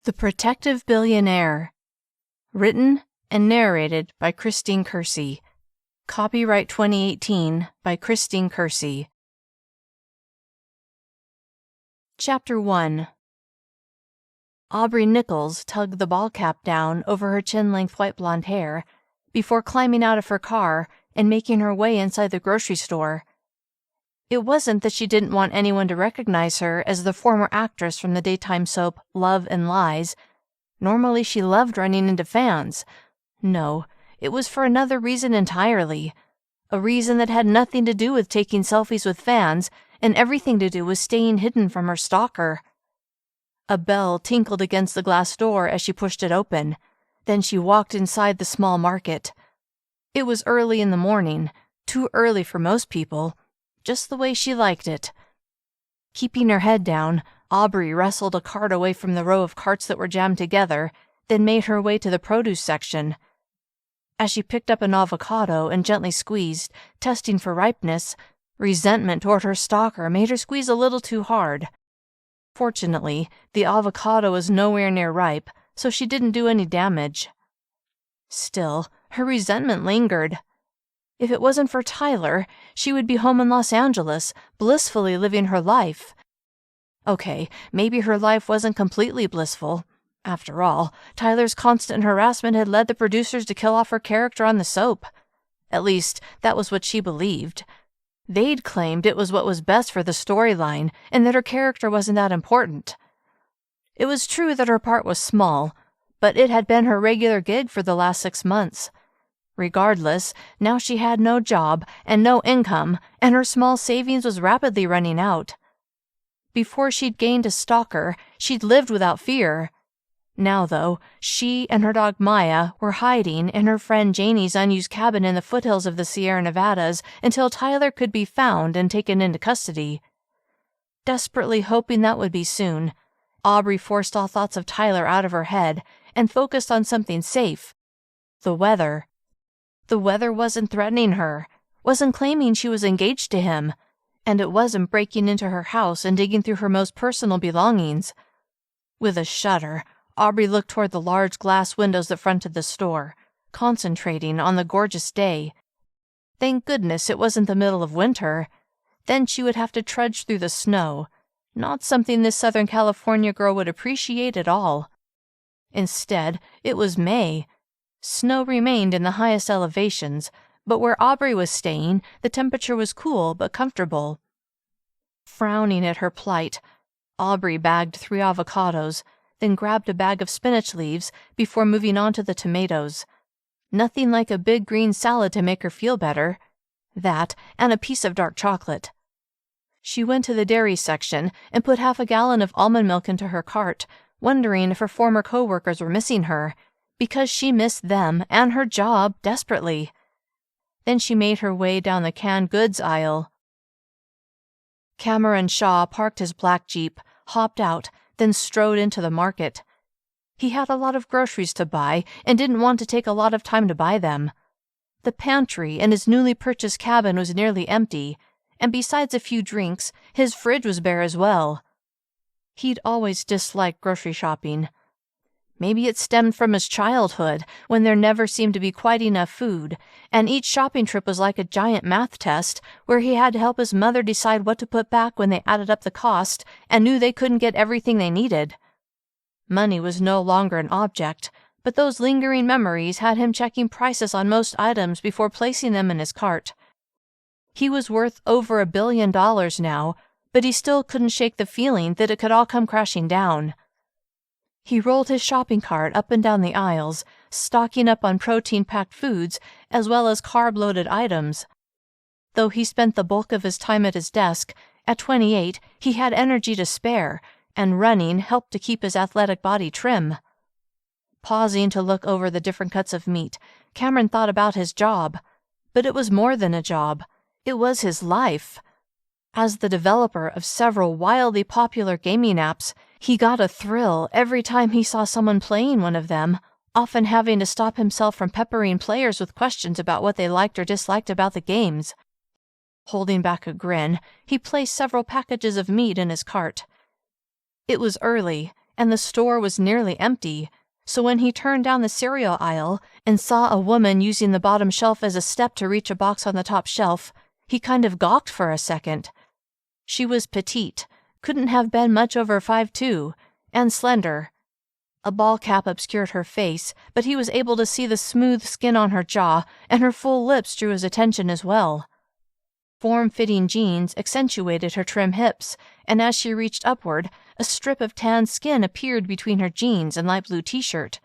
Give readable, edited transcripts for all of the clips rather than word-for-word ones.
The Protective Billionaire. Written and narrated by Christine Kersey. Copyright 2018 by Christine Kersey. Chapter 1. Aubree Nichols tugged the ball cap down over her chin-length white blonde hair before climbing out of her car and making her way inside the grocery store. It wasn't that she didn't want anyone to recognize her as the former actress from the daytime soap Love and Lies. Normally she loved running into fans. No, it was for another reason entirely. A reason that had nothing to do with taking selfies with fans and everything to do with staying hidden from her stalker. A bell tinkled against the glass door as she pushed it open. Then she walked inside the small market. It was early in the morning, too early for most people. Just the way she liked it. Keeping her head down, Aubree wrestled a cart away from the row of carts that were jammed together, then made her way to the produce section. As she picked up an avocado and gently squeezed, testing for ripeness, resentment toward her stalker made her squeeze a little too hard. Fortunately, the avocado was nowhere near ripe, so she didn't do any damage. Still, her resentment lingered. If it wasn't for Tyler, she would be home in Los Angeles, blissfully living her life. Okay, maybe her life wasn't completely blissful. After all, Tyler's constant harassment had led the producers to kill off her character on the soap. At least, that was what she believed. They'd claimed it was what was best for the storyline, and that her character wasn't that important. It was true that her part was small, but it had been her regular gig for the last 6 months. Regardless, now she had no job and no income, and her small savings was rapidly running out. Before she'd gained a stalker, she'd lived without fear. Now, though, she and her dog Maya were hiding in her friend Janie's unused cabin in the foothills of the Sierra Nevadas until Tyler could be found and taken into custody. Desperately hoping that would be soon, Aubree forced all thoughts of Tyler out of her head and focused on something safe: the weather. The weather wasn't threatening her, wasn't claiming she was engaged to him, and it wasn't breaking into her house and digging through her most personal belongings. With a shudder, Aubree looked toward the large glass windows that fronted the store, concentrating on the gorgeous day. Thank goodness it wasn't the middle of winter. Then she would have to trudge through the snow, not something this Southern California girl would appreciate at all. Instead, it was May. Snow remained in the highest elevations, but where Aubree was staying, the temperature was cool but comfortable. Frowning at her plight, Aubree bagged 3 avocados, then grabbed a bag of spinach leaves before moving on to the tomatoes. Nothing like a big green salad to make her feel better. That, and a piece of dark chocolate. She went to the dairy section and put half a gallon of almond milk into her cart, wondering if her former co-workers were missing her, because she missed them and her job desperately. Then she made her way down the canned goods aisle. Cameron Shah parked his black Jeep, hopped out, then strode into the market. He had a lot of groceries to buy and didn't want to take a lot of time to buy them. The pantry in his newly purchased cabin was nearly empty, and besides a few drinks, his fridge was bare as well. He'd always disliked grocery shopping. Maybe it stemmed from his childhood, when there never seemed to be quite enough food, and each shopping trip was like a giant math test where he had to help his mother decide what to put back when they added up the cost and knew they couldn't get everything they needed. Money was no longer an object, but those lingering memories had him checking prices on most items before placing them in his cart. He was worth over $1 billion now, but he still couldn't shake the feeling that it could all come crashing down. He rolled his shopping cart up and down the aisles, stocking up on protein-packed foods as well as carb-loaded items. Though he spent the bulk of his time at his desk, at 28 he had energy to spare, and running helped to keep his athletic body trim. Pausing to look over the different cuts of meat, Cameron thought about his job. But it was more than a job. It was his life. As the developer of several wildly popular gaming apps, he got a thrill every time he saw someone playing one of them, often having to stop himself from peppering players with questions about what they liked or disliked about the games. Holding back a grin, he placed several packages of meat in his cart. It was early, and the store was nearly empty, so when he turned down the cereal aisle and saw a woman using the bottom shelf as a step to reach a box on the top shelf, he kind of gawked for a second. She was petite, couldn't have been much over 5'2", and slender. A ball cap obscured her face, but he was able to see the smooth skin on her jaw, and her full lips drew his attention as well. Form-fitting jeans accentuated her trim hips, and as she reached upward, a strip of tan skin appeared between her jeans and light blue t-shirt.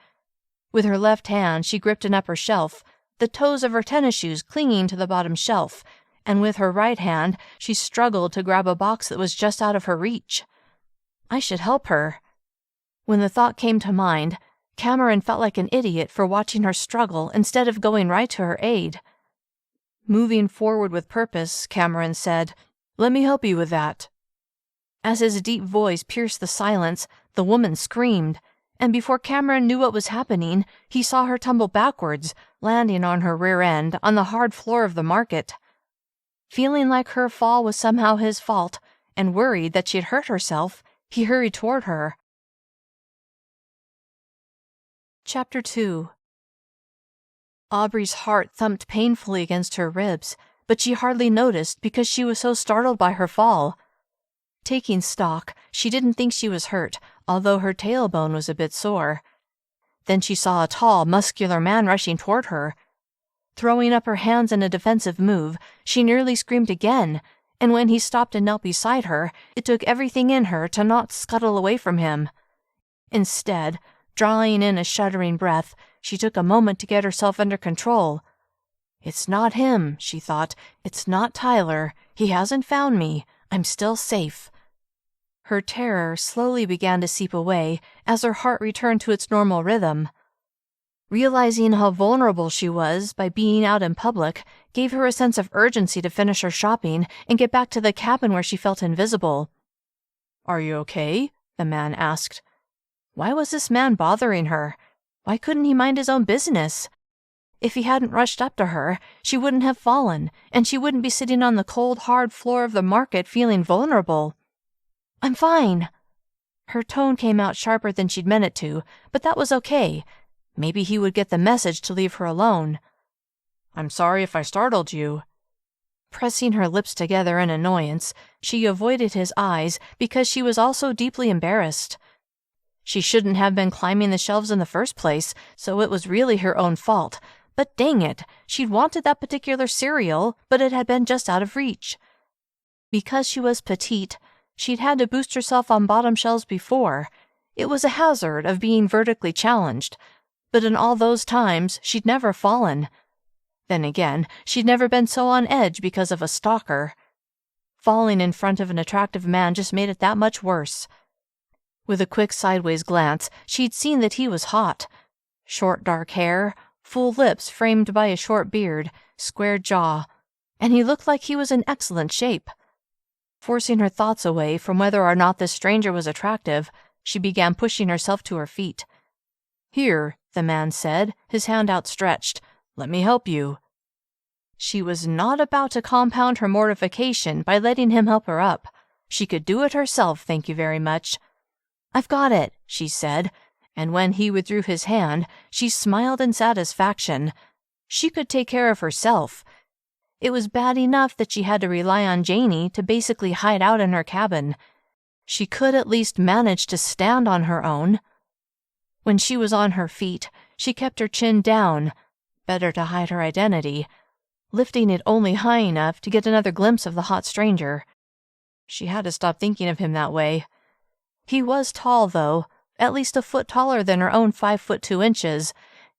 With her left hand, she gripped an upper shelf, the toes of her tennis shoes clinging to the bottom shelf, and with her right hand, she struggled to grab a box that was just out of her reach. I should help her. When the thought came to mind, Cameron felt like an idiot for watching her struggle instead of going right to her aid. Moving forward with purpose, Cameron said, "Let me help you with that." As his deep voice pierced the silence, the woman screamed, and before Cameron knew what was happening, he saw her tumble backwards, landing on her rear end on the hard floor of the market. Feeling like her fall was somehow his fault, and worried that she'd hurt herself, he hurried toward her. Chapter 2. Aubree's heart thumped painfully against her ribs, but she hardly noticed because she was so startled by her fall. Taking stock, she didn't think she was hurt, although her tailbone was a bit sore. Then she saw a tall, muscular man rushing toward her. Throwing up her hands in a defensive move, she nearly screamed again, and when he stopped and knelt beside her, it took everything in her to not scuttle away from him. Instead, drawing in a shuddering breath, she took a moment to get herself under control. "It's not him," she thought. "It's not Tyler. He hasn't found me. I'm still safe." Her terror slowly began to seep away as her heart returned to its normal rhythm. Realizing how vulnerable she was by being out in public gave her a sense of urgency to finish her shopping and get back to the cabin where she felt invisible. "Are you okay?" the man asked. Why was this man bothering her? Why couldn't he mind his own business? If he hadn't rushed up to her, she wouldn't have fallen, and she wouldn't be sitting on the cold, hard floor of the market feeling vulnerable. "I'm fine." Her tone came out sharper than she'd meant it to, but that was okay. Maybe he would get the message to leave her alone. "I'm sorry if I startled you." Pressing her lips together in annoyance, she avoided his eyes because she was also deeply embarrassed. She shouldn't have been climbing the shelves in the first place, so it was really her own fault. But dang it, she'd wanted that particular cereal, but it had been just out of reach. Because she was petite, she'd had to boost herself on bottom shelves before. It was a hazard of being vertically challenged, but in all those times, she'd never fallen. Then again, she'd never been so on edge because of a stalker. Falling in front of an attractive man just made it that much worse. With a quick sideways glance, she'd seen that he was hot. Short dark hair, full lips framed by a short beard, square jaw, and he looked like he was in excellent shape. Forcing her thoughts away from whether or not this stranger was attractive, she began pushing herself to her feet. "Here," the man said, his hand outstretched. "Let me help you." She was not about to compound her mortification by letting him help her up. She could do it herself, thank you very much. "I've got it," she said, and when he withdrew his hand, she smiled in satisfaction. She could take care of herself. It was bad enough that she had to rely on Janie to basically hide out in her cabin. She could at least manage to stand on her own. When she was on her feet, she kept her chin down, better to hide her identity, lifting it only high enough to get another glimpse of the hot stranger. She had to stop thinking of him that way. He was tall, though, at least a foot taller than her own 5'2",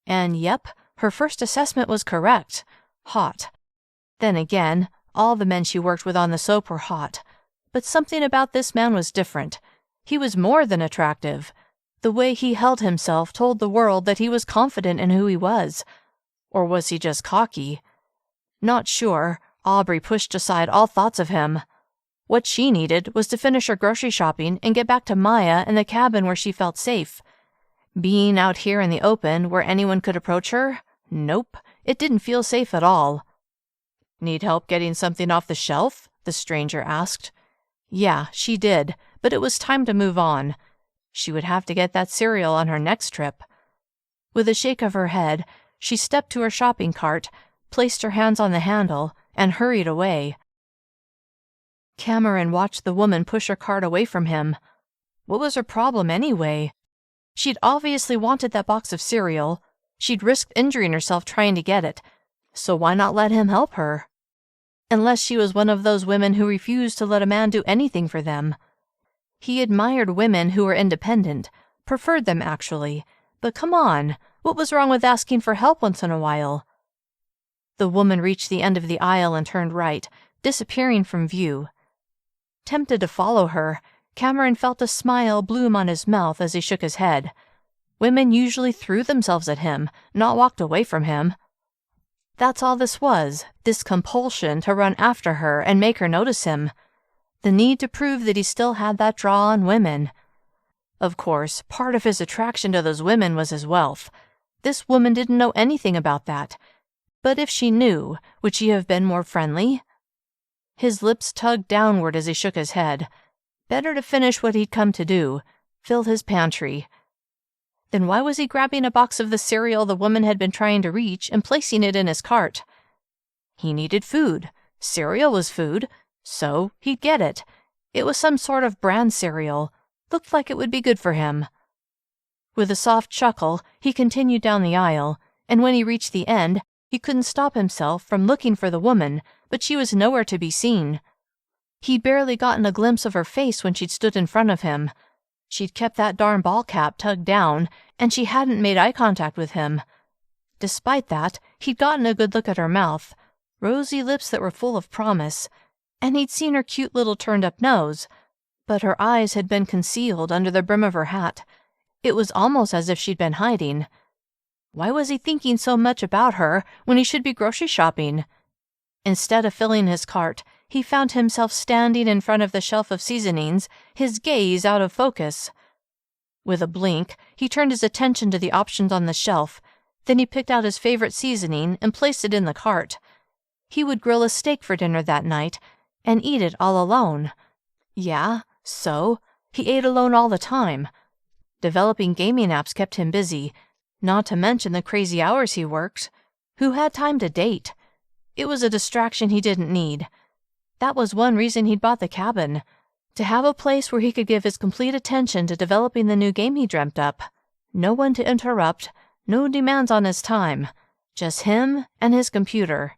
and yep, her first assessment was correct. Hot. Then again, all the men she worked with on the soap were hot, but something about this man was different. He was more than attractive. The way he held himself told the world that he was confident in who he was. Or was he just cocky? Not sure, Aubree pushed aside all thoughts of him. What she needed was to finish her grocery shopping and get back to Maya and the cabin where she felt safe. Being out here in the open where anyone could approach her? Nope, it didn't feel safe at all. "Need help getting something off the shelf?" the stranger asked. Yeah, she did, but it was time to move on. She would have to get that cereal on her next trip. With a shake of her head, she stepped to her shopping cart, placed her hands on the handle, and hurried away. Cameron watched the woman push her cart away from him. What was her problem anyway? She'd obviously wanted that box of cereal. She'd risked injuring herself trying to get it, so why not let him help her? Unless she was one of those women who refused to let a man do anything for them. He admired women who were independent, preferred them actually, but come on, what was wrong with asking for help once in a while? The woman reached the end of the aisle and turned right, disappearing from view. Tempted to follow her, Cameron felt a smile bloom on his mouth as he shook his head. Women usually threw themselves at him, not walked away from him. That's all this was, this compulsion to run after her and make her notice him. The need to prove that he still had that draw on women. Of course, part of his attraction to those women was his wealth. This woman didn't know anything about that. But if she knew, would she have been more friendly? His lips tugged downward as he shook his head. Better to finish what he'd come to do, fill his pantry. Then why was he grabbing a box of the cereal the woman had been trying to reach and placing it in his cart? He needed food. Cereal was food, so he'd get it. It was some sort of brand cereal. Looked like it would be good for him. With a soft chuckle, he continued down the aisle, and when he reached the end, he couldn't stop himself from looking for the woman, but she was nowhere to be seen. He'd barely gotten a glimpse of her face when she'd stood in front of him. She'd kept that darn ball cap tugged down, and she hadn't made eye contact with him. Despite that, he'd gotten a good look at her mouth, rosy lips that were full of promise, and he'd seen her cute little turned-up nose, but her eyes had been concealed under the brim of her hat. It was almost as if she'd been hiding. Why was he thinking so much about her when he should be grocery shopping? Instead of filling his cart, he found himself standing in front of the shelf of seasonings, his gaze out of focus. With a blink, he turned his attention to the options on the shelf. Then he picked out his favorite seasoning and placed it in the cart. He would grill a steak for dinner that night and eat it all alone. Yeah, so he ate alone all the time. Developing gaming apps kept him busy, not to mention the crazy hours he worked. Who had time to date? It was a distraction he didn't need. That was one reason he'd bought the cabin, to have a place where he could give his complete attention to developing the new game he dreamt up. No one to interrupt, no demands on his time, just him and his computer.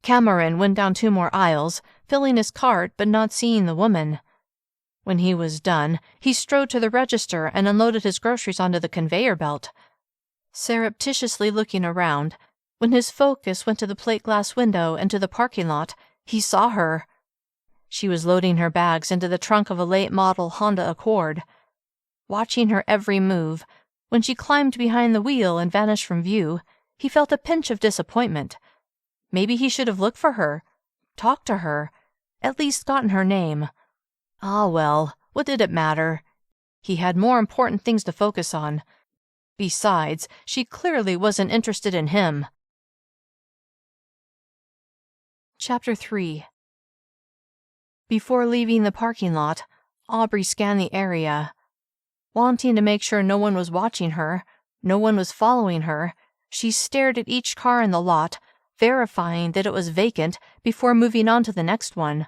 Cameron went down 2 more aisles, filling his cart but not seeing the woman. When he was done, he strode to the register and unloaded his groceries onto the conveyor belt. Surreptitiously looking around, when his focus went to the plate glass window and to the parking lot, he saw her. She was loading her bags into the trunk of a late-model Honda Accord. Watching her every move, when she climbed behind the wheel and vanished from view, he felt a pinch of disappointment. Maybe he should have looked for her, talked to her, at least gotten her name. Ah well, what did it matter? He had more important things to focus on. Besides, she clearly wasn't interested in him. Chapter 3. Before leaving the parking lot, Aubree scanned the area. Wanting to make sure no one was watching her, no one was following her, she stared at each car in the lot, verifying that it was vacant before moving on to the next one.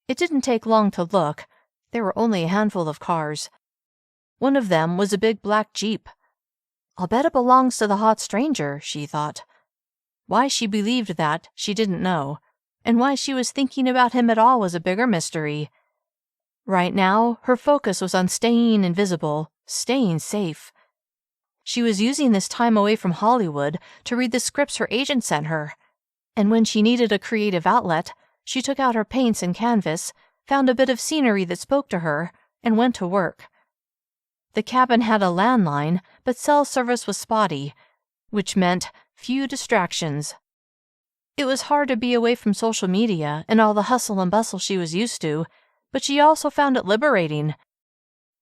It didn't take long to look. There were only a handful of cars. One of them was a big black Jeep. I'll bet it belongs to the hot stranger, she thought. Why she believed that, she didn't know, and why she was thinking about him at all was a bigger mystery. Right now, her focus was on staying invisible, staying safe. She was using this time away from Hollywood to read the scripts her agent sent her, and when she needed a creative outlet, she took out her paints and canvas, found a bit of scenery that spoke to her, and went to work. The cabin had a landline, but cell service was spotty, which meant few distractions. It was hard to be away from social media and all the hustle and bustle she was used to, but she also found it liberating.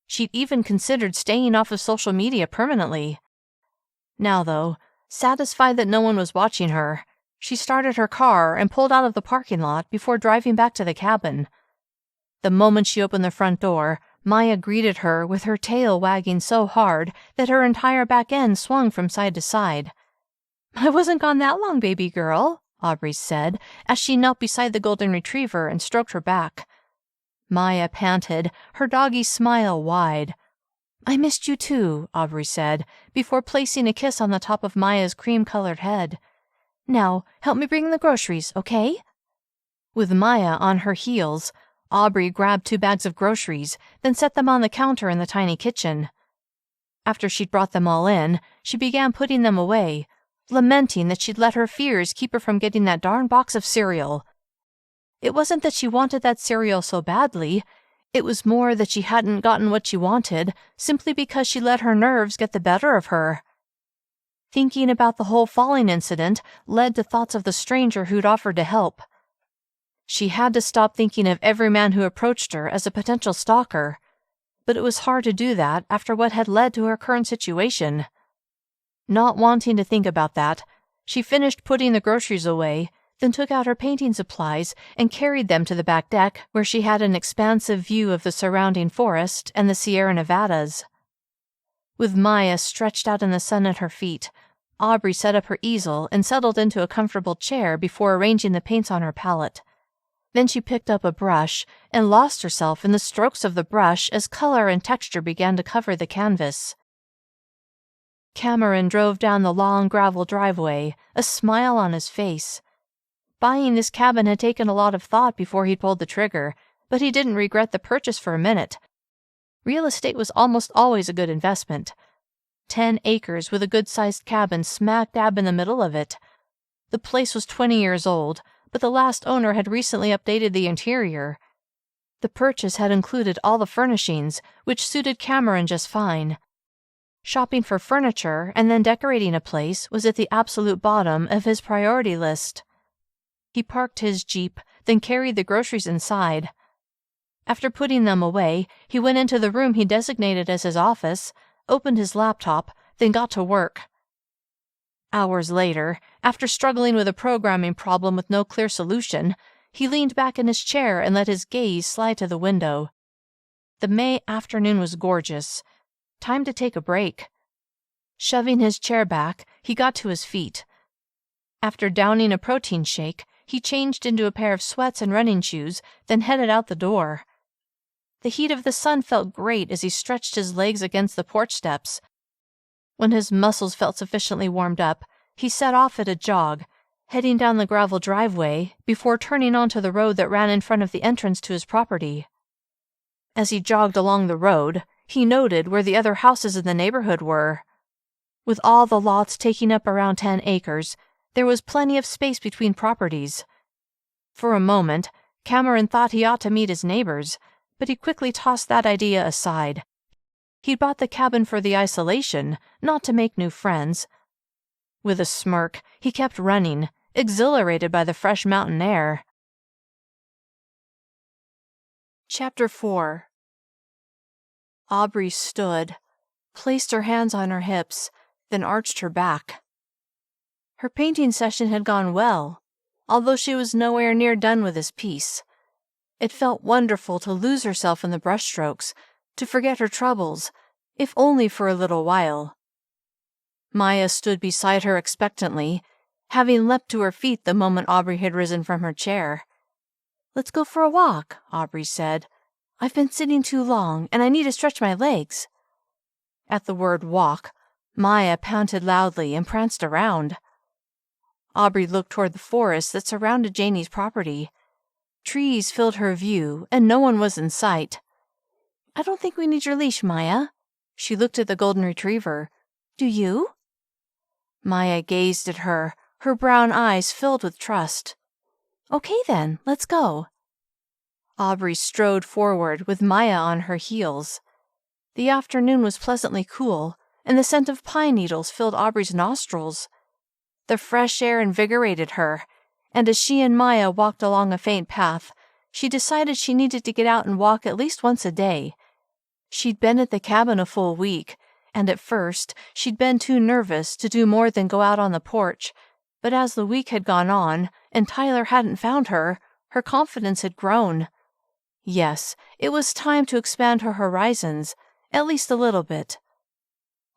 She'd even considered staying off of social media permanently. Now, though, satisfied that no one was watching her, she started her car and pulled out of the parking lot before driving back to the cabin. The moment she opened the front door, Maya greeted her with her tail wagging so hard that her entire back end swung from side to side. "I wasn't gone that long, baby girl," Aubree said as she knelt beside the golden retriever and stroked her back. Maya panted, her doggy smile wide. "I missed you too," Aubree said, before placing a kiss on the top of Maya's cream-colored head. "Now, help me bring the groceries, okay?" With Maya on her heels, Aubree grabbed 2 bags of groceries, then set them on the counter in the tiny kitchen. After she'd brought them all in, she began putting them away, lamenting that she'd let her fears keep her from getting that darn box of cereal. It wasn't that she wanted that cereal so badly. It was more that she hadn't gotten what she wanted, simply because she let her nerves get the better of her. Thinking about the whole falling incident led to thoughts of the stranger who'd offered to help. She had to stop thinking of every man who approached her as a potential stalker, but it was hard to do that after what had led to her current situation. Not wanting to think about that, she finished putting the groceries away, then took out her painting supplies and carried them to the back deck where she had an expansive view of the surrounding forest and the Sierra Nevadas. With Maya stretched out in the sun at her feet, Aubree set up her easel and settled into a comfortable chair before arranging the paints on her palette. Then she picked up a brush and lost herself in the strokes of the brush as color and texture began to cover the canvas. Cameron drove down the long gravel driveway, a smile on his face. Buying this cabin had taken a lot of thought before he'd pulled the trigger, but he didn't regret the purchase for a minute. Real estate was almost always a good investment. 10 acres with a good-sized cabin smack dab in the middle of it. The place was 20 years old, but the last owner had recently updated the interior. The purchase had included all the furnishings, which suited Cameron just fine. Shopping for furniture and then decorating a place was at the absolute bottom of his priority list. He parked his Jeep, then carried the groceries inside. After putting them away, he went into the room he designated as his office, opened his laptop, then got to work. Hours later, after struggling with a programming problem with no clear solution, he leaned back in his chair and let his gaze slide to the window. The May afternoon was gorgeous. Time to take a break. Shoving his chair back, he got to his feet. After downing a protein shake, he changed into a pair of sweats and running shoes, then headed out the door. The heat of the sun felt great as he stretched his legs against the porch steps. When his muscles felt sufficiently warmed up, he set off at a jog, heading down the gravel driveway before turning onto the road that ran in front of the entrance to his property. As he jogged along the road, he noted where the other houses in the neighborhood were. With all the lots taking up around 10 acres, there was plenty of space between properties. For a moment, Cameron thought he ought to meet his neighbors, but he quickly tossed that idea aside. He'd bought the cabin for the isolation, not to make new friends. With a smirk, he kept running, exhilarated by the fresh mountain air. Chapter 4. Aubree stood, placed her hands on her hips, then arched her back. Her painting session had gone well, although she was nowhere near done with this piece. It felt wonderful to lose herself in the brushstrokes, to forget her troubles, if only for a little while. Maya stood beside her expectantly, having leapt to her feet the moment Aubree had risen from her chair. "Let's go for a walk," Aubree said. "I've been sitting too long, and I need to stretch my legs." At the word walk, Maya panted loudly and pranced around. Aubree looked toward the forest that surrounded Janie's property. Trees filled her view, and no one was in sight. "I don't think we need your leash, Maya." She looked at the golden retriever. "Do you?" Maya gazed at her, her brown eyes filled with trust. "Okay then, let's go." Aubree strode forward with Maya on her heels. The afternoon was pleasantly cool, and the scent of pine needles filled Aubree's nostrils. The fresh air invigorated her, and as she and Maya walked along a faint path, she decided she needed to get out and walk at least once a day. She'd been at the cabin a full week, and at first she'd been too nervous to do more than go out on the porch, but as the week had gone on and Tyler hadn't found her, her confidence had grown. Yes, it was time to expand her horizons, at least a little bit.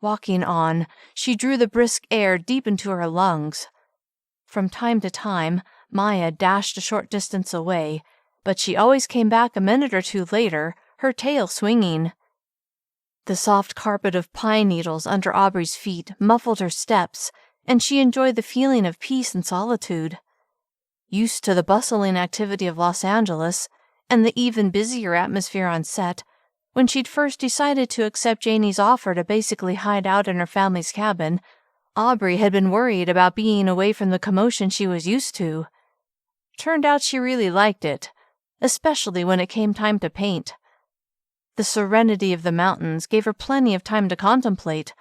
Walking on, she drew the brisk air deep into her lungs. From time to time, Maya dashed a short distance away, but she always came back a minute or two later, her tail swinging. The soft carpet of pine needles under Aubree's feet muffled her steps, and she enjoyed the feeling of peace and solitude. Used to the bustling activity of Los Angeles and the even busier atmosphere on set, when she'd first decided to accept Janie's offer to basically hide out in her family's cabin, Aubree had been worried about being away from the commotion she was used to. Turned out she really liked it, especially when it came time to paint. The serenity of the mountains gave her plenty of time to contemplate,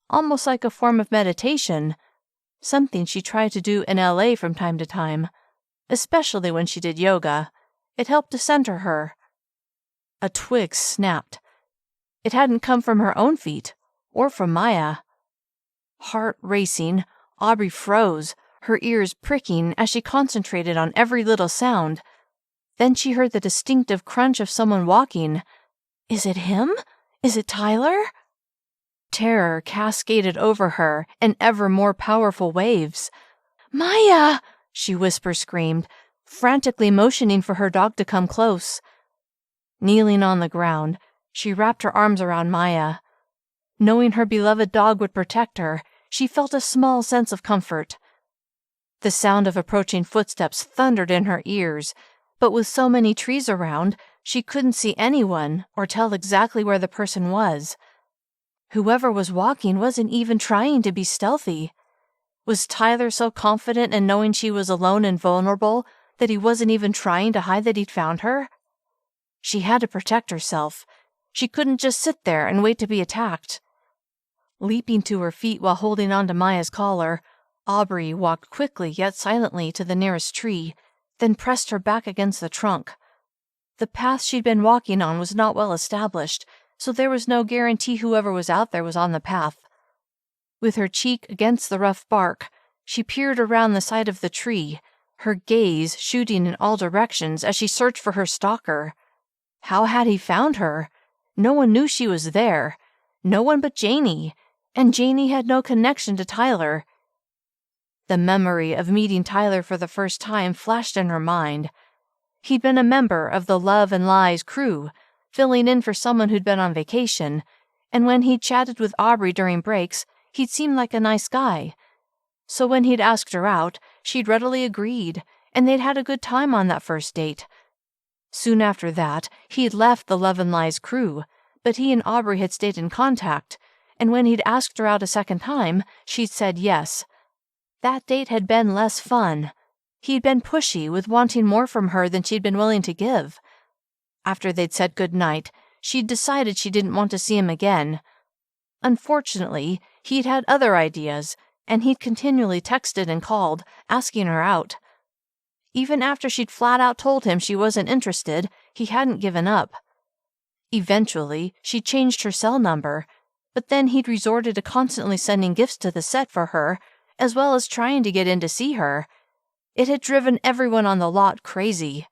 almost like a form of meditation, something she tried to do in LA from time to time, especially when she did yoga. It helped to center her. A twig snapped. It hadn't come from her own feet, or from Maya. Heart racing, Aubree froze, her ears pricking as she concentrated on every little sound. Then she heard the distinctive crunch of someone walking. Is it him? Is it Tyler? Terror cascaded over her in ever more powerful waves. Maya! She whisper-screamed, frantically motioning for her dog to come close. Kneeling on the ground, she wrapped her arms around Maya. Knowing her beloved dog would protect her, she felt a small sense of comfort. The sound of approaching footsteps thundered in her ears, but with so many trees around, she couldn't see anyone or tell exactly where the person was. Whoever was walking wasn't even trying to be stealthy. Was Tyler so confident in knowing she was alone and vulnerable that he wasn't even trying to hide that he'd found her? She had to protect herself. She couldn't just sit there and wait to be attacked. Leaping to her feet while holding on to Maya's collar, Aubree walked quickly yet silently to the nearest tree, then pressed her back against the trunk. The path she'd been walking on was not well established, so there was no guarantee whoever was out there was on the path. With her cheek against the rough bark, she peered around the side of the tree, her gaze shooting in all directions as she searched for her stalker. How had he found her? No one knew she was there. No one but Janie, and Janie had no connection to Tyler. The memory of meeting Tyler for the first time flashed in her mind. He'd been a member of the Love and Lies crew, filling in for someone who'd been on vacation, and when he'd chatted with Aubree during breaks, he'd seemed like a nice guy. So when he'd asked her out, she'd readily agreed, and they'd had a good time on that first date. Soon after that, he'd left the Love and Lies crew, but he and Aubree had stayed in contact, and when he'd asked her out a second time, she'd said yes. That date had been less fun. He'd been pushy with wanting more from her than she'd been willing to give. After they'd said good night, she'd decided she didn't want to see him again. Unfortunately, he'd had other ideas, and he'd continually texted and called, asking her out. Even after she'd flat out told him she wasn't interested, he hadn't given up. Eventually, she changed her cell number, but then he'd resorted to constantly sending gifts to the set for her, as well as trying to get in to see her. It had driven everyone on the lot crazy.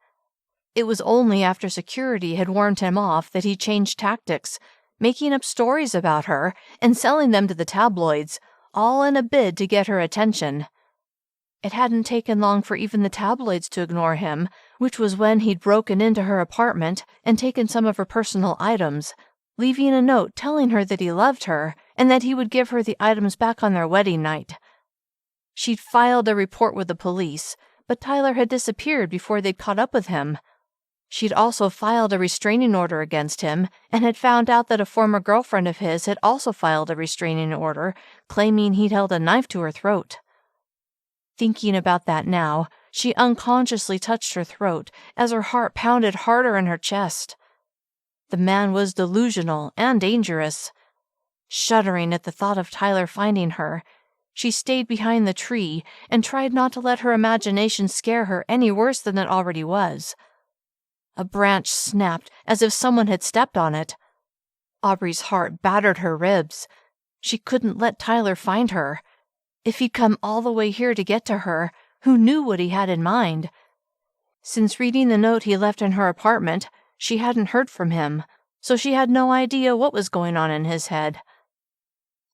It was only after security had warned him off that he changed tactics, making up stories about her and selling them to the tabloids, all in a bid to get her attention. It hadn't taken long for even the tabloids to ignore him, which was when he'd broken into her apartment and taken some of her personal items, leaving a note telling her that he loved her and that he would give her the items back on their wedding night. She'd filed a report with the police, but Tyler had disappeared before they'd caught up with him. She'd also filed a restraining order against him and had found out that a former girlfriend of his had also filed a restraining order, claiming he'd held a knife to her throat. Thinking about that now, she unconsciously touched her throat as her heart pounded harder in her chest. The man was delusional and dangerous. Shuddering at the thought of Tyler finding her, she stayed behind the tree and tried not to let her imagination scare her any worse than it already was. A branch snapped as if someone had stepped on it. Aubree's heart battered her ribs. She couldn't let Tyler find her. If he'd come all the way here to get to her, who knew what he had in mind? Since reading the note he left in her apartment, She hadn't heard from him, so she had no idea what was going on in his head.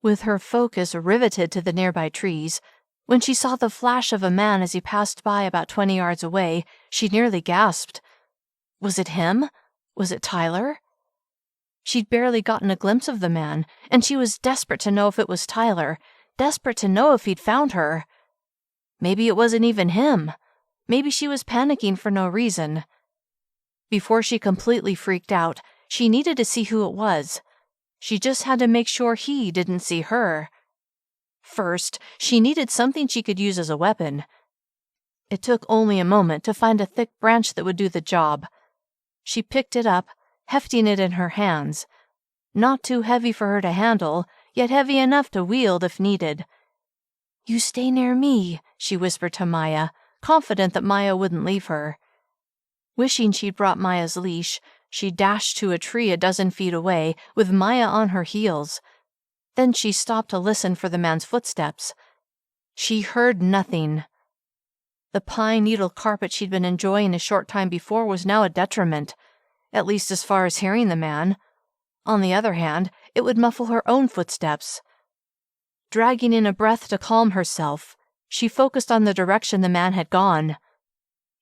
With her focus riveted to the nearby trees, when she saw the flash of a man as he passed by about 20 yards away, she nearly gasped. Was it him? Was it Tyler? She'd barely gotten a glimpse of the man, and she was desperate to know if it was Tyler, desperate to know if he'd found her. Maybe it wasn't even him. Maybe she was panicking for no reason. Before she completely freaked out, she needed to see who it was. She just had to make sure he didn't see her. First, she needed something she could use as a weapon. It took only a moment to find a thick branch that would do the job. She picked it up, hefting it in her hands. Not too heavy for her to handle, yet heavy enough to wield if needed. "You stay near me," she whispered to Maya, confident that Maya wouldn't leave her. Wishing she'd brought Maya's leash, she dashed to a tree a dozen feet away, with Maya on her heels. Then she stopped to listen for the man's footsteps. She heard nothing. The pine needle carpet she'd been enjoying a short time before was now a detriment, at least as far as hearing the man. On the other hand, it would muffle her own footsteps. Dragging in a breath to calm herself, she focused on the direction the man had gone.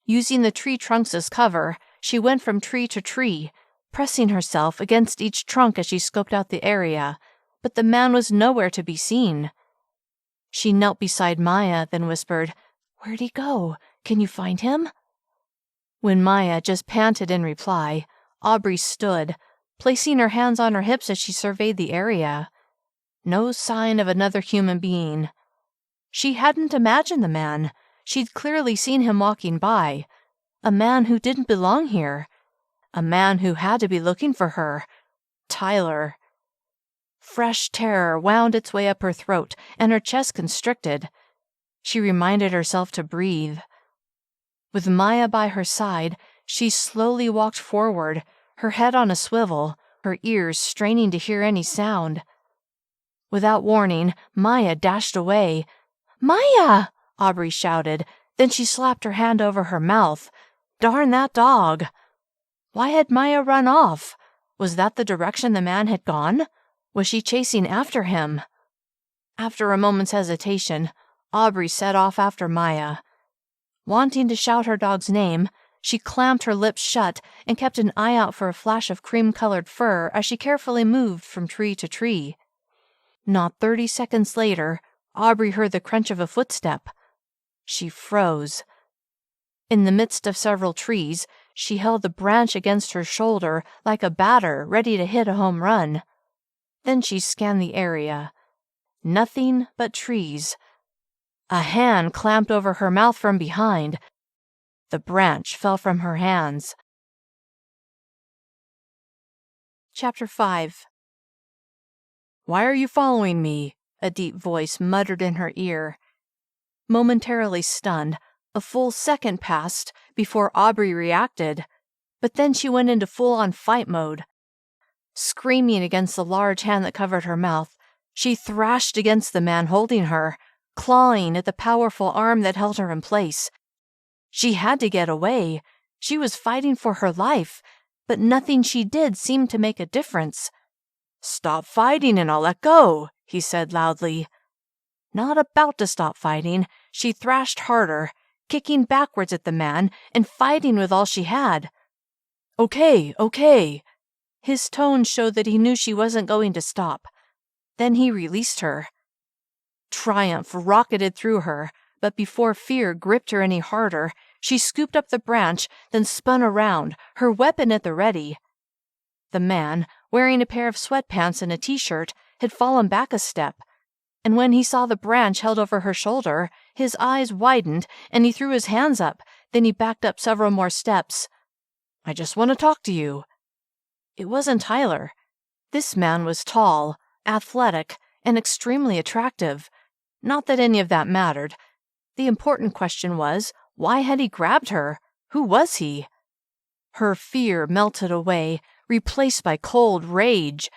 Using the tree trunks as cover, she went from tree to tree, pressing herself against each trunk as she scoped out the area, but the man was nowhere to be seen. She knelt beside Maya, then whispered, "Where'd he go? Can you find him?" When Maya just panted in reply, Aubree stood, placing her hands on her hips as she surveyed the area. No sign of another human being. She hadn't imagined the man. She'd clearly seen him walking by. A man who didn't belong here. A man who had to be looking for her. Tyler. Fresh terror wound its way up her throat, and her chest constricted. She reminded herself to breathe. With Maya by her side, she slowly walked forward, her head on a swivel, her ears straining to hear any sound. Without warning, Maya dashed away. "Maya!" Aubree shouted. Then she slapped her hand over her mouth. Darn that dog! Why had Maya run off? Was that the direction the man had gone? Was she chasing after him? After a moment's hesitation, Aubree set off after Maya. Wanting to shout her dog's name, she clamped her lips shut and kept an eye out for a flash of cream-colored fur as she carefully moved from tree to tree. Not 30 seconds later, Aubree heard the crunch of a footstep. She froze. In the midst of several trees, she held the branch against her shoulder like a batter ready to hit a home run. Then she scanned the area. Nothing but trees. A hand clamped over her mouth from behind. The branch fell from her hands. Chapter 5. "Why are you following me?" a deep voice muttered in her ear. Momentarily stunned, a full second passed before Aubree reacted, but then she went into full-on fight mode. Screaming against the large hand that covered her mouth, she thrashed against the man holding her, clawing at the powerful arm that held her in place. She had to get away. She was fighting for her life, but nothing she did seemed to make a difference. "Stop fighting and I'll let go," he said loudly. Not about to stop fighting, she thrashed harder, kicking backwards at the man and fighting with all she had. "Okay, okay." His tone showed that he knew she wasn't going to stop. Then he released her. Triumph rocketed through her, but before fear gripped her any harder, she scooped up the branch, then spun around, her weapon at the ready. The man, wearing a pair of sweatpants and a t-shirt, had fallen back a step, and when he saw the branch held over her shoulder, his eyes widened and he threw his hands up, then he backed up several more steps. "I just want to talk to you." It wasn't Tyler. This man was tall, athletic, and extremely attractive. Not that any of that mattered. The important question was, why had he grabbed her? Who was he? Her fear melted away, replaced by cold rage.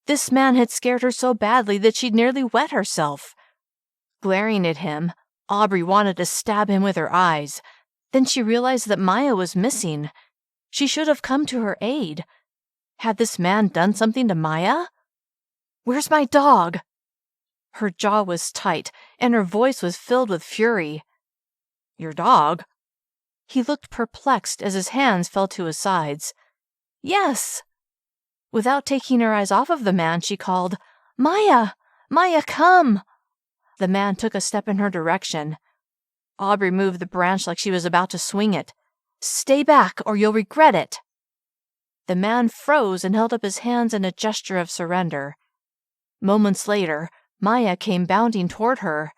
This man had scared her so badly that she'd nearly wet herself. Glaring at him, Aubree wanted to stab him with her eyes. Then she realized that Maya was missing. She should have come to her aid. Had this man done something to Maya? "Where's my dog?" Her jaw was tight, and her voice was filled with fury. "Your dog?" He looked perplexed as his hands fell to his sides. "Yes." Without taking her eyes off of the man, she called, "Maya! Maya, come!" The man took a step in her direction. Aubree moved the branch like she was about to swing it. "Stay back, or you'll regret it." The man froze and held up his hands in a gesture of surrender. Moments later, Maya came bounding toward her.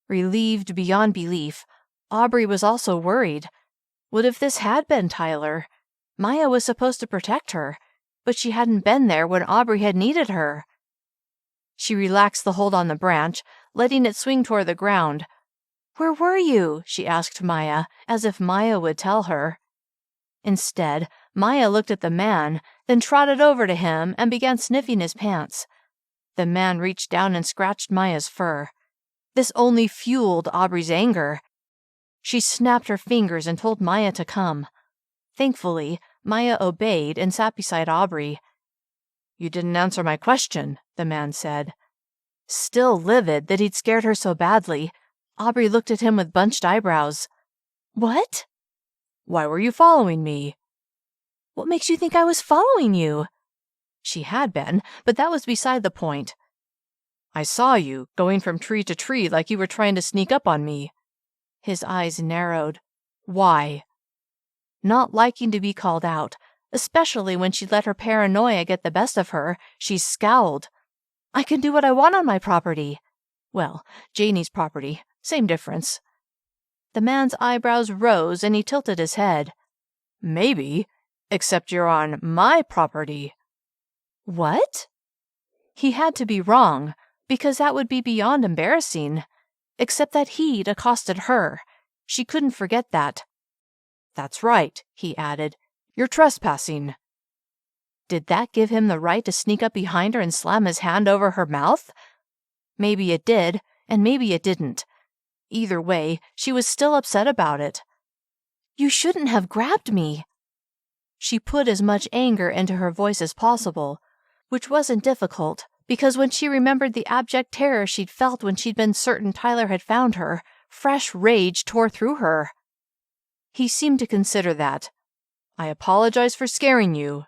Relieved beyond belief, Aubree was also worried. What if this had been Tyler? Maya was supposed to protect her, but she hadn't been there when Aubree had needed her. She relaxed the hold on the branch, letting it swing toward the ground. "Where were you?" she asked Maya, as if Maya would tell her. Instead, Maya looked at the man, then trotted over to him and began sniffing his pants. The man reached down and scratched Maya's fur. This only fueled Aubree's anger. She snapped her fingers and told Maya to come. Thankfully, Maya obeyed and sat beside Aubree. "You didn't answer my question," the man said. Still livid that he'd scared her so badly, Aubree looked at him with bunched eyebrows. "What?" "Why were you following me?" "What makes you think I was following you?" She had been, but that was beside the point. "I saw you, going from tree to tree like you were trying to sneak up on me." His eyes narrowed. "Why?" Not liking to be called out, especially when she let her paranoia get the best of her, she scowled. "I can do what I want on my property." Well, Janie's property, same difference. The man's eyebrows rose and he tilted his head. "Maybe, except you're on my property." "What?" He had to be wrong, because that would be beyond embarrassing. Except that he'd accosted her. She couldn't forget that. "That's right," he added. "You're trespassing." Did that give him the right to sneak up behind her and slam his hand over her mouth? Maybe it did, and maybe it didn't. Either way, she was still upset about it. "You shouldn't have grabbed me." She put as much anger into her voice as possible, which wasn't difficult, because when she remembered the abject terror she'd felt when she'd been certain Tyler had found her, fresh rage tore through her. He seemed to consider that. "I apologize for scaring you."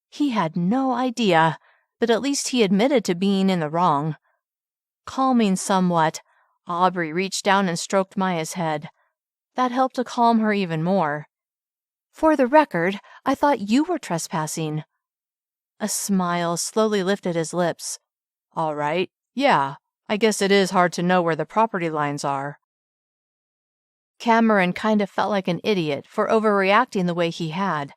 He had no idea, but at least he admitted to being in the wrong. Calming somewhat, Aubree reached down and stroked Maya's head. That helped to calm her even more. "For the record, I thought you were trespassing." A smile slowly lifted his lips. "All right, yeah, I guess it is hard to know where the property lines are." Cameron kind of felt like an idiot for overreacting the way he had.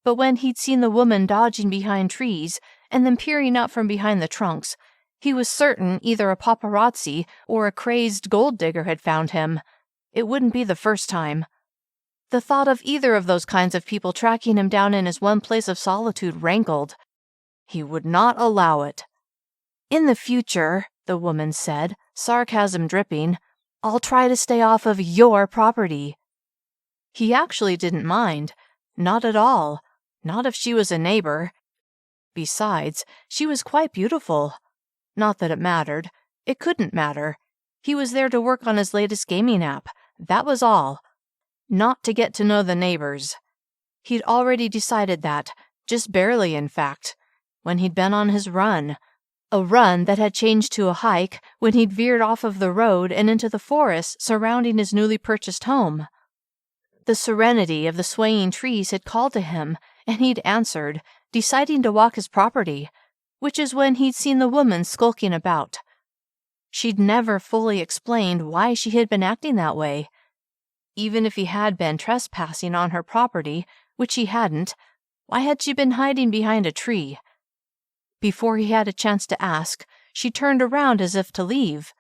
But when he'd seen the woman dodging behind trees and then peering out from behind the trunks, he was certain either a paparazzi or a crazed gold digger had found him. It wouldn't be the first time. The thought of either of those kinds of people tracking him down in his one place of solitude rankled. He would not allow it. "In the future," the woman said, sarcasm dripping, "I'll try to stay off of your property." He actually didn't mind. Not at all. Not if she was a neighbor. Besides, she was quite beautiful. Not that it mattered. It couldn't matter. He was there to work on his latest gaming app. That was all. Not to get to know the neighbors. He'd already decided that, just barely in fact, when he'd been on his run. A run that had changed to a hike when he'd veered off of the road and into the forest surrounding his newly purchased home. The serenity of the swaying trees had called to him, and he'd answered, deciding to walk his property, which is when he'd seen the woman skulking about. She'd never fully explained why she had been acting that way. Even if he had been trespassing on her property, which he hadn't, why had she been hiding behind a tree? Before he had a chance to ask, she turned around as if to leave.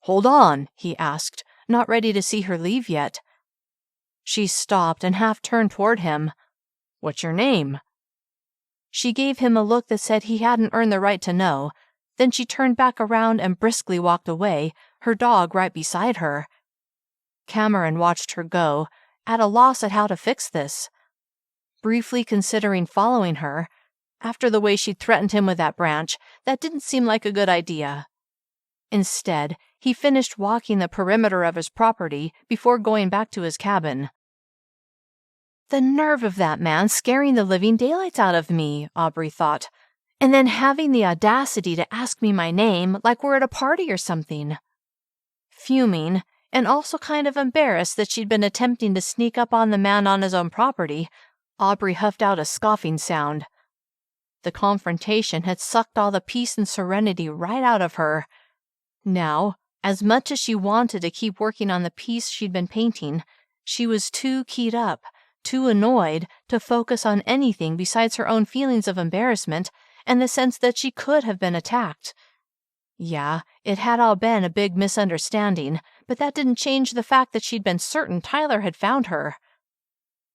"Hold on," he asked, not ready to see her leave yet. She stopped and half turned toward him. "What's your name?" She gave him a look that said he hadn't earned the right to know. Then she turned back around and briskly walked away, her dog right beside her. Cameron watched her go, at a loss at how to fix this. briefly considering following her. After the way she'd threatened him with that branch, that didn't seem like a good idea. Instead, he finished walking the perimeter of his property before going back to his cabin. The nerve of that man scaring the living daylights out of me, Aubree thought, and then having the audacity to ask me my name like we're at a party or something. Fuming, and also kind of embarrassed that she'd been attempting to sneak up on the man on his own property, Aubree huffed out a scoffing sound. The confrontation had sucked all the peace and serenity right out of her. Now, as much as she wanted to keep working on the piece she'd been painting, she was too keyed up, too annoyed to focus on anything besides her own feelings of embarrassment and the sense that she could have been attacked. Yeah, it had all been a big misunderstanding, but that didn't change the fact that she'd been certain Tyler had found her.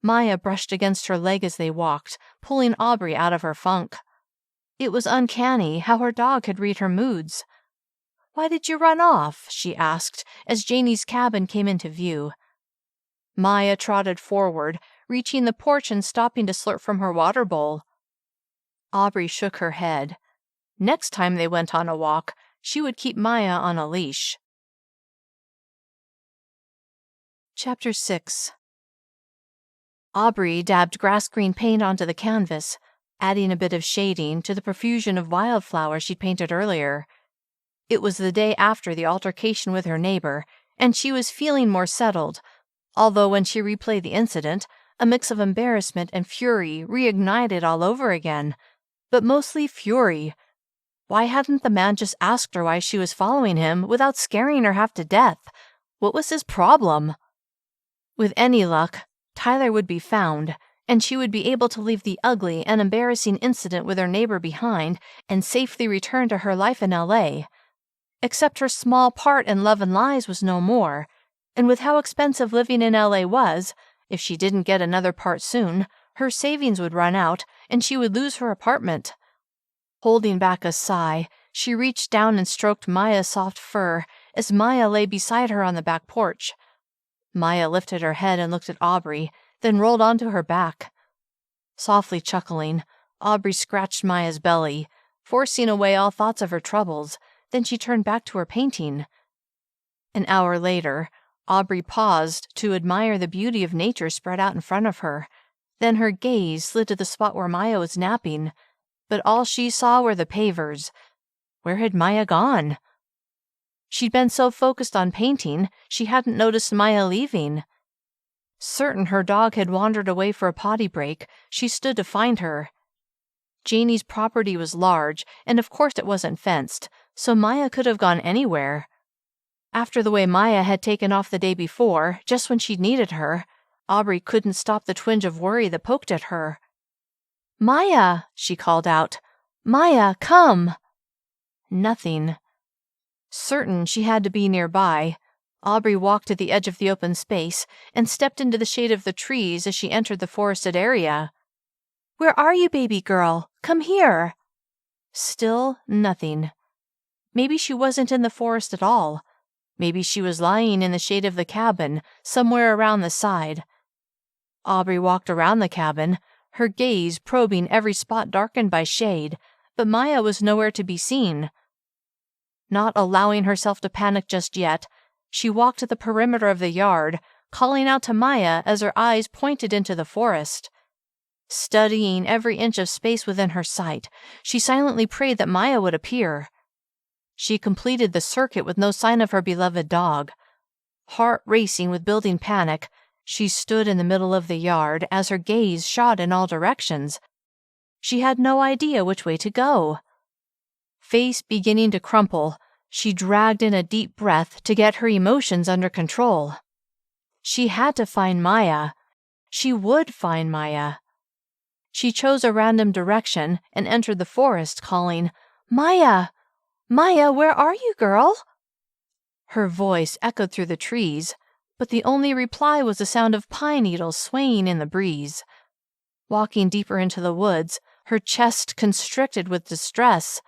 Maya brushed against her leg as they walked, pulling Aubree out of her funk. It was uncanny how her dog could read her moods. "Why did you run off?" she asked as Janie's cabin came into view. Maya trotted forward, reaching the porch and stopping to slurp from her water bowl. Aubree shook her head. Next time they went on a walk, she would keep Maya on a leash. Chapter 6. Aubree dabbed grass-green paint onto the canvas, adding a bit of shading to the profusion of wildflowers she'd painted earlier. It was the day after the altercation with her neighbor, and she was feeling more settled, although when she replayed the incident, a mix of embarrassment and fury reignited all over again, but mostly fury. Why hadn't the man just asked her why she was following him without scaring her half to death? What was his problem? With any luck, Tyler would be found, and she would be able to leave the ugly and embarrassing incident with her neighbor behind and safely return to her life in L.A. Except her small part in Love and Lies was no more, and with how expensive living in L.A. was, if she didn't get another part soon, her savings would run out and she would lose her apartment. Holding back a sigh, she reached down and stroked Maya's soft fur as Maya lay beside her on the back porch. Maya lifted her head and looked at Aubree, then rolled onto her back. Softly chuckling, Aubree scratched Maya's belly, forcing away all thoughts of her troubles. Then she turned back to her painting. An hour later, Aubree paused to admire the beauty of nature spread out in front of her. Then her gaze slid to the spot where Maya was napping, but all she saw were the pavers. Where had Maya gone? She'd been so focused on painting, she hadn't noticed Maya leaving. Certain her dog had wandered away for a potty break, she stood to find her. Janie's property was large, and of course it wasn't fenced, so Maya could have gone anywhere. After the way Maya had taken off the day before, just when she'd needed her, Aubree couldn't stop the twinge of worry that poked at her. "Maya!" she called out. "Maya, come!" Nothing. Certain she had to be nearby, Aubree walked to the edge of the open space and stepped into the shade of the trees as she entered the forested area. "Where are you, baby girl? Come here!" Still nothing. Maybe she wasn't in the forest at all. Maybe she was lying in the shade of the cabin, somewhere around the side. Aubree walked around the cabin, her gaze probing every spot darkened by shade, but Maya was nowhere to be seen. Not allowing herself to panic just yet, she walked to the perimeter of the yard, calling out to Maya as her eyes pointed into the forest. Studying every inch of space within her sight, she silently prayed that Maya would appear. She completed the circuit with no sign of her beloved dog. Heart racing with building panic, she stood in the middle of the yard as her gaze shot in all directions. She had no idea which way to go. Face beginning to crumple, she dragged in a deep breath to get her emotions under control. She had to find Maya. She would find Maya. She chose a random direction and entered the forest, calling, "Maya! Maya, where are you, girl?" Her voice echoed through the trees, but the only reply was the sound of pine needles swaying in the breeze. Walking deeper into the woods, her chest constricted with distress.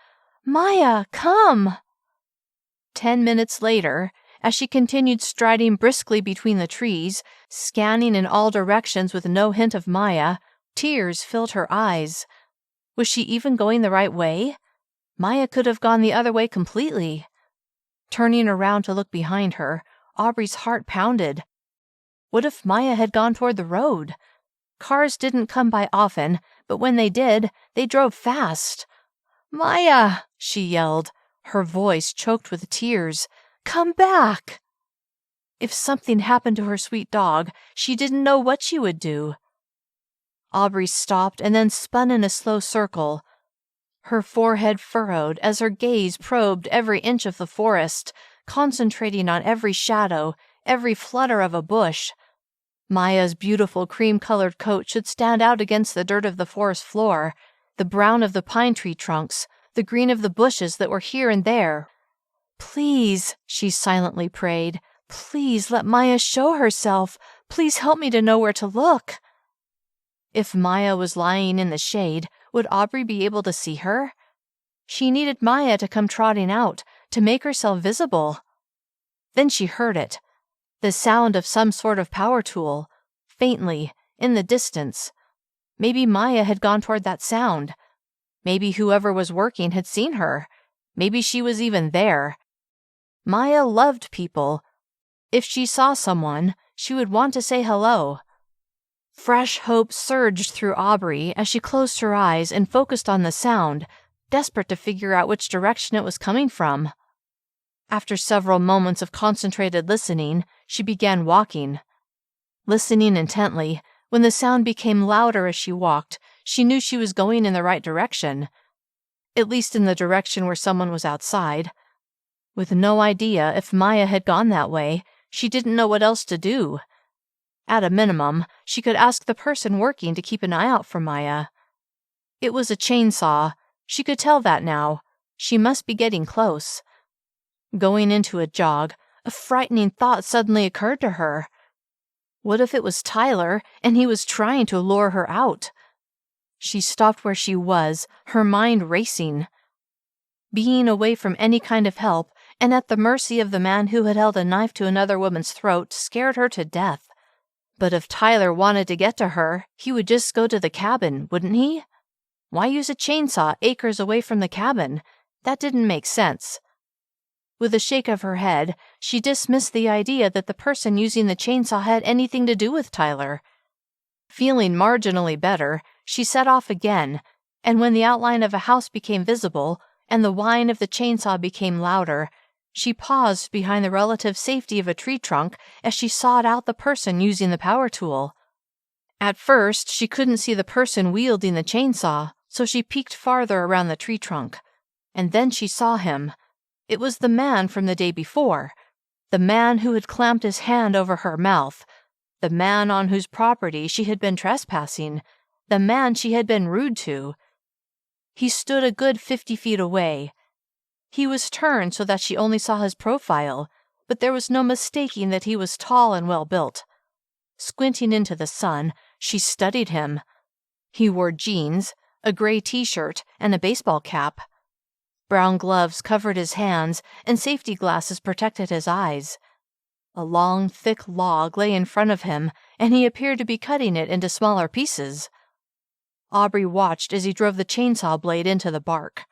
"Maya, come!" 10 minutes later, as she continued striding briskly between the trees, scanning in all directions with no hint of Maya, Tears filled her eyes. Was she even going the right way? Maya could have gone the other way completely. Turning around to look behind her, Aubree's heart pounded. What if Maya had gone toward the road? Cars didn't come by often, but when they did, they drove fast. "Maya!" she yelled, her voice choked with tears. "Come back!" If something happened to her sweet dog, she didn't know what she would do. Aubree stopped and then spun in a slow circle. Her forehead furrowed as her gaze probed every inch of the forest, concentrating on every shadow, every flutter of a bush. Maya's beautiful cream-colored coat should stand out against the dirt of the forest floor, the brown of the pine tree trunks, the green of the bushes that were here and there. "Please," she silently prayed, "please let Maya show herself. Please help me to know where to look." If Maya was lying in the shade, would Aubree be able to see her? She needed Maya to come trotting out, to make herself visible. Then she heard it. The sound of some sort of power tool, faintly, in the distance. Maybe Maya had gone toward that sound. Maybe whoever was working had seen her. Maybe she was even there. Maya loved people. If she saw someone, she would want to say hello. Fresh hope surged through Aubree as she closed her eyes and focused on the sound, desperate to figure out which direction it was coming from. After several moments of concentrated listening, she began walking. Listening intently, when the sound became louder as she walked, she knew she was going in the right direction. At least in the direction where someone was outside. With no idea if Maya had gone that way, she didn't know what else to do. At a minimum, she could ask the person working to keep an eye out for Maya. It was a chainsaw. She could tell that now. She must be getting close. Going into a jog, a frightening thought suddenly occurred to her. What if it was Tyler and he was trying to lure her out? She stopped where she was, her mind racing. Being away from any kind of help and at the mercy of the man who had held a knife to another woman's throat scared her to death. But if Tyler wanted to get to her, he would just go to the cabin, wouldn't he? Why use a chainsaw acres away from the cabin? That didn't make sense. With a shake of her head, she dismissed the idea that the person using the chainsaw had anything to do with Tyler. Feeling marginally better, she set off again, and when the outline of a house became visible and the whine of the chainsaw became louder, she paused behind the relative safety of a tree trunk as she sought out the person using the power tool. At first, she couldn't see the person wielding the chainsaw, so she peeked farther around the tree trunk. And then she saw him. It was the man from the day before, the man who had clamped his hand over her mouth, the man on whose property she had been trespassing, the man she had been rude to. He stood a good 50 feet away. He was turned so that she only saw his profile, but there was no mistaking that he was tall and well-built. Squinting into the sun, she studied him. He wore jeans, a gray t-shirt, and a baseball cap. Brown gloves covered his hands, and safety glasses protected his eyes. A long, thick log lay in front of him, and he appeared to be cutting it into smaller pieces. Aubree watched as he drove the chainsaw blade into the bark.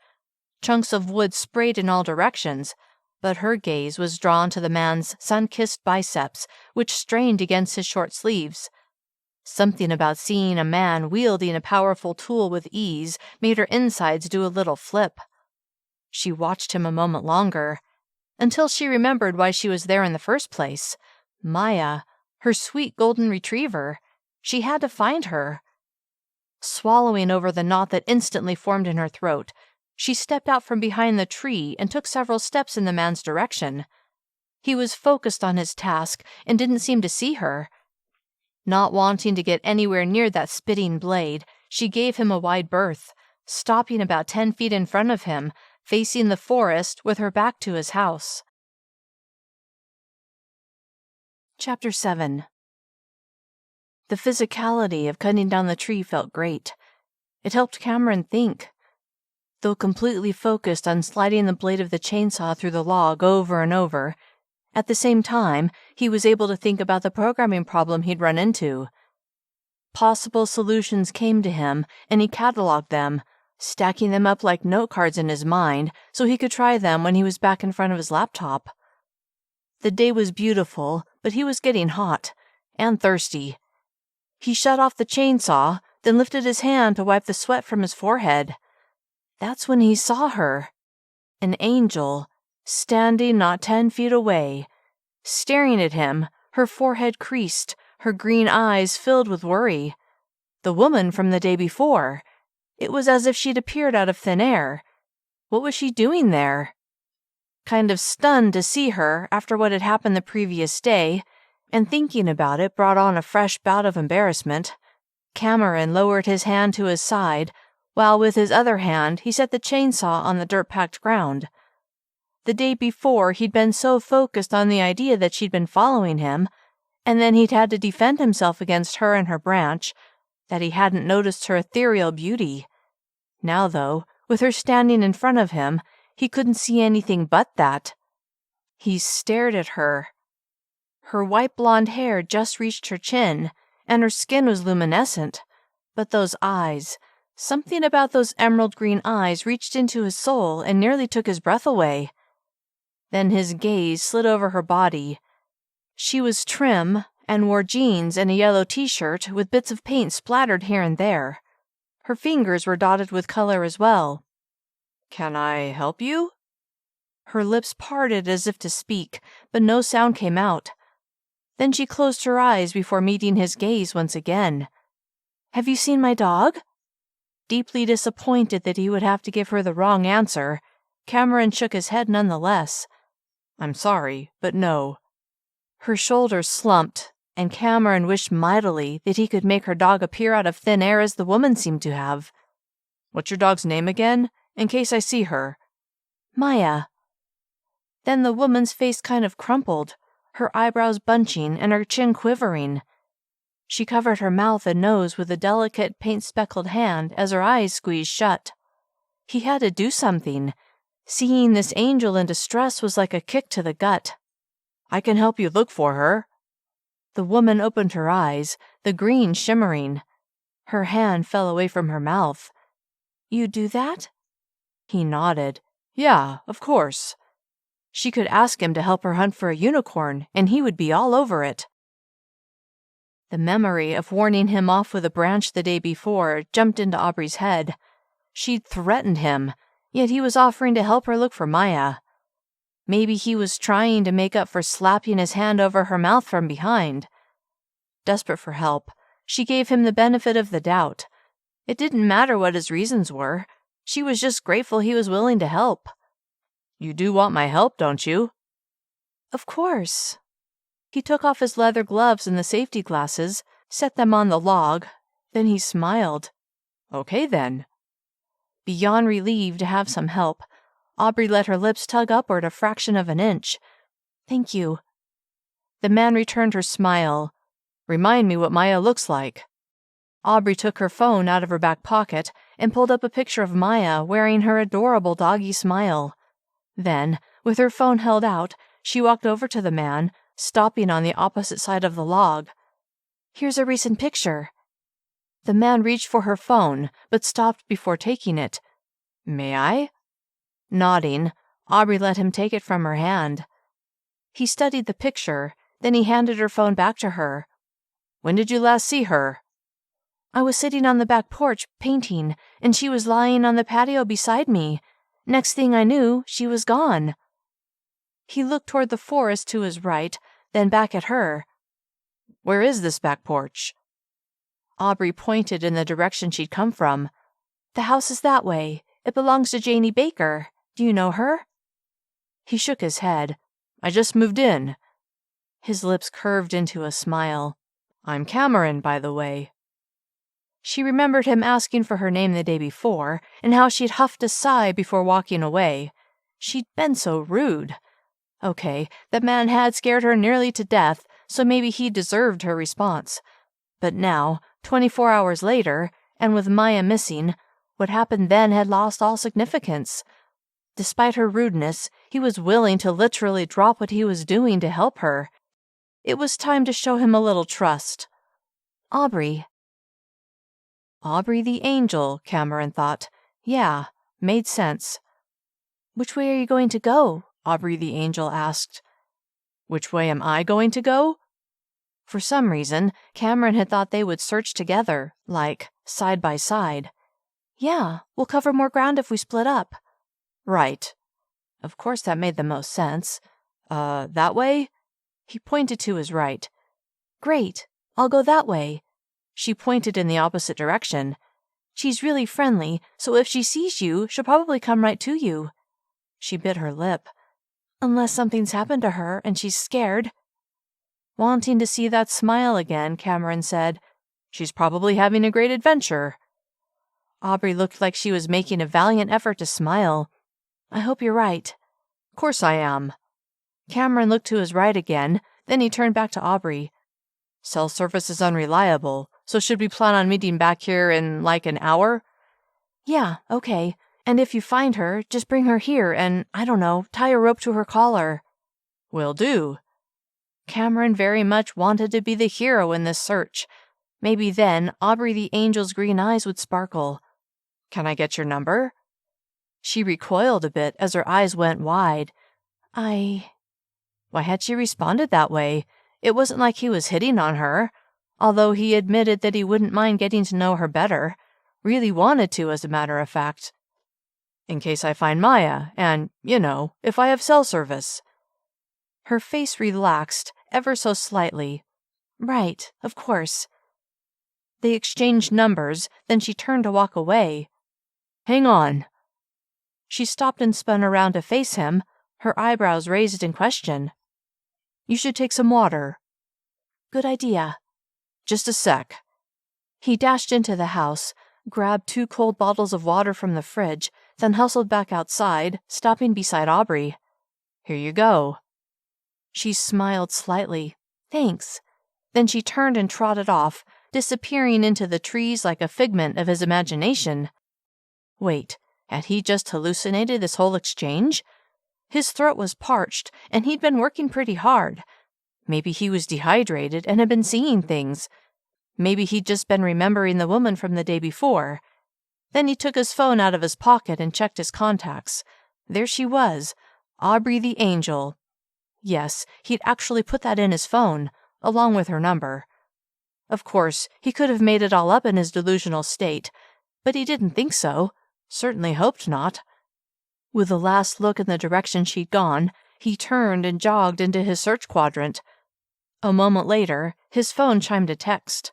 Chunks of wood sprayed in all directions, but her gaze was drawn to the man's sun-kissed biceps, which strained against his short sleeves. Something about seeing a man wielding a powerful tool with ease made her insides do a little flip. She watched him a moment longer, until she remembered why she was there in the first place. Maya, her sweet golden retriever. She had to find her. Swallowing over the knot that instantly formed in her throat, she stepped out from behind the tree and took several steps in the man's direction. He was focused on his task and didn't seem to see her. Not wanting to get anywhere near that spitting blade, she gave him a wide berth, stopping about 10 feet in front of him, facing the forest with her back to his house. Chapter 7. The physicality of cutting down the tree felt great. It helped Cameron think. Though completely focused on sliding the blade of the chainsaw through the log over and over, at the same time, he was able to think about the programming problem he'd run into. Possible solutions came to him, and he cataloged them, stacking them up like note cards in his mind so he could try them when he was back in front of his laptop. The day was beautiful, but he was getting hot and thirsty. He shut off the chainsaw, then lifted his hand to wipe the sweat from his forehead. That's when he saw her. An angel, standing not 10 feet away, staring at him, her forehead creased, her green eyes filled with worry. The woman from the day before. It was as if she'd appeared out of thin air. What was she doing there? Kind of stunned to see her after what had happened the previous day, and thinking about it brought on a fresh bout of embarrassment, Cameron lowered his hand to his side, while with his other hand he set the chainsaw on the dirt-packed ground. The day before, he'd been so focused on the idea that she'd been following him, and then he'd had to defend himself against her and her branch, that he hadn't noticed her ethereal beauty. Now, though, with her standing in front of him, he couldn't see anything but that. He stared at her. Her white blonde hair just reached her chin, and her skin was luminescent. But those eyes, something about those emerald green eyes reached into his soul and nearly took his breath away. Then his gaze slid over her body. She was trim and wore jeans and a yellow t-shirt with bits of paint splattered here and there. Her fingers were dotted with color as well. "Can I help you?" Her lips parted as if to speak, but no sound came out. Then she closed her eyes before meeting his gaze once again. "Have you seen my dog?" Deeply disappointed that he would have to give her the wrong answer, Cameron shook his head nonetheless. "I'm sorry, but no." Her shoulders slumped, and Cameron wished mightily that he could make her dog appear out of thin air as the woman seemed to have. "What's your dog's name again, in case I see her?" "Maya." Then the woman's face kind of crumpled, her eyebrows bunching and her chin quivering. She covered her mouth and nose with a delicate, paint-speckled hand as her eyes squeezed shut. He had to do something. Seeing this angel in distress was like a kick to the gut. "I can help you look for her." The woman opened her eyes, the green shimmering. Her hand fell away from her mouth. "You do that?" He nodded. "Yeah, of course." She could ask him to help her hunt for a unicorn, and he would be all over it. The memory of warning him off with a branch the day before jumped into Aubree's head. She'd threatened him, yet he was offering to help her look for Maya. Maybe he was trying to make up for slapping his hand over her mouth from behind. Desperate for help, she gave him the benefit of the doubt. It didn't matter what his reasons were. She was just grateful he was willing to help. "You do want my help, don't you?" "Of course." He took off his leather gloves and the safety glasses, set them on the log, then he smiled. "Okay, then." Beyond relieved to have some help, Aubree let her lips tug upward a fraction of an inch. "Thank you." The man returned her smile. "Remind me what Maya looks like." Aubree took her phone out of her back pocket and pulled up a picture of Maya wearing her adorable doggy smile. Then, with her phone held out, she walked over to the man, stopping on the opposite side of the log. "Here's a recent picture." The man reached for her phone, but stopped before taking it. "May I?" Nodding, Aubree let him take it from her hand. He studied the picture, then he handed her phone back to her. "When did you last see her?" "I was sitting on the back porch, painting, and she was lying on the patio beside me. Next thing I knew, she was gone." He looked toward the forest to his right, then back at her. "Where is this back porch?" Aubree pointed in the direction she'd come from. "The house is that way. It belongs to Janie Baker. Do you know her?" He shook his head. "I just moved in." His lips curved into a smile. "I'm Cameron, by the way." She remembered him asking for her name the day before, and how she'd huffed a sigh before walking away. She'd been so rude. Okay, that man had scared her nearly to death, so maybe he deserved her response. But now, 24 hours later, and with Maya missing, what happened then had lost all significance. Despite her rudeness, he was willing to literally drop what he was doing to help her. It was time to show him a little trust. "Aubree." Aubree the Angel, Cameron thought. Yeah, made sense. Which way are you going to go? Aubree the Angel asked. Which way am I going to go? For some reason, Cameron had thought they would search together, like, side by side. Yeah, we'll cover more ground if we split up. Right. Of course that made the most sense. That way? He pointed to his right. Great, I'll go that way. She pointed in the opposite direction. She's really friendly, so if she sees you, she'll probably come right to you. She bit her lip. Unless something's happened to her and she's scared. Wanting to see that smile again, Cameron said, She's probably having a great adventure. Aubree looked like she was making a valiant effort to smile. I hope you're right. Course I am. Cameron looked to his right again, then he turned back to Aubree. Cell service is unreliable, so should we plan on meeting back here in, like, an hour? Yeah, okay. And if you find her, just bring her here and, I don't know, tie a rope to her collar. Will do. Cameron very much wanted to be the hero in this search. Maybe then Aubree the Angel's green eyes would sparkle. Can I get your number? She recoiled a bit as her eyes went wide. Why had she responded that way? It wasn't like he was hitting on her, although he admitted that he wouldn't mind getting to know her better. Really wanted to, as a matter of fact. In case I find Maya, and, if I have cell service. Her face relaxed, ever so slightly. Right, of course. They exchanged numbers, then she turned to walk away. Hang on. She stopped and spun around to face him, her eyebrows raised in question. You should take some water. Good idea. Just a sec. He dashed into the house, grabbed 2 cold bottles of water from the fridge, then hustled back outside, stopping beside Aubree. Here you go. She smiled slightly. Thanks. Then she turned and trotted off, disappearing into the trees like a figment of his imagination. Wait, had he just hallucinated this whole exchange? His throat was parched, and he'd been working pretty hard. Maybe he was dehydrated and had been seeing things. Maybe he'd just been remembering the woman from the day before. Then he took his phone out of his pocket and checked his contacts. There she was, Aubree the Angel. Yes, he'd actually put that in his phone, along with her number. Of course, he could have made it all up in his delusional state, but he didn't think so. Certainly hoped not. With a last look in the direction she'd gone, he turned and jogged into his search quadrant. A moment later, his phone chimed a text.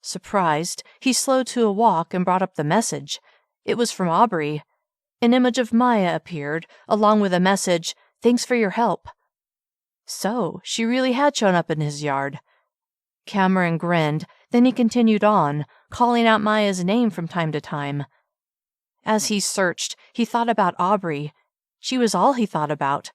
Surprised, he slowed to a walk and brought up the message. It was from Aubree. An image of Maya appeared, along with a message, Thanks for your help. So, she really had shown up in his yard. Cameron grinned, then he continued on, calling out Maya's name from time to time. As he searched, he thought about Aubree. She was all he thought about.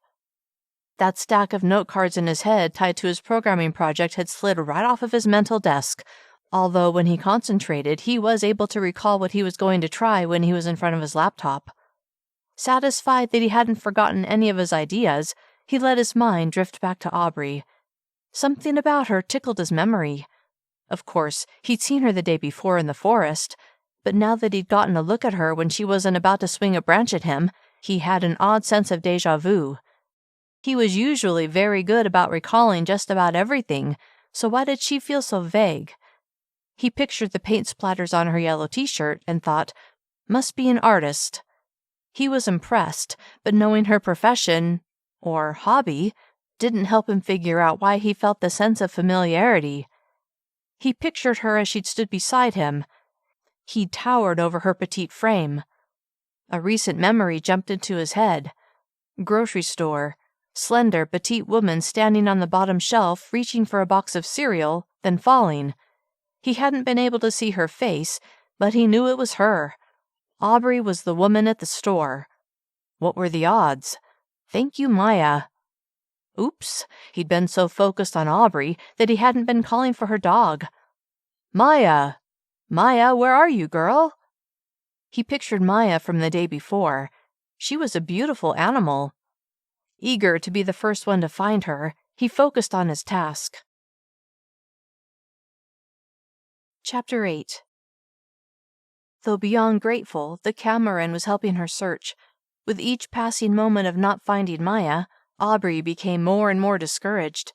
That stack of note cards in his head tied to his programming project had slid right off of his mental desk, although when he concentrated, he was able to recall what he was going to try when he was in front of his laptop. Satisfied that he hadn't forgotten any of his ideas, he let his mind drift back to Aubree. Something about her tickled his memory. Of course, he'd seen her the day before in the forest, but now that he'd gotten a look at her when she wasn't about to swing a branch at him, he had an odd sense of déjà vu. He was usually very good about recalling just about everything, so why did she feel so vague? He pictured the paint splatters on her yellow t-shirt and thought, must be an artist. He was impressed, but knowing her profession, or hobby, didn't help him figure out why he felt the sense of familiarity. He pictured her as she'd stood beside him. He towered over her petite frame. A recent memory jumped into his head. Grocery store. Slender, petite woman standing on the bottom shelf, reaching for a box of cereal, then falling. He hadn't been able to see her face, but he knew it was her. Aubree was the woman at the store. What were the odds? Thank you, Maya. Oops, he'd been so focused on Aubree that he hadn't been calling for her dog. Maya! Maya, where are you, girl? He pictured Maya from the day before. She was a beautiful animal. Eager to be the first one to find her, he focused on his task. Chapter 8. Though beyond grateful that Cameron was helping her search, with each passing moment of not finding Maya, Aubree became more and more discouraged.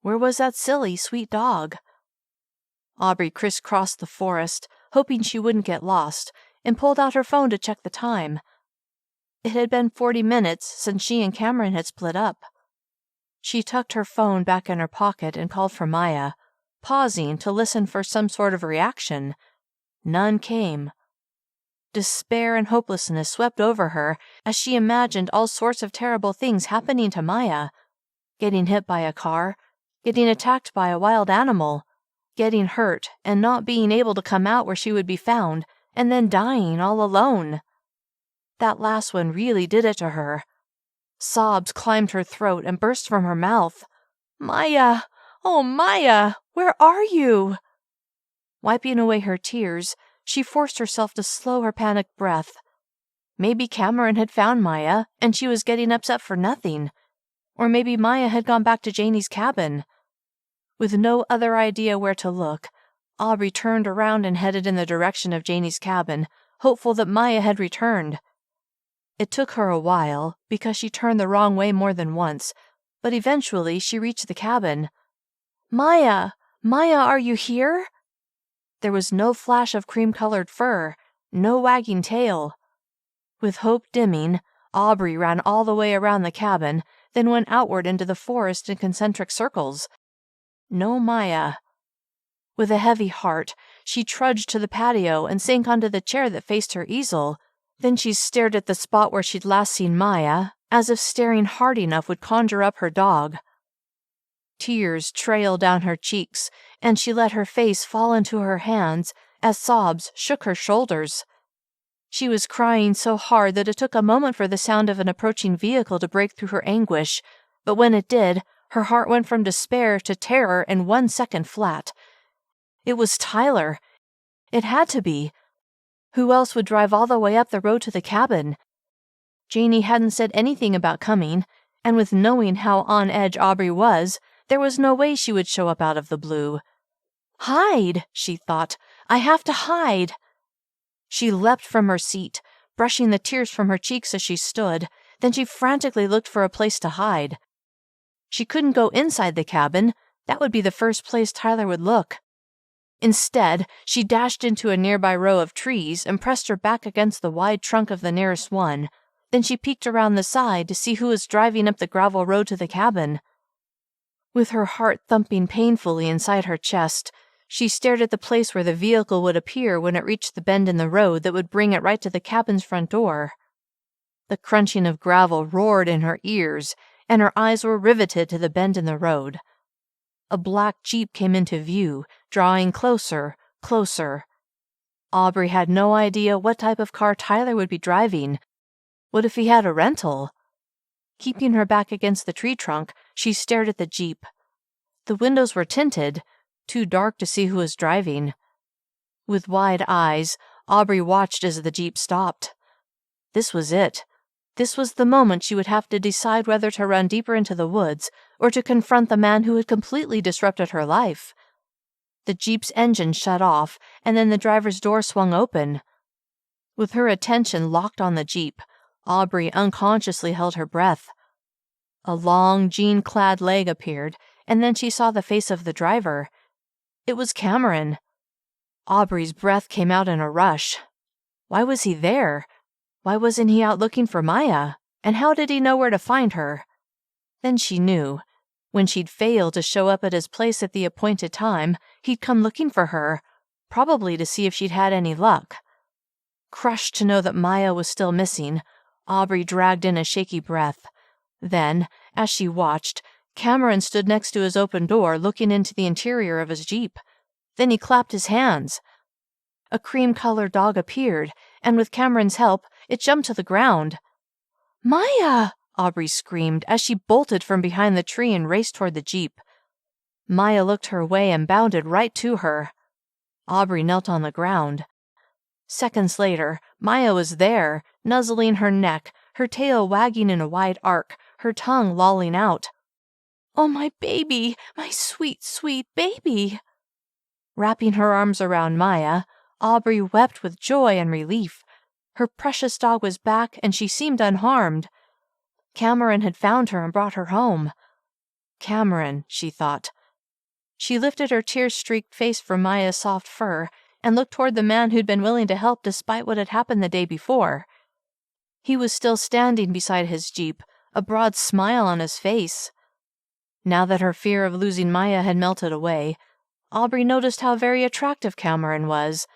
Where was that silly, sweet dog? Aubree crisscrossed the forest, hoping she wouldn't get lost, and pulled out her phone to check the time. It had been 40 minutes since she and Cameron had split up. She tucked her phone back in her pocket and called for Maya, pausing to listen for some sort of reaction. None came. Despair and hopelessness swept over her as she imagined all sorts of terrible things happening to Maya. Getting hit by a car, getting attacked by a wild animal, getting hurt and not being able to come out where she would be found, and then dying all alone. That last one really did it to her. Sobs climbed her throat and burst from her mouth. Maya! Oh, Maya! Where are you? Wiping away her tears, she forced herself to slow her panicked breath. Maybe Cameron had found Maya, and she was getting upset for nothing. Or maybe Maya had gone back to Janie's cabin. With no other idea where to look, Aubree turned around and headed in the direction of Janie's cabin, hopeful that Maya had returned. It took her a while, because she turned the wrong way more than once, but eventually she reached the cabin. Maya! Maya, are you here? There was no flash of cream-colored fur, no wagging tail. With hope dimming, Aubree ran all the way around the cabin, then went outward into the forest in concentric circles. No Maya. With a heavy heart, she trudged to the patio and sank onto the chair that faced her easel. Then she stared at the spot where she'd last seen Maya, as if staring hard enough would conjure up her dog. Tears trailed down her cheeks, and she let her face fall into her hands as sobs shook her shoulders. She was crying so hard that it took a moment for the sound of an approaching vehicle to break through her anguish, but when it did, her heart went from despair to terror in 1 second flat. It was Tyler. It had to be. Who else would drive all the way up the road to the cabin? Janie hadn't said anything about coming, and with knowing how on edge Aubree was, there was no way she would show up out of the blue. Hide, she thought. I have to hide. She leapt from her seat, brushing the tears from her cheeks as she stood. Then she frantically looked for a place to hide. She couldn't go inside the cabin. That would be the first place Tyler would look. Instead, she dashed into a nearby row of trees and pressed her back against the wide trunk of the nearest one. Then she peeked around the side to see who was driving up the gravel road to the cabin. With her heart thumping painfully inside her chest, she stared at the place where the vehicle would appear when it reached the bend in the road that would bring it right to the cabin's front door. The crunching of gravel roared in her ears, and her eyes were riveted to the bend in the road. A black Jeep came into view, drawing closer, closer. Aubree had no idea what type of car Tyler would be driving. What if he had a rental? Keeping her back against the tree trunk, she stared at the Jeep. The windows were tinted, too dark to see who was driving. With wide eyes, Aubree watched as the Jeep stopped. This was it. This was the moment she would have to decide whether to run deeper into the woods or to confront the man who had completely disrupted her life. The Jeep's engine shut off, and then the driver's door swung open. With her attention locked on the Jeep, Aubree unconsciously held her breath. A long, jean-clad leg appeared, and then she saw the face of the driver. It was Cameron. Aubree's breath came out in a rush. Why was he there? Why wasn't he out looking for Maya? And how did he know where to find her? Then she knew. When she'd failed to show up at his place at the appointed time, he'd come looking for her, probably to see if she'd had any luck. Crushed to know that Maya was still missing, Aubree dragged in a shaky breath. Then, as she watched, Cameron stood next to his open door looking into the interior of his Jeep. Then he clapped his hands. A cream-colored dog appeared, and with Cameron's help, it jumped to the ground. Maya! Aubree screamed as she bolted from behind the tree and raced toward the Jeep. Maya looked her way and bounded right to her. Aubree knelt on the ground. Seconds later, Maya was there, nuzzling her neck, her tail wagging in a wide arc, her tongue lolling out. Oh, my baby, my sweet, sweet baby! Wrapping her arms around Maya, Aubree wept with joy and relief. Her precious dog was back, and she seemed unharmed. Cameron had found her and brought her home. Cameron, she thought. She lifted her tear-streaked face from Maya's soft fur and looked toward the man who'd been willing to help despite what had happened the day before. He was still standing beside his Jeep, a broad smile on his face. Now that her fear of losing Maya had melted away, Aubree noticed how very attractive Cameron was,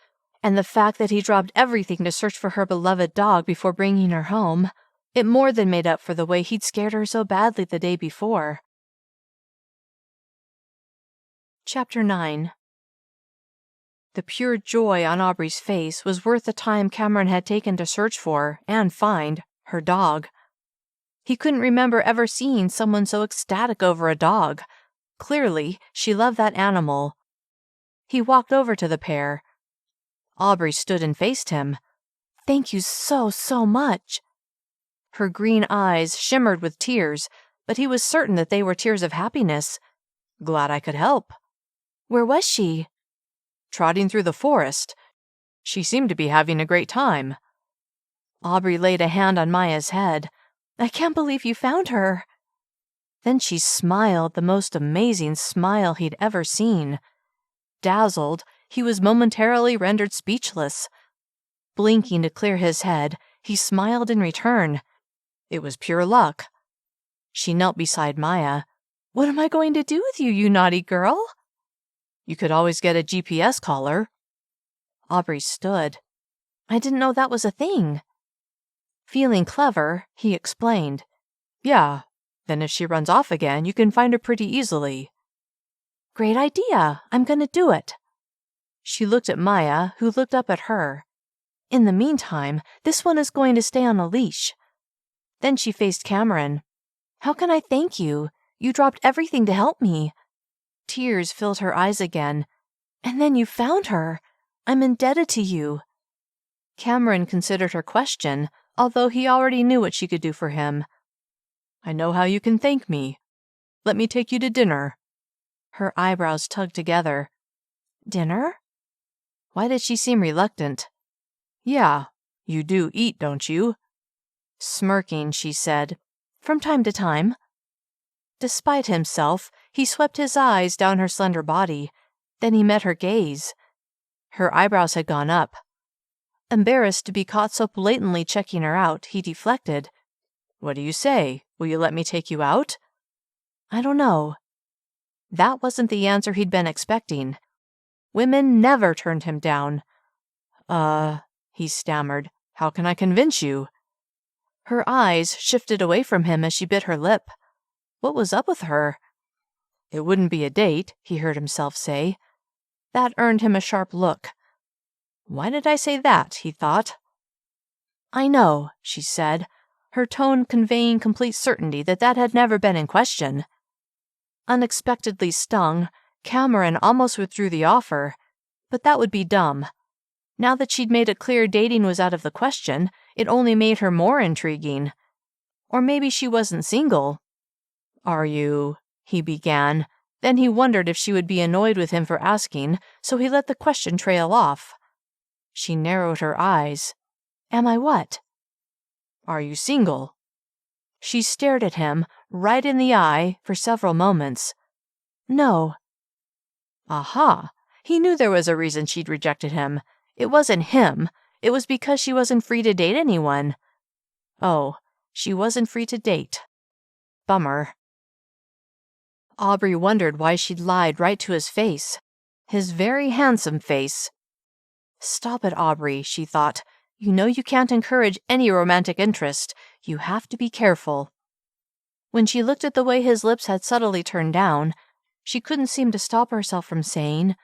and the fact that he dropped everything to search for her beloved dog before bringing her home, it more than made up for the way he'd scared her so badly the day before. Chapter 9. The pure joy on Aubree's face was worth the time Cameron had taken to search for, and find, her dog. He couldn't remember ever seeing someone so ecstatic over a dog. Clearly, she loved that animal. He walked over to the pair. Aubree stood and faced him. "Thank you so much." Her green eyes shimmered with tears, but he was certain that they were tears of happiness. "Glad I could help." "Where was she?" "Trotting through the forest. She seemed to be having a great time." Aubree laid a hand on Maya's head. "I can't believe you found her." Then she smiled, the most amazing smile he'd ever seen. Dazzled, he was momentarily rendered speechless. Blinking to clear his head, he smiled in return. It was pure luck. She knelt beside Maya. "What am I going to do with you, you naughty girl?" "You could always get a GPS collar." Aubree stood. "I didn't know that was a thing." Feeling clever, he explained. "Yeah, then if she runs off again, you can find her pretty easily." "Great idea. I'm going to do it." She looked at Maya, who looked up at her. "In the meantime, this one is going to stay on a leash." Then she faced Cameron. "How can I thank you? You dropped everything to help me." Tears filled her eyes again. "And then you found her. I'm indebted to you." Cameron considered her question, although he already knew what she could do for him. "I know how you can thank me. Let me take you to dinner." Her eyebrows tugged together. "Dinner?" Why did she seem reluctant? "Yeah, you do eat, don't you?" Smirking, she said, "From time to time." Despite himself, he swept his eyes down her slender body. Then he met her gaze. Her eyebrows had gone up. Embarrassed to be caught so blatantly checking her out, he deflected. "What do you say? Will you let me take you out?" "I don't know." That wasn't the answer he'd been expecting. Women never turned him down. He stammered. "How can I convince you?" Her eyes shifted away from him as she bit her lip. What was up with her? "It wouldn't be a date," he heard himself say. That earned him a sharp look. Why did I say that, he thought. "I know," she said, her tone conveying complete certainty that had never been in question. Unexpectedly stung, Cameron almost withdrew the offer, but that would be dumb. Now that she'd made it clear dating was out of the question, it only made her more intriguing. Or maybe she wasn't single. "Are you?" he began. Then he wondered if she would be annoyed with him for asking, so he let the question trail off. She narrowed her eyes. "Am I what?" "Are you single?" She stared at him, right in the eye, for several moments. "No." Aha! He knew there was a reason she'd rejected him. It wasn't him. It was because she wasn't free to date anyone. Oh, she wasn't free to date. Bummer. Aubree wondered why she'd lied right to his face. His very handsome face. "Stop it, Aubree," she thought. "You know you can't encourage any romantic interest. You have to be careful." When she looked at the way his lips had subtly turned down, she couldn't seem to stop herself from saying,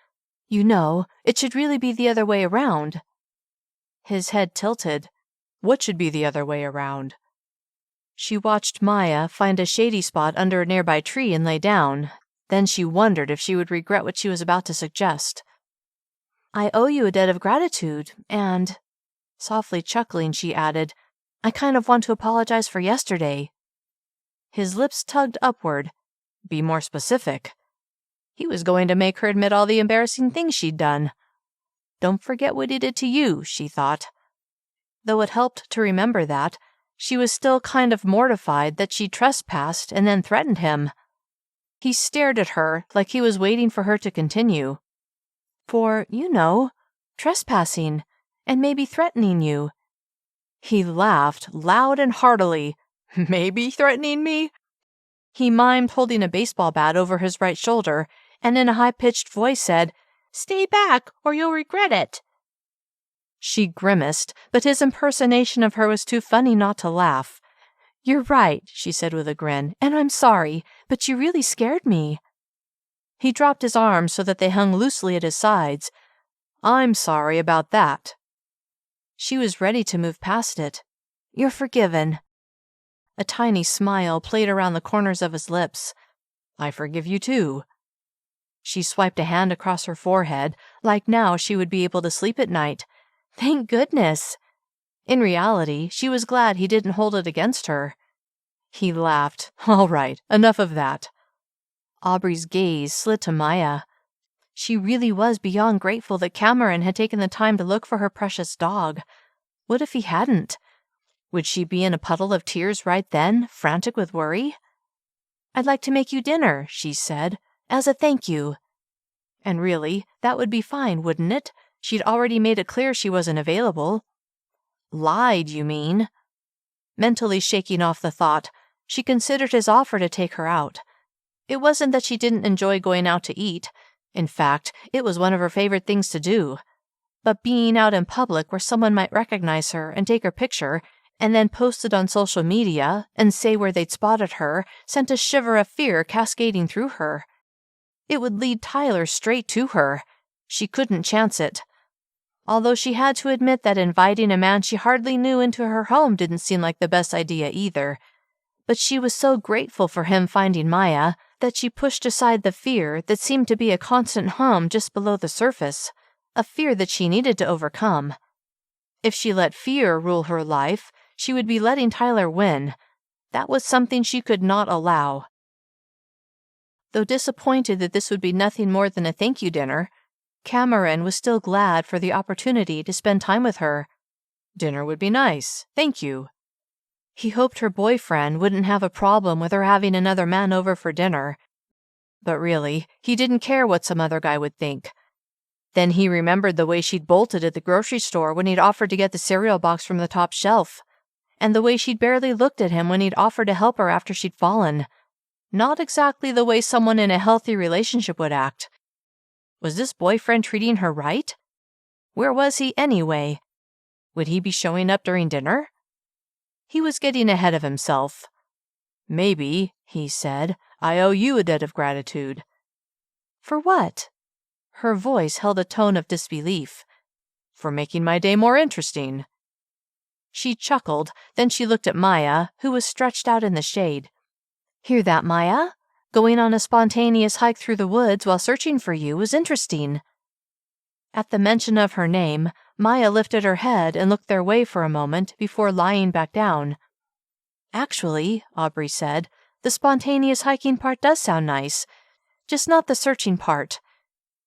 "You know, it should really be the other way around." His head tilted. What should be the other way around? She watched Maya find a shady spot under a nearby tree and lay down. Then she wondered if she would regret what she was about to suggest. "I owe you a debt of gratitude, and," softly chuckling, she added, "I kind of want to apologize for yesterday." His lips tugged upward. Be more specific. He was going to make her admit all the embarrassing things she'd done. Don't forget what he did to you, she thought. Though it helped to remember that, she was still kind of mortified that she trespassed and then threatened him. He stared at her like he was waiting for her to continue. For, trespassing, and maybe threatening you. He laughed loud and heartily. Maybe threatening me? He mimed holding a baseball bat over his right shoulder, and in a high-pitched voice said, "Stay back, or you'll regret it." She grimaced, but his impersonation of her was too funny not to laugh. "You're right," she said with a grin, "and I'm sorry, but you really scared me." He dropped his arms so that they hung loosely at his sides. "I'm sorry about that." She was ready to move past it. "You're forgiven." A tiny smile played around the corners of his lips. "I forgive you too." She swiped a hand across her forehead, like now she would be able to sleep at night. Thank goodness! In reality, she was glad he didn't hold it against her. He laughed. "All right, enough of that." Aubree's gaze slid to Maya. She really was beyond grateful that Cameron had taken the time to look for her precious dog. What if he hadn't? Would she be in a puddle of tears right then, frantic with worry? "I'd like to make you dinner," she said, "as a thank you." And really, that would be fine, wouldn't it? She'd already made it clear she wasn't available. Lied, you mean? Mentally shaking off the thought, she considered his offer to take her out. It wasn't that she didn't enjoy going out to eat. In fact, it was one of her favorite things to do. But being out in public where someone might recognize her and take her picture, and then post it on social media and say where they'd spotted her, sent a shiver of fear cascading through her. It would lead Tyler straight to her. She couldn't chance it. Although she had to admit that inviting a man she hardly knew into her home didn't seem like the best idea either. But she was so grateful for him finding Maya that she pushed aside the fear that seemed to be a constant hum just below the surface, a fear that she needed to overcome. If she let fear rule her life, she would be letting Tyler win. That was something she could not allow. Though disappointed that this would be nothing more than a thank you dinner, Cameron was still glad for the opportunity to spend time with her. Dinner would be nice, thank you. He hoped her boyfriend wouldn't have a problem with her having another man over for dinner. But really, he didn't care what some other guy would think. Then he remembered the way she'd bolted at the grocery store when he'd offered to get the cereal box from the top shelf, and the way she'd barely looked at him when he'd offered to help her after she'd fallen. Not exactly the way someone in a healthy relationship would act. Was this boyfriend treating her right? Where was he anyway? Would he be showing up during dinner? He was getting ahead of himself. "Maybe," he said, "I owe you a debt of gratitude." "For what?" Her voice held a tone of disbelief. "For making my day more interesting." She chuckled, then she looked at Maya, who was stretched out in the shade. "Hear that, Maya? Going on a spontaneous hike through the woods while searching for you was interesting." At the mention of her name, Maya lifted her head and looked their way for a moment before lying back down. "Actually," Aubree said, "the spontaneous hiking part does sound nice. Just not the searching part."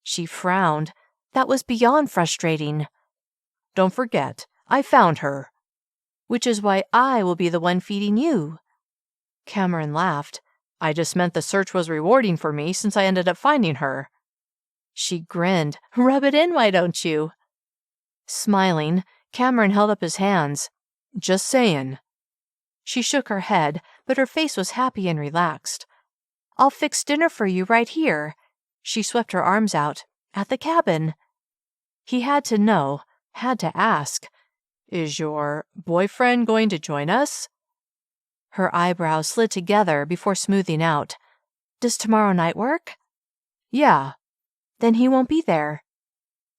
She frowned. That was beyond frustrating. "Don't forget, I found her." "Which is why I will be the one feeding you." Cameron laughed. "I just meant the search was rewarding for me since I ended up finding her." She grinned. "Rub it in, why don't you?" Smiling, Cameron held up his hands. "Just saying." She shook her head, but her face was happy and relaxed. "I'll fix dinner for you right here." She swept her arms out. "At the cabin." He had to know, had to ask. "Is your boyfriend going to join us?" Her eyebrows slid together before smoothing out. "Does tomorrow night work?" "Yeah." "Then he won't be there."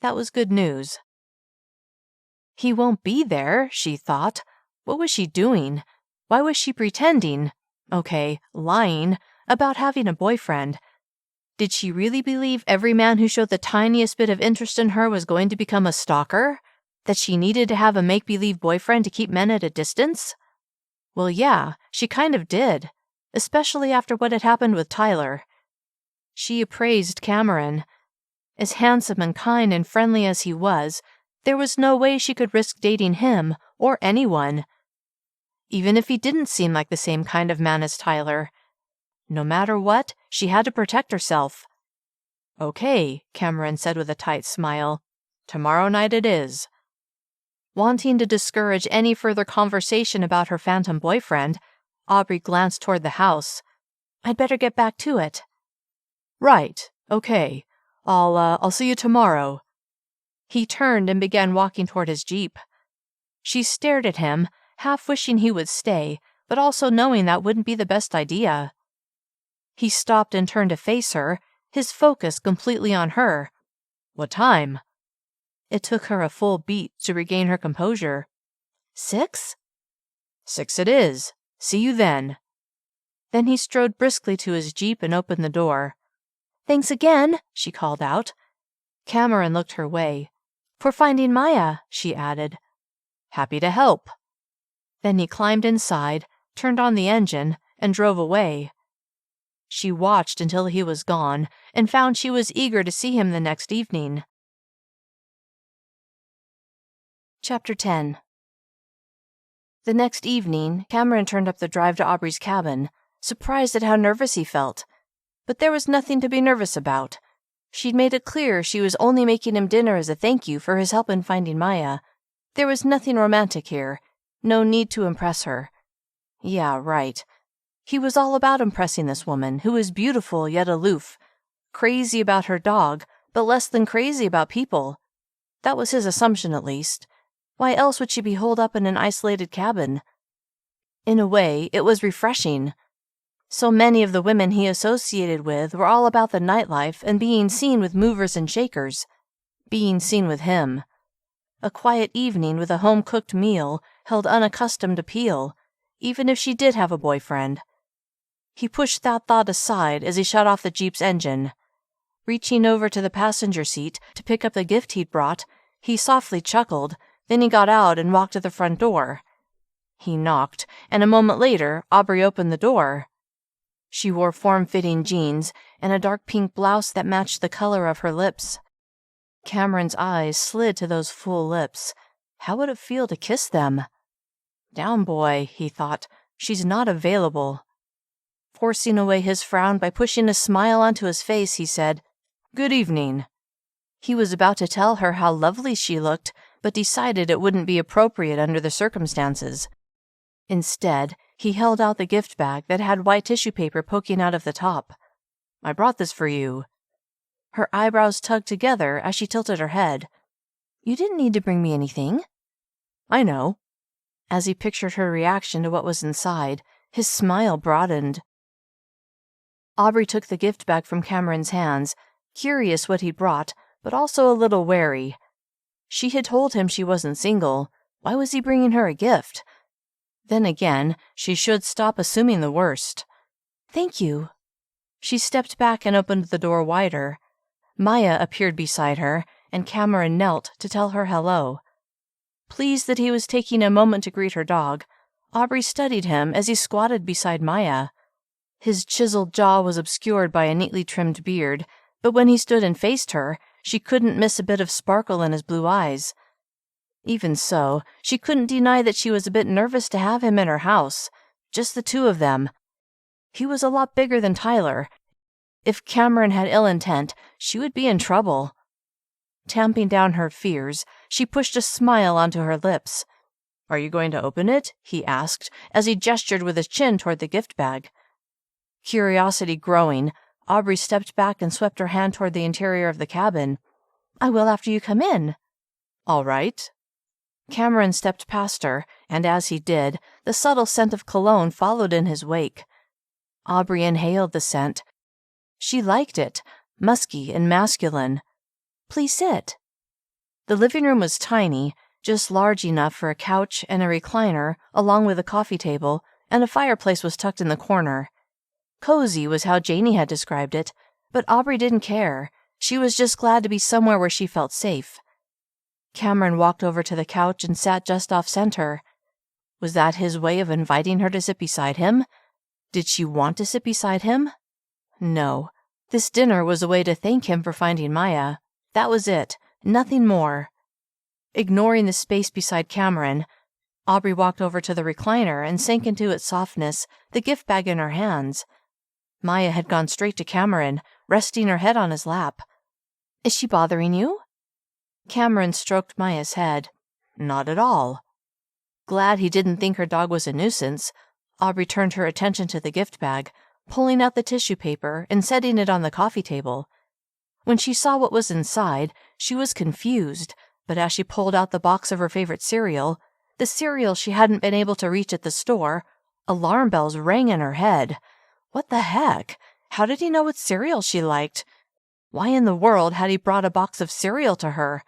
That was good news. He won't be there, she thought. What was she doing? Why was she pretending? Okay, lying about having a boyfriend. Did she really believe every man who showed the tiniest bit of interest in her was going to become a stalker? That she needed to have a make-believe boyfriend to keep men at a distance? Well, yeah, she kind of did, especially after what had happened with Tyler. She appraised Cameron. As handsome and kind and friendly as he was, there was no way she could risk dating him or anyone. Even if he didn't seem like the same kind of man as Tyler. No matter what, she had to protect herself. "Okay," Cameron said with a tight smile. "Tomorrow night it is." Wanting to discourage any further conversation about her phantom boyfriend, Aubree glanced toward the house. "I'd better get back to it." "Right. Okay. I'll see you tomorrow." He turned and began walking toward his Jeep. She stared at him, half wishing he would stay, but also knowing that wouldn't be the best idea. He stopped and turned to face her, his focus completely on her. "What time?" It took her a full beat to regain her composure. 6? 6 it is. See you then." Then he strode briskly to his Jeep and opened the door. "Thanks again," she called out. Cameron looked her way. "For finding Maya," she added. "Happy to help." Then he climbed inside, turned on the engine, and drove away. She watched until he was gone and found she was eager to see him the next evening. Chapter 10. The next evening, Cameron turned up the drive to Aubree's cabin, surprised at how nervous he felt. But there was nothing to be nervous about. She'd made it clear she was only making him dinner as a thank you for his help in finding Maya. There was nothing romantic here. No need to impress her. Yeah, right. He was all about impressing this woman, who was beautiful yet aloof. Crazy about her dog, but less than crazy about people. That was his assumption, at least. Why else would she be holed up in an isolated cabin? In a way, it was refreshing. So many of the women he associated with were all about the nightlife and being seen with movers and shakers. Being seen with him. A quiet evening with a home-cooked meal held unaccustomed appeal, even if she did have a boyfriend. He pushed that thought aside as he shut off the Jeep's engine. Reaching over to the passenger seat to pick up the gift he'd brought, he softly chuckled. Then he got out and walked to the front door. He knocked, and a moment later, Aubree opened the door. She wore form-fitting jeans and a dark pink blouse that matched the color of her lips. Cameron's eyes slid to those full lips. How would it feel to kiss them? Down, boy, he thought. She's not available. Forcing away his frown by pushing a smile onto his face, he said, "Good evening." He was about to tell her how lovely she looked, but decided it wouldn't be appropriate under the circumstances. Instead, he held out the gift bag that had white tissue paper poking out of the top. "I brought this for you." Her eyebrows tugged together as she tilted her head. "You didn't need to bring me anything." "I know." As he pictured her reaction to what was inside, his smile broadened. Aubree took the gift bag from Cameron's hands, curious what he'd brought, but also a little wary. She had told him she wasn't single. Why was he bringing her a gift? Then again, she should stop assuming the worst. "Thank you." She stepped back and opened the door wider. Maya appeared beside her, and Cameron knelt to tell her hello. Pleased that he was taking a moment to greet her dog, Aubree studied him as he squatted beside Maya. His chiseled jaw was obscured by a neatly trimmed beard, but when he stood and faced her, she couldn't miss a bit of sparkle in his blue eyes. Even so, she couldn't deny that she was a bit nervous to have him in her house, just the two of them. He was a lot bigger than Tyler. If Cameron had ill intent, she would be in trouble. Tamping down her fears, she pushed a smile onto her lips. "Are you going to open it?" he asked, as he gestured with his chin toward the gift bag. Curiosity growing, Aubree stepped back and swept her hand toward the interior of the cabin. "I will after you come in." "All right." Cameron stepped past her, and as he did, the subtle scent of cologne followed in his wake. Aubree inhaled the scent. She liked it, musky and masculine. "Please sit." The living room was tiny, just large enough for a couch and a recliner, along with a coffee table, and a fireplace was tucked in the corner. Cozy was how Janie had described it, but Aubree didn't care. She was just glad to be somewhere where she felt safe. Cameron walked over to the couch and sat just off-center. Was that his way of inviting her to sit beside him? Did she want to sit beside him? No. This dinner was a way to thank him for finding Maya. That was it. Nothing more. Ignoring the space beside Cameron, Aubree walked over to the recliner and sank into its softness, the gift bag in her hands. Maya had gone straight to Cameron, resting her head on his lap. Is she bothering you? Cameron stroked Maya's head. Not at all. Glad he didn't think her dog was a nuisance, Aubree turned her attention to the gift bag, pulling out the tissue paper and setting it on the coffee table. When she saw what was inside, she was confused, but as she pulled out the box of her favorite cereal, the cereal she hadn't been able to reach at the store, alarm bells rang in her head. What the heck? How did he know what cereal she liked? Why in the world had he brought a box of cereal to her?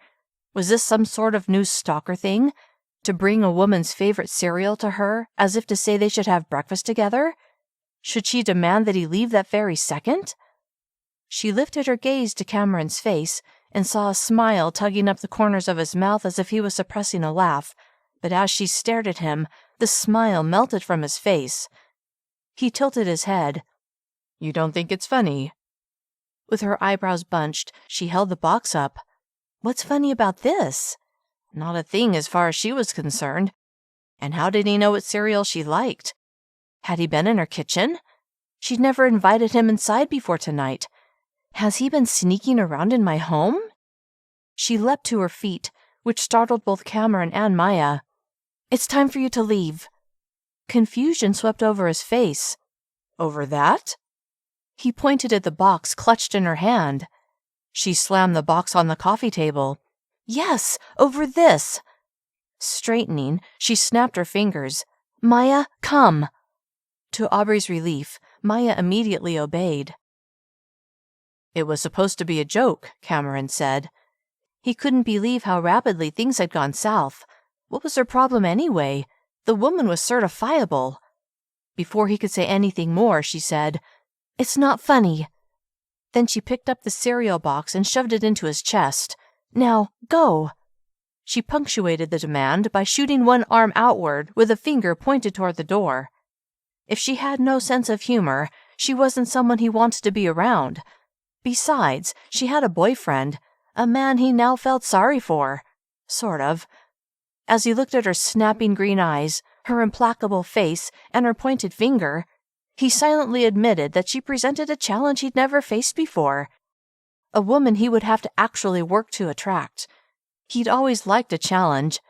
Was this some sort of new stalker thing? To bring a woman's favorite cereal to her, as if to say they should have breakfast together? Should she demand that he leave that very second? She lifted her gaze to Cameron's face and saw a smile tugging up the corners of his mouth as if he was suppressing a laugh, but as she stared at him, the smile melted from his face. He tilted his head. You don't think it's funny? With her eyebrows bunched, she held the box up. What's funny about this? Not a thing as far as she was concerned. And how did he know what cereal she liked? Had he been in her kitchen? She'd never invited him inside before tonight. Has he been sneaking around in my home? She leapt to her feet, which startled both Cameron and Maya. It's time for you to leave. Confusion swept over his face. Over that? He pointed at the box clutched in her hand. She slammed the box on the coffee table. Yes, over this. Straightening, she snapped her fingers. Maya, come. To Aubree's relief, Maya immediately obeyed. It was supposed to be a joke, Cameron said. He couldn't believe how rapidly things had gone south. What was her problem anyway? The woman was certifiable. Before he could say anything more, she said, It's not funny. Then she picked up the cereal box and shoved it into his chest. Now, go. She punctuated the demand by shooting one arm outward with a finger pointed toward the door. If she had no sense of humor, she wasn't someone he wanted to be around. Besides, she had a boyfriend, a man he now felt sorry for. Sort of. As he looked at her snapping green eyes, her implacable face, and her pointed finger, he silently admitted that she presented a challenge he'd never faced before. A woman he would have to actually work to attract. He'd always liked a challenge.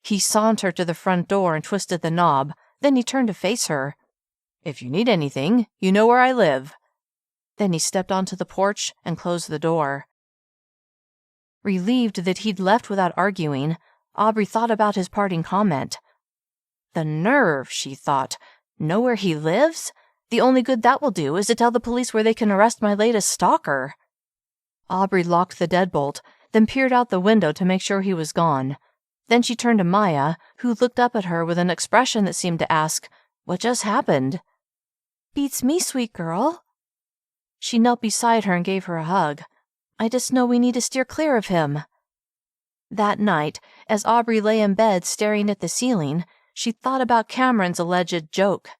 He sauntered to the front door and twisted the knob, then he turned to face her. If you need anything, you know where I live. Then he stepped onto the porch and closed the door. Relieved that he'd left without arguing, Aubree thought about his parting comment. The nerve, she thought. Know where he lives? The only good that will do is to tell the police where they can arrest my latest stalker. Aubree locked the deadbolt, then peered out the window to make sure he was gone. Then she turned to Maya, who looked up at her with an expression that seemed to ask, What just happened? Beats me, sweet girl. She knelt beside her and gave her a hug. I just know we need to steer clear of him. That night, as Aubree lay in bed staring at the ceiling, she thought about Cameron's alleged joke.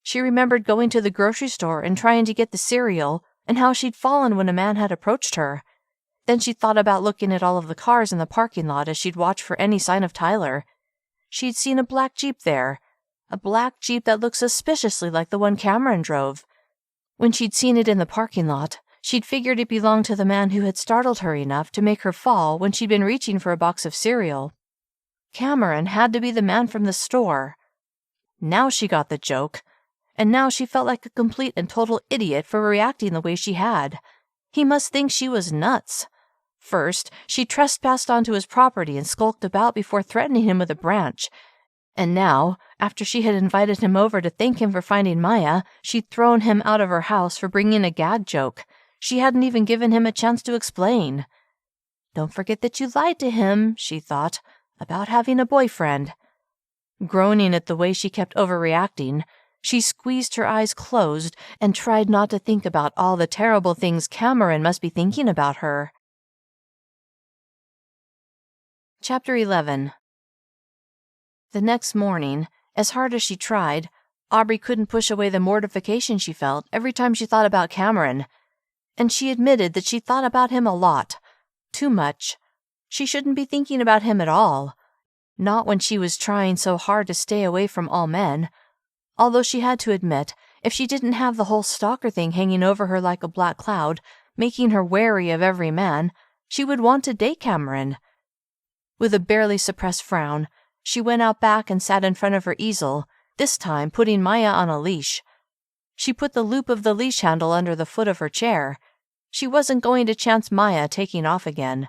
She remembered going to the grocery store and trying to get the cereal, and how she'd fallen when a man had approached her. Then she thought about looking at all of the cars in the parking lot as she'd watched for any sign of Tyler. She'd seen a black Jeep there, a black Jeep that looked suspiciously like the one Cameron drove. When she'd seen it in the parking lot, she'd figured it belonged to the man who had startled her enough to make her fall when she'd been reaching for a box of cereal. Cameron had to be the man from the store. Now she got the joke, and now she felt like a complete and total idiot for reacting the way she had. He must think she was nuts. First, she trespassed onto his property and skulked about before threatening him with a branch. And now, after she had invited him over to thank him for finding Maya, she'd thrown him out of her house for bringing a gag joke. She hadn't even given him a chance to explain. Don't forget that you lied to him, she thought, about having a boyfriend. Groaning at the way she kept overreacting, she squeezed her eyes closed and tried not to think about all the terrible things Cameron must be thinking about her. Chapter 11. The next morning, as hard as she tried, Aubree couldn't push away the mortification she felt every time she thought about Cameron. And she admitted that she thought about him a lot, Too much. She shouldn't be thinking about him at all. Not when she was trying so hard to stay away from all men. Although she had to admit, if she didn't have the whole stalker thing hanging over her like a black cloud, making her wary of every man, she would want to date Cameron. With a barely suppressed frown, she went out back and sat in front of her easel, this time putting Maya on a leash. She put the loop of the leash handle under the foot of her chair. She wasn't going to chance Maya taking off again.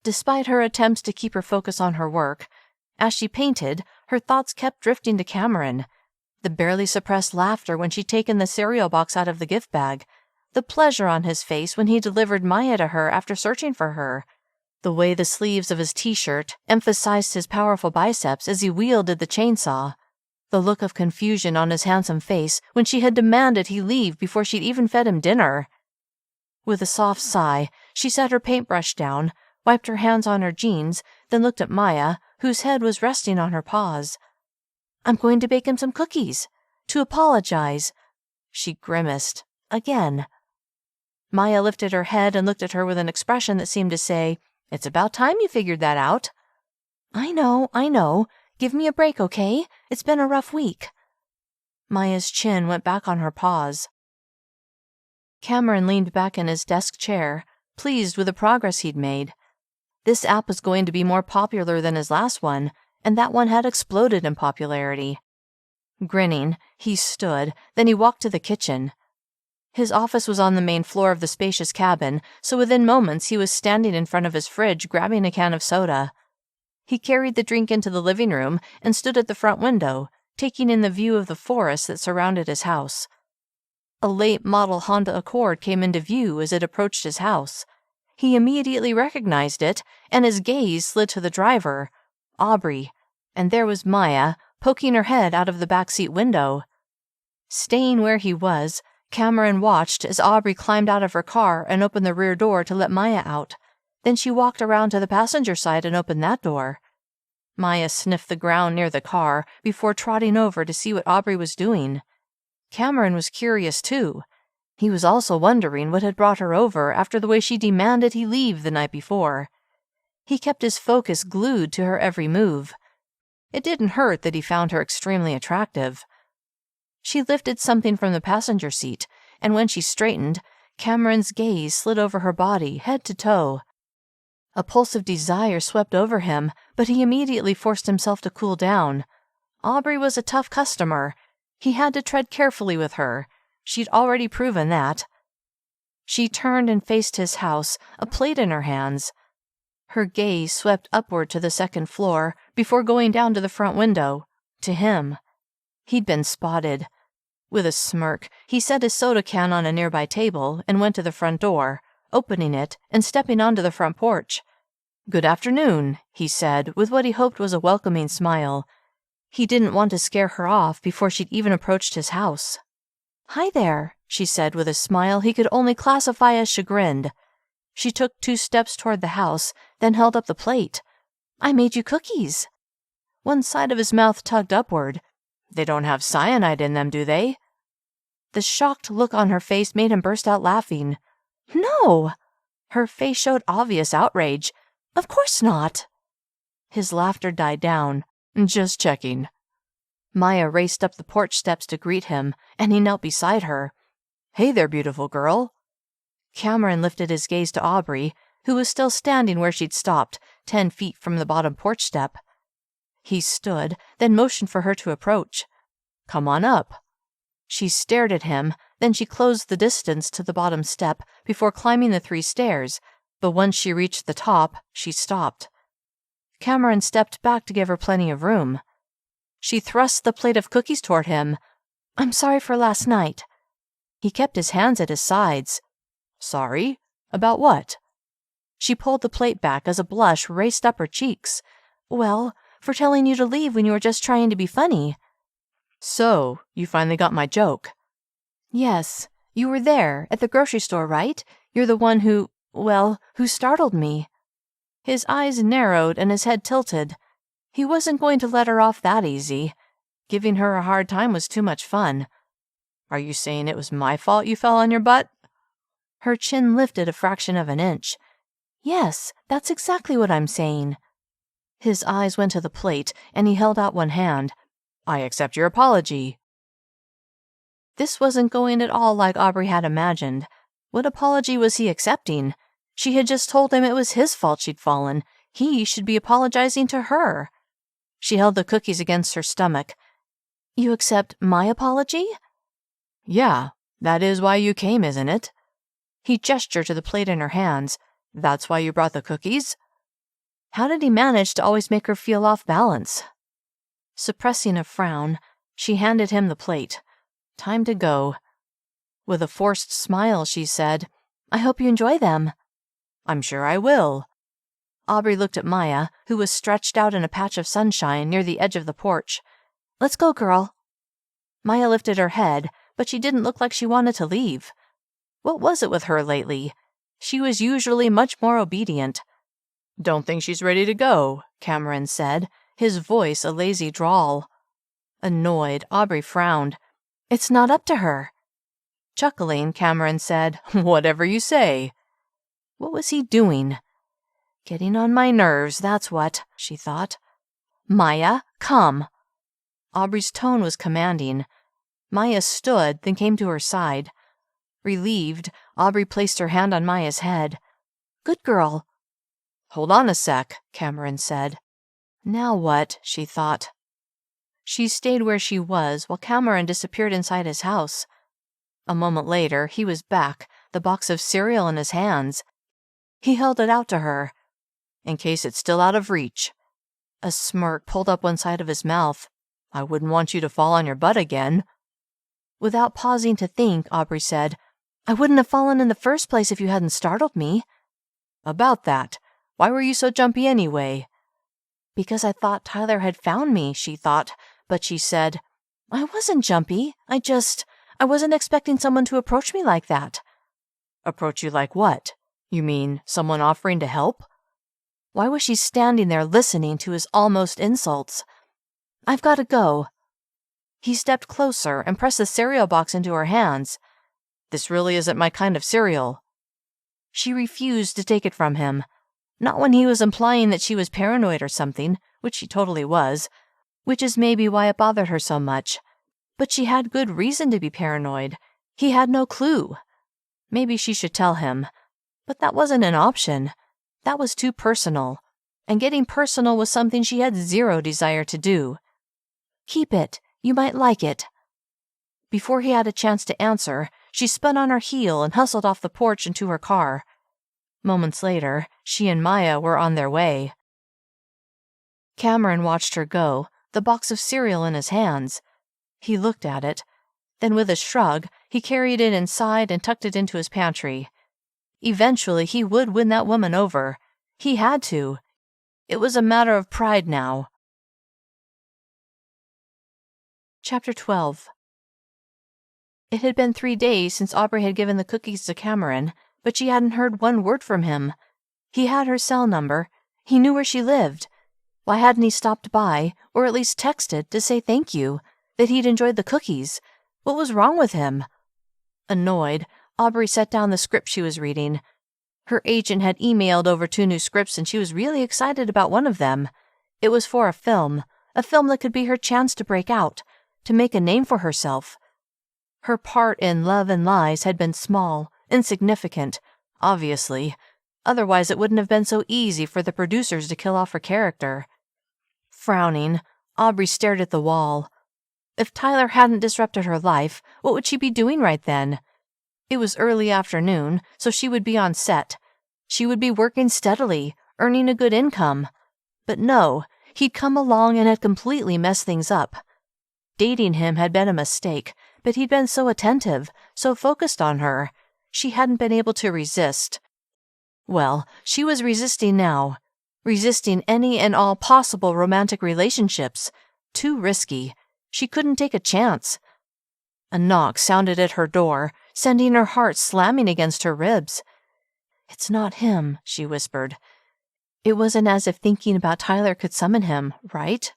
Despite her attempts to keep her focus on her work, as she painted, her thoughts kept drifting to Cameron. The barely suppressed laughter when she'd taken the cereal box out of the gift bag, the pleasure on his face when he delivered Maya to her after searching for her, the way the sleeves of his t-shirt emphasized his powerful biceps as he wielded the chainsaw, the look of confusion on his handsome face when she had demanded he leave before she'd even fed him dinner. With a soft sigh, she set her paintbrush down, wiped her hands on her jeans, then looked at Maya, whose head was resting on her paws. "I'm going to bake him some cookies. To apologize." She grimaced. Again. Maya lifted her head and looked at her with an expression that seemed to say, "It's about time you figured that out." I know. Give me a break, okay? It's been a rough week." Maya's chin went back on her paws. Cameron leaned back in his desk chair, pleased with the progress he'd made. This app was going to be more popular than his last one, and that one had exploded in popularity. Grinning, he stood, then he walked to the kitchen. His office was on the main floor of the spacious cabin, so within moments he was standing in front of his fridge grabbing a can of soda. He carried the drink into the living room and stood at the front window, taking in the view of the forest that surrounded his house. A late-model Honda Accord came into view as it approached his house. He immediately recognized it, and his gaze slid to the driver, Aubree, and there was Maya, poking her head out of the backseat window. Staying where he was, Cameron watched as Aubree climbed out of her car and opened the rear door to let Maya out. Then she walked around to the passenger side and opened that door. Maya sniffed the ground near the car before trotting over to see what Aubree was doing. Cameron was curious, too. He was also wondering what had brought her over after the way she demanded he leave the night before. He kept his focus glued to her every move. It didn't hurt that he found her extremely attractive. She lifted something from the passenger seat, and when she straightened, Cameron's gaze slid over her body, head to toe. A pulse of desire swept over him, but he immediately forced himself to cool down. Aubree was a tough customer. He had to tread carefully with her. She'd already proven that. She turned and faced his house, a plate in her hands. Her gaze swept upward to the second floor before going down to the front window, to him. He'd been spotted. With a smirk, he set his soda can on a nearby table and went to the front door, opening it and stepping onto the front porch. "Good afternoon," he said, with what he hoped was a welcoming smile. He didn't want to scare her off before she'd even approached his house. "Hi there," she said with a smile he could only classify as chagrined. She took 2 steps toward the house, then held up the plate. "I made you cookies." One side of his mouth tugged upward. "They don't have cyanide in them, do they?" The shocked look on her face made him burst out laughing. "No!" Her face showed obvious outrage. "Of course not." His laughter died down. "Just checking." Maya raced up the porch steps to greet him, and he knelt beside her. "Hey there, beautiful girl." Cameron lifted his gaze to Aubree, who was still standing where she'd stopped, 10 feet from the bottom porch step. He stood, then motioned for her to approach. "Come on up." She stared at him, then she closed the distance to the bottom step before climbing the 3 stairs, but once she reached the top, she stopped. Cameron stepped back to give her plenty of room. She thrust the plate of cookies toward him. "I'm sorry for last night." He kept his hands at his sides. "Sorry? About what?" She pulled the plate back as a blush raced up her cheeks. "Well, for telling you to leave when you were just trying to be funny." "So, you finally got my joke." "Yes, you were there, at the grocery store, right? You're the one who startled me." His eyes narrowed and his head tilted. He wasn't going to let her off that easy. Giving her a hard time was too much fun. "Are you saying it was my fault you fell on your butt?" Her chin lifted a fraction of an inch. Yes, that's exactly what I'm saying. His eyes went to the plate, and he held out one hand. I accept your apology. This wasn't going at all like Aubree had imagined. What apology was he accepting? She had just told him it was his fault she'd fallen. He should be apologizing to her. She held the cookies against her stomach. You accept my apology? Yeah, that is why you came, isn't it? He gestured to the plate in her hands. That's why you brought the cookies? How did he manage to always make her feel off balance? Suppressing a frown, she handed him the plate. Time to go. With a forced smile, she said, I hope you enjoy them. I'm sure I will. Aubree looked at Maya, who was stretched out in a patch of sunshine near the edge of the porch. Let's go, girl. Maya lifted her head, but she didn't look like she wanted to leave. What was it with her lately? She was usually much more obedient. Don't think she's ready to go, Cameron said, his voice a lazy drawl. Annoyed, Aubree frowned. It's not up to her. Chuckling, Cameron said, Whatever you say. What was he doing? Getting on my nerves, that's what, she thought. Maya, come. Aubree's tone was commanding. Maya stood, then came to her side. Relieved, Aubree placed her hand on Maya's head. Good girl. Hold on a sec, Cameron said. Now what, she thought. She stayed where she was while Cameron disappeared inside his house. A moment later, he was back, the box of cereal in his hands. He held it out to her. In case it's still out of reach. A smirk pulled up one side of his mouth. I wouldn't want you to fall on your butt again. Without pausing to think, Aubree said, I wouldn't have fallen in the first place if you hadn't startled me. About that. Why were you so jumpy anyway? Because I thought Tyler had found me, she thought, but she said, I wasn't jumpy. I wasn't expecting someone to approach me like that. Approach you like what? You mean someone offering to help? Why was she standing there listening to his almost insults? I've got to go. He stepped closer and pressed the cereal box into her hands. This really isn't my kind of cereal. She refused to take it from him. Not when he was implying that she was paranoid or something, which she totally was, which is maybe why it bothered her so much. But she had good reason to be paranoid. He had no clue. Maybe she should tell him. But that wasn't an option. That was too personal. And getting personal was something she had zero desire to do. Keep it. You might like it. Before he had a chance to answer, she spun on her heel and hustled off the porch into her car. Moments later, she and Maya were on their way. Cameron watched her go, the box of cereal in his hands. He looked at it. Then with a shrug, he carried it inside and tucked it into his pantry. Eventually, he would win that woman over. He had to. It was a matter of pride now. Chapter 12. It had been 3 days since Aubree had given the cookies to Cameron, but she hadn't heard one word from him. He had her cell number. He knew where she lived. Why hadn't he stopped by, or at least texted, to say thank you, that he'd enjoyed the cookies? What was wrong with him? Annoyed, Aubree set down the script she was reading. Her agent had emailed over 2 new scripts and she was really excited about one of them. It was for a film that could be her chance to break out, to make a name for herself. Her part in Love and Lies had been small, insignificant, obviously. Otherwise it wouldn't have been so easy for the producers to kill off her character. Frowning, Aubree stared at the wall. If Tyler hadn't disrupted her life, what would she be doing right then? It was early afternoon, so she would be on set. She would be working steadily, earning a good income. But no, he'd come along and had completely messed things up. Dating him had been a mistake, but he'd been so attentive, so focused on her. She hadn't been able to resist. Well, she was resisting now. Resisting any and all possible romantic relationships. Too risky. She couldn't take a chance. A knock sounded at her door, sending her heart slamming against her ribs. It's not him, she whispered. It wasn't as if thinking about Tyler could summon him, right?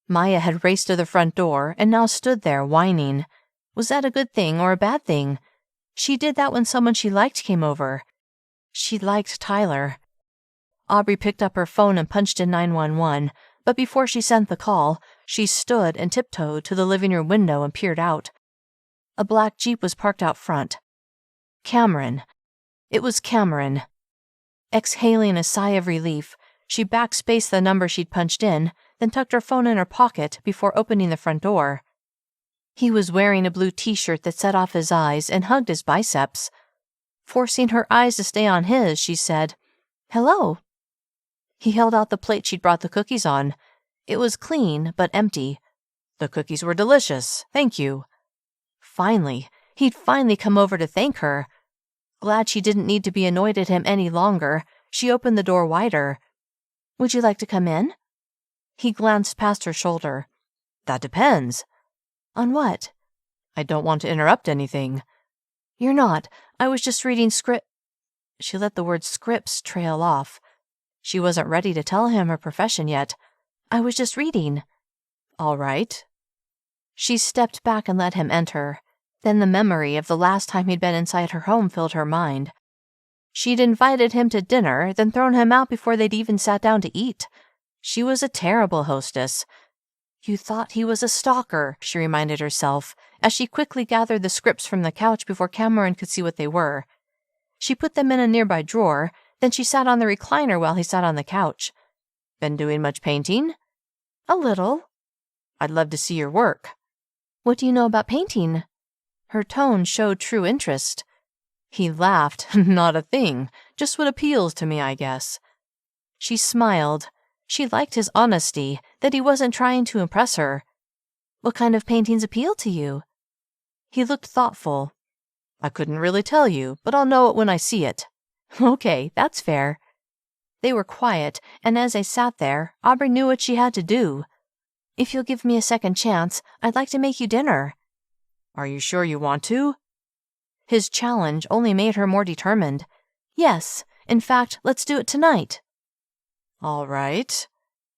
Maya had raced to the front door and now stood there whining. Was that a good thing or a bad thing? She did that when someone she liked came over. She liked Tyler. Aubree picked up her phone and punched in 911, but before she sent the call, she stood and tiptoed to the living room window and peered out. A black Jeep was parked out front. Cameron. It was Cameron. Exhaling a sigh of relief, she backspaced the number she'd punched in, then tucked her phone in her pocket before opening the front door. He was wearing a blue t-shirt that set off his eyes and hugged his biceps. Forcing her eyes to stay on his, she said, "Hello." He held out the plate she'd brought the cookies on. It was clean, but empty. "The cookies were delicious, thank you." He'd finally come over to thank her. Glad she didn't need to be annoyed at him any longer, she opened the door wider. "Would you like to come in?" He glanced past her shoulder. "That depends." "On what?" "I don't want to interrupt anything." "You're not. I was just reading script." She let the word scripts trail off. She wasn't ready to tell him her profession yet. "I was just reading." "All right." She stepped back and let him enter. Then the memory of the last time he'd been inside her home filled her mind. She'd invited him to dinner, then thrown him out before they'd even sat down to eat. She was a terrible hostess. "You thought he was a stalker," she reminded herself, as she quickly gathered the scripts from the couch before Cameron could see what they were. She put them in a nearby drawer, then she sat on the recliner while he sat on the couch. "Been doing much painting?" "A little." "I'd love to see your work." "What do you know about painting?" Her tone showed true interest. He laughed. "Not a thing. Just what appeals to me, I guess." She smiled. She liked his honesty, that he wasn't trying to impress her. "What kind of paintings appeal to you?" He looked thoughtful. "I couldn't really tell you, but I'll know it when I see it." "Okay, that's fair." They were quiet, and as they sat there, Aubree knew what she had to do. "If you'll give me a second chance, I'd like to make you dinner." "Are you sure you want to?" His challenge only made her more determined. "Yes, in fact, let's do it tonight." "All right."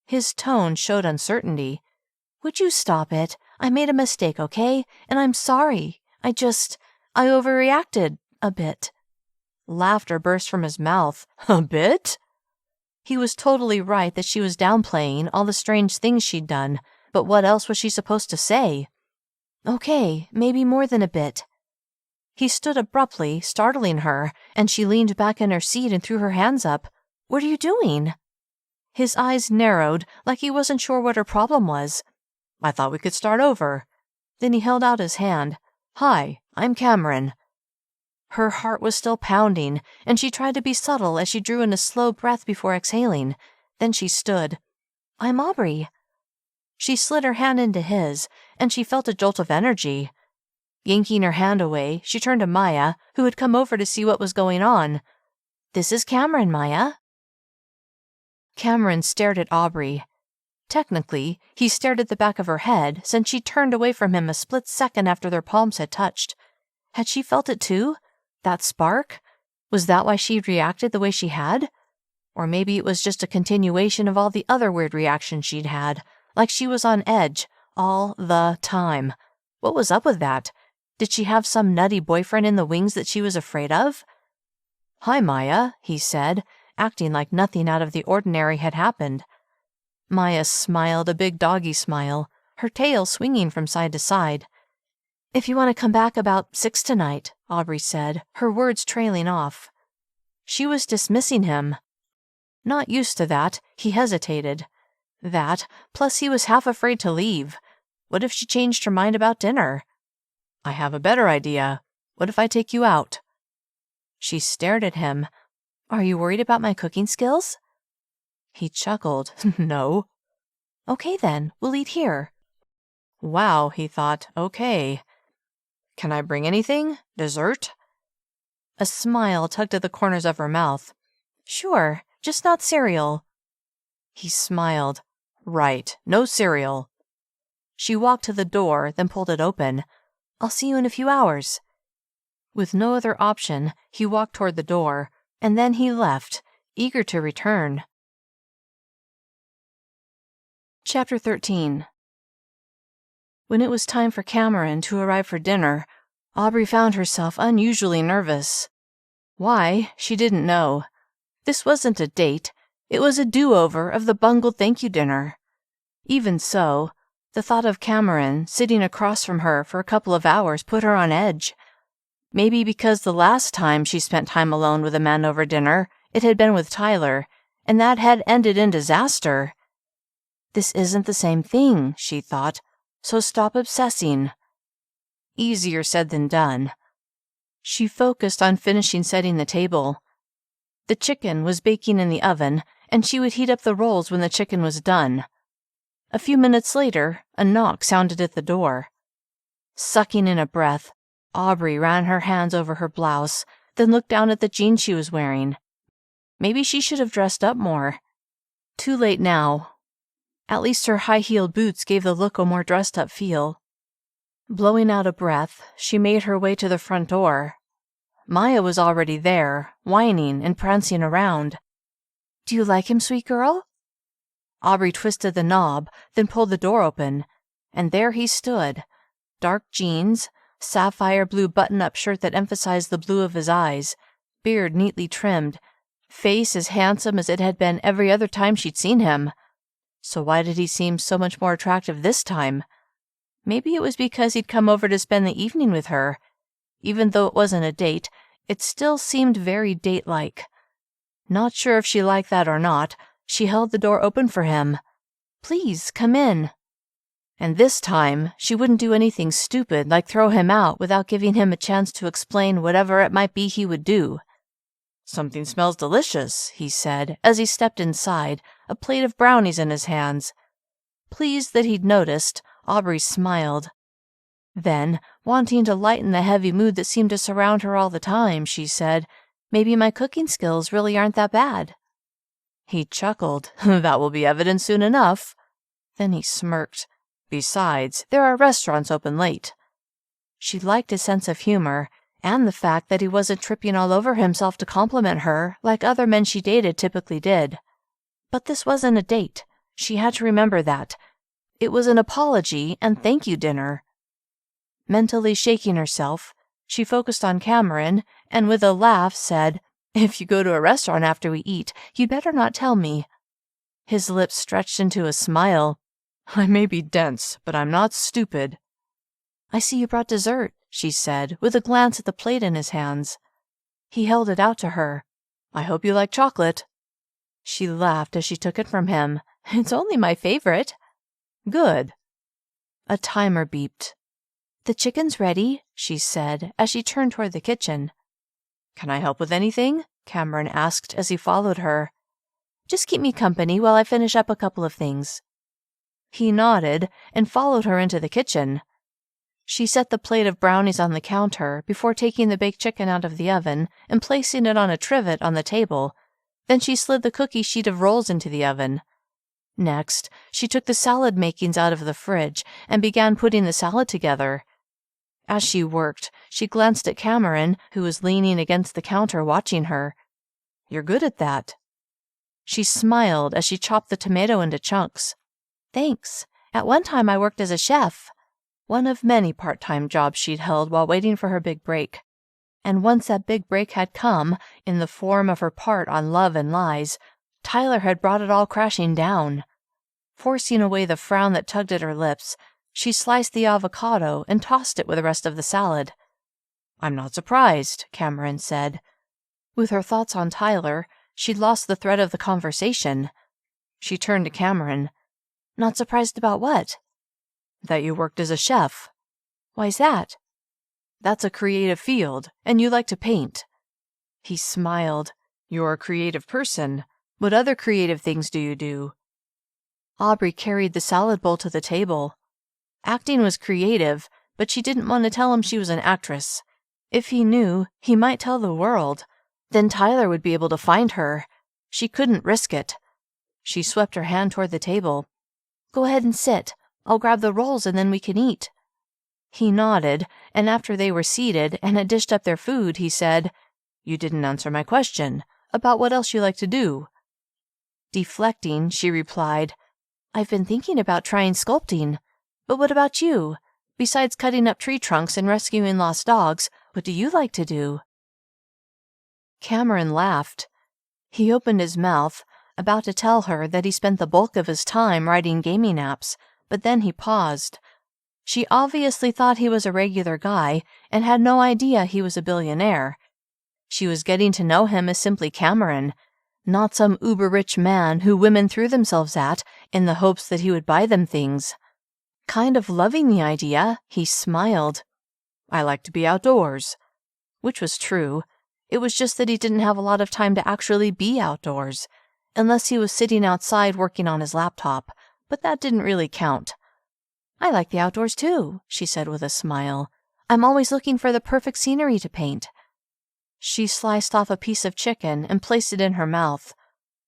His tone showed uncertainty. "Would you stop it? I made a mistake, okay? And I'm sorry. I overreacted a bit." Laughter burst from his mouth. "A bit?" He was totally right that she was downplaying all the strange things she'd done, but what else was she supposed to say? "Okay, maybe more than a bit." He stood abruptly, startling her, and she leaned back in her seat and threw her hands up. "What are you doing?" His eyes narrowed, like he wasn't sure what her problem was. "I thought we could start over." Then he held out his hand. "Hi, I'm Cameron." Her heart was still pounding, and she tried to be subtle as she drew in a slow breath before exhaling. Then she stood. "I'm Aubree." She slid her hand into his, and she felt a jolt of energy. Yanking her hand away, she turned to Maya, who had come over to see what was going on. "This is Cameron, Maya." Cameron stared at Aubree. Technically, he stared at the back of her head since she turned away from him a split second after their palms had touched. Had she felt it too? That spark? Was that why she'd reacted the way she had? Or maybe it was just a continuation of all the other weird reactions she'd had, like she was on edge all the time. What was up with that? Did she have some nutty boyfriend in the wings that she was afraid of? "Hi, Maya," he said, acting like nothing out of the ordinary had happened. Maya smiled a big doggy smile, her tail swinging from side to side. "If you want to come back about 6 tonight," Aubree said, her words trailing off. She was dismissing him. Not used to that, he hesitated. That, plus he was half afraid to leave. What if she changed her mind about dinner? "I have a better idea. What if I take you out?" She stared at him. "Are you worried about my cooking skills?" He chuckled. "No." "Okay then, we'll eat here." Wow, he thought, okay. "Can I bring anything? Dessert?" A smile tugged at the corners of her mouth. "Sure, just not cereal." He smiled. "Right, no cereal." She walked to the door, then pulled it open. "I'll see you in a few hours." With no other option, he walked toward the door, and then he left, eager to return. Chapter 13. When it was time for Cameron to arrive for dinner, Aubree found herself unusually nervous. Why, she didn't know. This wasn't a date. It was a do-over of the bungled thank-you dinner. Even so, the thought of Cameron sitting across from her for a couple of hours put her on edge. Maybe because the last time she spent time alone with a man over dinner, it had been with Tyler, and that had ended in disaster. This isn't the same thing, she thought, so stop obsessing. Easier said than done. She focused on finishing setting the table. The chicken was baking in the oven, and she would heat up the rolls when the chicken was done. A few minutes later, a knock sounded at the door. Sucking in a breath, Aubree ran her hands over her blouse, then looked down at the jeans she was wearing. Maybe she should have dressed up more. Too late now. At least her high-heeled boots gave the look a more dressed-up feel. Blowing out a breath, she made her way to the front door. Maya was already there, whining and prancing around. "Do you like him, sweet girl?" Aubree twisted the knob, then pulled the door open, and there he stood. Dark jeans, sapphire blue button-up shirt that emphasized the blue of his eyes, beard neatly trimmed, face as handsome as it had been every other time she'd seen him. So why did he seem so much more attractive this time? Maybe it was because he'd come over to spend the evening with her. Even though it wasn't a date, it still seemed very date-like. Not sure if she liked that or not, she held the door open for him. "Please, come in." And this time, she wouldn't do anything stupid like throw him out without giving him a chance to explain whatever it might be he would do. "Something smells delicious," he said as he stepped inside, a plate of brownies in his hands. Pleased that he'd noticed, Aubree smiled. Then, wanting to lighten the heavy mood that seemed to surround her all the time, she said, "Maybe my cooking skills really aren't that bad." He chuckled. "That will be evident soon enough." Then he smirked. "Besides, there are restaurants open late." She liked his sense of humor, and the fact that he wasn't tripping all over himself to compliment her like other men she dated typically did. But this wasn't a date. She had to remember that. It was an apology and thank you dinner. Mentally shaking herself, she focused on Cameron and with a laugh said, "If you go to a restaurant after we eat, you'd better not tell me." His lips stretched into a smile. "I may be dense, but I'm not stupid." "I see you brought dessert," she said, with a glance at the plate in his hands. He held it out to her. "I hope you like chocolate." She laughed as she took it from him. "It's only my favorite." "Good." A timer beeped. "The chicken's ready," she said as she turned toward the kitchen. "Can I help with anything?" Cameron asked as he followed her. "Just keep me company while I finish up a couple of things." He nodded and followed her into the kitchen. She set the plate of brownies on the counter before taking the baked chicken out of the oven and placing it on a trivet on the table. Then she slid the cookie sheet of rolls into the oven. Next, she took the salad makings out of the fridge and began putting the salad together. As she worked, she glanced at Cameron, who was leaning against the counter watching her. "You're good at that." She smiled as she chopped the tomato into chunks. "Thanks. At one time I worked as a chef." One of many part-time jobs she'd held while waiting for her big break. And once that big break had come, in the form of her part on Love and Lies, Tyler had brought it all crashing down. Forcing away the frown that tugged at her lips, she sliced the avocado and tossed it with the rest of the salad. "I'm not surprised," Cameron said. With her thoughts on Tyler, she'd lost the thread of the conversation. She turned to Cameron. "Not surprised about what?" "That you worked as a chef." "Why's that?" "That's a creative field, and you like to paint." He smiled. "You're a creative person. What other creative things do you do?" Aubree carried the salad bowl to the table. Acting was creative, but she didn't want to tell him she was an actress. If he knew, he might tell the world. Then Tyler would be able to find her. She couldn't risk it. She swept her hand toward the table. "Go ahead and sit. I'll grab the rolls and then we can eat." He nodded, and after they were seated and had dished up their food, he said, "You didn't answer my question about what else you like to do." Deflecting, she replied, "I've been thinking about trying sculpting. But what about you? Besides cutting up tree trunks and rescuing lost dogs, what do you like to do?" Cameron laughed. He opened his mouth, about to tell her that he spent the bulk of his time writing gaming apps, but then he paused. She obviously thought he was a regular guy and had no idea he was a billionaire. She was getting to know him as simply Cameron, not some uber-rich man who women threw themselves at in the hopes that he would buy them things. Kind of loving the idea, he smiled. "I like to be outdoors." Which was true. It was just that he didn't have a lot of time to actually be outdoors, unless he was sitting outside working on his laptop, but that didn't really count. "I like the outdoors too," she said with a smile. "I'm always looking for the perfect scenery to paint." She sliced off a piece of chicken and placed it in her mouth.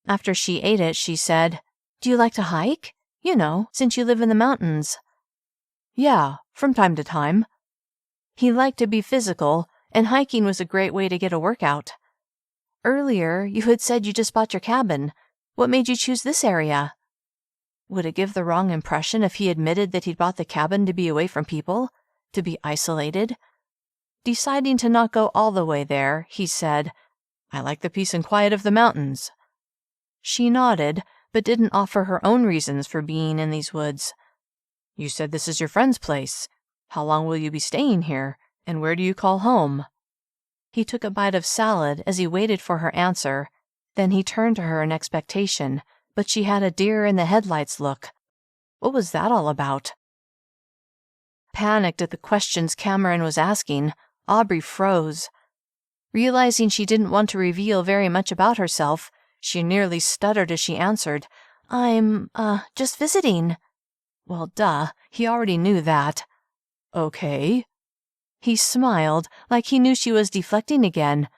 After she ate it, she said, "Do you like to hike? You know, since you live in the mountains." "Yeah, from time to time." He liked to be physical, and hiking was a great way to get a workout. "Earlier, you had said you just bought your cabin. What made you choose this area?" Would it give the wrong impression if he admitted that he'd bought the cabin to be away from people, to be isolated? Deciding to not go all the way there, he said, "I like the peace and quiet of the mountains." She nodded, but didn't offer her own reasons for being in these woods. "You said this is your friend's place. How long will you be staying here, and where do you call home?" He took a bite of salad as he waited for her answer. Then he turned to her in expectation, but she had a deer-in-the-headlights look. What was that all about? Panicked at the questions Cameron was asking, Aubree froze. Realizing she didn't want to reveal very much about herself, she nearly stuttered as she answered, I'm just visiting." Well, duh, he already knew that. "Okay." He smiled, like he knew she was deflecting again.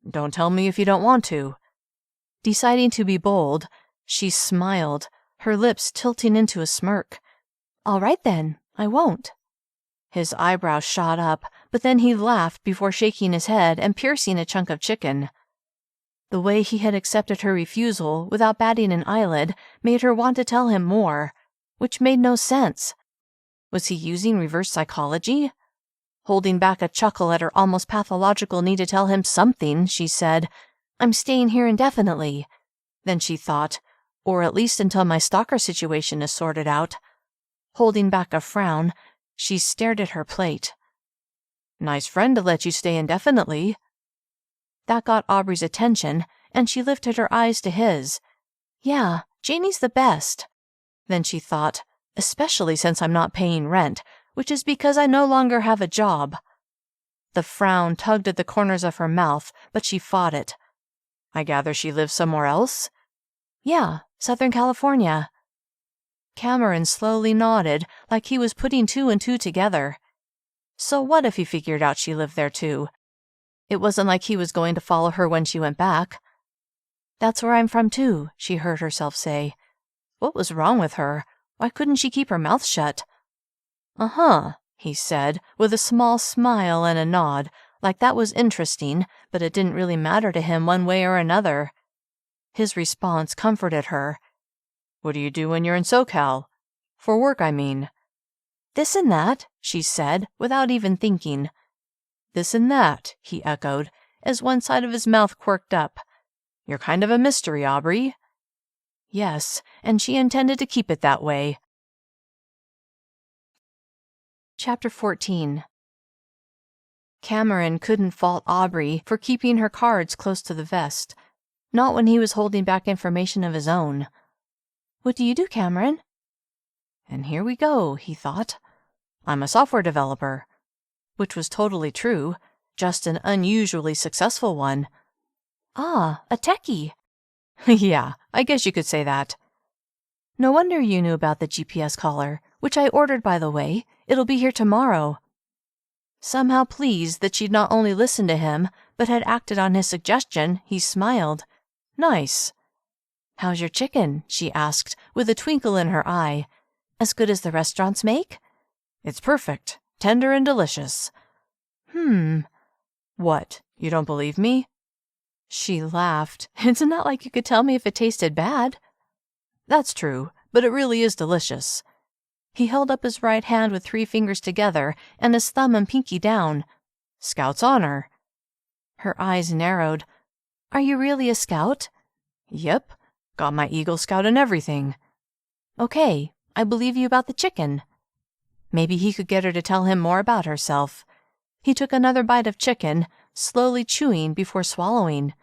"Don't tell me if you don't want to." Deciding to be bold, she smiled, her lips tilting into a smirk. "All right then, I won't." His eyebrows shot up, but then he laughed before shaking his head and piercing a chunk of chicken. The way he had accepted her refusal without batting an eyelid made her want to tell him more, which made no sense. Was he using reverse psychology? Holding back a chuckle at her almost pathological need to tell him something, she said, "I'm staying here indefinitely." Then she thought, or at least until my stalker situation is sorted out. Holding back a frown, she stared at her plate. "Nice friend to let you stay indefinitely." That got Aubree's attention, and she lifted her eyes to his. "Yeah, Janie's the best." Then she thought, especially since I'm not paying rent, which is because I no longer have a job. The frown tugged at the corners of her mouth, but she fought it. "I gather she lives somewhere else?" "Yeah, Southern California." Cameron slowly nodded, like he was putting two and two together. So what if he figured out she lived there too? It wasn't like he was going to follow her when she went back. "That's where I'm from too," she heard herself say. What was wrong with her? Why couldn't she keep her mouth shut? "Uh-huh," he said, with a small smile and a nod, like that was interesting, but it didn't really matter to him one way or another. His response comforted her. "What do you do when you're in SoCal? For work, I mean." "This and that," she said, without even thinking. "This and that," he echoed, as one side of his mouth quirked up. "You're kind of a mystery, Aubree." Yes, and she intended to keep it that way. Chapter 14. Cameron couldn't fault Aubree for keeping her cards close to the vest, not when he was holding back information of his own. "What do you do, Cameron?" And here we go, he thought. "I'm a software developer." Which was totally true, just an unusually successful one. "Ah, a techie." "Yeah, I guess you could say that." "No wonder you knew about the GPS collar, which I ordered, by the way. It'll be here tomorrow." Somehow pleased that she'd not only listened to him, but had acted on his suggestion, he smiled. "Nice." "How's your chicken?" she asked, with a twinkle in her eye. "As good as the restaurants make?" "It's perfect. Tender and delicious." What, you don't believe me?" She laughed. "It's not like you could tell me if it tasted bad." "That's true, but it really is delicious." He held up his right hand with 3 fingers together and his thumb and pinky down. "Scout's honor." Her eyes narrowed. Are you really a scout? Yep, got my Eagle Scout and everything. Okay, I believe you about the chicken. Maybe he could get her to tell him more about herself. He took another bite of chicken, slowly chewing before swallowing.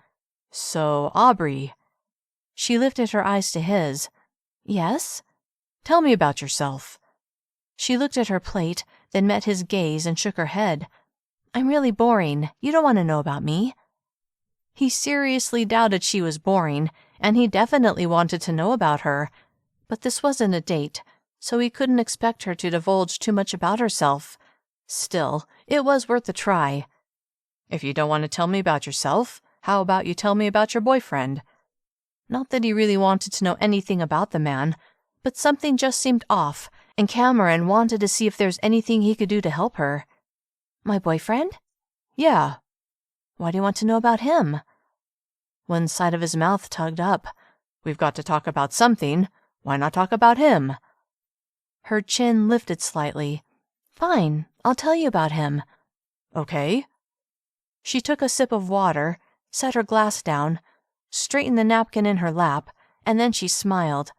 So, Aubree. She lifted her eyes to his. Yes? Tell me about yourself. She looked at her plate, then met his gaze and shook her head. I'm really boring. You don't want to know about me. He seriously doubted she was boring, and he definitely wanted to know about her. But this wasn't a date, so he couldn't expect her to divulge too much about herself. Still, it was worth a try. If you don't want to tell me about yourself, how about you tell me about your boyfriend? Not that he really wanted to know anything about the man, but something just seemed off, and Cameron wanted to see if there's anything he could do to help her. My boyfriend? Yeah. Why do you want to know about him? One side of his mouth tugged up. We've got to talk about something. Why not talk about him? Her chin lifted slightly. Fine, I'll tell you about him. Okay. She took a sip of water, set her glass down, straightened the napkin in her lap, and then she smiled.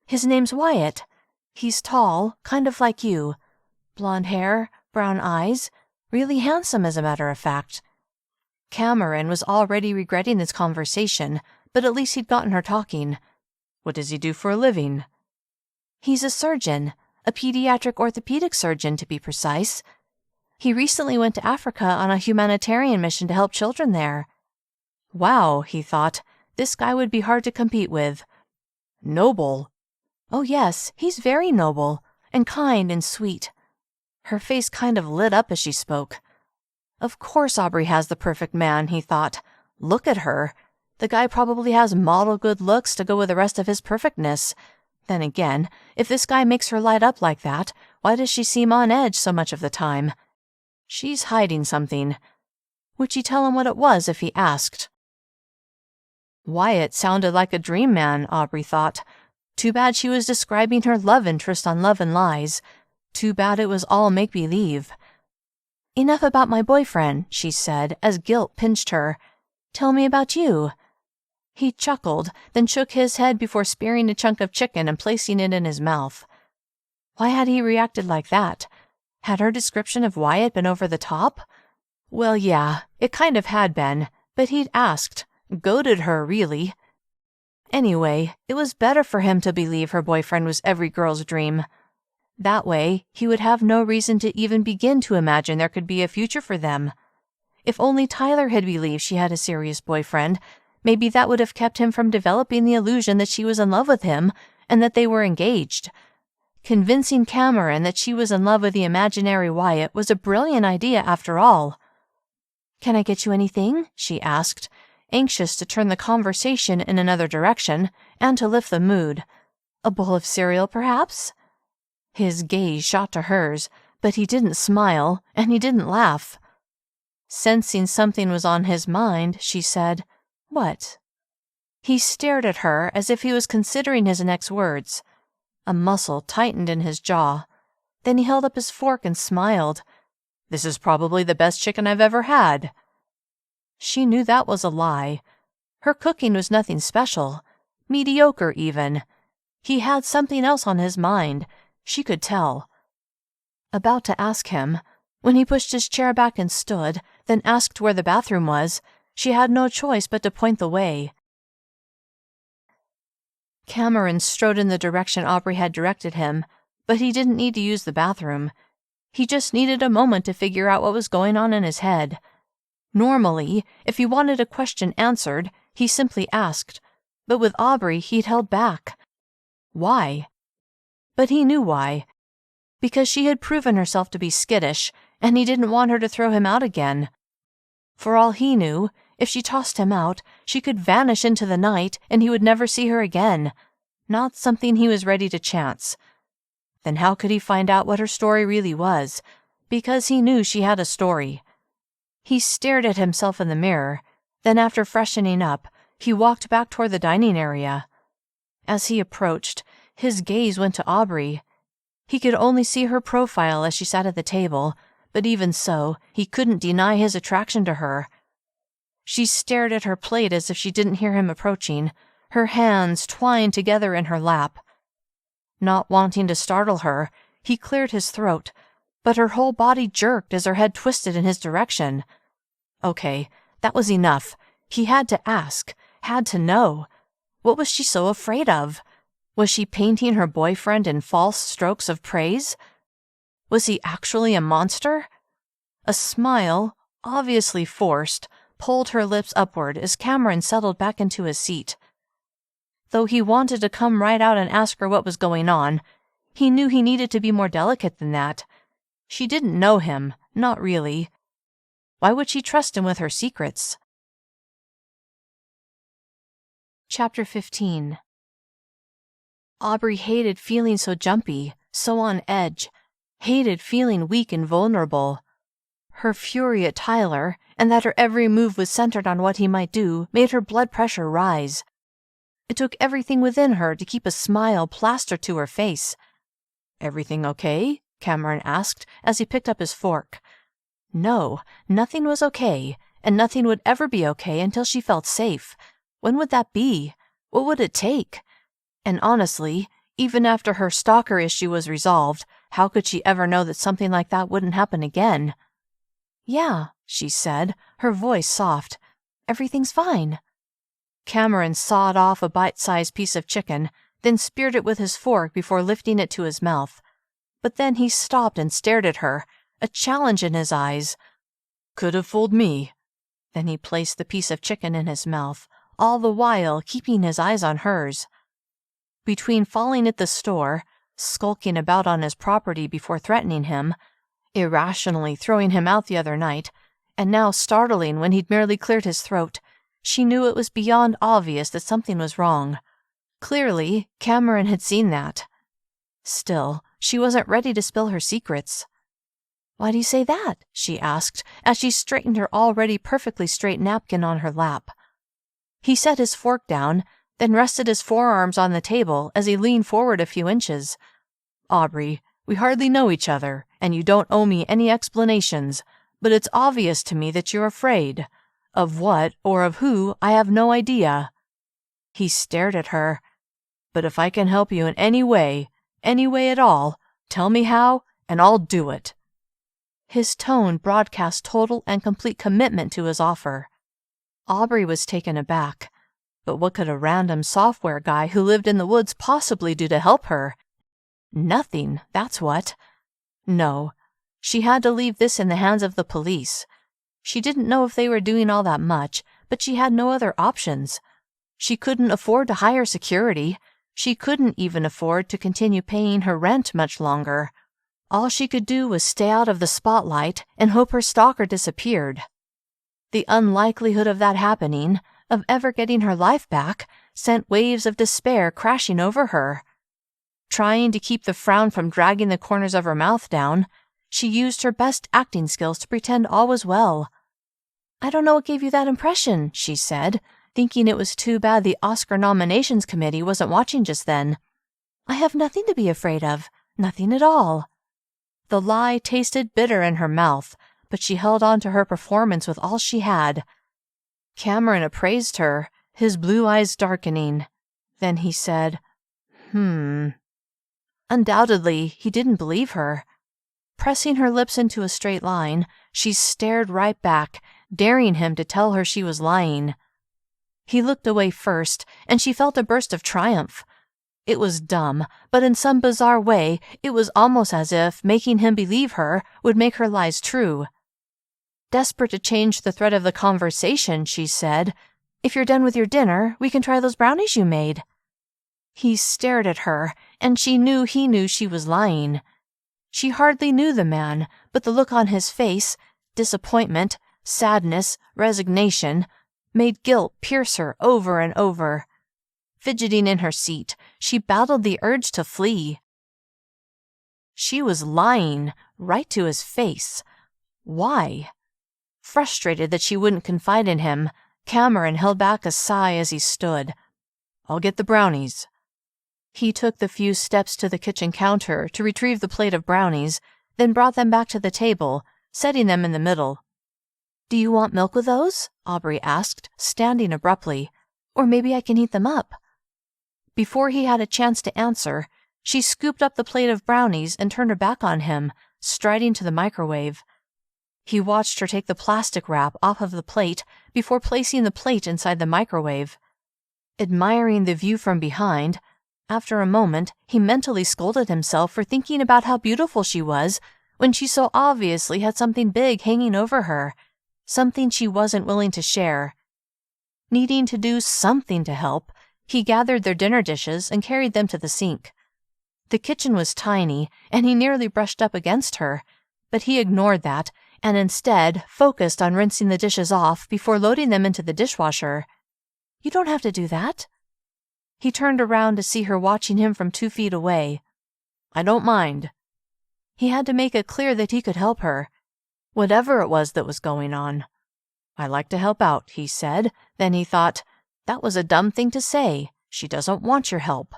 His name's Wyatt. He's tall, kind of like you. Blonde hair, brown eyes, really handsome as a matter of fact. Cameron was already regretting this conversation, but at least he'd gotten her talking. What does he do for a living? He's a surgeon, a pediatric orthopedic surgeon to be precise. He recently went to Africa on a humanitarian mission to help children there. Wow, he thought, this guy would be hard to compete with. Noble. Oh yes, he's very noble, and kind and sweet. Her face kind of lit up as she spoke. Of course Aubree has the perfect man, he thought. Look at her. The guy probably has model good looks to go with the rest of his perfectness. Then again, if this guy makes her light up like that, why does she seem on edge so much of the time? She's hiding something. Would she tell him what it was if he asked? Wyatt sounded like a dream man, Aubree thought. Too bad she was describing her love interest on Love and Lies. Too bad it was all make-believe. Enough about my boyfriend, she said, as guilt pinched her. Tell me about you. He chuckled, then shook his head before spearing a chunk of chicken and placing it in his mouth. Why had he reacted like that? Had her description of Wyatt been over the top? Well, yeah, it kind of had been, but he'd asked. Goaded her, really. Anyway, it was better for him to believe her boyfriend was every girl's dream. That way, he would have no reason to even begin to imagine there could be a future for them. If only Tyler had believed she had a serious boyfriend, maybe that would have kept him from developing the illusion that she was in love with him and that they were engaged. Convincing Cameron that she was in love with the imaginary Wyatt was a brilliant idea after all. Can I get you anything? She asked, anxious to turn the conversation in another direction and to lift the mood. A bowl of cereal, perhaps? His gaze shot to hers, but he didn't smile, and he didn't laugh. Sensing something was on his mind, she said, What? He stared at her as if he was considering his next words. A muscle tightened in his jaw. Then he held up his fork and smiled. This is probably the best chicken I've ever had. She knew that was a lie. Her cooking was nothing special. Mediocre, even. He had something else on his mind. She could tell. About to ask him, when he pushed his chair back and stood, then asked where the bathroom was, she had no choice but to point the way. Cameron strode in the direction Aubree had directed him, but he didn't need to use the bathroom. He just needed a moment to figure out what was going on in his head. Normally, if he wanted a question answered, he simply asked, but with Aubree he'd held back. Why? But he knew why. Because she had proven herself to be skittish, and he didn't want her to throw him out again. For all he knew, if she tossed him out, she could vanish into the night and he would never see her again. Not something he was ready to chance. Then how could he find out what her story really was? Because he knew she had a story. He stared at himself in the mirror. Then after freshening up, he walked back toward the dining area. As he approached, his gaze went to Aubree. He could only see her profile as she sat at the table, but even so, he couldn't deny his attraction to her. She stared at her plate as if she didn't hear him approaching, her hands twined together in her lap. Not wanting to startle her, he cleared his throat, but her whole body jerked as her head twisted in his direction. Okay, that was enough. He had to ask, had to know. What was she so afraid of? Was she painting her boyfriend in false strokes of praise? Was he actually a monster? A smile, obviously forced, pulled her lips upward as Cameron settled back into his seat. Though he wanted to come right out and ask her what was going on, he knew he needed to be more delicate than that. She didn't know him, not really. Why would she trust him with her secrets? Chapter 15. Aubree hated feeling so jumpy, so on edge, hated feeling weak and vulnerable. Her fury at Tyler, and that her every move was centered on what he might do, made her blood pressure rise. It took everything within her to keep a smile plastered to her face. "Everything okay?" Cameron asked as he picked up his fork. No, nothing was okay, and nothing would ever be okay until she felt safe. When would that be? What would it take? And honestly, even after her stalker issue was resolved, how could she ever know that something like that wouldn't happen again? "Yeah," she said, her voice soft. "Everything's fine." Cameron sawed off a bite-sized piece of chicken, then speared it with his fork before lifting it to his mouth. But then he stopped and stared at her, a challenge in his eyes. "Could have fooled me." Then he placed the piece of chicken in his mouth, all the while keeping his eyes on hers. Between falling at the store, skulking about on his property before threatening him, irrationally throwing him out the other night, and now startling when he'd merely cleared his throat, she knew it was beyond obvious that something was wrong. Clearly, Cameron had seen that. Still, she wasn't ready to spill her secrets. "Why do you say that?" she asked, as she straightened her already perfectly straight napkin on her lap. He set his fork down, then rested his forearms on the table as he leaned forward a few inches. "Aubree, we hardly know each other, and you don't owe me any explanations, but it's obvious to me that you're afraid. Of what or of who, I have no idea." He stared at her. "But if I can help you in any way at all, tell me how, and I'll do it." His tone broadcast total and complete commitment to his offer. Aubree was taken aback. But what could a random software guy who lived in the woods possibly do to help her? Nothing, that's what. No, she had to leave this in the hands of the police. She didn't know if they were doing all that much, but she had no other options. She couldn't afford to hire security. She couldn't even afford to continue paying her rent much longer. All she could do was stay out of the spotlight and hope her stalker disappeared. The unlikelihood of that happening, of ever getting her life back, sent waves of despair crashing over her. Trying to keep the frown from dragging the corners of her mouth down, she used her best acting skills to pretend all was well. "I don't know what gave you that impression," she said, thinking it was too bad the Oscar nominations committee wasn't watching just then. "I have nothing to be afraid of, nothing at all." The lie tasted bitter in her mouth, but she held on to her performance with all she had. Cameron appraised her, his blue eyes darkening. Then he said, Undoubtedly, he didn't believe her. Pressing her lips into a straight line, she stared right back, daring him to tell her she was lying. He looked away first, and she felt a burst of triumph. It was dumb, but in some bizarre way, it was almost as if making him believe her would make her lies true. Desperate to change the thread of the conversation, she said, "If you're done with your dinner, we can try those brownies you made." He stared at her, and she knew he knew she was lying. She hardly knew the man, but the look on his face, disappointment, sadness, resignation, made guilt pierce her over and over. Fidgeting in her seat, she battled the urge to flee. She was lying, right to his face. Why? Frustrated that she wouldn't confide in him, Cameron held back a sigh as he stood. "I'll get the brownies." He took the few steps to the kitchen counter to retrieve the plate of brownies, then brought them back to the table, setting them in the middle. Do you want milk with those? Aubree asked, standing abruptly. Or maybe I can heat them up. Before he had a chance to answer, she scooped up the plate of brownies and turned her back on him, striding to the microwave. He watched her take the plastic wrap off of the plate before placing the plate inside the microwave. Admiring the view from behind, after a moment, he mentally scolded himself for thinking about how beautiful she was when she so obviously had something big hanging over her, something she wasn't willing to share. Needing to do something to help, he gathered their dinner dishes and carried them to the sink. The kitchen was tiny, and he nearly brushed up against her, but he ignored that and instead focused on rinsing the dishes off before loading them into the dishwasher. You don't have to do that. He turned around to see her watching him from 2 feet away. I don't mind. He had to make it clear that he could help her, whatever it was that was going on. I like to help out, he said. Then he thought, that was a dumb thing to say. She doesn't want your help.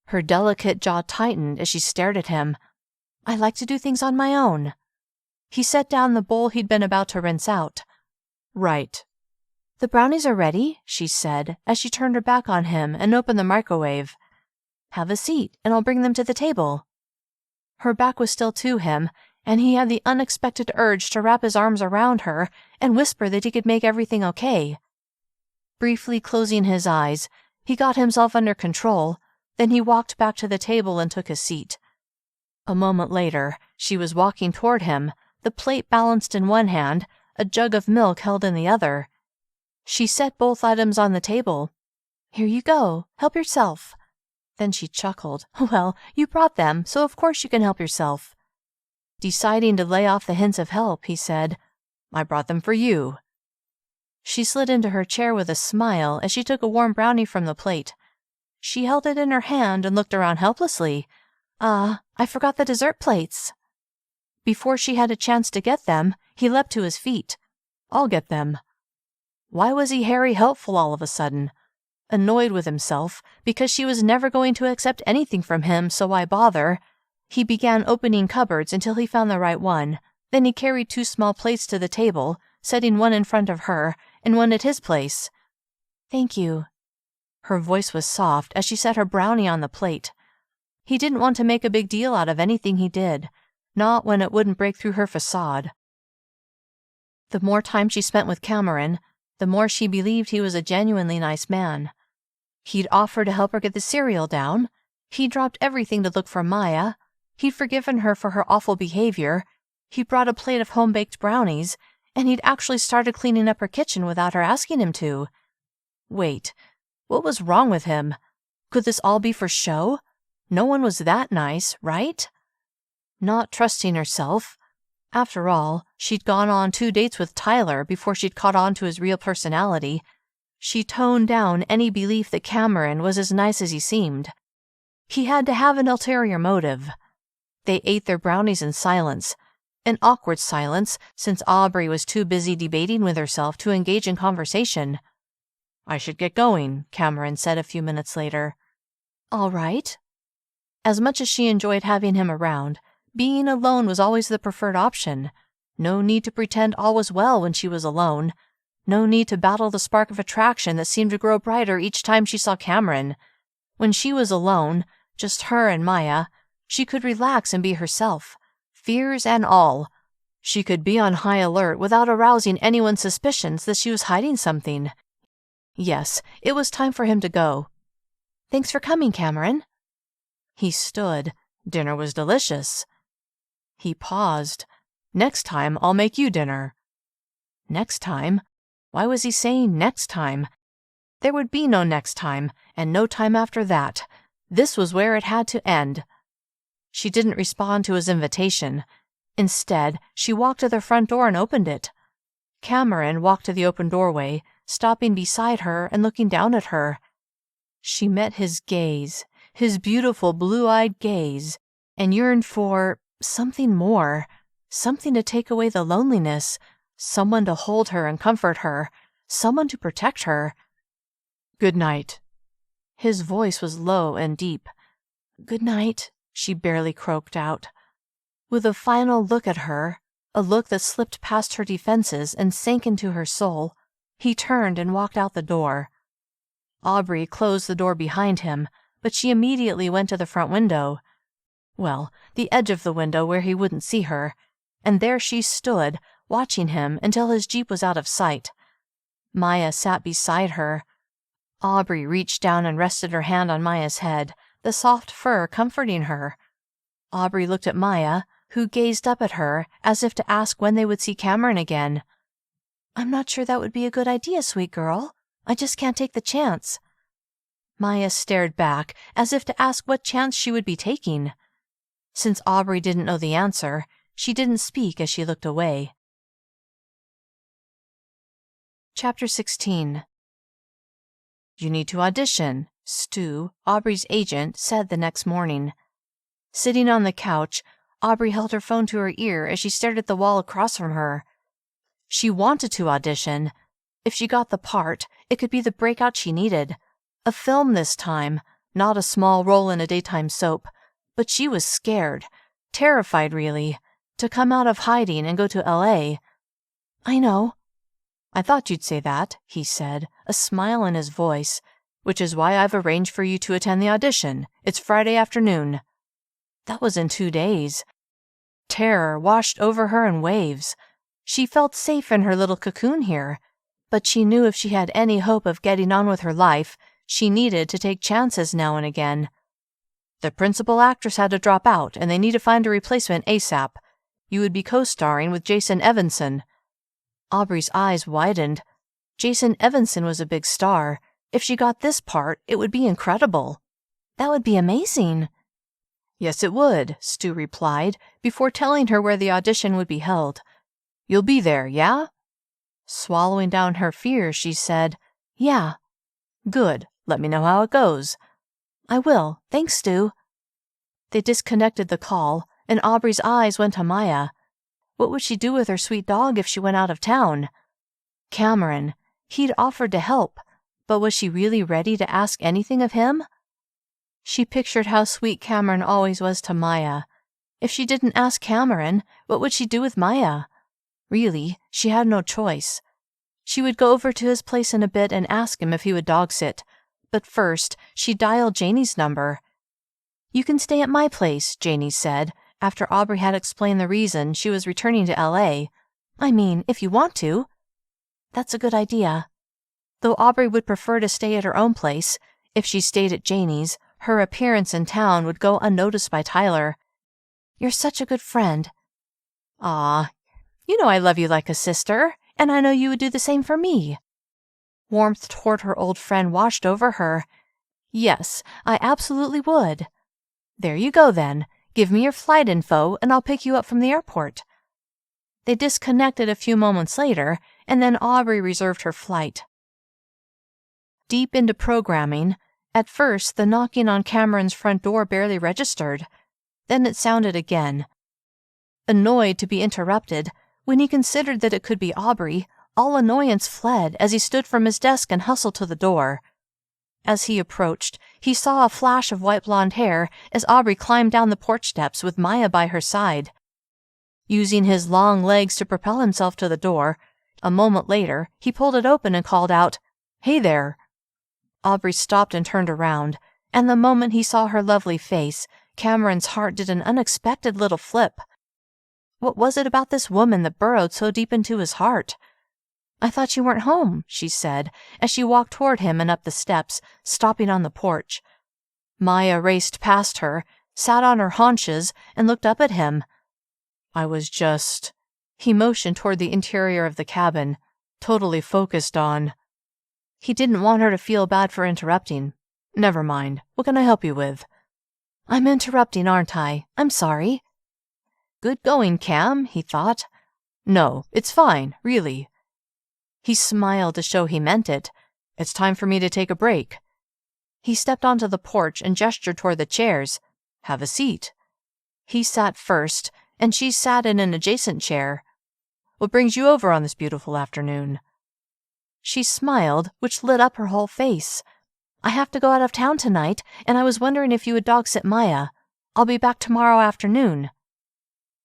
Her delicate jaw tightened as she stared at him. I like to do things on my own. He set down the bowl he'd been about to rinse out. Right. The brownies are ready, she said as she turned her back on him and opened the microwave. Have a seat, and I'll bring them to the table. Her back was still to him, and he had the unexpected urge to wrap his arms around her and whisper that he could make everything okay. Briefly closing his eyes, he got himself under control, then he walked back to the table and took his seat. A moment later, she was walking toward him, the plate balanced in one hand, a jug of milk held in the other. She set both items on the table. Here you go, help yourself. Then she chuckled. Well, you brought them, so of course you can help yourself. Deciding to lay off the hints of help, he said, I brought them for you. She slid into her chair with a smile as she took a warm brownie from the plate. She held it in her hand and looked around helplessly. I forgot the dessert plates. Before she had a chance to get them, he leapt to his feet. I'll get them. Why was he Harry helpful all of a sudden? Annoyed with himself, because she was never going to accept anything from him, so why bother? He began opening cupboards until he found the right one. Then he carried 2 small plates to the table, setting one in front of her and one at his place. Thank you. Her voice was soft as she set her brownie on the plate. He didn't want to make a big deal out of anything he did, not when it wouldn't break through her facade. The more time she spent with Cameron, the more she believed he was a genuinely nice man. He'd offered to help her get the cereal down. He'd dropped everything to look for Maya. He'd forgiven her for her awful behavior. He'd brought a plate of home-baked brownies, and he'd actually started cleaning up her kitchen without her asking him to. Wait, what was wrong with him? Could this all be for show? No one was that nice, right? Not trusting herself. After all, she'd gone on 2 dates with Tyler before she'd caught on to his real personality. She toned down any belief that Cameron was as nice as he seemed. He had to have an ulterior motive. They ate their brownies in silence, an awkward silence since Aubree was too busy debating with herself to engage in conversation. I should get going, Cameron said a few minutes later. All right. As much as she enjoyed having him around, being alone was always the preferred option. No need to pretend all was well when she was alone. No need to battle the spark of attraction that seemed to grow brighter each time she saw Cameron. When she was alone, just her and Maya, she could relax and be herself, fears and all. She could be on high alert without arousing anyone's suspicions that she was hiding something. Yes, it was time for him to go. Thanks for coming, Cameron. He stood. Dinner was delicious. He paused. Next time, I'll make you dinner. Next time? Why was he saying next time? There would be no next time, and no time after that. This was where it had to end. She didn't respond to his invitation. Instead, she walked to the front door and opened it. Cameron walked to the open doorway, stopping beside her and looking down at her. She met his gaze, his beautiful blue-eyed gaze, and yearned for something more, something to take away the loneliness, someone to hold her and comfort her, someone to protect her. Good night. His voice was low and deep. Good night, she barely croaked out. With a final look at her, a look that slipped past her defenses and sank into her soul, he turned and walked out the door. Aubree closed the door behind him, but she immediately went to the front window. Well, the edge of the window where he wouldn't see her, and there she stood, watching him until his Jeep was out of sight. Maya sat beside her. Aubree reached down and rested her hand on Maya's head, the soft fur comforting her. Aubree looked at Maya, who gazed up at her as if to ask when they would see Cameron again. "I'm not sure that would be a good idea, sweet girl. I just can't take the chance." Maya stared back as if to ask what chance she would be taking. Since Aubree didn't know the answer, she didn't speak as she looked away. Chapter 16. "You need to audition," Stu, Aubree's agent, said the next morning. Sitting on the couch, Aubree held her phone to her ear as she stared at the wall across from her. She wanted to audition. If she got the part, it could be the breakout she needed. A film this time, not a small role in a daytime soap. But she was scared, terrified really, to come out of hiding and go to LA. "I know." "I thought you'd say that," he said, a smile in his voice, "which is why I've arranged for you to attend the audition. It's Friday afternoon." That was in 2 days. Terror washed over her in waves. She felt safe in her little cocoon here, but she knew if she had any hope of getting on with her life, she needed to take chances now and again. "The principal actress had to drop out, and they need to find a replacement ASAP. You would be co-starring with Jason Evanson." Aubree's eyes widened. Jason Evanson was a big star. If she got this part, it would be incredible. "That would be amazing." "Yes, it would," Stu replied, before telling her where the audition would be held. "You'll be there, yeah?" Swallowing down her fear, she said, "Yeah." "Good. Let me know how it goes." "I will. Thanks, Stu." They disconnected the call, and Aubree's eyes went to Maya. What would she do with her sweet dog if she went out of town? Cameron. He'd offered to help, but was she really ready to ask anything of him? She pictured how sweet Cameron always was to Maya. If she didn't ask Cameron, what would she do with Maya? Really, she had no choice. She would go over to his place in a bit and ask him if he would dog sit. But first, she dialed Janie's number. "You can stay at my place," Janie said, after Aubree had explained the reason she was returning to LA. "I mean, if you want to." "That's a good idea." Though Aubree would prefer to stay at her own place, if she stayed at Janie's, her appearance in town would go unnoticed by Tyler. "You're such a good friend." "Aw, you know I love you like a sister, and I know you would do the same for me." Warmth toward her old friend washed over her. "Yes, I absolutely would." "There you go, then. Give me your flight info, and I'll pick you up from the airport." They disconnected a few moments later, and then Aubree reserved her flight. Deep into programming, at first the knocking on Cameron's front door barely registered. Then it sounded again. Annoyed to be interrupted, when he considered that it could be Aubree, all annoyance fled as he stood from his desk and hustled to the door. As he approached, he saw a flash of white blonde hair as Aubree climbed down the porch steps with Maya by her side. Using his long legs to propel himself to the door, a moment later, he pulled it open and called out, "Hey there." Aubree stopped and turned around, and the moment he saw her lovely face, Cameron's heart did an unexpected little flip. What was it about this woman that burrowed so deep into his heart? "I thought you weren't home," she said, as she walked toward him and up the steps, stopping on the porch. Maya raced past her, sat on her haunches, and looked up at him. "I was just—" He motioned toward the interior of the cabin, "totally focused on—" He didn't want her to feel bad for interrupting. "Never mind. What can I help you with?" "I'm interrupting, aren't I? I'm sorry." "Good going, Cam," he thought. "No, it's fine, really." He smiled to show he meant it. "It's time for me to take a break." He stepped onto the porch and gestured toward the chairs. "Have a seat." He sat first, and she sat in an adjacent chair. "What brings you over on this beautiful afternoon?" She smiled, which lit up her whole face. "I have to go out of town tonight, and I was wondering if you would dog sit Maya. I'll be back tomorrow afternoon."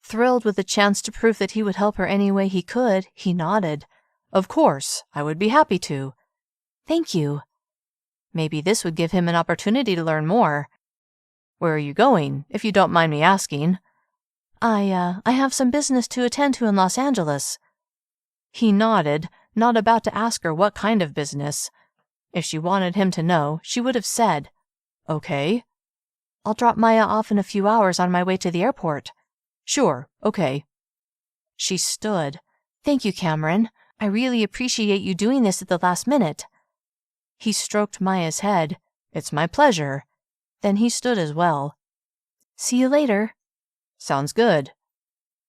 Thrilled with the chance to prove that he would help her any way he could, he nodded. Of course, I would be happy to. Thank you. Maybe this would give him an opportunity to learn more. Where are you going, if you don't mind me asking? I have some business to attend to in Los Angeles. He nodded, not about to ask her what kind of business. If she wanted him to know, she would have said, Okay. I'll drop Maya off in a few hours on my way to the airport. Sure, okay. She stood. Thank you, Cameron. I really appreciate you doing this at the last minute. He stroked Maya's head. It's my pleasure. Then he stood as well. See you later. Sounds good.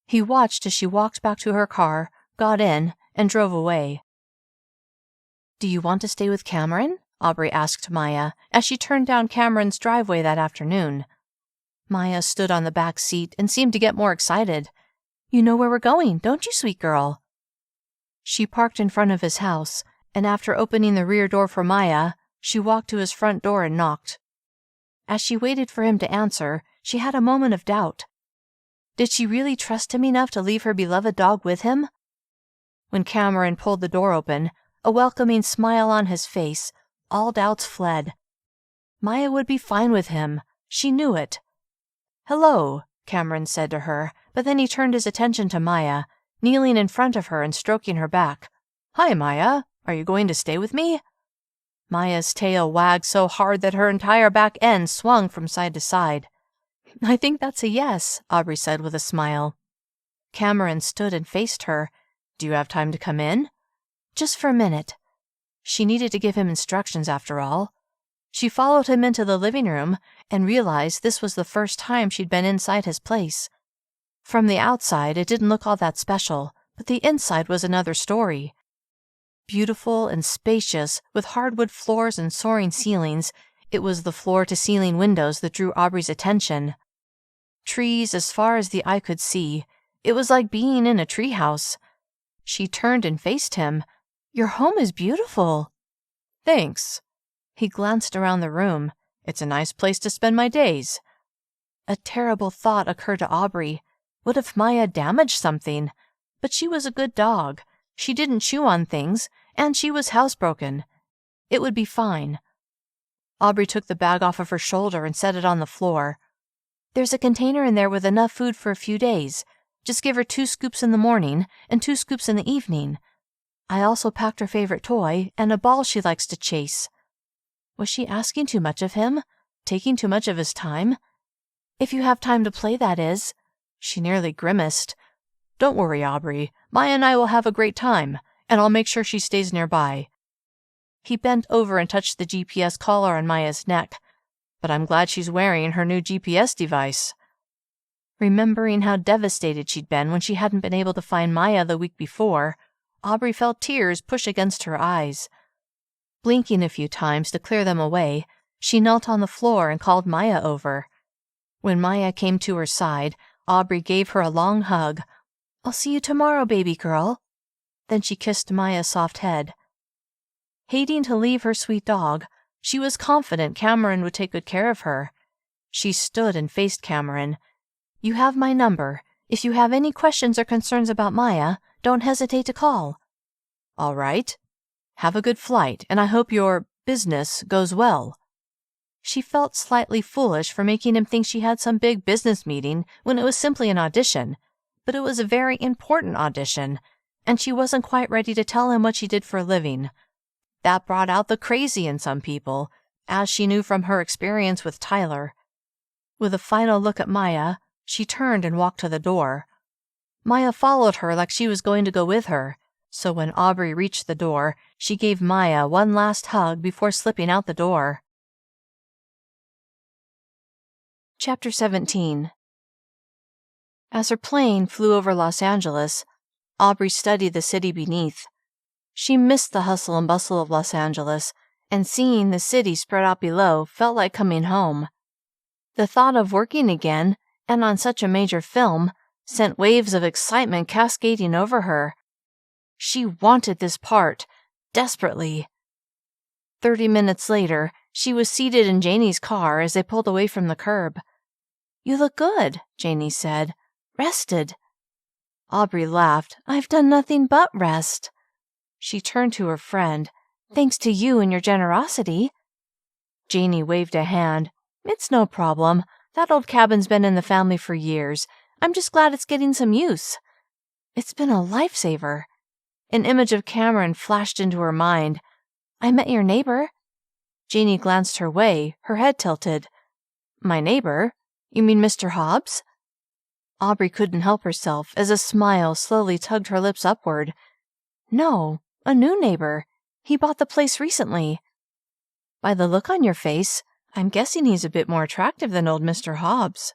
He watched as she walked back to her car, got in, and drove away. Do you want to stay with Cameron? Aubree asked Maya as she turned down Cameron's driveway that afternoon. Maya stood on the back seat and seemed to get more excited. You know where we're going, don't you, sweet girl? She parked in front of his house, and after opening the rear door for Maya, she walked to his front door and knocked. As she waited for him to answer, she had a moment of doubt. Did she really trust him enough to leave her beloved dog with him? When Cameron pulled the door open, a welcoming smile on his face, all doubts fled. Maya would be fine with him. She knew it. Hello, Cameron said to her, but then he turned his attention to Maya, kneeling in front of her and stroking her back. Hi, Maya. Are you going to stay with me? Maya's tail wagged so hard that her entire back end swung from side to side. I think that's a yes, Aubree said with a smile. Cameron stood and faced her. Do you have time to come in? Just for a minute. She needed to give him instructions after all. She followed him into the living room and realized this was the first time she'd been inside his place. From the outside, it didn't look all that special, but the inside was another story. Beautiful and spacious, with hardwood floors and soaring ceilings, it was the floor-to-ceiling windows that drew Aubree's attention. Trees as far as the eye could see. It was like being in a treehouse. She turned and faced him. Your home is beautiful. Thanks. He glanced around the room. It's a nice place to spend my days. A terrible thought occurred to Aubree. What if Maya damaged something? But she was a good dog. She didn't chew on things, and she was housebroken. It would be fine. Aubree took the bag off of her shoulder and set it on the floor. There's a container in there with enough food for a few days. Just give her 2 scoops in the morning and 2 scoops in the evening. I also packed her favorite toy and a ball she likes to chase. Was she asking too much of him? Taking too much of his time? If you have time to play, that is. She nearly grimaced. Don't worry, Aubree. Maya and I will have a great time, and I'll make sure she stays nearby. He bent over and touched the GPS collar on Maya's neck. But I'm glad she's wearing her new GPS device. Remembering how devastated she'd been when she hadn't been able to find Maya the week before, Aubree felt tears push against her eyes. Blinking a few times to clear them away, she knelt on the floor and called Maya over. When Maya came to her side, Aubree gave her a long hug. I'll see you tomorrow, baby girl. Then she kissed Maya's soft head. Hating to leave her sweet dog, she was confident Cameron would take good care of her. She stood and faced Cameron. You have my number. If you have any questions or concerns about Maya, don't hesitate to call. All right. Have a good flight, and I hope your business goes well. She felt slightly foolish for making him think she had some big business meeting when it was simply an audition, but it was a very important audition, and she wasn't quite ready to tell him what she did for a living. That brought out the crazy in some people, as she knew from her experience with Tyler. With a final look at Maya, she turned and walked to the door. Maya followed her like she was going to go with her, so when Aubree reached the door, she gave Maya one last hug before slipping out the door. Chapter 17. As her plane flew over Los Angeles, Aubree studied the city beneath. She missed the hustle and bustle of Los Angeles, and seeing the city spread out below felt like coming home. The thought of working again, and on such a major film, sent waves of excitement cascading over her. She wanted this part, desperately. 30 minutes later, she was seated in Janie's car as they pulled away from the curb. You look good, Janie said. Rested. Aubree laughed. I've done nothing but rest. She turned to her friend. Thanks to you and your generosity. Janie waved a hand. It's no problem. That old cabin's been in the family for years. I'm just glad it's getting some use. It's been a lifesaver. An image of Cameron flashed into her mind. I met your neighbor. Janie glanced her way, her head tilted. My neighbor? You mean Mr. Hobbs? Aubree couldn't help herself as a smile slowly tugged her lips upward. No, a new neighbor. He bought the place recently. By the look on your face, I'm guessing he's a bit more attractive than old Mr. Hobbs.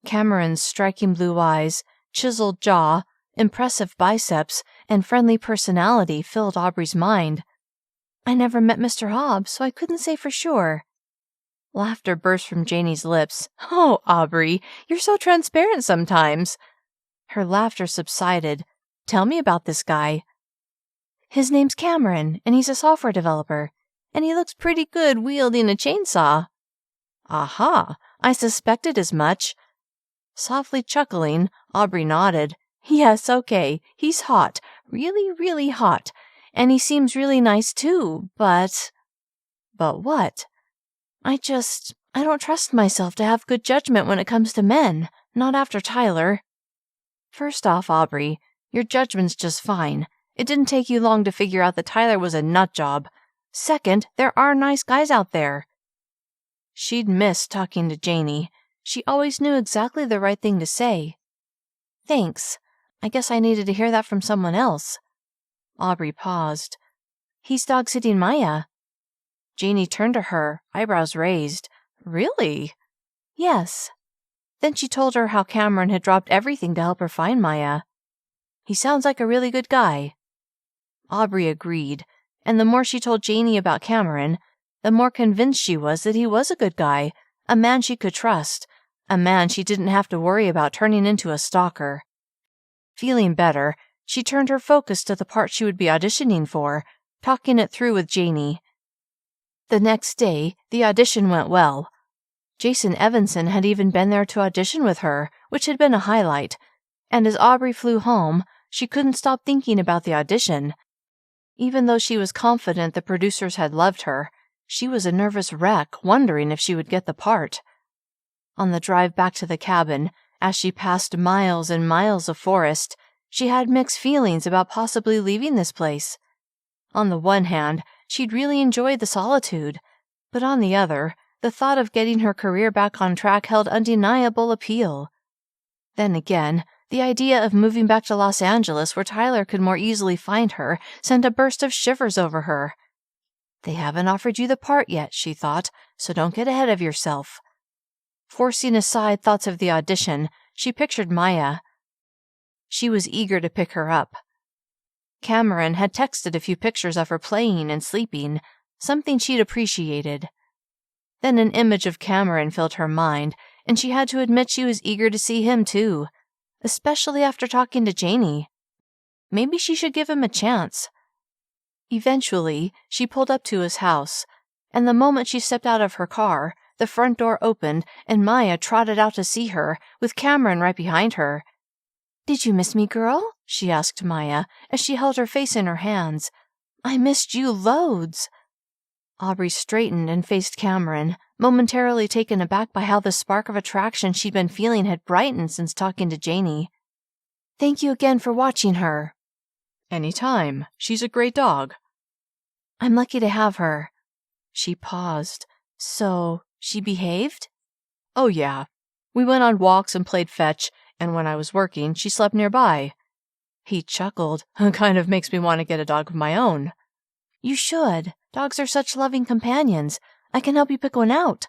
Cameron's striking blue eyes, chiseled jaw, impressive biceps, and friendly personality filled Aubree's mind. I never met Mr. Hobbs, so I couldn't say for sure. Laughter burst from Janie's lips. Oh, Aubree, you're so transparent sometimes. Her laughter subsided. Tell me about this guy. His name's Cameron, and he's a software developer, and he looks pretty good wielding a chainsaw. Aha, I suspected as much. Softly chuckling, Aubree nodded. Yes, okay, he's hot, really, really hot, and he seems really nice too, but... But what? I don't trust myself to have good judgment when it comes to men, not after Tyler. First off, Aubree, your judgment's just fine. It didn't take you long to figure out that Tyler was a nut job. Second, there are nice guys out there. She'd missed talking to Janie. She always knew exactly the right thing to say. Thanks. I guess I needed to hear that from someone else. Aubree paused. He's dog-sitting Maya. Janie turned to her, eyebrows raised. Really? Yes. Then she told her how Cameron had dropped everything to help her find Maya. He sounds like a really good guy. Aubree agreed, and the more she told Janie about Cameron, the more convinced she was that he was a good guy, a man she could trust, a man she didn't have to worry about turning into a stalker. Feeling better, she turned her focus to the part she would be auditioning for, talking it through with Janie. The next day, the audition went well. Jason Evanson had even been there to audition with her, which had been a highlight, and as Aubree flew home, she couldn't stop thinking about the audition. Even though she was confident the producers had loved her, she was a nervous wreck, wondering if she would get the part. On the drive back to the cabin, as she passed miles and miles of forest, she had mixed feelings about possibly leaving this place. On the one hand, she'd really enjoyed the solitude, but on the other, the thought of getting her career back on track held undeniable appeal. Then again, the idea of moving back to Los Angeles, where Tyler could more easily find her, sent a burst of shivers over her. They haven't offered you the part yet, she thought, so don't get ahead of yourself. Forcing aside thoughts of the audition, she pictured Maya. She was eager to pick her up. Cameron had texted a few pictures of her playing and sleeping, something she'd appreciated. Then an image of Cameron filled her mind, and she had to admit she was eager to see him too, especially after talking to Janie. Maybe she should give him a chance. Eventually, she pulled up to his house, and the moment she stepped out of her car, the front door opened and Maya trotted out to see her, with Cameron right behind her. Did you miss me, girl? She asked Maya as she held her face in her hands. I missed you loads. Aubree straightened and faced Cameron, momentarily taken aback by how the spark of attraction she'd been feeling had brightened since talking to Janie. Thank you again for watching her. Anytime. She's a great dog. I'm lucky to have her. She paused. So, she behaved? Oh, yeah. We went on walks and played fetch, and when I was working, she slept nearby. He chuckled. Kind of makes me want to get a dog of my own. You should. Dogs are such loving companions. I can help you pick one out.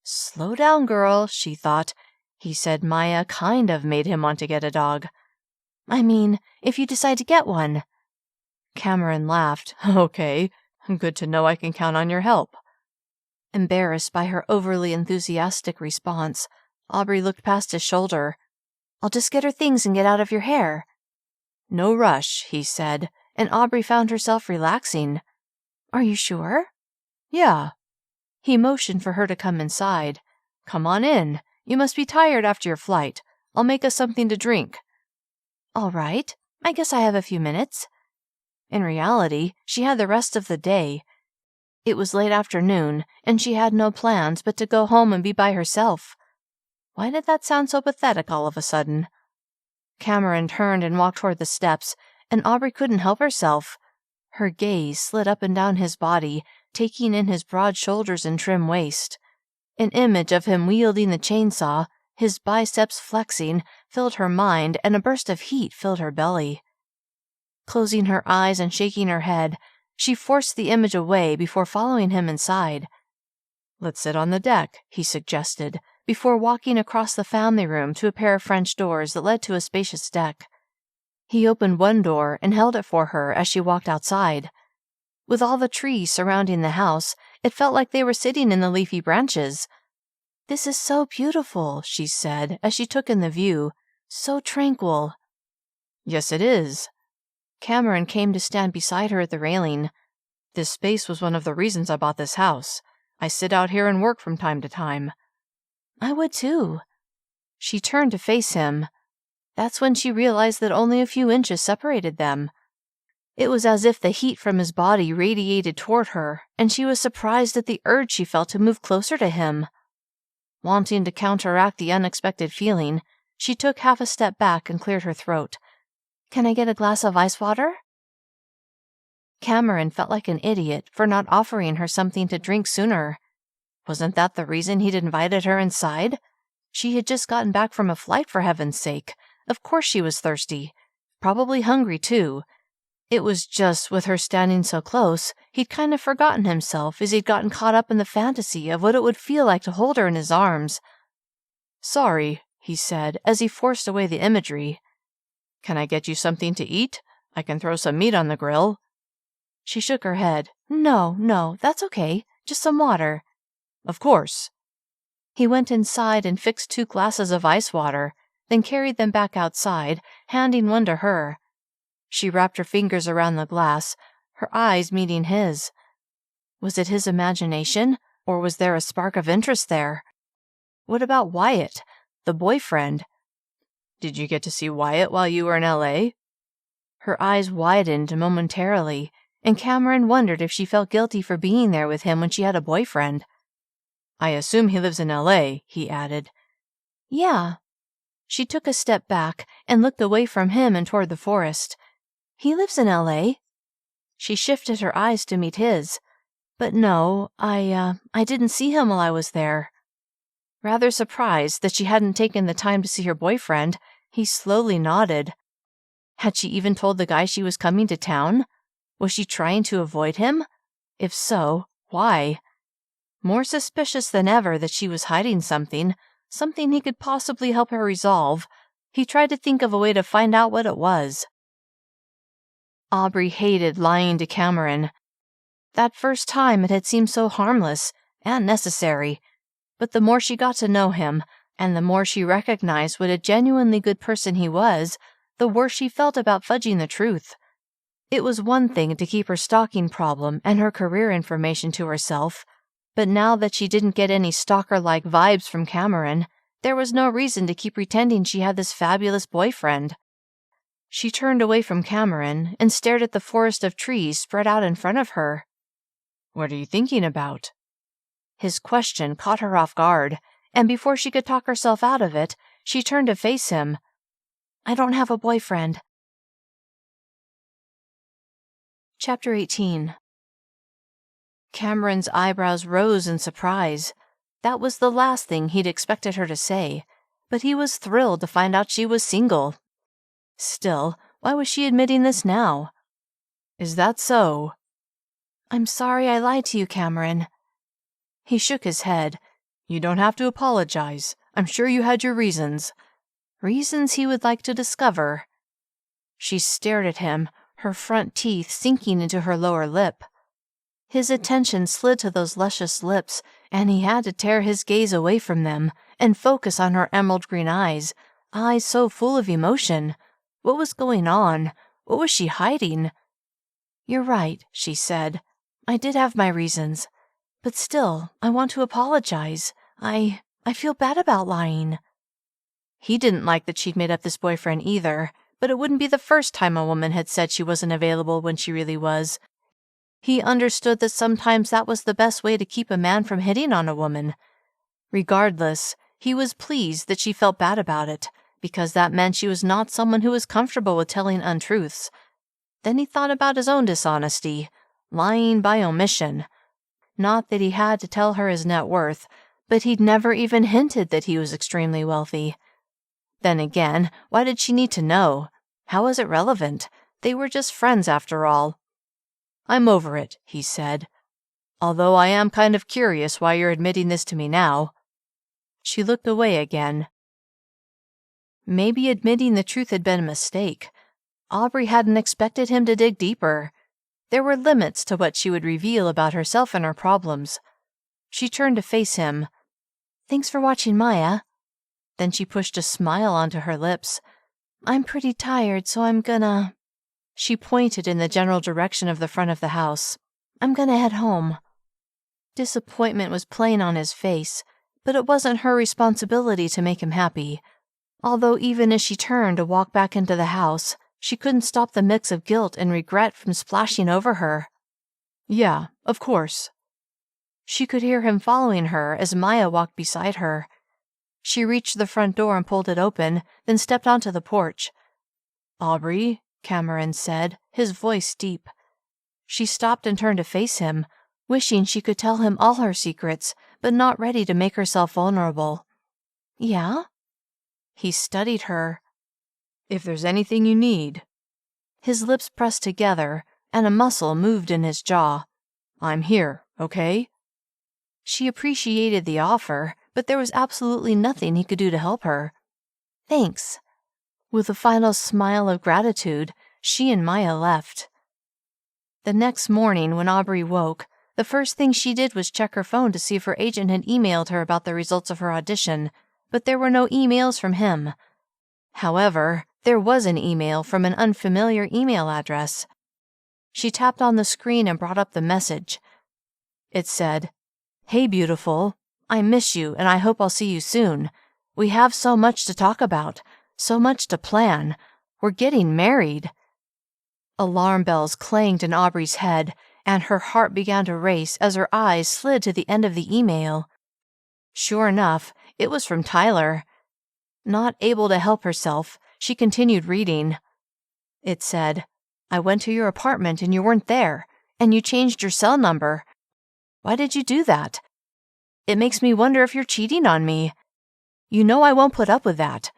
Slow down, girl, she thought. He said Maya kind of made him want to get a dog. I mean, if you decide to get one. Cameron laughed. Okay, good to know I can count on your help. Embarrassed by her overly enthusiastic response, Aubree looked past his shoulder. I'll just get her things and get out of your hair. No rush, he said, and Aubree found herself relaxing. Are you sure? Yeah. He motioned for her to come inside. Come on in. You must be tired after your flight. I'll make us something to drink." "All right. I guess I have a few minutes." In reality, she had the rest of the day. It was late afternoon, and she had no plans but to go home and be by herself. Why did that sound so pathetic all of a sudden? Cameron turned and walked toward the steps, and Aubree couldn't help herself. Her gaze slid up and down his body, taking in his broad shoulders and trim waist. An image of him wielding the chainsaw, his biceps flexing, filled her mind, and a burst of heat filled her belly. Closing her eyes and shaking her head, she forced the image away before following him inside. "Let's sit on the deck," he suggested, before walking across the family room to a pair of French doors that led to a spacious deck. He opened one door and held it for her as she walked outside. With all the trees surrounding the house, it felt like they were sitting in the leafy branches. "This is so beautiful," she said as she took in the view. "So tranquil." "Yes, it is." Cameron came to stand beside her at the railing. "This space was one of the reasons I bought this house. I sit out here and work from time to time." "I would too." She turned to face him. That's when she realized that only a few inches separated them. It was as if the heat from his body radiated toward her, and she was surprised at the urge she felt to move closer to him. Wanting to counteract the unexpected feeling, she took half a step back and cleared her throat. "Can I get a glass of ice water?" Cameron felt like an idiot for not offering her something to drink sooner. Wasn't that the reason he'd invited her inside? She had just gotten back from a flight, for heaven's sake. Of course she was thirsty. Probably hungry, too. It was just, with her standing so close, he'd kind of forgotten himself as he'd gotten caught up in the fantasy of what it would feel like to hold her in his arms. "Sorry," he said as he forced away the imagery. "Can I get you something to eat? I can throw some meat on the grill." She shook her head. No, that's okay. Just some water." "Of course." He went inside and fixed 2 glasses of ice water, then carried them back outside, handing one to her. She wrapped her fingers around the glass, her eyes meeting his. Was it his imagination, or was there a spark of interest there? What about Wyatt, the boyfriend? "Did you get to see Wyatt while you were in L.A.? Her eyes widened momentarily, and Cameron wondered if she felt guilty for being there with him when she had a boyfriend. "I assume he lives in L.A., he added. "Yeah." She took a step back and looked away from him and toward the forest. "He lives in L.A." She shifted her eyes to meet his. "But no, I didn't see him while I was there." Rather surprised that she hadn't taken the time to see her boyfriend, he slowly nodded. Had she even told the guy she was coming to town? Was she trying to avoid him? If so, why? More suspicious than ever that she was hiding something he could possibly help her resolve, he tried to think of a way to find out what it was. Aubree hated lying to Cameron. That first time it had seemed so harmless and necessary, but the more she got to know him, and the more she recognized what a genuinely good person he was, the worse she felt about fudging the truth. It was one thing to keep her stalking problem and her career information to herself, but now that she didn't get any stalker-like vibes from Cameron, there was no reason to keep pretending she had this fabulous boyfriend. She turned away from Cameron and stared at the forest of trees spread out in front of her. "What are you thinking about?" His question caught her off guard, and before she could talk herself out of it, she turned to face him. "I don't have a boyfriend." Chapter 18. Cameron's eyebrows rose in surprise. That was the last thing he'd expected her to say, but he was thrilled to find out she was single. Still, why was she admitting this now? "Is that so?" "I'm sorry I lied to you, Cameron." He shook his head. "You don't have to apologize. I'm sure you had your reasons." Reasons he would like to discover. She stared at him, her front teeth sinking into her lower lip. His attention slid to those luscious lips, and he had to tear his gaze away from them and focus on her emerald green eyes so full of emotion. What was going on? What was she hiding? "You're right," she said. "I did have my reasons. But still, I want to apologize. I feel bad about lying." He didn't like that she'd made up this boyfriend either, but it wouldn't be the first time a woman had said she wasn't available when she really was. He understood that sometimes that was the best way to keep a man from hitting on a woman. Regardless, he was pleased that she felt bad about it, because that meant she was not someone who was comfortable with telling untruths. Then he thought about his own dishonesty, lying by omission. Not that he had to tell her his net worth, but he'd never even hinted that he was extremely wealthy. Then again, why did she need to know? How was it relevant? They were just friends after all. "I'm over it," he said. "Although I am kind of curious why you're admitting this to me now." She looked away again. Maybe admitting the truth had been a mistake. Aubree hadn't expected him to dig deeper. There were limits to what she would reveal about herself and her problems. She turned to face him. "Thanks for watching, Maya." Then she pushed a smile onto her lips. "I'm pretty tired, so I'm gonna..." She pointed in the general direction of the front of the house. "I'm gonna head home." Disappointment was plain on his face, but it wasn't her responsibility to make him happy. Although even as she turned to walk back into the house, she couldn't stop the mix of guilt and regret from splashing over her. "Yeah, of course." She could hear him following her as Maya walked beside her. She reached the front door and pulled it open, then stepped onto the porch. "Aubree," Cameron said, his voice deep. She stopped and turned to face him, wishing she could tell him all her secrets, but not ready to make herself vulnerable. "Yeah?" He studied her. "If there's anything you need." His lips pressed together, and a muscle moved in his jaw. "I'm here, okay?" She appreciated the offer, but there was absolutely nothing he could do to help her. "Thanks." With a final smile of gratitude, she and Maya left. The next morning, when Aubree woke, the first thing she did was check her phone to see if her agent had emailed her about the results of her audition, but there were no emails from him. However, there was an email from an unfamiliar email address. She tapped on the screen and brought up the message. It said, "Hey, beautiful. I miss you, and I hope I'll see you soon. We have so much to talk about, so much to plan. We're getting married." Alarm bells clanged in Aubree's head, and her heart began to race as her eyes slid to the end of the email. Sure enough, it was from Tyler. Not able to help herself, she continued reading. It said, "I went to your apartment and you weren't there, and you changed your cell number. Why did you do that? It makes me wonder if you're cheating on me. You know I won't put up with that.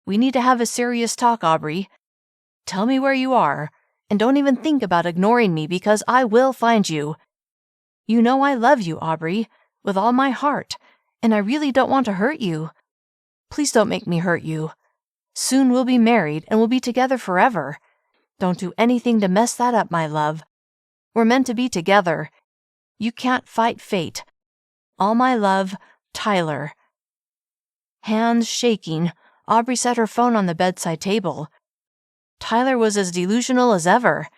We need to have a serious talk, Aubree. Tell me where you are, and don't even think about ignoring me because I will find you. You know I love you, Aubree, with all my heart, and I really don't want to hurt you. Please don't make me hurt you. Soon we'll be married and we'll be together forever. Don't do anything to mess that up, my love. We're meant to be together. You can't fight fate. All my love, Tyler." Hands shaking, Aubree set her phone on the bedside table. Tyler was as delusional as ever,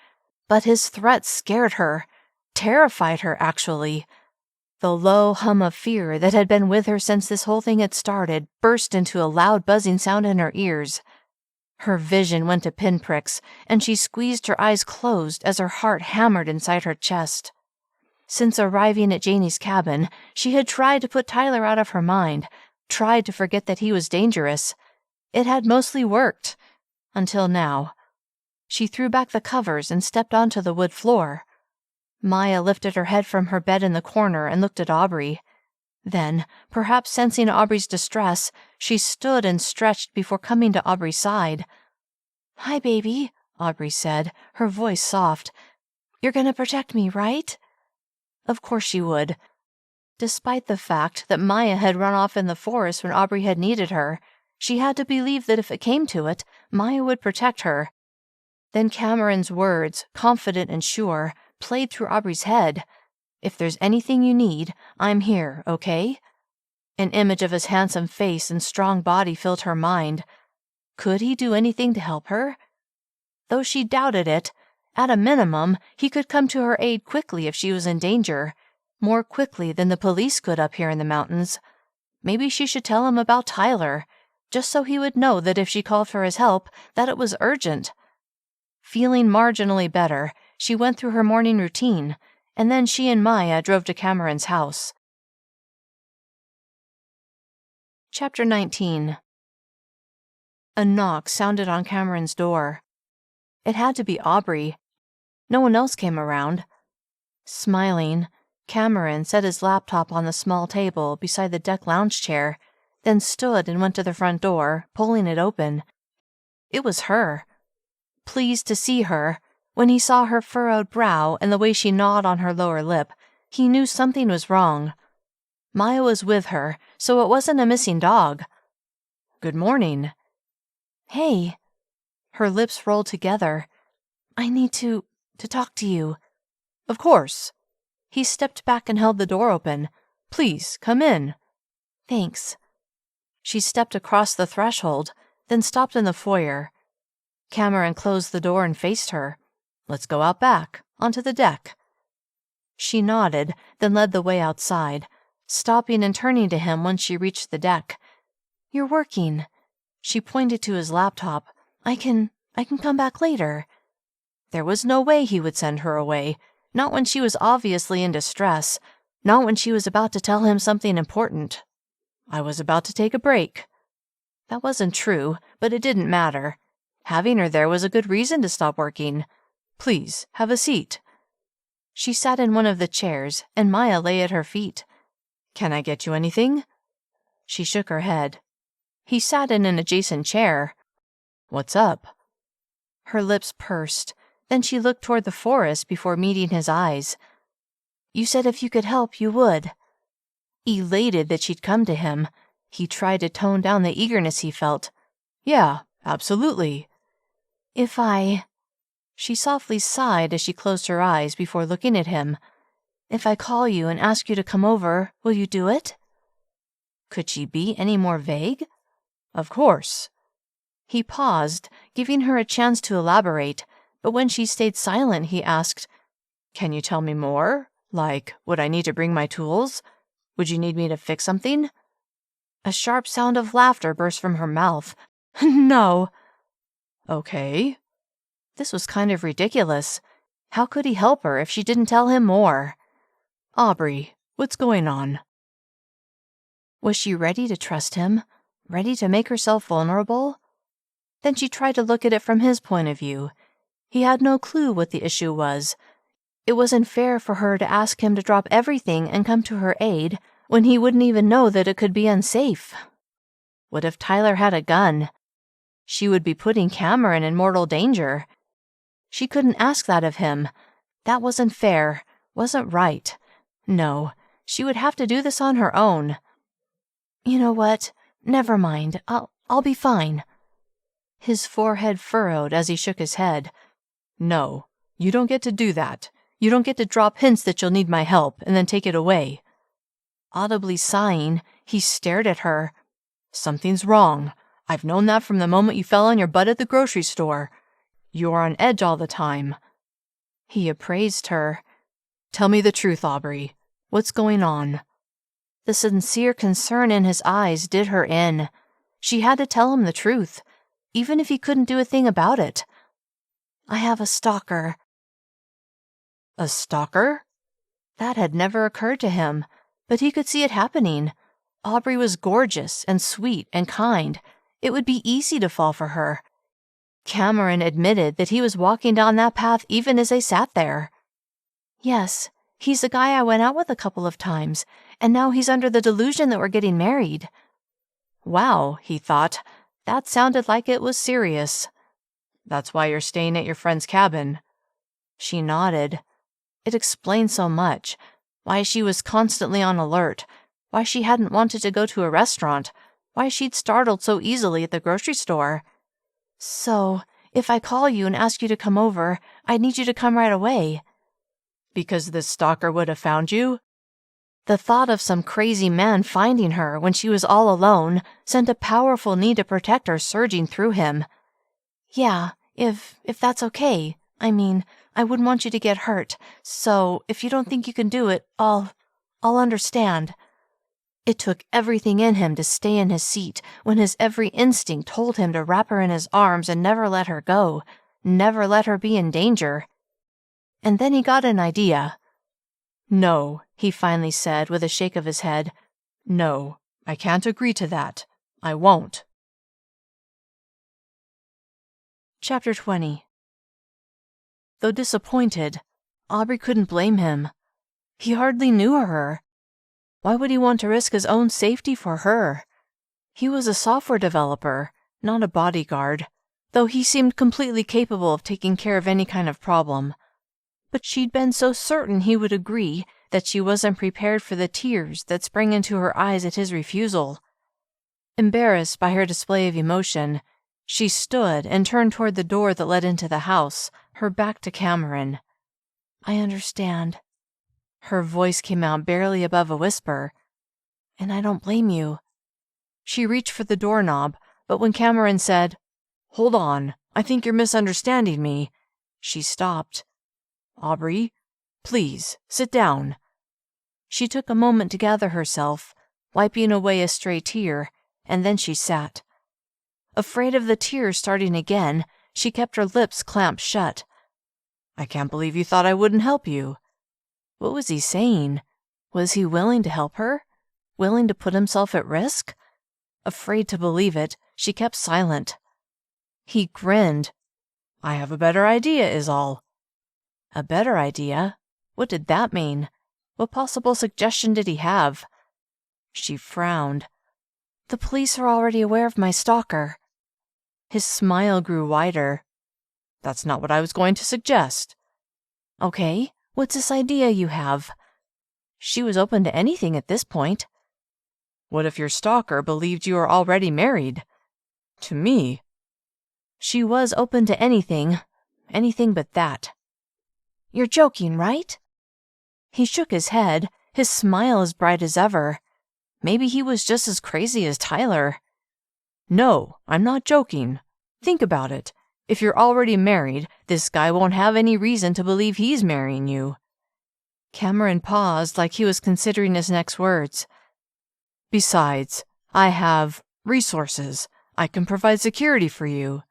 but his threats scared her, terrified her actually. The low hum of fear that had been with her since this whole thing had started burst into a loud buzzing sound in her ears. Her vision went to pinpricks, and she squeezed her eyes closed as her heart hammered inside her chest. Since arriving at Janie's cabin, she had tried to put Tyler out of her mind, tried to forget that he was dangerous. It had mostly worked. Until now. She threw back the covers and stepped onto the wood floor. Maya lifted her head from her bed in the corner and looked at Aubree. Then, perhaps sensing Aubree's distress, she stood and stretched before coming to Aubree's side. "Hi, baby," Aubree said, her voice soft. "You're gonna protect me, right?" Of course she would. Despite the fact that Maya had run off in the forest when Aubree had needed her, she had to believe that if it came to it, Maya would protect her. Then Cameron's words, confident and sure, played through Aubree's head. "If there's anything you need, I'm here, okay?" An image of his handsome face and strong body filled her mind. Could he do anything to help her? Though she doubted it, at a minimum, he could come to her aid quickly if she was in danger, more quickly than the police could up here in the mountains. Maybe she should tell him about Tyler. just so he would know that if she called for his help, that it was urgent. Feeling marginally better, she went through her morning routine, and then she and Maya drove to Cameron's house. Chapter 19. A knock sounded on Cameron's door. It had to be Aubree. No one else came around. Smiling, Cameron set his laptop on the small table beside the deck lounge chair, then stood and went to the front door, pulling it open. It was her. Pleased to see her, when he saw her furrowed brow and the way she gnawed on her lower lip, he knew something was wrong. Maya was with her, so it wasn't a missing dog. "Good morning." "Hey." Her lips rolled together. "I need to talk to you." "Of course." He stepped back and held the door open. "Please, come in." "Thanks." She stepped across the threshold, then stopped in the foyer. Cameron closed the door and faced her. "Let's go out back, onto the deck." She nodded, then led the way outside, stopping and turning to him once she reached the deck. "You're working." She pointed to his laptop. I can come back later." There was no way he would send her away, not when she was obviously in distress, not when she was about to tell him something important. "I was about to take a break." That wasn't true, but it didn't matter. Having her there was a good reason to stop working. "Please, have a seat." She sat in one of the chairs, and Maya lay at her feet. "Can I get you anything?" She shook her head. He sat in an adjacent chair. "What's up?" Her lips pursed, then she looked toward the forest before meeting his eyes. "You said if you could help, you would." Elated that she'd come to him, he tried to tone down the eagerness he felt. "Yeah, absolutely." "If I..." She softly sighed as she closed her eyes before looking at him. "If I call you and ask you to come over, will you do it?" Could she be any more vague? "Of course." He paused, giving her a chance to elaborate, but when she stayed silent, he asked, "Can you tell me more? Like, would I need to bring my tools? Would you need me to fix something?" A sharp sound of laughter burst from her mouth. "No." "Okay." This was kind of ridiculous. How could he help her if she didn't tell him more? "Aubree, what's going on?" Was she ready to trust him? Ready to make herself vulnerable? Then she tried to look at it from his point of view. He had no clue what the issue was. It wasn't fair for her to ask him to drop everything and come to her aid when he wouldn't even know that it could be unsafe. What if Tyler had a gun? She would be putting Cameron in mortal danger. She couldn't ask that of him. That wasn't fair, wasn't right. No, she would have to do this on her own. "You know what? Never mind. I'll be fine." His forehead furrowed as he shook his head. "No, you don't get to do that. You don't get to drop hints that you'll need my help and then take it away." Audibly sighing, he stared at her. "Something's wrong. I've known that from the moment you fell on your butt at the grocery store. You are on edge all the time." He appraised her. "Tell me the truth, Aubree. What's going on?" The sincere concern in his eyes did her in. She had to tell him the truth, even if he couldn't do a thing about it. "I have a stalker." A stalker? That had never occurred to him, but he could see it happening. Aubree was gorgeous and sweet and kind. It would be easy to fall for her. Cameron admitted that he was walking down that path even as they sat there. "Yes, he's the guy I went out with a couple of times, and now he's under the delusion that we're getting married." Wow, he thought. That sounded like it was serious. "That's why you're staying at your friend's cabin." She nodded. It explained so much. Why she was constantly on alert. Why she hadn't wanted to go to a restaurant. Why she'd startled so easily at the grocery store. "So, if I call you and ask you to come over, I'd need you to come right away." "Because this stalker would have found you?" The thought of some crazy man finding her when she was all alone sent a powerful need to protect her surging through him. "Yeah, if that's okay. I mean, I wouldn't want you to get hurt, so if you don't think you can do it, I'll understand." It took everything in him to stay in his seat when his every instinct told him to wrap her in his arms and never let her go, never let her be in danger. And then he got an idea. "No," he finally said with a shake of his head. "No, I can't agree to that. I won't." Chapter 20. Though disappointed, Aubree couldn't blame him. He hardly knew her. Why would he want to risk his own safety for her? He was a software developer, not a bodyguard, though he seemed completely capable of taking care of any kind of problem. But she'd been so certain he would agree that she wasn't prepared for the tears that sprang into her eyes at his refusal. Embarrassed by her display of emotion, she stood and turned toward the door that led into the house, her back to Cameron. "I understand." Her voice came out barely above a whisper. "And I don't blame you." She reached for the doorknob, but when Cameron said, "Hold on, I think you're misunderstanding me," she stopped. "Aubree, please, sit down." She took a moment to gather herself, wiping away a stray tear, and then she sat. Afraid of the tears starting again, she kept her lips clamped shut. "I can't believe you thought I wouldn't help you." What was he saying? Was he willing to help her? Willing to put himself at risk? Afraid to believe it, she kept silent. He grinned. "I have a better idea, is all." A better idea? What did that mean? What possible suggestion did he have? She frowned. "The police are already aware of my stalker." His smile grew wider. "That's not what I was going to suggest." "Okay, what's this idea you have?" She was open to anything at this point. "What if your stalker believed you were already married? To me?" She was open to anything but that. "You're joking, right?" He shook his head, his smile as bright as ever. Maybe he was just as crazy as Tyler. "No, I'm not joking. Think about it. If you're already married, this guy won't have any reason to believe he's marrying you." Cameron paused like he was considering his next words. "Besides, I have resources. I can provide security for you."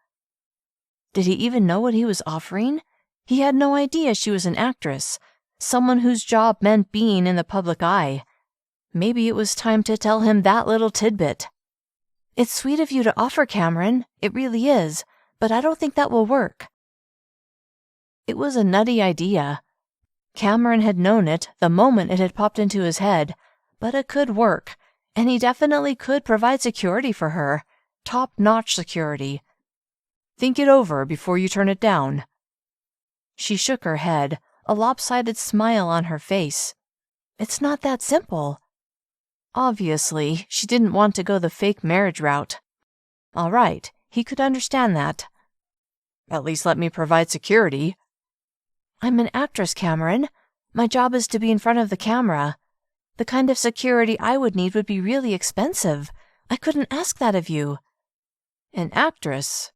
Did he even know what he was offering? He had no idea she was an actress, someone whose job meant being in the public eye. Maybe it was time to tell him that little tidbit. "It's sweet of you to offer, Cameron. It really is, but I don't think that will work." It was a nutty idea. Cameron had known it the moment it had popped into his head, but it could work, and he definitely could provide security for her, top-notch security. "Think it over before you turn it down." She shook her head, a lopsided smile on her face. "It's not that simple." Obviously, she didn't want to go the fake marriage route. All right, he could understand that. "At least let me provide security." "I'm an actress, Cameron. My job is to be in front of the camera. The kind of security I would need would be really expensive. I couldn't ask that of you." An actress?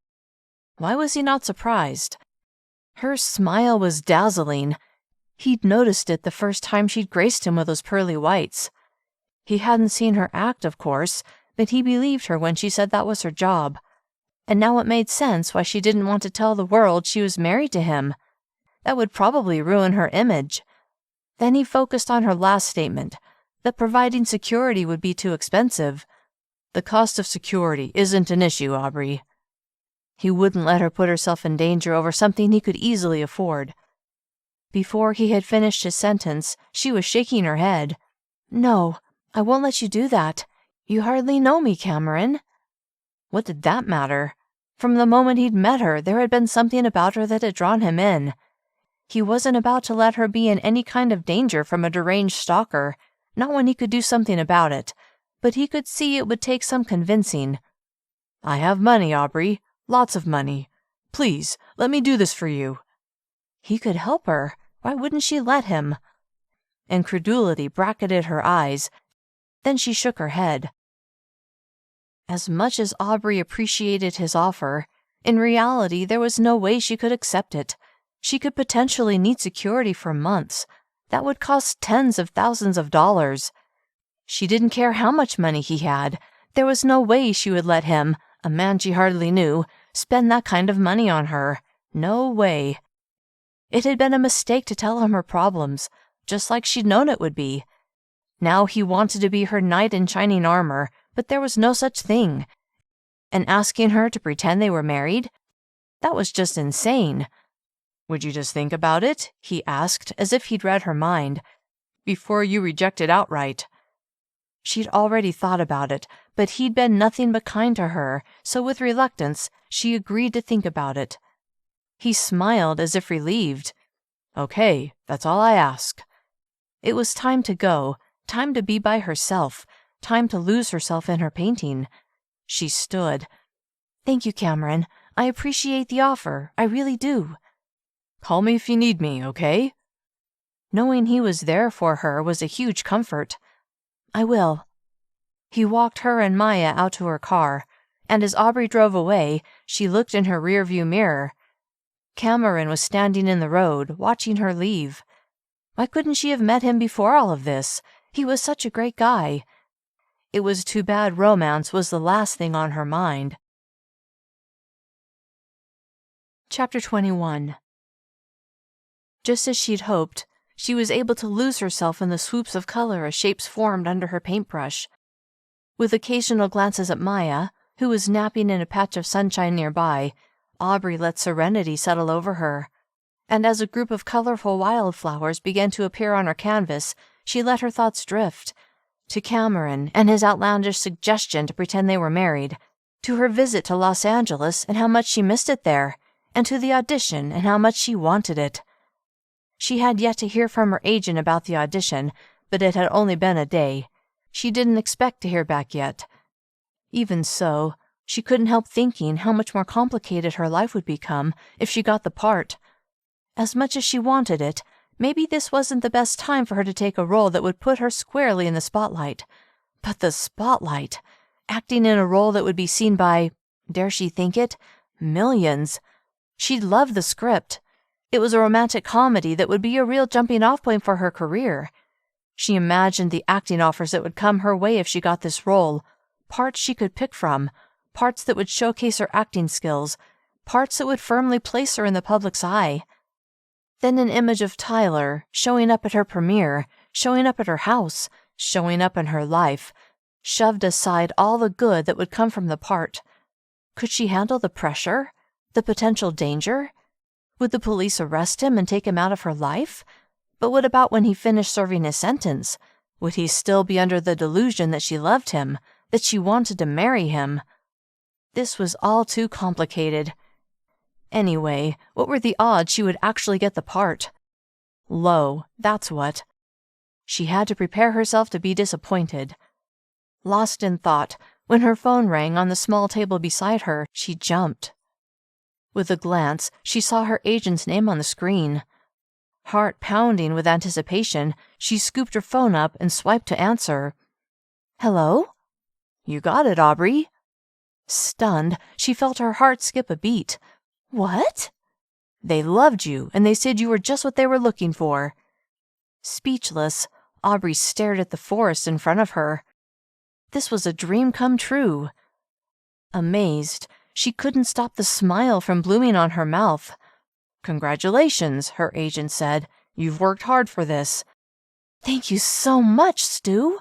Why was he not surprised? Her smile was dazzling. He'd noticed it the first time she'd graced him with those pearly whites. He hadn't seen her act, of course, but he believed her when she said that was her job. And now it made sense why she didn't want to tell the world she was married to him. That would probably ruin her image. Then he focused on her last statement, that providing security would be too expensive. "The cost of security isn't an issue, Aubree." He wouldn't let her put herself in danger over something he could easily afford. Before he had finished his sentence, she was shaking her head. "No, I won't let you do that. You hardly know me, Cameron." What did that matter? From the moment he'd met her, there had been something about her that had drawn him in. He wasn't about to let her be in any kind of danger from a deranged stalker, not when he could do something about it, but he could see it would take some convincing. "I have money, Aubree, lots of money. Please, let me do this for you." He could help her. Why wouldn't she let him? Incredulity bracketed her eyes. Then she shook her head. As much as Aubree appreciated his offer, in reality there was no way she could accept it. She could potentially need security for months. That would cost tens of thousands of dollars. She didn't care how much money he had. There was no way she would let him, a man she hardly knew, spend that kind of money on her. No way. It had been a mistake to tell him her problems, just like she'd known it would be. Now he wanted to be her knight in shining armor, but there was no such thing. And asking her to pretend they were married? That was just insane. "Would you just think about it?" he asked, as if he'd read her mind, "before you reject it outright." She'd already thought about it, but he'd been nothing but kind to her, so with reluctance, she agreed to think about it. He smiled as if relieved. "Okay, that's all I ask." It was time to go, time to be by herself, time to lose herself in her painting. She stood. "Thank you, Cameron. I appreciate the offer. I really do." "Call me if you need me, okay?" Knowing he was there for her was a huge comfort. "I will." He walked her and Maya out to her car, and as Aubree drove away, she looked in her rearview mirror. Cameron was standing in the road, watching her leave. Why couldn't she have met him before all of this? He was such a great guy. It was too bad romance was the last thing on her mind. Chapter 21. Just as she'd hoped, she was able to lose herself in the swoops of color as shapes formed under her paintbrush. With occasional glances at Maya, who was napping in a patch of sunshine nearby, Aubree let serenity settle over her. And as a group of colorful wildflowers began to appear on her canvas, she let her thoughts drift. To Cameron and his outlandish suggestion to pretend they were married, to her visit to Los Angeles and how much she missed it there, and to the audition and how much she wanted it. She had yet to hear from her agent about the audition, but it had only been a day. She didn't expect to hear back yet. Even so, she couldn't help thinking how much more complicated her life would become if she got the part. As much as she wanted it, maybe this wasn't the best time for her to take a role that would put her squarely in the spotlight. But the spotlight! Acting in a role that would be seen by, dare she think it, millions. She'd love the script. It was a romantic comedy that would be a real jumping-off point for her career. She imagined the acting offers that would come her way if she got this role, parts she could pick from, parts that would showcase her acting skills, parts that would firmly place her in the public's eye. Then an image of Tyler, showing up at her premiere, showing up at her house, showing up in her life, shoved aside all the good that would come from the part. Could she handle the pressure? The potential danger? Would the police arrest him and take him out of her life? But what about when he finished serving his sentence? Would he still be under the delusion that she loved him, that she wanted to marry him? This was all too complicated. Anyway, what were the odds she would actually get the part? Low, that's what. She had to prepare herself to be disappointed. Lost in thought, when her phone rang on the small table beside her, she jumped. With a glance, she saw her agent's name on the screen. Heart pounding with anticipation, she scooped her phone up and swiped to answer. "Hello?" "You got it, Aubree." Stunned, she felt her heart skip a beat. "What?" "They loved you, and they said you were just what they were looking for." Speechless, Aubree stared at the forest in front of her. This was a dream come true. Amazed, she couldn't stop the smile from blooming on her mouth. "Congratulations," her agent said. "You've worked hard for this." "Thank you so much, Stu."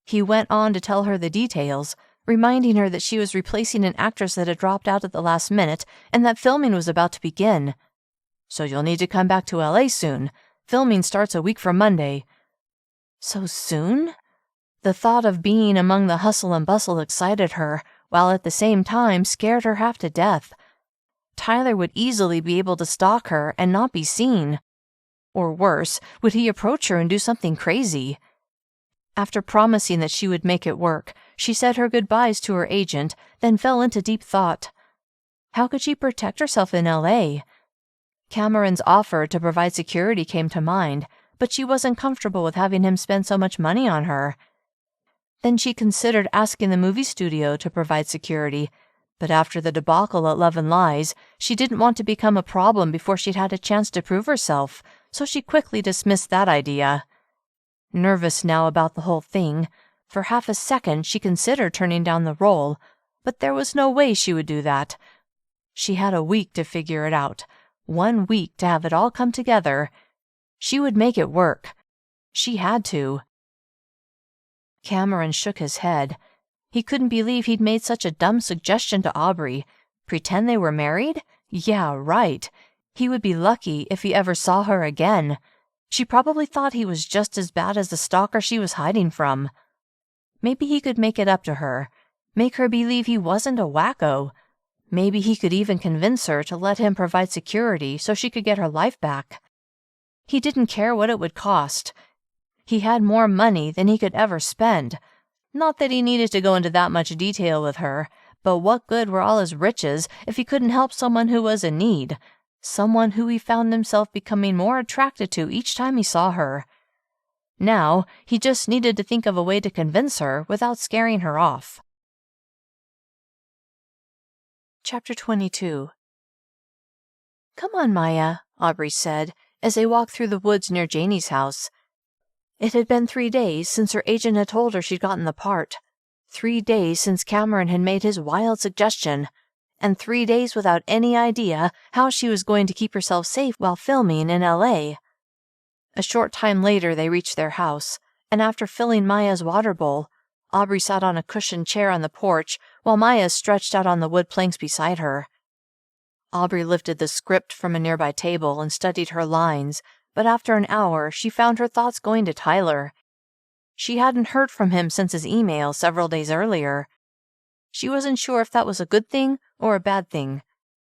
He went on to tell her the details, reminding her that she was replacing an actress that had dropped out at the last minute and that filming was about to begin. "So you'll need to come back to LA soon. Filming starts a week from Monday." So soon? The thought of being among the hustle and bustle excited her, while at the same time scared her half to death. Tyler would easily be able to stalk her and not be seen. Or worse, would he approach her and do something crazy? After promising that she would make it work, she said her goodbyes to her agent, then fell into deep thought. How could she protect herself in LA? Cameron's offer to provide security came to mind, but she wasn't comfortable with having him spend so much money on her. Then she considered asking the movie studio to provide security, but after the debacle at Love and Lies, she didn't want to become a problem before she'd had a chance to prove herself, so she quickly dismissed that idea. Nervous now about the whole thing, for half a second she considered turning down the role, but there was no way she would do that. She had a week to figure it out, 1 week to have it all come together. She would make it work. She had to. Cameron shook his head. He couldn't believe he'd made such a dumb suggestion to Aubree. Pretend they were married? Yeah, right. He would be lucky if he ever saw her again. She probably thought he was just as bad as the stalker she was hiding from. Maybe he could make it up to her, make her believe he wasn't a wacko. Maybe he could even convince her to let him provide security so she could get her life back. He didn't care what it would cost. He had more money than he could ever spend. Not that he needed to go into that much detail with her, but what good were all his riches if he couldn't help someone who was in need, someone who he found himself becoming more attracted to each time he saw her. Now, he just needed to think of a way to convince her without scaring her off. Chapter 22. "Come on, Maya," Aubree said, as they walked through the woods near Janie's house. It had been 3 days since her agent had told her she'd gotten the part. 3 days since Cameron had made his wild suggestion, and 3 days without any idea how she was going to keep herself safe while filming in LA. A short time later they reached their house, and after filling Maya's water bowl, Aubree sat on a cushioned chair on the porch while Maya stretched out on the wood planks beside her. Aubree lifted the script from a nearby table and studied her lines, but after an hour she found her thoughts going to Tyler. She hadn't heard from him since his email several days earlier. She wasn't sure if that was a good thing or a bad thing.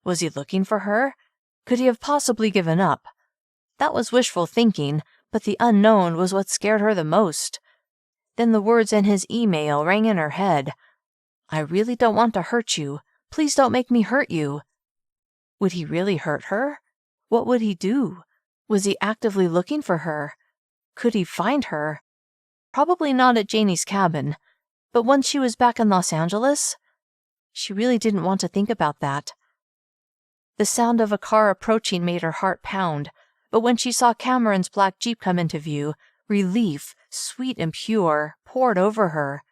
Was he looking for her? Could he have possibly given up? That was wishful thinking, but the unknown was what scared her the most. Then the words in his email rang in her head. "I really don't want to hurt you. Please don't make me hurt you." Would he really hurt her? What would he do? Was he actively looking for her? Could he find her? Probably not at Janie's cabin, but once she was back in Los Angeles? She really didn't want to think about that. The sound of a car approaching made her heart pound, but when she saw Cameron's black Jeep come into view, relief, sweet and pure, poured over her.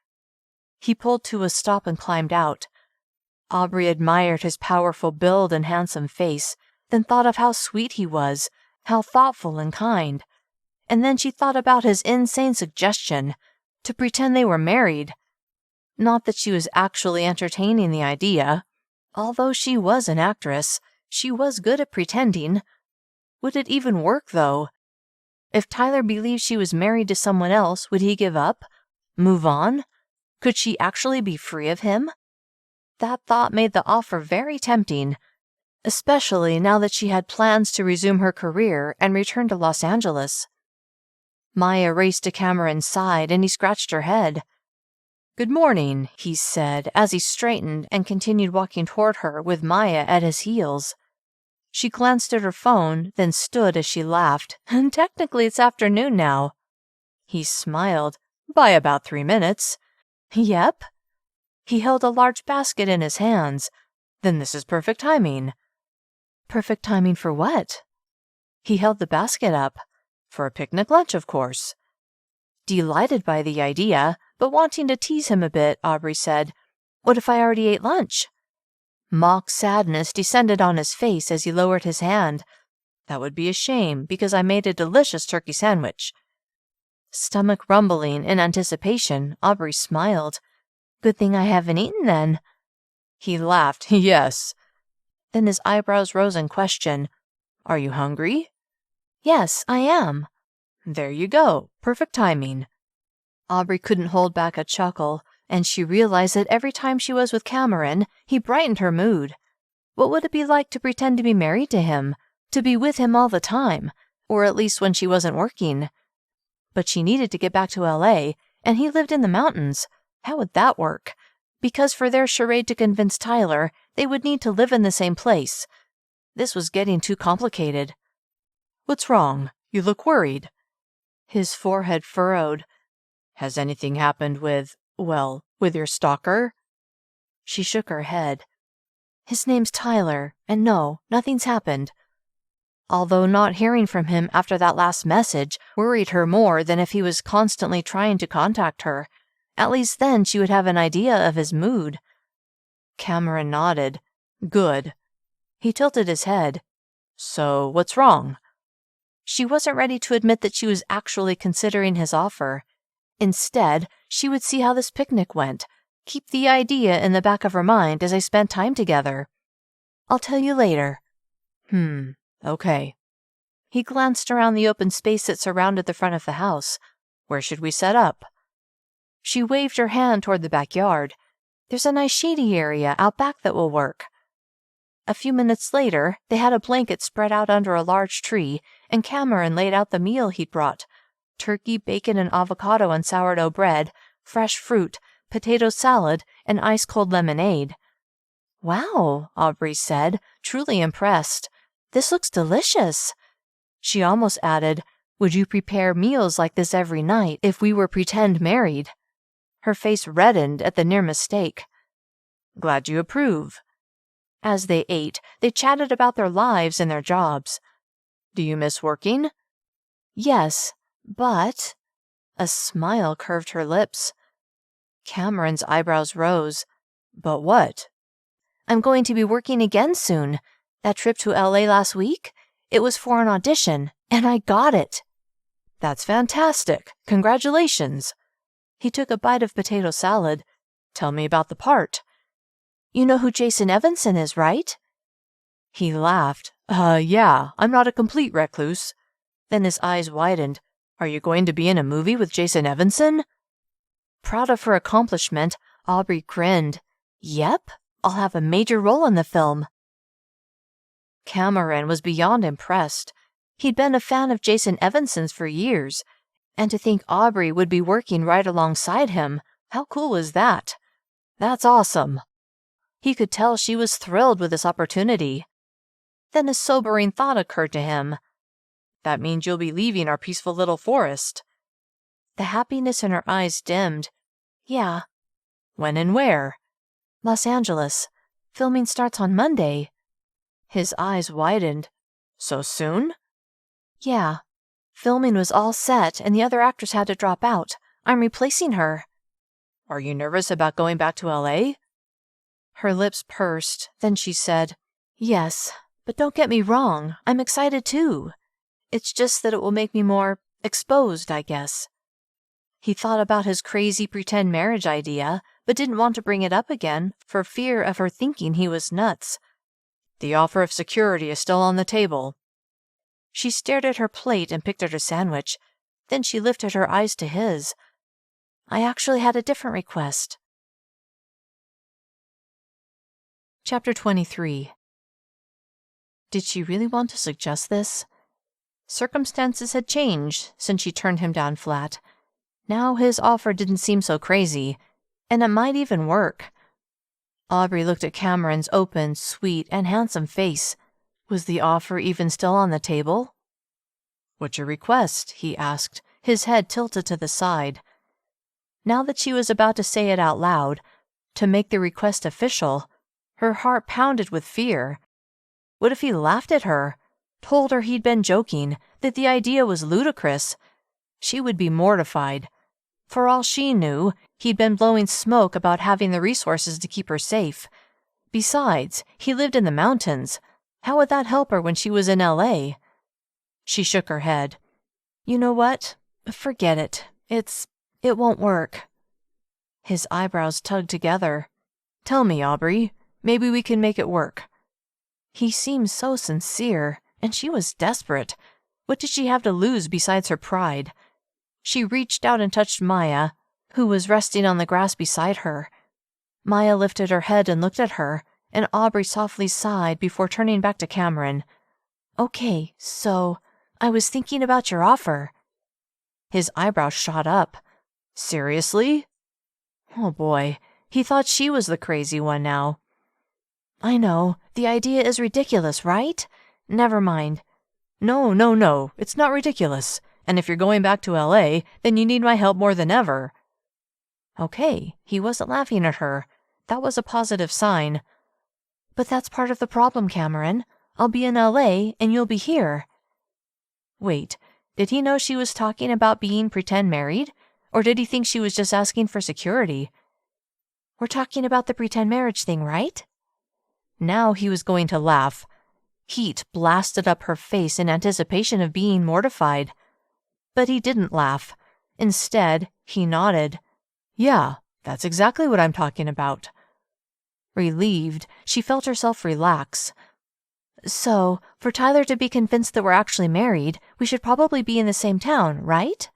He pulled to a stop and climbed out. Aubree admired his powerful build and handsome face, then thought of how sweet he was, how thoughtful and kind. And then she thought about his insane suggestion, to pretend they were married. Not that she was actually entertaining the idea. Although she was an actress, she was good at pretending. Would it even work, though? If Tyler believed she was married to someone else, would he give up? Move on? Could she actually be free of him? That thought made the offer very tempting, especially now that she had plans to resume her career and return to Los Angeles. Maya raced to Cameron's side and he scratched her head. "Good morning," he said as he straightened and continued walking toward her with Maya at his heels. She glanced at her phone, then stood as she laughed. "Technically it's afternoon now." He smiled. "By about 3 minutes." "Yep." He held a large basket in his hands. "Then this is perfect timing." "Perfect timing for what?" He held the basket up. "For a picnic lunch, of course." Delighted by the idea, but wanting to tease him a bit, Aubree said, "What if I already ate lunch?" Mock sadness descended on his face as he lowered his hand. "That would be a shame, because I made a delicious turkey sandwich." Stomach rumbling in anticipation, Aubree smiled. "Good thing I haven't eaten, then." He laughed. "Yes." Then his eyebrows rose in question. "Are you hungry?" "Yes, I am." "There you go. Perfect timing." Aubree couldn't hold back a chuckle, and she realized that every time she was with Cameron, he brightened her mood. What would it be like to pretend to be married to him, to be with him all the time, or at least when she wasn't working? But she needed to get back to LA, and he lived in the mountains. How would that work? Because for their charade to convince Tyler, they would need to live in the same place. This was getting too complicated. "What's wrong? You look worried." His forehead furrowed. "Has anything happened with your stalker?" She shook her head. "His name's Tyler, and no, nothing's happened." although not hearing from him after that last message worried her more than if he was constantly trying to contact her. At least then she would have an idea of his mood. Cameron nodded. Good. He tilted his head. So, what's wrong? She wasn't ready to admit that she was actually considering his offer. Instead, she would see how this picnic went, keep the idea in the back of her mind as they spent time together. I'll tell you later. Okay. He glanced around the open space that surrounded the front of the house. Where should we set up? She waved her hand toward the backyard. There's a nice shady area out back that will work. A few minutes later, they had a blanket spread out under a large tree, and Cameron laid out the meal he'd brought. Turkey, bacon, and avocado and sourdough bread, fresh fruit, potato salad, and ice-cold lemonade. Wow, Aubree said, truly impressed. This looks delicious. She almost added, would you prepare meals like this every night if we were pretend married? Her face reddened at the near mistake. Glad you approve. As they ate, they chatted about their lives and their jobs. Do you miss working? Yes, but... A smile curved her lips. Cameron's eyebrows rose. But what? I'm going to be working again soon. That trip to LA last week? It was for an audition, and I got it. That's fantastic. Congratulations. He took a bite of potato salad. Tell me about the part. You know who Jason Evanson is, right? He laughed. Yeah, I'm not a complete recluse. Then his eyes widened. Are you going to be in a movie with Jason Evanson? Proud of her accomplishment, Aubree grinned. Yep, I'll have a major role in the film. Cameron was beyond impressed. He'd been a fan of Jason Evanson's for years, and to think Aubree would be working right alongside him, how cool was that? That's awesome. He could tell she was thrilled with this opportunity. Then a sobering thought occurred to him. That means you'll be leaving our peaceful little forest. The happiness in her eyes dimmed. Yeah. When and where? Los Angeles. Filming starts on Monday. His eyes widened. So soon? Yeah. Filming was all set and the other actress had to drop out. I'm replacing her. Are you nervous about going back to LA? Her lips pursed, then she said, Yes, but don't get me wrong, I'm excited too. It's just that it will make me more exposed, I guess. He thought about his crazy pretend marriage idea, but didn't want to bring it up again for fear of her thinking he was nuts. The offer of security is still on the table. She stared at her plate and picked at her sandwich. Then she lifted her eyes to his. I actually had a different request. Chapter 23. Did she really want to suggest this? Circumstances had changed since she turned him down flat. Now his offer didn't seem so crazy, and it might even work. Aubree looked at Cameron's open, sweet, and handsome face. Was the offer even still on the table? What's your request? He asked, his head tilted to the side. Now that she was about to say it out loud, to make the request official, her heart pounded with fear. What if he laughed at her, told her he'd been joking, that the idea was ludicrous? She would be mortified. For all she knew, he'd been blowing smoke about having the resources to keep her safe. Besides, he lived in the mountains. How would that help her when she was in LA? She shook her head. You know what? Forget it. It won't work. His eyebrows tugged together. Tell me, Aubree. Maybe we can make it work. He seemed so sincere, and she was desperate. What did she have to lose besides her pride? She reached out and touched Maya, who was resting on the grass beside her. Maya lifted her head and looked at her, and Aubree softly sighed before turning back to Cameron. Okay, so I was thinking about your offer. His eyebrows shot up. Seriously? Oh boy, he thought she was the crazy one now. I know, the idea is ridiculous, right? Never mind. No, it's not ridiculous. And if you're going back to LA, then you need my help more than ever. Okay, he wasn't laughing at her. That was a positive sign. But that's part of the problem, Cameron. I'll be in LA and you'll be here." Wait, did he know she was talking about being pretend married? Or did he think she was just asking for security? "We're talking about the pretend marriage thing, right?" Now he was going to laugh. Heat blasted up her face in anticipation of being mortified. But he didn't laugh. Instead, he nodded. "Yeah, that's exactly what I'm talking about." Relieved, she felt herself relax. "So, for Tyler to be convinced that we're actually married, we should probably be in the same town, right?"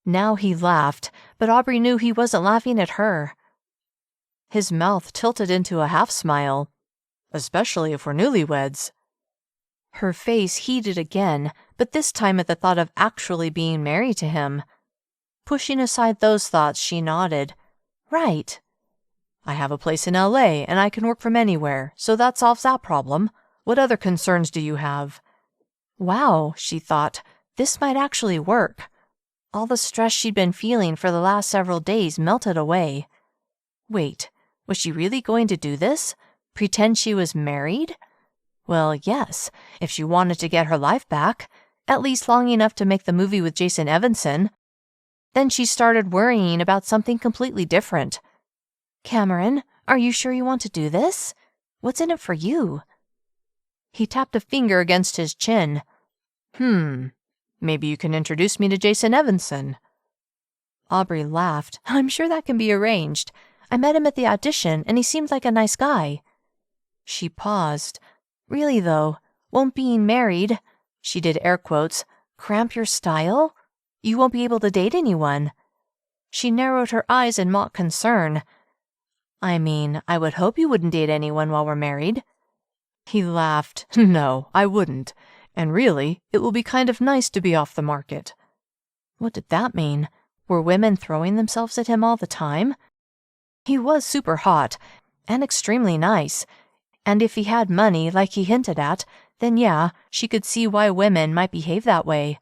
Now he laughed, but Aubree knew he wasn't laughing at her. His mouth tilted into a half-smile. "Especially if we're newlyweds." Her face heated again, but this time at the thought of actually being married to him. Pushing aside those thoughts, she nodded. "Right." "I have a place in LA, and I can work from anywhere, so that solves that problem. What other concerns do you have?" Wow, she thought, this might actually work. All the stress she'd been feeling for the last several days melted away. Wait, was she really going to do this? Pretend she was married? Well, yes, if she wanted to get her life back, at least long enough to make the movie with Jason Evanson. Then she started worrying about something completely different. "Cameron, are you sure you want to do this? What's in it for you?" He tapped a finger against his chin. Maybe you can introduce me to Jason Evanson." Aubree laughed. "I'm sure that can be arranged. I met him at the audition, and he seemed like a nice guy." She paused. "Really, though, won't being married," she did air quotes, "cramp your style? You won't be able to date anyone." She narrowed her eyes in mock concern. "I mean, I would hope you wouldn't date anyone while we're married." He laughed. "No, I wouldn't. And really, it will be kind of nice to be off the market." What did that mean? Were women throwing themselves at him all the time? He was super hot, and extremely nice. And if he had money, like he hinted at, then yeah, she could see why women might behave that way.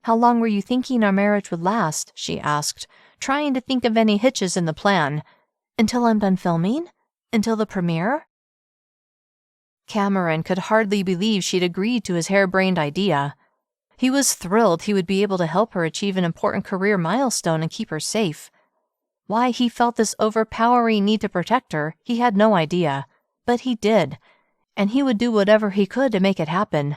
"How long were you thinking our marriage would last?" she asked, trying to think of any hitches in the plan. "Until I'm done filming? Until the premiere?" Cameron could hardly believe she'd agreed to his harebrained idea. He was thrilled he would be able to help her achieve an important career milestone and keep her safe. Why he felt this overpowering need to protect her, he had no idea. But he did, and he would do whatever he could to make it happen.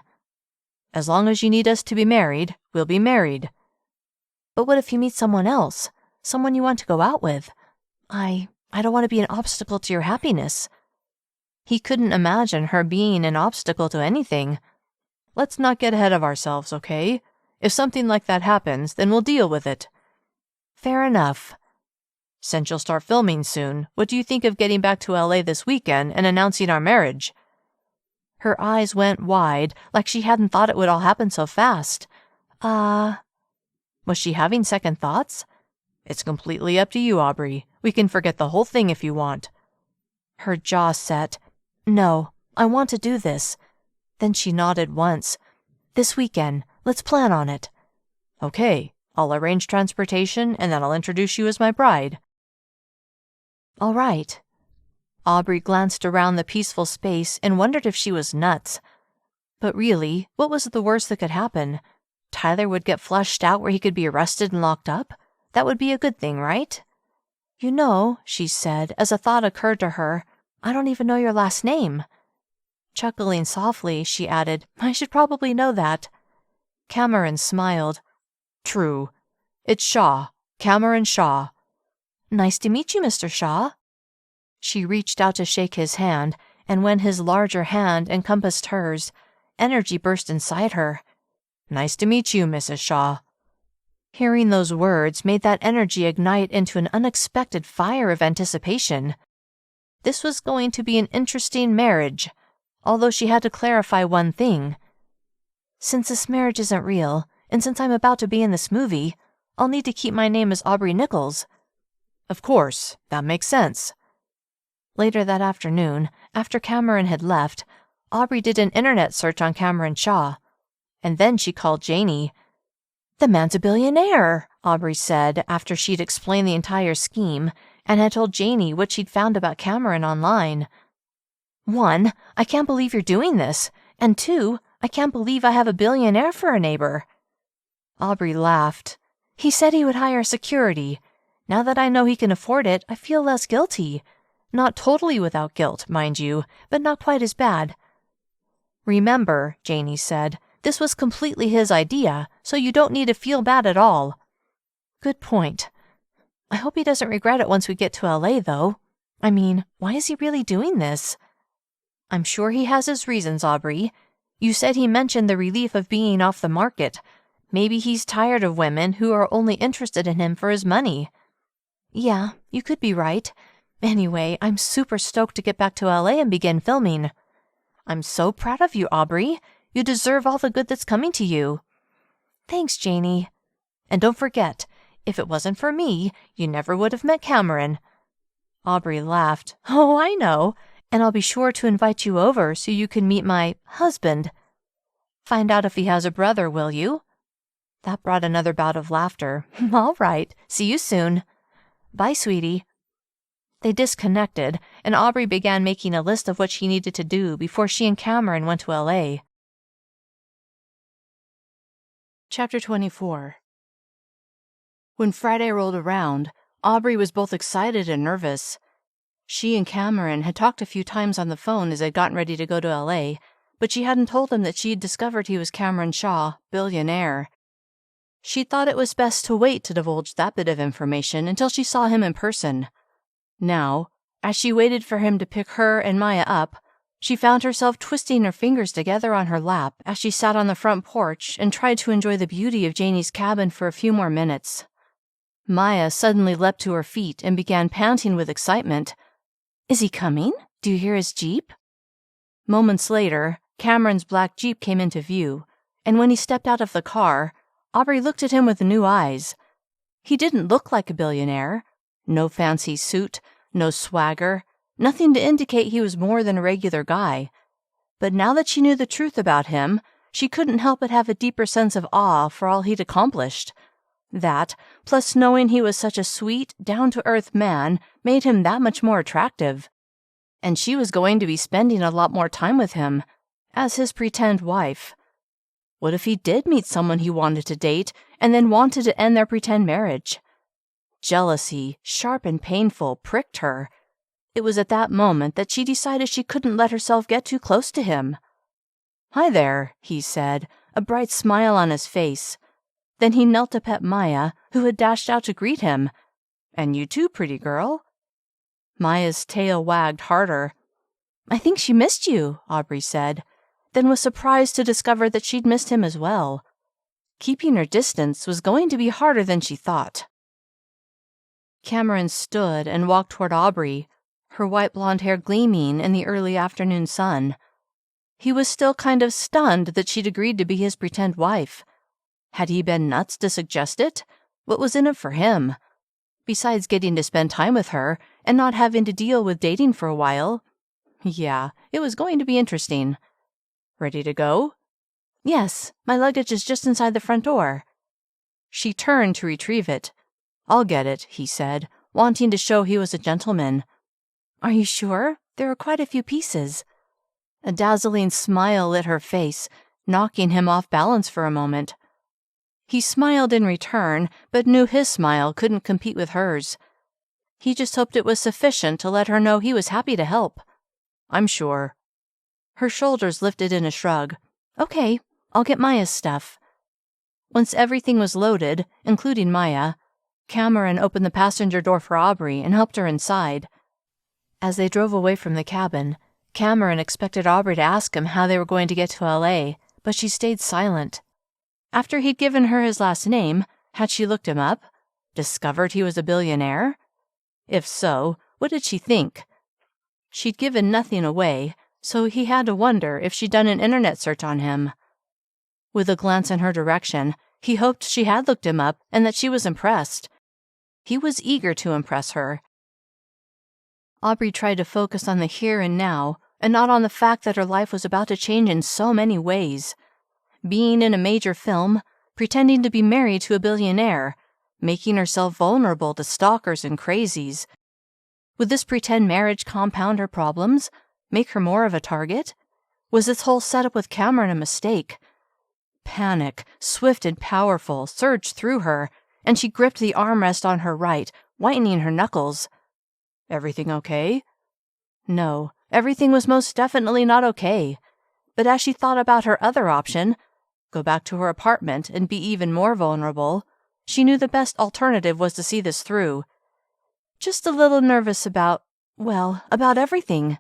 "As long as you need us to be married, we'll be married." "But what if you meet someone else? Someone you want to go out with? I don't want to be an obstacle to your happiness." He couldn't imagine her being an obstacle to anything. "Let's not get ahead of ourselves, okay? If something like that happens, then we'll deal with it." "Fair enough." "Since you'll start filming soon, what do you think of getting back to LA this weekend and announcing our marriage?" Her eyes went wide, like she hadn't thought it would all happen so fast. Was she having second thoughts? "It's completely up to you, Aubree. We can forget the whole thing if you want." Her jaw set. "No, I want to do this." Then she nodded once. "This weekend. Let's plan on it." "Okay, I'll arrange transportation and then I'll introduce you as my bride." "All right." Aubree glanced around the peaceful space and wondered if she was nuts. But really, what was the worst that could happen? Tyler would get flushed out where he could be arrested and locked up? That would be a good thing, right? "You know," she said, as a thought occurred to her, "I don't even know your last name." Chuckling softly, she added, "I should probably know that." Cameron smiled. "True. It's Shah, Cameron Shah." "Nice to meet you, Mr. Shah." She reached out to shake his hand, and when his larger hand encompassed hers, energy burst inside her. "Nice to meet you, Mrs. Shah." Hearing those words made that energy ignite into an unexpected fire of anticipation. This was going to be an interesting marriage, although she had to clarify one thing. "Since this marriage isn't real, and since I'm about to be in this movie, I'll need to keep my name as Aubree Nichols." "Of course, that makes sense." Later that afternoon, after Cameron had left, Aubree did an internet search on Cameron Shah. And then she called Janie. "The man's a billionaire," Aubree said after she'd explained the entire scheme and had told Janie what she'd found about Cameron online. 1, I can't believe you're doing this, and 2, I can't believe I have a billionaire for a neighbor." Aubree laughed. "He said he would hire security. Now that I know he can afford it, I feel less guilty. Not totally without guilt, mind you, but not quite as bad." "Remember," Janie said, "this was completely his idea, so you don't need to feel bad at all." "Good point. I hope he doesn't regret it once we get to LA, though. I mean, why is he really doing this?" "I'm sure he has his reasons, Aubree. You said he mentioned the relief of being off the market. Maybe he's tired of women who are only interested in him for his money." "Yeah, you could be right. Anyway, I'm super stoked to get back to LA and begin filming." "I'm so proud of you, Aubree. You deserve all the good that's coming to you." "Thanks, Janie. And don't forget, if it wasn't for me, you never would have met Cameron." Aubree laughed. "Oh, I know. And I'll be sure to invite you over so you can meet my husband. Find out if he has a brother, will you?" That brought another bout of laughter. "All right. See you soon." "Bye, sweetie." They disconnected, and Aubree began making a list of what she needed to do before she and Cameron went to LA. Chapter 24. When Friday rolled around, Aubree was both excited and nervous. She and Cameron had talked a few times on the phone as they'd gotten ready to go to LA, but she hadn't told him that she'd discovered he was Cameron Shah, billionaire. She thought it was best to wait to divulge that bit of information until she saw him in person. Now, as she waited for him to pick her and Maya up, she found herself twisting her fingers together on her lap as she sat on the front porch and tried to enjoy the beauty of Janie's cabin for a few more minutes. Maya suddenly leapt to her feet and began panting with excitement. "Is he coming? Do you hear his Jeep?" Moments later, Cameron's black Jeep came into view, and when he stepped out of the car, Aubree looked at him with new eyes. He didn't look like a billionaire. No fancy suit, no swagger, nothing to indicate he was more than a regular guy. But now that she knew the truth about him, she couldn't help but have a deeper sense of awe for all he'd accomplished. That, plus knowing he was such a sweet, down-to-earth man, made him that much more attractive. And she was going to be spending a lot more time with him, as his pretend wife. What if he did meet someone he wanted to date and then wanted to end their pretend marriage? Jealousy, sharp and painful, pricked her. It was at that moment that she decided she couldn't let herself get too close to him. "Hi there," he said, a bright smile on his face. Then he knelt to pet Maya, who had dashed out to greet him. "And you too, pretty girl." Maya's tail wagged harder. "I think she missed you," Aubree said, then was surprised to discover that she'd missed him as well. Keeping her distance was going to be harder than she thought. Cameron stood and walked toward Aubree, her white blonde hair gleaming in the early afternoon sun. He was still kind of stunned that she'd agreed to be his pretend wife. Had he been nuts to suggest it? What was in it for him? Besides getting to spend time with her and not having to deal with dating for a while. Yeah, it was going to be interesting. "Ready to go?" "Yes, my luggage is just inside the front door." She turned to retrieve it. "I'll get it," he said, wanting to show he was a gentleman. "Are you sure? There are quite a few pieces." A dazzling smile lit her face, knocking him off balance for a moment. He smiled in return, but knew his smile couldn't compete with hers. He just hoped it was sufficient to let her know he was happy to help. "I'm sure." Her shoulders lifted in a shrug. "Okay, I'll get Maya's stuff." Once everything was loaded, including Maya, Cameron opened the passenger door for Aubree and helped her inside. As they drove away from the cabin, Cameron expected Aubree to ask him how they were going to get to LA, but she stayed silent. After he'd given her his last name, had she looked him up? Discovered he was a billionaire? If so, what did she think? She'd given nothing away, so he had to wonder if she'd done an internet search on him. With a glance in her direction, he hoped she had looked him up and that she was impressed. He was eager to impress her. Aubree tried to focus on the here and now, and not on the fact that her life was about to change in so many ways. Being in a major film, pretending to be married to a billionaire, making herself vulnerable to stalkers and crazies. Would this pretend marriage compound her problems? Make her more of a target? Was this whole setup with Cameron a mistake? Panic, swift and powerful, surged through her, and she gripped the armrest on her right, whitening her knuckles. Everything okay? No, everything was most definitely not okay. But as she thought about her other option, go back to her apartment and be even more vulnerable, she knew the best alternative was to see this through. Just a little nervous about everything.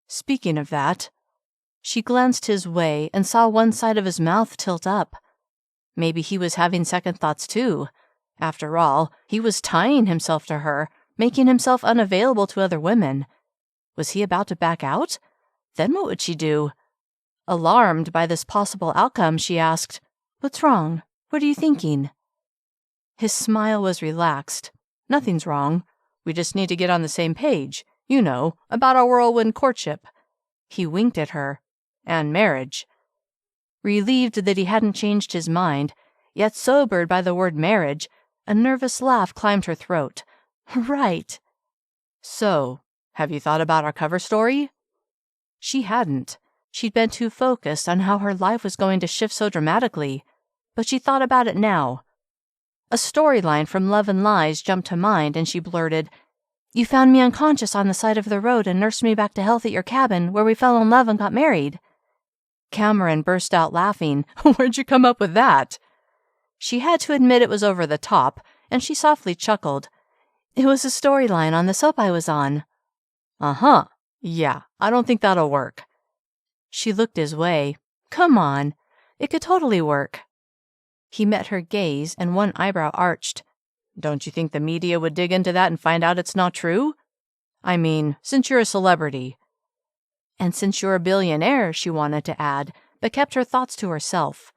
Speaking of that, she glanced his way and saw one side of his mouth tilt up. Maybe he was having second thoughts too. After all, he was tying himself to her, making himself unavailable to other women. Was he about to back out? Then what would she do? Alarmed by this possible outcome, she asked, "What's wrong? What are you thinking?" His smile was relaxed. "Nothing's wrong. We just need to get on the same page. You know, about our whirlwind courtship." He winked at her. "And marriage." Relieved that he hadn't changed his mind, yet sobered by the word marriage, a nervous laugh climbed her throat. "Right." "So, have you thought about our cover story?" She hadn't. She'd been too focused on how her life was going to shift so dramatically, but she thought about it now. A storyline from Love and Lies jumped to mind, and she blurted, "You found me unconscious on the side of the road and nursed me back to health at your cabin, where we fell in love and got married." Cameron burst out laughing. "Where'd you come up with that?" She had to admit it was over the top, and she softly chuckled. "It was a storyline on the soap I was on." "Uh-huh. Yeah, I don't think that'll work." She looked his way. "Come on. It could totally work." He met her gaze, and one eyebrow arched. "Don't you think the media would dig into that and find out it's not true? I mean, since you're a celebrity." "And since you're a billionaire," she wanted to add, but kept her thoughts to herself.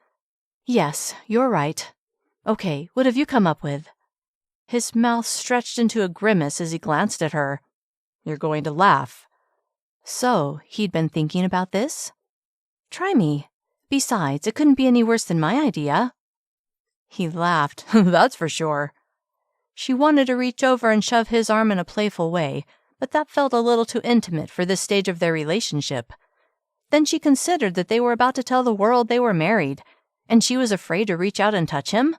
"Yes, you're right. Okay, what have you come up with?" His mouth stretched into a grimace as he glanced at her. "You're going to laugh." So, he'd been thinking about this? "Try me. Besides, it couldn't be any worse than my idea." He laughed. "That's for sure." She wanted to reach over and shove his arm in a playful way, but that felt a little too intimate for this stage of their relationship. Then she considered that they were about to tell the world they were married, and she was afraid to reach out and touch him.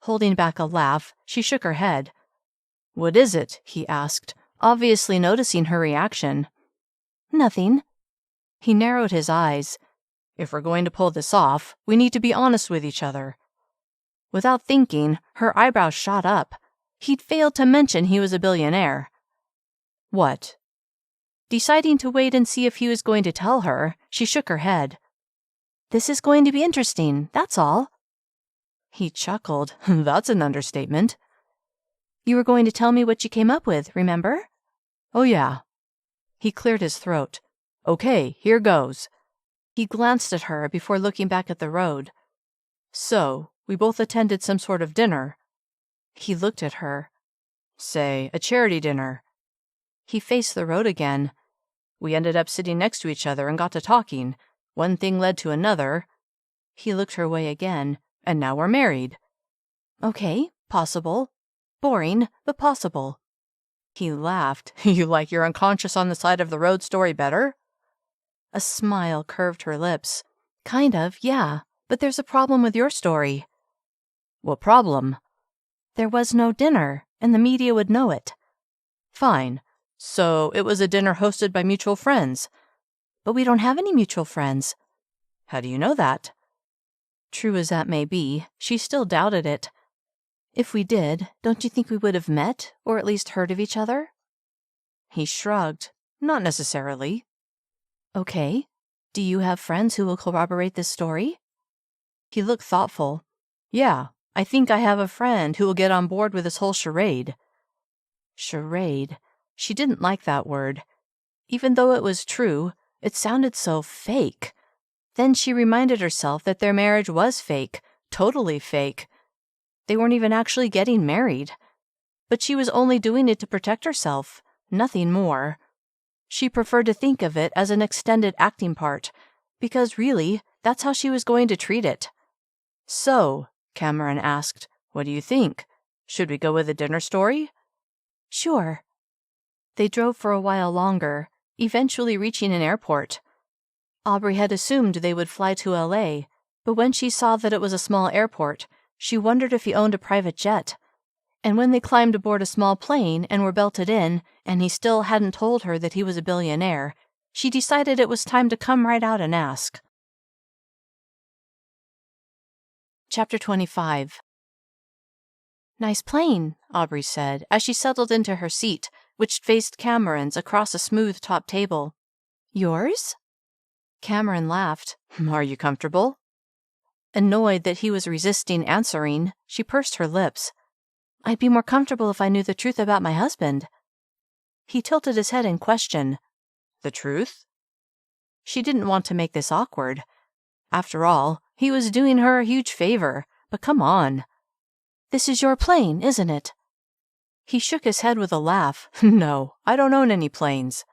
Holding back a laugh, she shook her head. "What is it?" he asked, obviously noticing her reaction. "Nothing." He narrowed his eyes. "If we're going to pull this off, we need to be honest with each other." Without thinking, her eyebrows shot up. He'd failed to mention he was a billionaire. "What?" Deciding to wait and see if he was going to tell her, she shook her head. "This is going to be interesting, that's all." He chuckled. "That's an understatement." "You were going to tell me what you came up with, remember?" "Oh, yeah." He cleared his throat. "Okay, here goes." He glanced at her before looking back at the road. "So, we both attended some sort of dinner." He looked at her. "Say, a charity dinner." He faced the road again. "We ended up sitting next to each other and got to talking. One thing led to another." He looked her way again. "And now we're married." "Okay, possible. Boring, but possible." He laughed. "You like your unconscious on the side of the road story better?" A smile curved her lips. "Kind of, yeah. But there's a problem with your story." "What problem?" "There was no dinner, and the media would know it." "Fine. So it was a dinner hosted by mutual friends." "But we don't have any mutual friends." "How do you know that?" True as that may be, she still doubted it. "If we did, don't you think we would have met, or at least heard of each other?" He shrugged. "Not necessarily." "Okay. Do you have friends who will corroborate this story?" He looked thoughtful. "Yeah, I think I have a friend who will get on board with this whole charade." Charade. She didn't like that word. Even though it was true, it sounded so fake. Then she reminded herself that their marriage was fake, totally fake. They weren't even actually getting married. But she was only doing it to protect herself, nothing more. She preferred to think of it as an extended acting part, because really, that's how she was going to treat it. "So," Cameron asked, "what do you think? Should we go with a dinner story?" "Sure." They drove for a while longer, eventually reaching an airport. Aubree had assumed they would fly to LA, but when she saw that it was a small airport, she wondered if he owned a private jet. And when they climbed aboard a small plane and were belted in, and he still hadn't told her that he was a billionaire, she decided it was time to come right out and ask. Chapter 25. "Nice plane," Aubree said, as she settled into her seat, which faced Cameron's across a smooth-top table. "Yours?" Cameron laughed. "Are you comfortable?" Annoyed that he was resisting answering, she pursed her lips. "I'd be more comfortable if I knew the truth about my husband." He tilted his head in question. "The truth?" She didn't want to make this awkward. After all, he was doing her a huge favor, but come on. "This is your plane, isn't it?" He shook his head with a laugh. "No, I don't own any planes."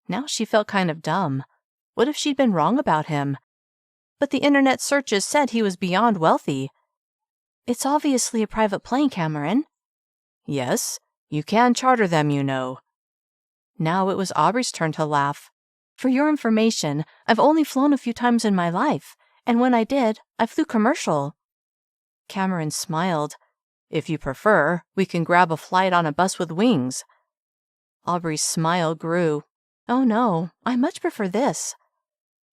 Now she felt kind of dumb. What if she'd been wrong about him? But the internet searches said he was beyond wealthy. "It's obviously a private plane, Cameron." "Yes, you can charter them, you know." Now it was Aubree's turn to laugh. "For your information, I've only flown a few times in my life, and when I did, I flew commercial." Cameron smiled. "If you prefer, we can grab a flight on a bus with wings." Aubree's smile grew. "Oh no, I much prefer this."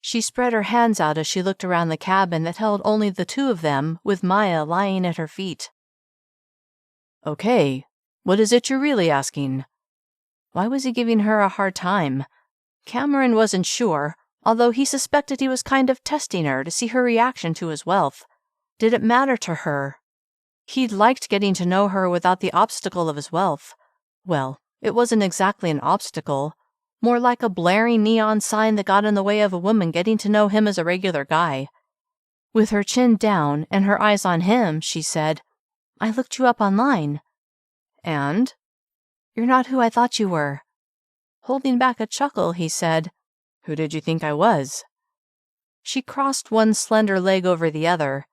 She spread her hands out as she looked around the cabin that held only the two of them, with Maya lying at her feet. "Okay, what is it you're really asking?" Why was he giving her a hard time? Cameron wasn't sure, although he suspected he was kind of testing her to see her reaction to his wealth. Did it matter to her? He'd liked getting to know her without the obstacle of his wealth. Well, it wasn't exactly an obstacle. More like a blaring neon sign that got in the way of a woman getting to know him as a regular guy. With her chin down and her eyes on him, she said, "I looked you up online." "And?" "You're not who I thought you were." Holding back a chuckle, he said, "Who did you think I was?" She crossed one slender leg over the other.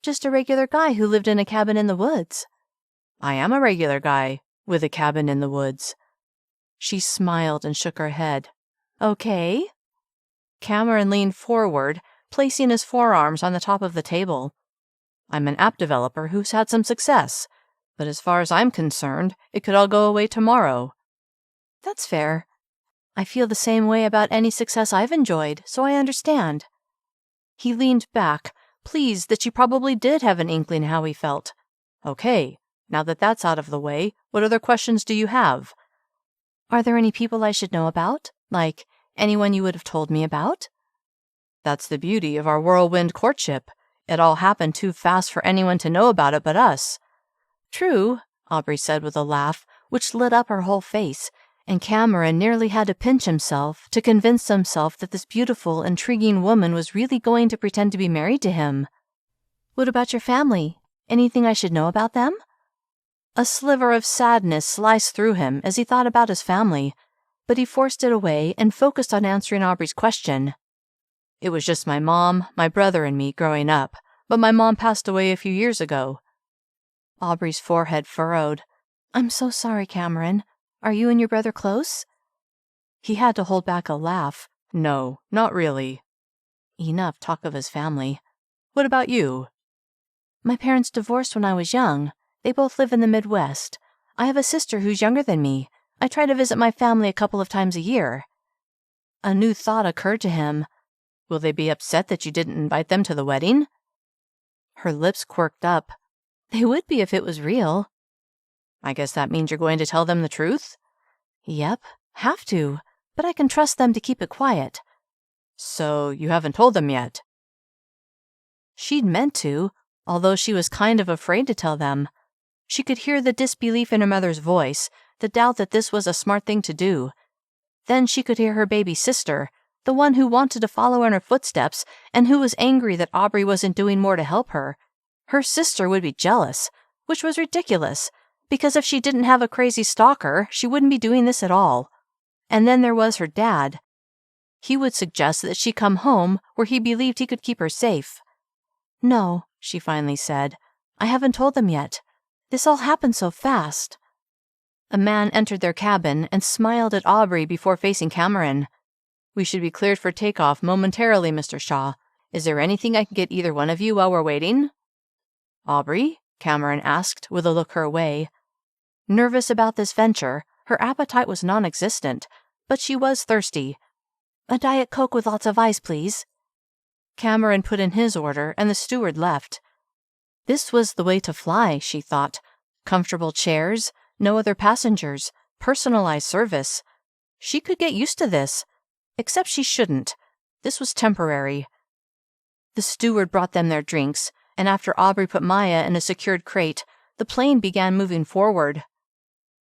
"Just a regular guy who lived in a cabin in the woods." "I am a regular guy with a cabin in the woods." She smiled and shook her head. "Okay." Cameron leaned forward, placing his forearms on the top of the table. "I'm an app developer who's had some success, but as far as I'm concerned, it could all go away tomorrow." "That's fair. I feel the same way about any success I've enjoyed, so I understand." He leaned back, pleased that she probably did have an inkling how he felt. "Okay, now that that's out of the way, what other questions do you have?" "Are there any people I should know about? Like, anyone you would have told me about?" "That's the beauty of our whirlwind courtship. It all happened too fast for anyone to know about it but us." "True," Aubree said with a laugh, which lit up her whole face, and Cameron nearly had to pinch himself to convince himself that this beautiful, intriguing woman was really going to pretend to be married to him. "What about your family? Anything I should know about them?" A sliver of sadness sliced through him as he thought about his family, but he forced it away and focused on answering Aubree's question. "It was just my mom, my brother, and me growing up, but my mom passed away a few years ago." Aubree's forehead furrowed. "I'm so sorry, Cameron. Are you and your brother close?" He had to hold back a laugh. "No, not really." Enough talk of his family. "What about you?" "My parents divorced when I was young. They both live in the Midwest. I have a sister who's younger than me. I try to visit my family a couple of times a year." A new thought occurred to him. "Will they be upset that you didn't invite them to the wedding?" Her lips quirked up. "They would be if it was real." "I guess that means you're going to tell them the truth?" "Yep, have to, but I can trust them to keep it quiet." "So you haven't told them yet?" She'd meant to, although she was kind of afraid to tell them. She could hear the disbelief in her mother's voice, the doubt that this was a smart thing to do. Then she could hear her baby sister, the one who wanted to follow in her footsteps and who was angry that Aubree wasn't doing more to help her. Her sister would be jealous, which was ridiculous, because if she didn't have a crazy stalker, she wouldn't be doing this at all. And then there was her dad. He would suggest that she come home where he believed he could keep her safe. "No," she finally said. "I haven't told them yet. This all happened so fast." A man entered their cabin and smiled at Aubree before facing Cameron. "We should be cleared for takeoff momentarily, Mr. Shah. Is there anything I can get either one of you while we're waiting?" "Aubree?" Cameron asked, with a look her way. Nervous about this venture, her appetite was non-existent, but she was thirsty. "A Diet Coke with lots of ice, please." Cameron put in his order, and the steward left. This was the way to fly, she thought. Comfortable chairs, no other passengers, personalized service. She could get used to this. Except she shouldn't. This was temporary. The steward brought them their drinks, and after Aubree put Maya in a secured crate, the plane began moving forward.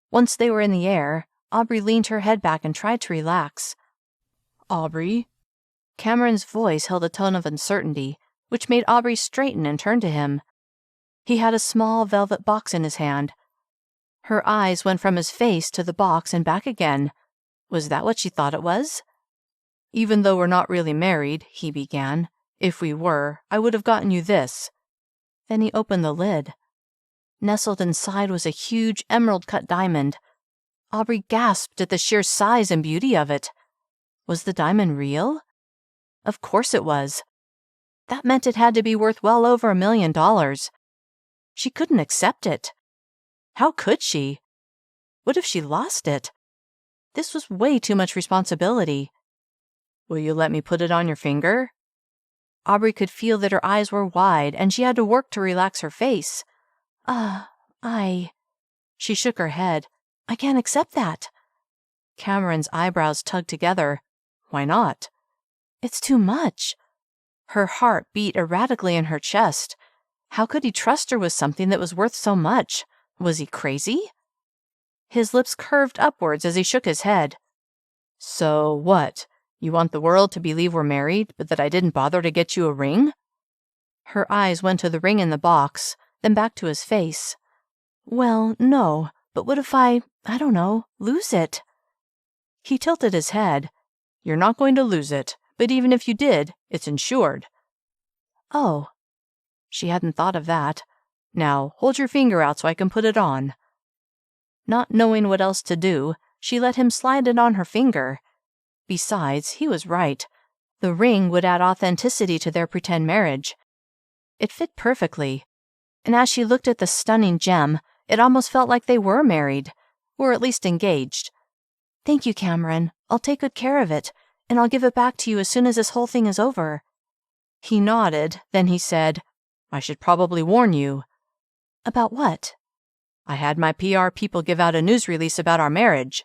Once they were in the air, Aubree leaned her head back and tried to relax. "Aubree?" Cameron's voice held a tone of uncertainty, which made Aubree straighten and turn to him. He had a small velvet box in his hand. Her eyes went from his face to the box and back again. Was that what she thought it was? "Even though we're not really married," he began, "if we were, I would have gotten you this." Then he opened the lid. Nestled inside was a huge emerald-cut diamond. Aubree gasped at the sheer size and beauty of it. Was the diamond real? Of course it was. That meant it had to be worth well over $1 million. She couldn't accept it. How could she? What if she lost it? This was way too much responsibility. "Will you let me put it on your finger?" Aubree could feel that her eyes were wide, and she had to work to relax her face. She shook her head. "I can't accept that." Cameron's eyebrows tugged together. "Why not?" "It's too much." Her heart beat erratically in her chest. How could he trust her with something that was worth so much? Was he crazy? His lips curved upwards as he shook his head. "So what? You want the world to believe we're married, but that I didn't bother to get you a ring?" Her eyes went to the ring in the box, then back to his face. "Well, no, but what if I don't know, lose it?" He tilted his head. "You're not going to lose it, but even if you did, it's insured." "Oh." She hadn't thought of that. "Now, hold your finger out so I can put it on." Not knowing what else to do, she let him slide it on her finger. Besides, he was right. The ring would add authenticity to their pretend marriage. It fit perfectly, and as she looked at the stunning gem, it almost felt like they were married, or at least engaged. "Thank you, Cameron. I'll take good care of it, and I'll give it back to you as soon as this whole thing is over." He nodded, then he said, "I should probably warn you." "About what?" "I had my PR people give out a news release about our marriage."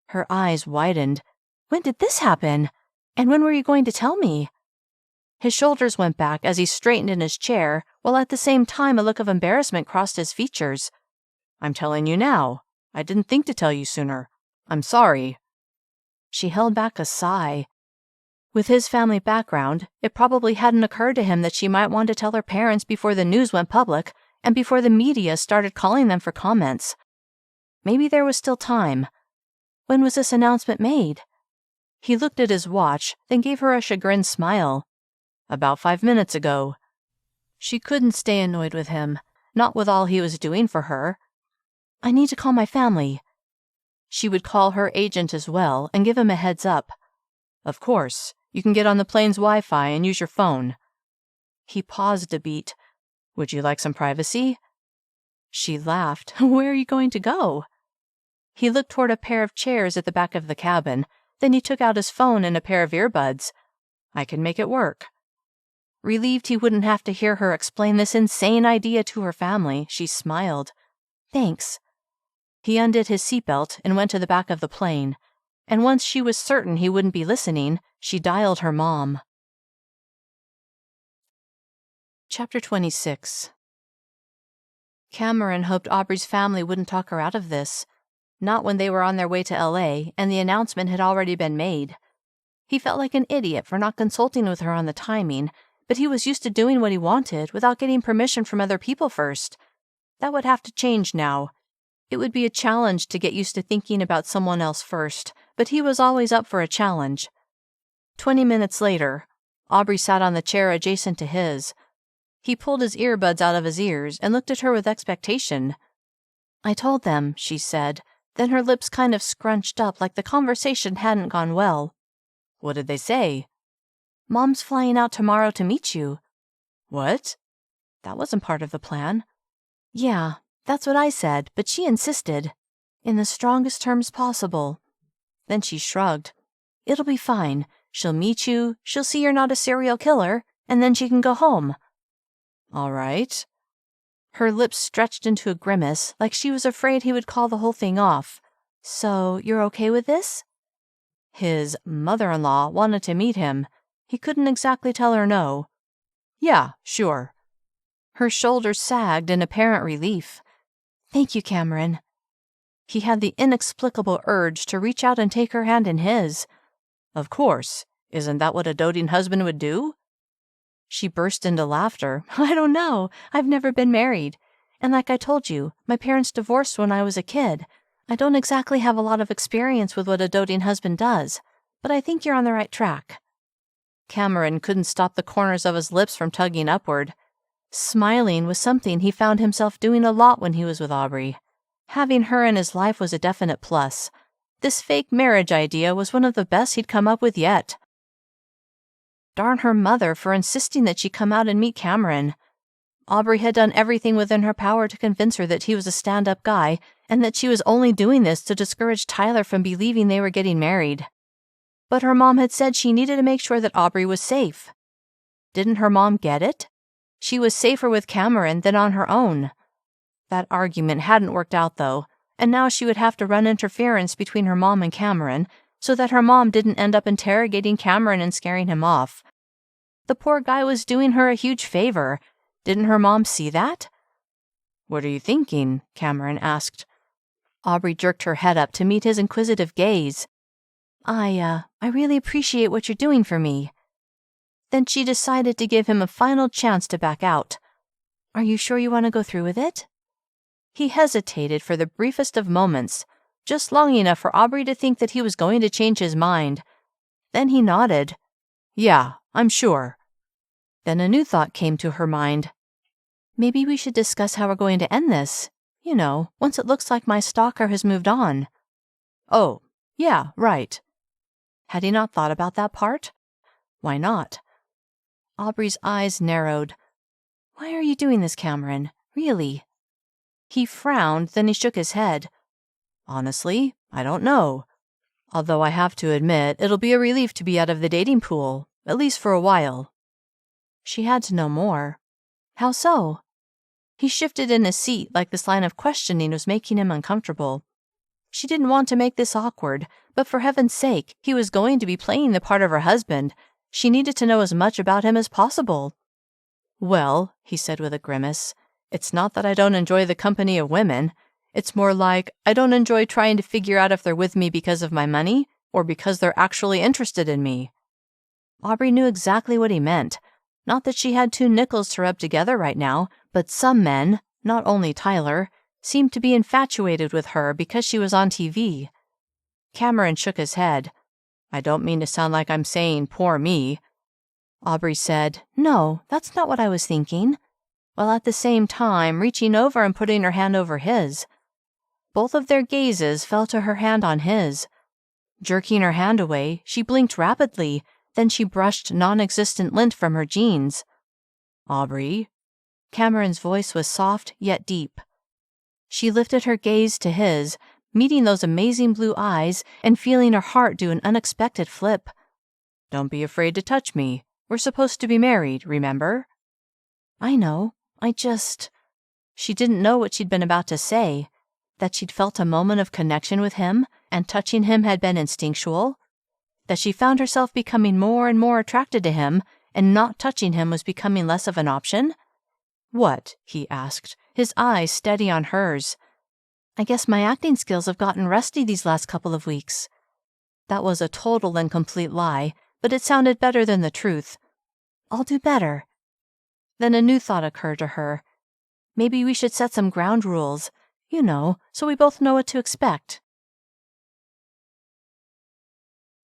Her eyes widened. "When did this happen? And when were you going to tell me?" His shoulders went back as he straightened in his chair, while at the same time a look of embarrassment crossed his features. "I'm telling you now. I didn't think to tell you sooner. I'm sorry." She held back a sigh. With his family background, it probably hadn't occurred to him that she might want to tell her parents before the news went public and before the media started calling them for comments. Maybe there was still time. When was this announcement made? He looked at his watch, then gave her a chagrined smile. "About 5 minutes ago." She couldn't stay annoyed with him, not with all he was doing for her. "I need to call my family." She would call her agent as well and give him a heads up. "Of course. You can get on the plane's Wi-Fi and use your phone." He paused a beat. "Would you like some privacy?" She laughed. "Where are you going to go?" He looked toward a pair of chairs at the back of the cabin, then he took out his phone and a pair of earbuds. "I can make it work." Relieved he wouldn't have to hear her explain this insane idea to her family, she smiled. "Thanks." He undid his seatbelt and went to the back of the plane, and once she was certain he wouldn't be listening, she dialed her mom. Chapter 26. Cameron hoped Aubree's family wouldn't talk her out of this, not when they were on their way to LA and the announcement had already been made. He felt like an idiot for not consulting with her on the timing, but he was used to doing what he wanted without getting permission from other people first. That would have to change now. It would be a challenge to get used to thinking about someone else first, but he was always up for a challenge. 20 minutes later, Aubree sat on the chair adjacent to his. He pulled his earbuds out of his ears and looked at her with expectation. "I told them," she said. Then her lips kind of scrunched up like the conversation hadn't gone well. "What did they say?" "Mom's flying out tomorrow to meet you." "What?" "That wasn't part of the plan." "Yeah, that's what I said, but she insisted. In the strongest terms possible." Then she shrugged. "It'll be fine. She'll meet you, she'll see you're not a serial killer, and then she can go home." "All right." Her lips stretched into a grimace, like she was afraid he would call the whole thing off. "So you're okay with this?" His mother-in-law wanted to meet him. He couldn't exactly tell her no. "Yeah, sure." Her shoulders sagged in apparent relief. "Thank you, Cameron." He had the inexplicable urge to reach out and take her hand in his. "Of course. Isn't that what a doting husband would do?" She burst into laughter. "I don't know. I've never been married. And like I told you, my parents divorced when I was a kid. I don't exactly have a lot of experience with what a doting husband does, but I think you're on the right track." Cameron couldn't stop the corners of his lips from tugging upward. Smiling was something he found himself doing a lot when he was with Aubree. Having her in his life was a definite plus. This fake marriage idea was one of the best he'd come up with yet. Darn her mother for insisting that she come out and meet Cameron. Aubree had done everything within her power to convince her that he was a stand-up guy and that she was only doing this to discourage Tyler from believing they were getting married. But her mom had said she needed to make sure that Aubree was safe. Didn't her mom get it? She was safer with Cameron than on her own. That argument hadn't worked out, though, and now she would have to run interference between her mom and Cameron so that her mom didn't end up interrogating Cameron and scaring him off. The poor guy was doing her a huge favor. Didn't her mom see that? "What are you thinking?" Cameron asked. Aubree jerked her head up to meet his inquisitive gaze. I really appreciate what you're doing for me." Then she decided to give him a final chance to back out. "Are you sure you want to go through with it?" He hesitated for the briefest of moments, just long enough for Aubree to think that he was going to change his mind. Then he nodded. "Yeah, I'm sure." Then a new thought came to her mind. "Maybe we should discuss how we're going to end this. You know, once it looks like my stalker has moved on." "Oh, yeah, right." Had he not thought about that part? Why not? Aubree's eyes narrowed. "Why are you doing this, Cameron? Really?" He frowned, then he shook his head. "Honestly, I don't know. Although I have to admit, it'll be a relief to be out of the dating pool, at least for a while." She had to know more. How so? He shifted in his seat like this line of questioning was making him uncomfortable. She didn't want to make this awkward, but for heaven's sake, he was going to be playing the part of her husband. She needed to know as much about him as possible. "Well," he said with a grimace, "it's not that I don't enjoy the company of women. It's more like I don't enjoy trying to figure out if they're with me because of my money or because they're actually interested in me." Aubree knew exactly what he meant. Not that she had two nickels to rub together right now, but some men, not only Tyler, seemed to be infatuated with her because she was on TV. Cameron shook his head. "I don't mean to sound like I'm saying poor me." Aubree said, "No, that's not what I was thinking," while at the same time reaching over and putting her hand over his. Both of their gazes fell to her hand on his. Jerking her hand away, she blinked rapidly, then she brushed non-existent lint from her jeans. "Aubree?" Cameron's voice was soft yet deep. She lifted her gaze to his, meeting those amazing blue eyes and feeling her heart do an unexpected flip. "Don't be afraid to touch me. We're supposed to be married, remember?" "I know. She didn't know what she'd been about to say. That she'd felt a moment of connection with him, and touching him had been instinctual. That she found herself becoming more and more attracted to him, and not touching him was becoming less of an option. "What?" he asked, his eyes steady on hers. "I guess my acting skills have gotten rusty these last couple of weeks." That was a total and complete lie, but it sounded better than the truth. "I'll do better." Then a new thought occurred to her. Maybe we should set some ground rules, so we both know what to expect.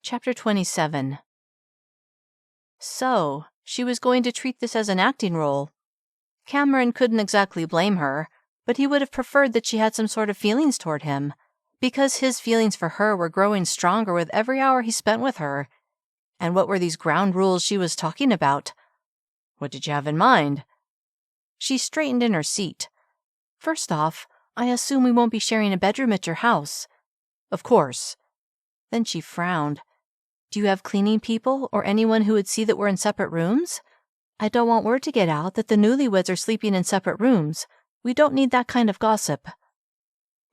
Chapter 27. So, she was going to treat this as an acting role. Cameron couldn't exactly blame her, but he would have preferred that she had some sort of feelings toward him. Because his feelings for her were growing stronger with every hour he spent with her. And what were these ground rules she was talking about? What did you have in mind? She straightened in her seat. First off, I assume we won't be sharing a bedroom at your house. Of course. Then she frowned. Do you have cleaning people or anyone who would see that we're in separate rooms? I don't want word to get out that the newlyweds are sleeping in separate rooms. We don't need that kind of gossip.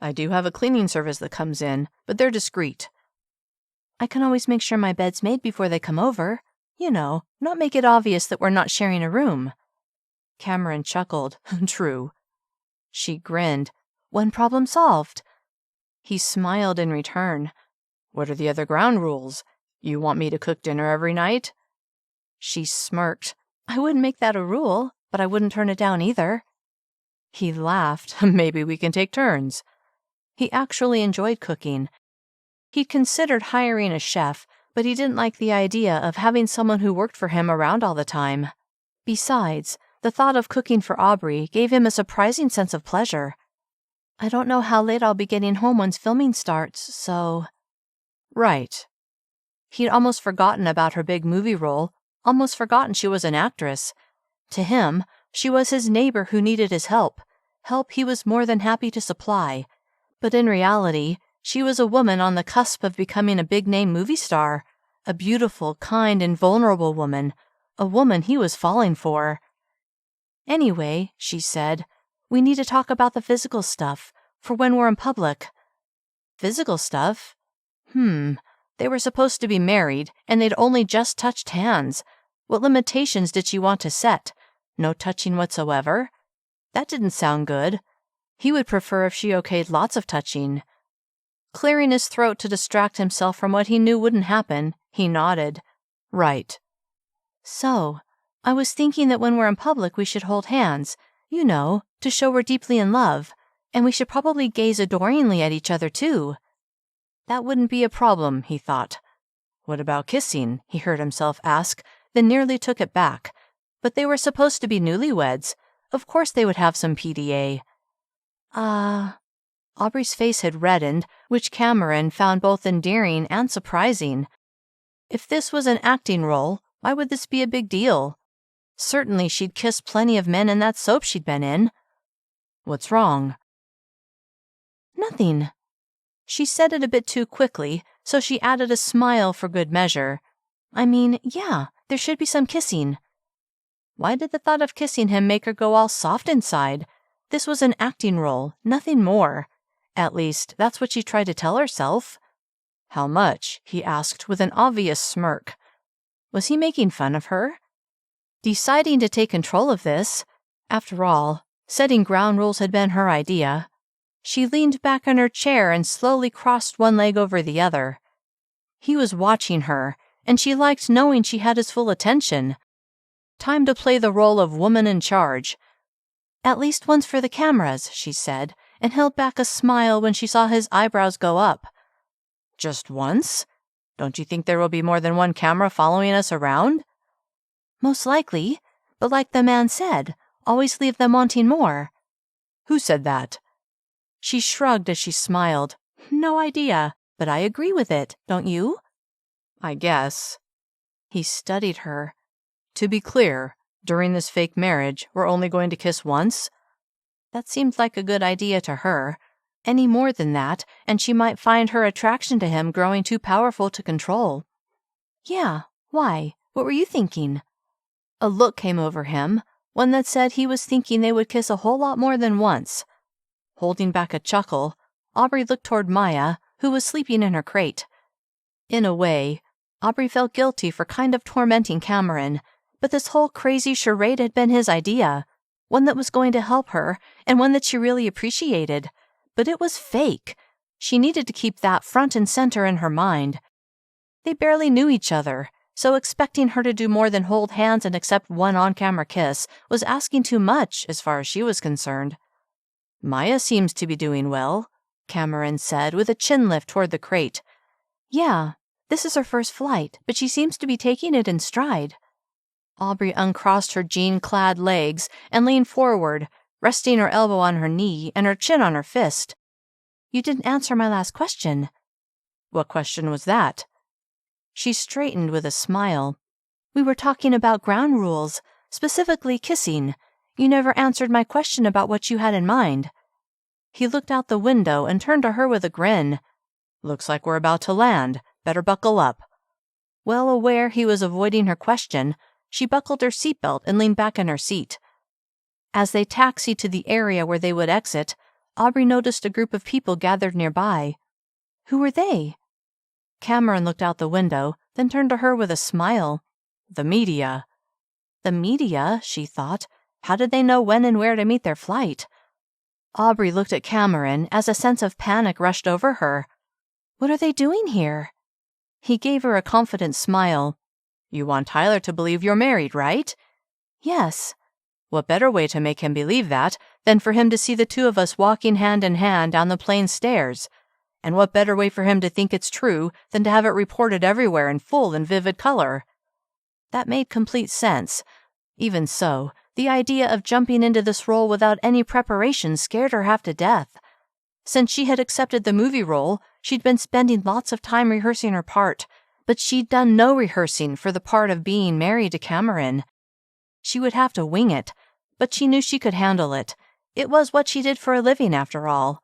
I do have a cleaning service that comes in, but they're discreet. I can always make sure my bed's made before they come over. You know, not make it obvious that we're not sharing a room. Cameron chuckled. True. She grinned. One problem solved. He smiled in return. What are the other ground rules? You want me to cook dinner every night? She smirked. I wouldn't make that a rule, but I wouldn't turn it down either. He laughed. Maybe we can take turns. He actually enjoyed cooking. He'd considered hiring a chef, but he didn't like the idea of having someone who worked for him around all the time. Besides, the thought of cooking for Aubree gave him a surprising sense of pleasure. I don't know how late I'll be getting home once filming starts, so... Right. He'd almost forgotten about her big movie role, almost forgotten she was an actress. To him, she was his neighbor who needed his help he was more than happy to supply. But in reality, she was a woman on the cusp of becoming a big-name movie star, a beautiful, kind, and vulnerable woman, a woman he was falling for. Anyway, she said, we need to talk about the physical stuff, for when we're in public. Physical stuff? They were supposed to be married, and they'd only just touched hands. What limitations did she want to set? No touching whatsoever? That didn't sound good. He would prefer if she okayed lots of touching. Clearing his throat to distract himself from what he knew wouldn't happen, he nodded. Right. So, I was thinking that when we're in public we should hold hands, you know, to show we're deeply in love, and we should probably gaze adoringly at each other too. That wouldn't be a problem, he thought. What about kissing? He heard himself ask, then nearly took it back. But they were supposed to be newlyweds. Of course they would have some PDA. Aubree's face had reddened, which Cameron found both endearing and surprising. If this was an acting role, why would this be a big deal? Certainly she'd kissed plenty of men in that soap she'd been in. What's wrong? Nothing. She said it a bit too quickly, so she added a smile for good measure. I mean, yeah, there should be some kissing. Why did the thought of kissing him make her go all soft inside? This was an acting role, nothing more. At least, that's what she tried to tell herself. How much? He asked with an obvious smirk. Was he making fun of her? Deciding to take control of this, after all, setting ground rules had been her idea. She leaned back in her chair and slowly crossed one leg over the other. He was watching her, and she liked knowing she had his full attention. Time to play the role of woman in charge. At least once for the cameras, she said, and held back a smile when she saw his eyebrows go up. Just once? Don't you think there will be more than one camera following us around? Most likely, but like the man said, always leave them wanting more. Who said that? She shrugged as she smiled. No idea, but I agree with it, don't you? I guess. He studied her. To be clear, during this fake marriage, we're only going to kiss once? That seemed like a good idea to her. Any more than that, and she might find her attraction to him growing too powerful to control. Yeah, why? What were you thinking? A look came over him, one that said he was thinking they would kiss a whole lot more than once. Holding back a chuckle, Aubree looked toward Maya, who was sleeping in her crate. In a way, Aubree felt guilty for kind of tormenting Cameron, but this whole crazy charade had been his idea, one that was going to help her, and one that she really appreciated. But it was fake. She needed to keep that front and center in her mind. They barely knew each other, so expecting her to do more than hold hands and accept one on-camera kiss was asking too much as far as she was concerned. Maya seems to be doing well, Cameron said with a chin lift toward the crate. Yeah, this is her first flight, but she seems to be taking it in stride. Aubree uncrossed her jean-clad legs and leaned forward, resting her elbow on her knee and her chin on her fist. You didn't answer my last question." "What question was that?" She straightened with a smile. "We were talking about ground rules, specifically kissing. You never answered my question about what you had in mind." He looked out the window and turned to her with a grin. "Looks like we're about to land. Better buckle up." Well aware he was avoiding her question, she buckled her seatbelt and leaned back in her seat. As they taxied to the area where they would exit, Aubree noticed a group of people gathered nearby. Who were they? Cameron looked out the window, then turned to her with a smile. "The media." The media, she thought. How did they know when and where to meet their flight? Aubree looked at Cameron as a sense of panic rushed over her. What are they doing here? He gave her a confident smile. "You want Tyler to believe you're married, right?" "Yes." "What better way to make him believe that than for him to see the two of us walking hand in hand down the plane stairs? And what better way for him to think it's true than to have it reported everywhere in full and vivid color?" That made complete sense. Even so, the idea of jumping into this role without any preparation scared her half to death. Since she had accepted the movie role, she'd been spending lots of time rehearsing her part, but she'd done no rehearsing for the part of being married to Cameron. She would have to wing it, but she knew she could handle it. It was what she did for a living, after all.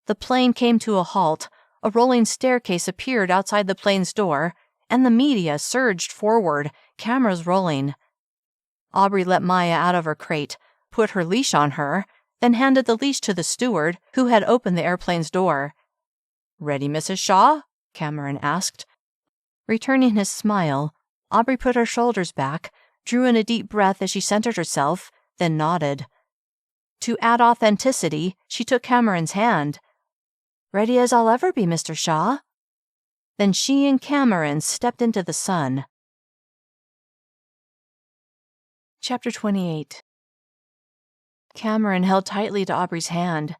The plane came to a halt, a rolling staircase appeared outside the plane's door, and the media surged forward, cameras rolling. Aubree let Maya out of her crate, put her leash on her, then handed the leash to the steward, who had opened the airplane's door. "Ready, Mrs. Shah?" Cameron asked. Returning his smile, Aubree put her shoulders back, drew in a deep breath as she centered herself, then nodded. To add authenticity, she took Cameron's hand. "Ready as I'll ever be, Mr. Shah." Then she and Cameron stepped into the sun. Chapter 28. Cameron held tightly to Aubree's hand.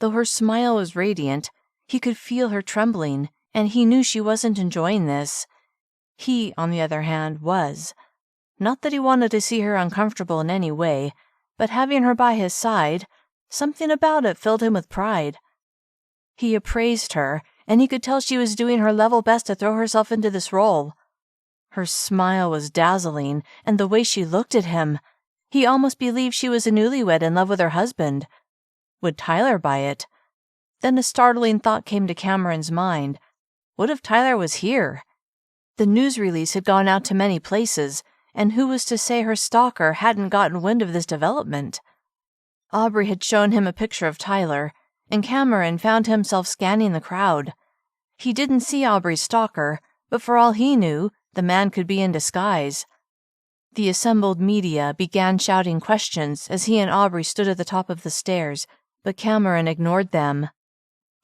Though her smile was radiant, he could feel her trembling, and he knew she wasn't enjoying this. He, on the other hand, was. Not that he wanted to see her uncomfortable in any way, but having her by his side, something about it filled him with pride. He appraised her, and he could tell she was doing her level best to throw herself into this role. Her smile was dazzling, and the way she looked at him, he almost believed she was a newlywed in love with her husband. Would Tyler buy it? Then a startling thought came to Cameron's mind. What if Tyler was here? The news release had gone out to many places, and who was to say her stalker hadn't gotten wind of this development? Aubree had shown him a picture of Tyler, and Cameron found himself scanning the crowd. He didn't see Aubree's stalker, but for all he knew, the man could be in disguise. The assembled media began shouting questions as he and Aubree stood at the top of the stairs, but Cameron ignored them.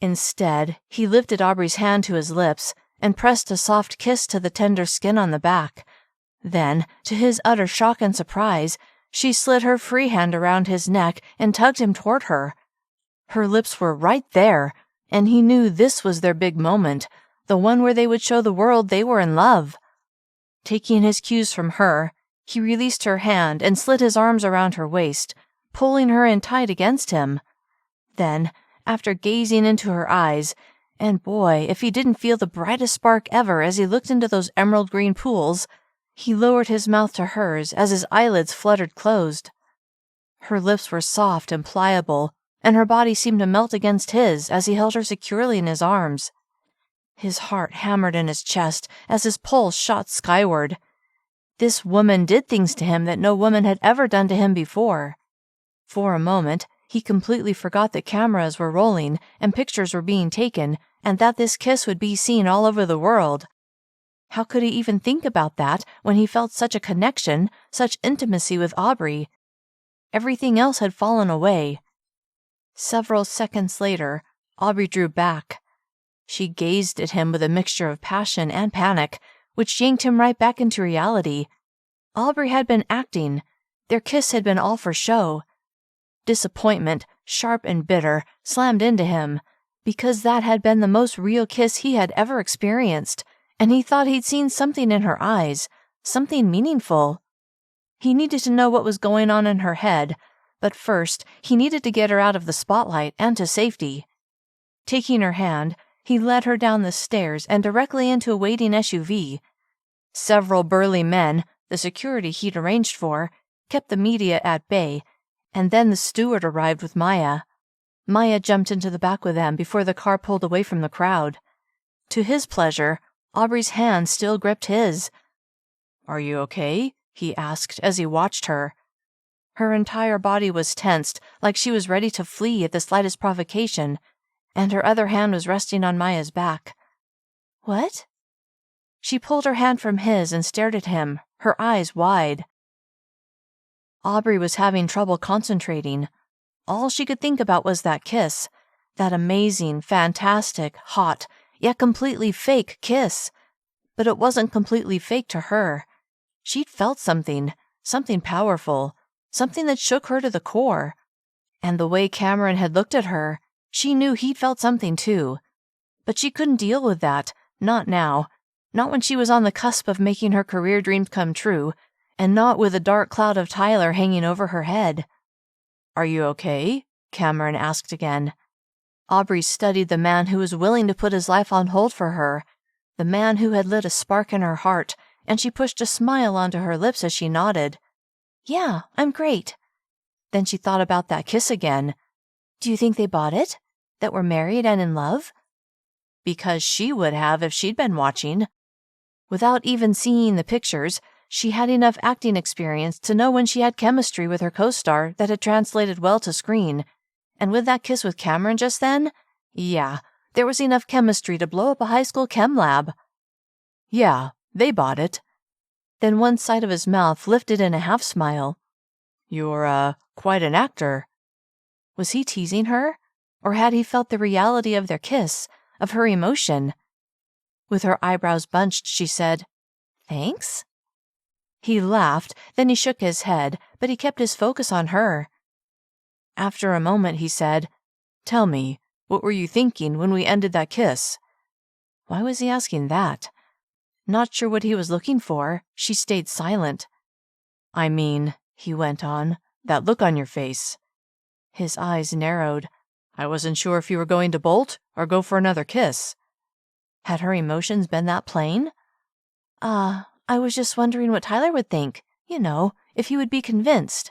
Instead, he lifted Aubree's hand to his lips and pressed a soft kiss to the tender skin on the back. Then, to his utter shock and surprise, she slid her free hand around his neck and tugged him toward her. Her lips were right there, and he knew this was their big moment, the one where they would show the world they were in love. Taking his cues from her, he released her hand and slid his arms around her waist, pulling her in tight against him. Then, after gazing into her eyes, and boy, if he didn't feel the brightest spark ever as he looked into those emerald green pools, he lowered his mouth to hers as his eyelids fluttered closed. Her lips were soft and pliable, and her body seemed to melt against his as he held her securely in his arms. His heart hammered in his chest as his pulse shot skyward. This woman did things to him that no woman had ever done to him before. For a moment, he completely forgot that cameras were rolling and pictures were being taken, and that this kiss would be seen all over the world. How could he even think about that when he felt such a connection, such intimacy with Aubree? Everything else had fallen away. Several seconds later, Aubree drew back. She gazed at him with a mixture of passion and panic, which yanked him right back into reality. Aubree had been acting. Their kiss had been all for show. Disappointment, sharp and bitter, slammed into him, because that had been the most real kiss he had ever experienced, and he thought he'd seen something in her eyes, something meaningful. He needed to know what was going on in her head, but first he needed to get her out of the spotlight and to safety. Taking her hand, he led her down the stairs and directly into a waiting SUV. Several burly men, the security he'd arranged for, kept the media at bay, and then the steward arrived with Maya. Maya jumped into the back with them before the car pulled away from the crowd. To his pleasure, Aubree's hand still gripped his. "Are you okay?" he asked as he watched her. Her entire body was tensed, like she was ready to flee at the slightest provocation, and her other hand was resting on Maya's back. "What?" She pulled her hand from his and stared at him, her eyes wide. Aubree was having trouble concentrating. All she could think about was that kiss, that amazing, fantastic, hot, yet completely fake kiss. But it wasn't completely fake to her. She'd felt something powerful, something that shook her to the core. And the way Cameron had looked at her, she knew he'd felt something too. But she couldn't deal with that, not now, not when she was on the cusp of making her career dreams come true, and not with a dark cloud of Tyler hanging over her head. "Are you okay?" Cameron asked again. Aubree studied the man who was willing to put his life on hold for her, the man who had lit a spark in her heart, and she pushed a smile onto her lips as she nodded. "Yeah, I'm great." Then she thought about that kiss again. "Do you think they bought it? That we're married and in love?" Because she would have if she'd been watching. Without even seeing the pictures, she had enough acting experience to know when she had chemistry with her co-star that had translated well to screen. And with that kiss with Cameron just then, yeah, there was enough chemistry to blow up a high school chem lab. "Yeah, they bought it." Then one side of his mouth lifted in a half-smile. "You're, quite an actor." Was he teasing her? Or had he felt the reality of their kiss, of her emotion? With her eyebrows bunched, she said, "Thanks?" He laughed, then he shook his head, but he kept his focus on her. After a moment, he said, "Tell me, what were you thinking when we ended that kiss?" Why was he asking that? Not sure what he was looking for, she stayed silent. "I mean," he went on, "that look on your face." His eyes narrowed. "I wasn't sure if you were going to bolt or go for another kiss." Had her emotions been that plain? I was just wondering what Tyler would think, if he would be convinced."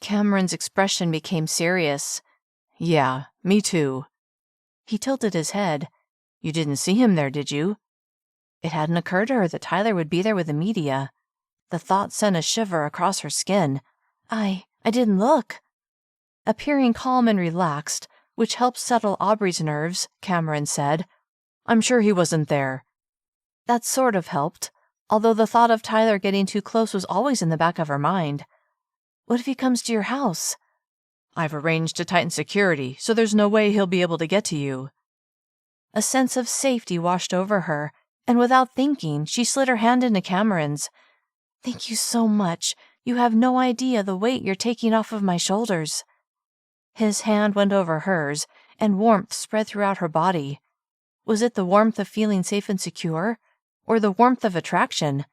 Cameron's expression became serious. "Yeah, me too." He tilted his head. "You didn't see him there, did you?" It hadn't occurred to her that Tyler would be there with the media. The thought sent a shiver across her skin. I didn't look." Appearing calm and relaxed, which helped settle Aubree's nerves, Cameron said, "I'm sure he wasn't there." That sort of helped, although the thought of Tyler getting too close was always in the back of her mind. "What if he comes to your house?" "I've arranged to tighten security, so there's no way he'll be able to get to you." A sense of safety washed over her, and without thinking, she slid her hand into Cameron's. "Thank you so much. You have no idea the weight you're taking off of my shoulders." His hand went over hers, and warmth spread throughout her body. Was it the warmth of feeling safe and secure, or the warmth of attraction?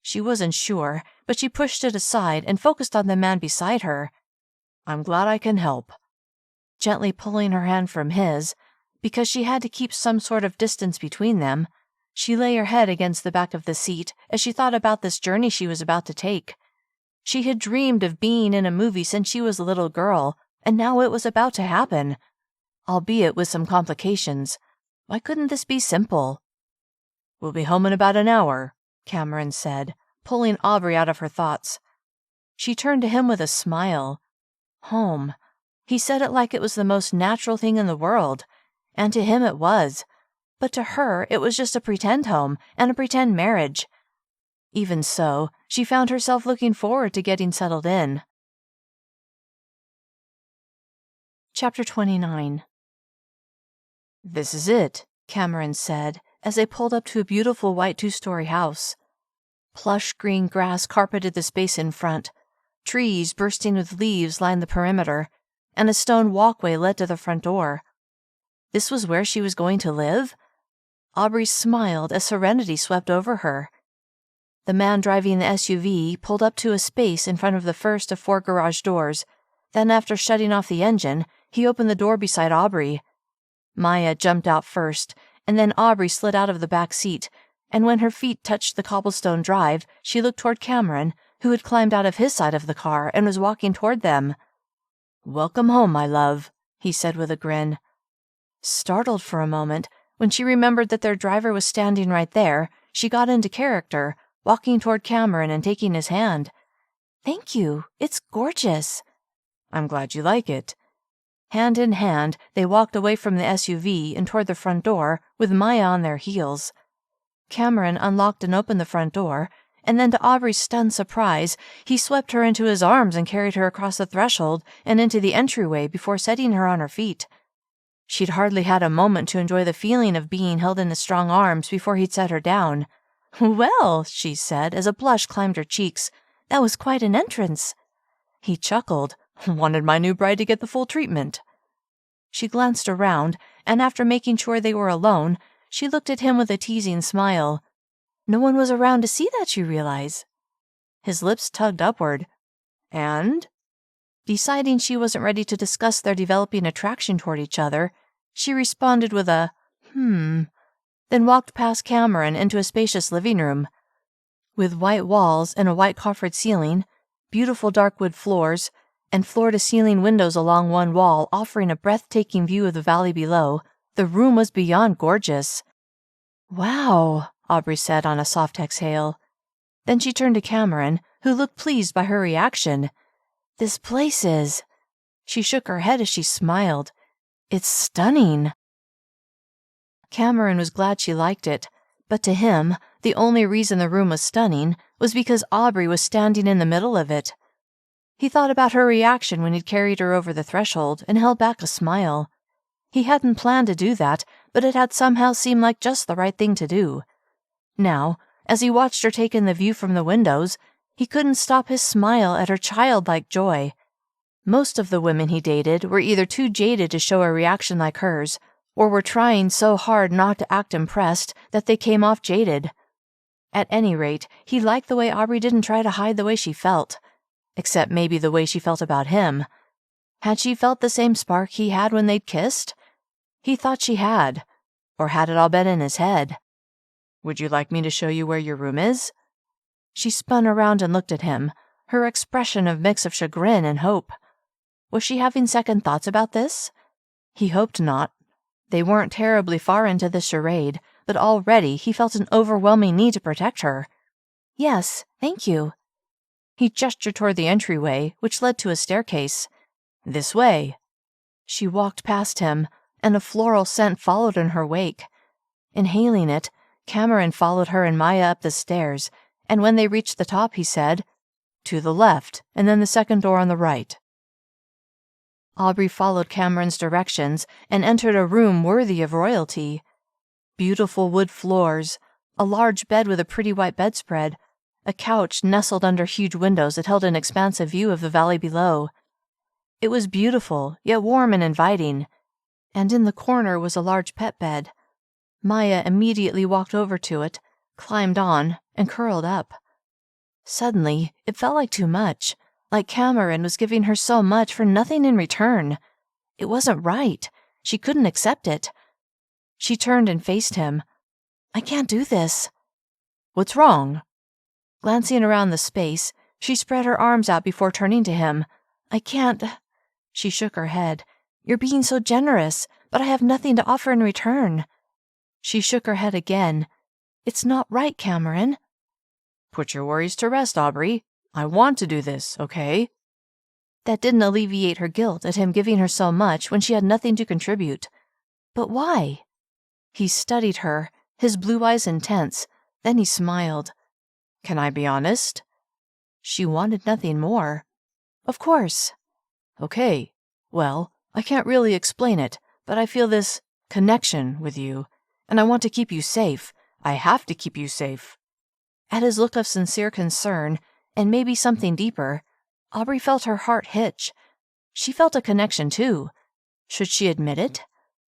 She wasn't sure, but she pushed it aside and focused on the man beside her. "I'm glad I can help." Gently pulling her hand from his, because she had to keep some sort of distance between them, she lay her head against the back of the seat as she thought about this journey she was about to take. She had dreamed of being in a movie since she was a little girl, and now it was about to happen. Albeit with some complications. Why couldn't this be simple? "We'll be home in about an hour," Cameron said, pulling Aubree out of her thoughts. She turned to him with a smile. Home. He said it like it was the most natural thing in the world, and to him it was. But to her, it was just a pretend home and a pretend marriage. Even so, she found herself looking forward to getting settled in. Chapter 29. "This is it," Cameron said, as they pulled up to a beautiful white two-story house. Plush green grass carpeted the space in front. Trees bursting with leaves lined the perimeter, and a stone walkway led to the front door. This was where she was going to live? Aubree smiled as serenity swept over her. The man driving the SUV pulled up to a space in front of the first of 4 garage doors. Then, after shutting off the engine, he opened the door beside Aubree. Maya jumped out first, and then Aubree slid out of the back seat, and when her feet touched the cobblestone drive, she looked toward Cameron, who had climbed out of his side of the car and was walking toward them. "Welcome home, my love," he said with a grin. Startled for a moment, when she remembered that their driver was standing right there, she got into character, walking toward Cameron and taking his hand. "Thank you. It's gorgeous." "I'm glad you like it." Hand in hand, they walked away from the SUV and toward the front door, with Maya on their heels. Cameron unlocked and opened the front door, and then to Aubree's stunned surprise, he swept her into his arms and carried her across the threshold and into the entryway before setting her on her feet. She'd hardly had a moment to enjoy the feeling of being held in his strong arms before he'd set her down. "Well," she said as a blush climbed her cheeks, "that was quite an entrance." He chuckled. "Wanted my new bride to get the full treatment." She glanced around, and after making sure they were alone, she looked at him with a teasing smile. "No one was around to see that, you realize?" His lips tugged upward. "And?" Deciding she wasn't ready to discuss their developing attraction toward each other, she responded with a then walked past Cameron into a spacious living room. With white walls and a white coffered ceiling, beautiful dark wood floors, and floor-to-ceiling windows along one wall offering a breathtaking view of the valley below, the room was beyond gorgeous. "Wow," Aubree said on a soft exhale. Then she turned to Cameron, who looked pleased by her reaction. "This place is—" She shook her head as she smiled. "It's stunning." Cameron was glad she liked it, but to him, the only reason the room was stunning was because Aubree was standing in the middle of it. He thought about her reaction when he'd carried her over the threshold and held back a smile. He hadn't planned to do that, but it had somehow seemed like just the right thing to do. Now, as he watched her take in the view from the windows, he couldn't stop his smile at her childlike joy. Most of the women he dated were either too jaded to show a reaction like hers, or were trying so hard not to act impressed that they came off jaded. At any rate, he liked the way Aubree didn't try to hide the way she felt. Except maybe the way she felt about him. Had she felt the same spark he had when they'd kissed? He thought she had. Or had it all been in his head? "Would you like me to show you where your room is?" She spun around and looked at him, her expression a mix of chagrin and hope. Was she having second thoughts about this? He hoped not. They weren't terribly far into the charade, but already he felt an overwhelming need to protect her. "Yes, thank you." He gestured toward the entryway, which led to a staircase. "This way." She walked past him, and a floral scent followed in her wake. Inhaling it, Cameron followed her and Maya up the stairs, and when they reached the top, he said, "To the left, and then the second door on the right." Aubree followed Cameron's directions and entered a room worthy of royalty. Beautiful wood floors, a large bed with a pretty white bedspread, a couch nestled under huge windows that held an expansive view of the valley below. It was beautiful, yet warm and inviting, and in the corner was a large pet bed. Maya immediately walked over to it, climbed on, and curled up. Suddenly, it felt like too much, like Cameron was giving her so much for nothing in return. It wasn't right. She couldn't accept it. She turned and faced him. "I can't do this." "What's wrong?" Glancing around the space, she spread her arms out before turning to him. "I can't." She shook her head. "You're being so generous, but I have nothing to offer in return." She shook her head again. "It's not right, Cameron." "Put your worries to rest, Aubree. I want to do this, okay?" That didn't alleviate her guilt at him giving her so much when she had nothing to contribute. But why? He studied her, his blue eyes intense, then he smiled. "Can I be honest?" She wanted nothing more. "Of course." "Okay. Well, I can't really explain it, but I feel this connection with you, and I want to keep you safe. I have to keep you safe." At his look of sincere concern, and maybe something deeper, Aubree felt her heart hitch. She felt a connection, too. Should she admit it?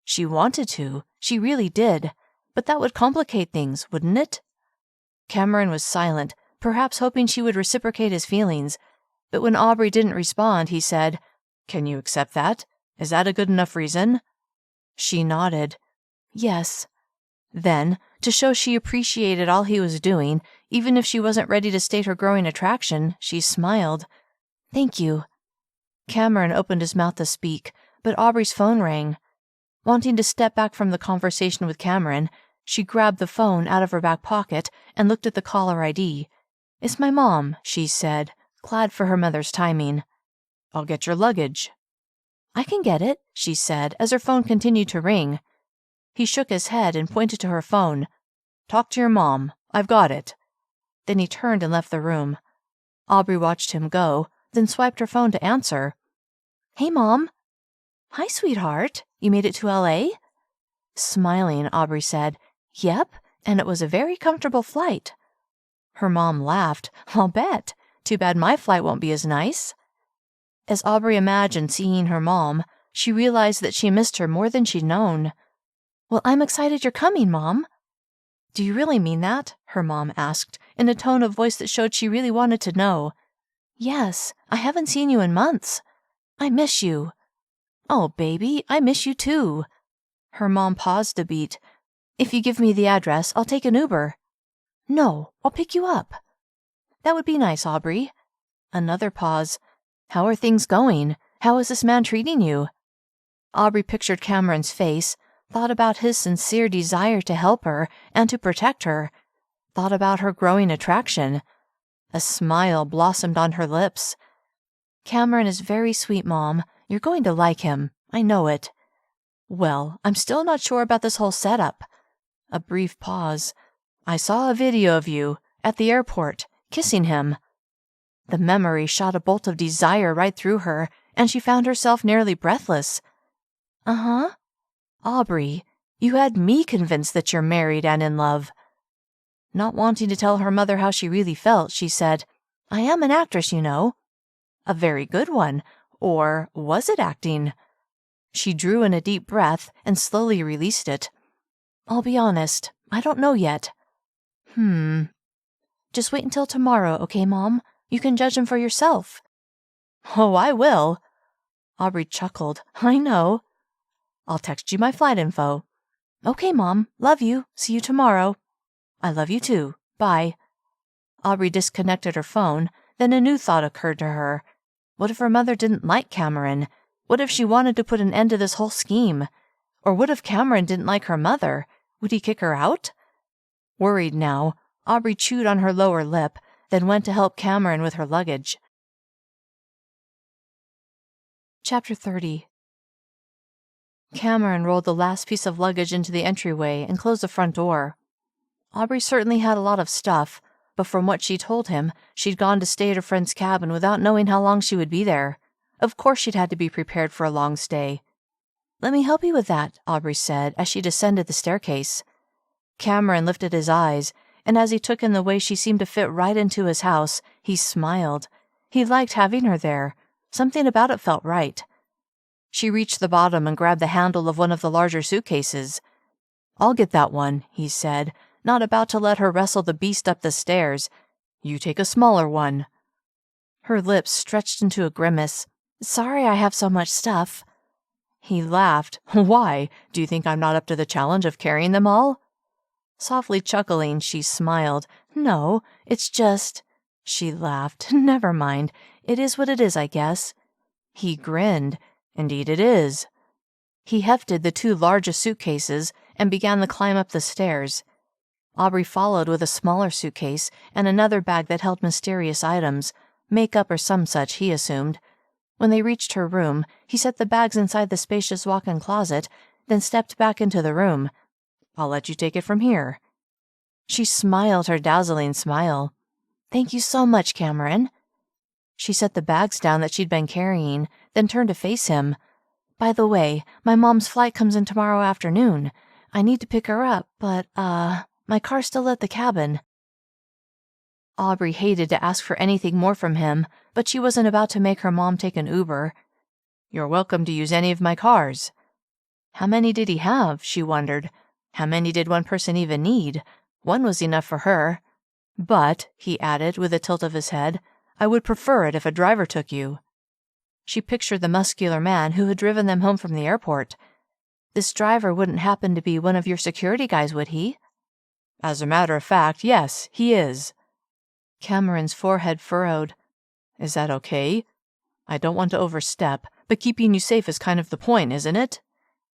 She wanted to, she really did, but that would complicate things, wouldn't it? Cameron was silent, perhaps hoping she would reciprocate his feelings, but when Aubree didn't respond, he said, "Can you accept that? Is that a good enough reason?" She nodded. Yes. Then, to show she appreciated all he was doing, even if she wasn't ready to state her growing attraction, she smiled. Thank you. Cameron opened his mouth to speak, but Aubree's phone rang. Wanting to step back from the conversation with Cameron, she grabbed the phone out of her back pocket and looked at the caller ID. It's my mom, she said, glad for her mother's timing. I'll get your luggage. I can get it, she said as her phone continued to ring. He shook his head and pointed to her phone. Talk to your mom. I've got it. Then he turned and left the room. Aubree watched him go, then swiped her phone to answer. Hey, Mom. Hi, sweetheart. You made it to L.A.? Smiling, Aubree said, Yep, and it was a very comfortable flight. Her mom laughed. I'll bet. Too bad my flight won't be as nice. As Aubree imagined seeing her mom, she realized that she missed her more than she'd known. Well, I'm excited you're coming, Mom. Do you really mean that? Her mom asked, in a tone of voice that showed she really wanted to know. Yes, I haven't seen you in months. I miss you. Oh, baby, I miss you too. Her mom paused a beat. If you give me the address, I'll take an Uber. No, I'll pick you up. That would be nice, Aubree. Another pause. How are things going? How is this man treating you? Aubree pictured Cameron's face, thought about his sincere desire to help her and to protect her, thought about her growing attraction. A smile blossomed on her lips. Cameron is very sweet, Mom. You're going to like him. I know it. Well, I'm still not sure about this whole setup. A brief pause. I saw a video of you, at the airport, kissing him. The memory shot a bolt of desire right through her, and she found herself nearly breathless. Uh-huh. Aubree, you had me convinced that you're married and in love. Not wanting to tell her mother how she really felt, she said, I am an actress, you know. A very good one. Or was it acting? She drew in a deep breath and slowly released it. I'll be honest, I don't know yet. Just wait until tomorrow, okay, Mom? You can judge him for yourself. Oh, I will. Aubree chuckled. I know. I'll text you my flight info. Okay, Mom. Love you. See you tomorrow. I love you too. Bye. Aubree disconnected her phone, then a new thought occurred to her. What if her mother didn't like Cameron? What if she wanted to put an end to this whole scheme? Or what if Cameron didn't like her mother? Would he kick her out? Worried now, Aubree chewed on her lower lip, then went to help Cameron with her luggage. Chapter 30. Cameron rolled the last piece of luggage into the entryway and closed the front door. Aubree certainly had a lot of stuff, but from what she told him, she'd gone to stay at her friend's cabin without knowing how long she would be there. Of course she'd had to be prepared for a long stay. Let me help you with that, Aubree said as she descended the staircase. Cameron lifted his eyes, and as he took in the way she seemed to fit right into his house, he smiled. He liked having her there. Something about it felt right. She reached the bottom and grabbed the handle of one of the larger suitcases. I'll get that one, he said, not about to let her wrestle the beast up the stairs. You take a smaller one. Her lips stretched into a grimace. Sorry I have so much stuff. He laughed. Why? Do you think I'm not up to the challenge of carrying them all? Softly chuckling, she smiled. No, it's just... She laughed. Never mind. It is what it is, I guess. He grinned. Indeed it is. He hefted the two largest suitcases and began the climb up the stairs. Aubree followed with a smaller suitcase and another bag that held mysterious items, makeup or some such, he assumed. When they reached her room, he set the bags inside the spacious walk-in closet, then stepped back into the room. I'll let you take it from here. She smiled her dazzling smile. Thank you so much, Cameron. She set the bags down that she'd been carrying, then turned to face him. By the way, my mom's flight comes in tomorrow afternoon. I need to pick her up, but, my car's still at the cabin. Aubree hated to ask for anything more from him, but she wasn't about to make her mom take an Uber. You're welcome to use any of my cars. How many did he have, she wondered. How many did one person even need? One was enough for her. But, he added with a tilt of his head, I would prefer it if a driver took you. She pictured the muscular man who had driven them home from the airport. This driver wouldn't happen to be one of your security guys, would he?" "As a matter of fact, yes, he is." Cameron's forehead furrowed. "Is that okay? I don't want to overstep, but keeping you safe is kind of the point, isn't it?"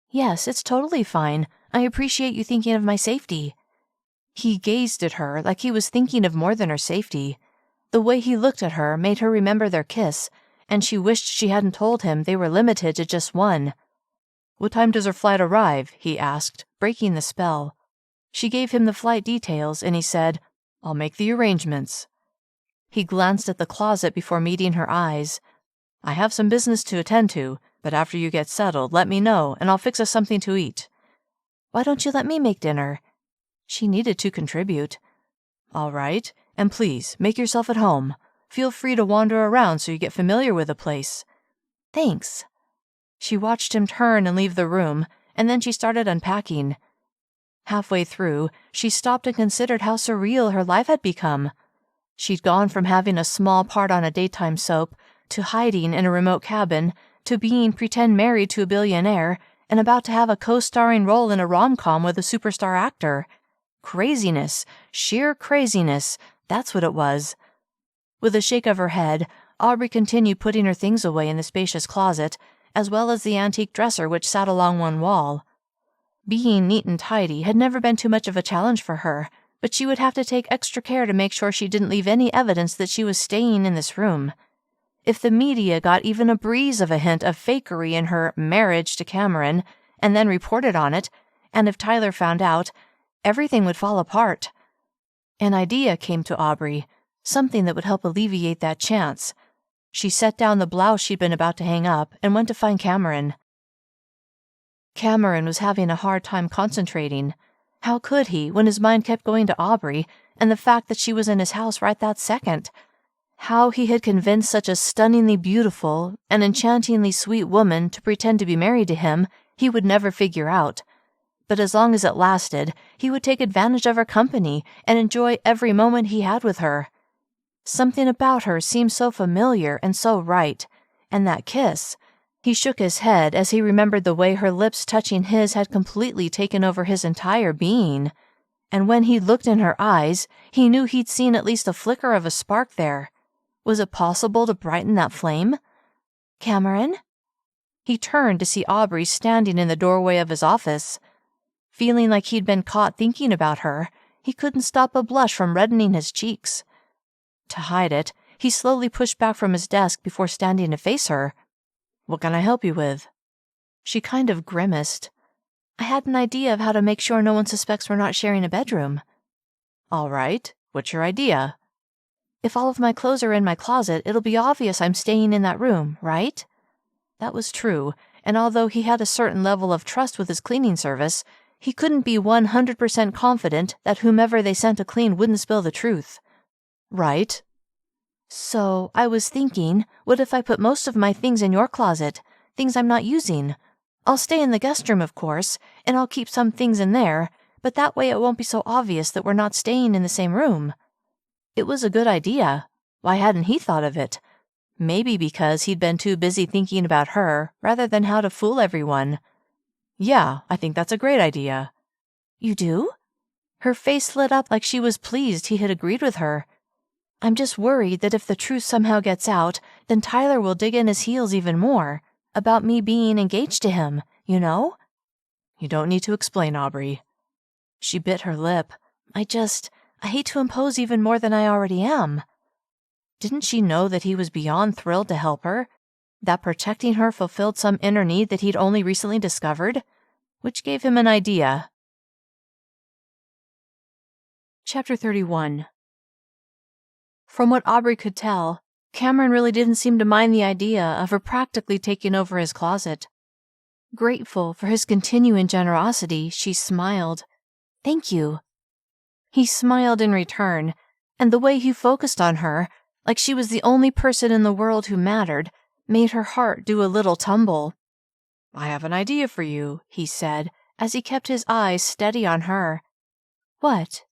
"Yes, it's totally fine. I appreciate you thinking of my safety." He gazed at her like he was thinking of more than her safety. The way he looked at her made her remember their kiss, and she wished she hadn't told him they were limited to just one. "What time does her flight arrive?" he asked, breaking the spell. She gave him the flight details, and he said, "I'll make the arrangements." He glanced at the closet before meeting her eyes. "I have some business to attend to, but after you get settled, let me know, and I'll fix us something to eat." "Why don't you let me make dinner?" She needed to contribute. "All right, and please, make yourself at home. Feel free to wander around so you get familiar with the place." "Thanks." She watched him turn and leave the room, and then she started unpacking. Halfway through, she stopped and considered how surreal her life had become. She'd gone from having a small part on a daytime soap, to hiding in a remote cabin, to being pretend married to a billionaire, and about to have a co-starring role in a rom-com with a superstar actor. Craziness, sheer craziness, that's what it was. With a shake of her head, Aubree continued putting her things away in the spacious closet, as well as the antique dresser which sat along one wall. Being neat and tidy had never been too much of a challenge for her, but she would have to take extra care to make sure she didn't leave any evidence that she was staying in this room. If the media got even a breeze of a hint of fakery in her marriage to Cameron, and then reported on it, and if Tyler found out, everything would fall apart. An idea came to Aubree, something that would help alleviate that chance. She set down the blouse she'd been about to hang up and went to find Cameron. Cameron was having a hard time concentrating. How could he, when his mind kept going to Aubree and the fact that she was in his house right that second? How he had convinced such a stunningly beautiful and enchantingly sweet woman to pretend to be married to him, he would never figure out. But as long as it lasted, he would take advantage of her company and enjoy every moment he had with her. Something about her seemed so familiar and so right, and that kiss. He shook his head as he remembered the way her lips touching his had completely taken over his entire being. And when he looked in her eyes, he knew he'd seen at least a flicker of a spark there. Was it possible to brighten that flame? "Cameron?" He turned to see Aubree standing in the doorway of his office. Feeling like he'd been caught thinking about her, he couldn't stop a blush from reddening his cheeks. To hide it, he slowly pushed back from his desk before standing to face her. "What can I help you with?" She kind of grimaced. "I had an idea of how to make sure no one suspects we're not sharing a bedroom." "All right. What's your idea?" "If all of my clothes are in my closet, it'll be obvious I'm staying in that room, right?" That was true, and although he had a certain level of trust with his cleaning service, he couldn't be 100% confident that whomever they sent to clean wouldn't spill the truth. "Right." "So, I was thinking, what if I put most of my things in your closet, things I'm not using? I'll stay in the guest room, of course, and I'll keep some things in there, but that way it won't be so obvious that we're not staying in the same room." It was a good idea. Why hadn't he thought of it? Maybe because he'd been too busy thinking about her rather than how to fool everyone. "Yeah, I think that's a great idea." "You do?" Her face lit up like she was pleased he had agreed with her. "I'm just worried that if the truth somehow gets out, then Tyler will dig in his heels even more, about me being engaged to him, you know?" "You don't need to explain, Aubree." She bit her lip. I hate to impose even more than I already am." Didn't she know that he was beyond thrilled to help her? That protecting her fulfilled some inner need that he'd only recently discovered? Which gave him an idea. Chapter 31. From what Aubree could tell, Cameron really didn't seem to mind the idea of her practically taking over his closet. Grateful for his continuing generosity, she smiled. "Thank you." He smiled in return, and the way he focused on her, like she was the only person in the world who mattered, made her heart do a little tumble. "I have an idea for you," he said, as he kept his eyes steady on her. "What?"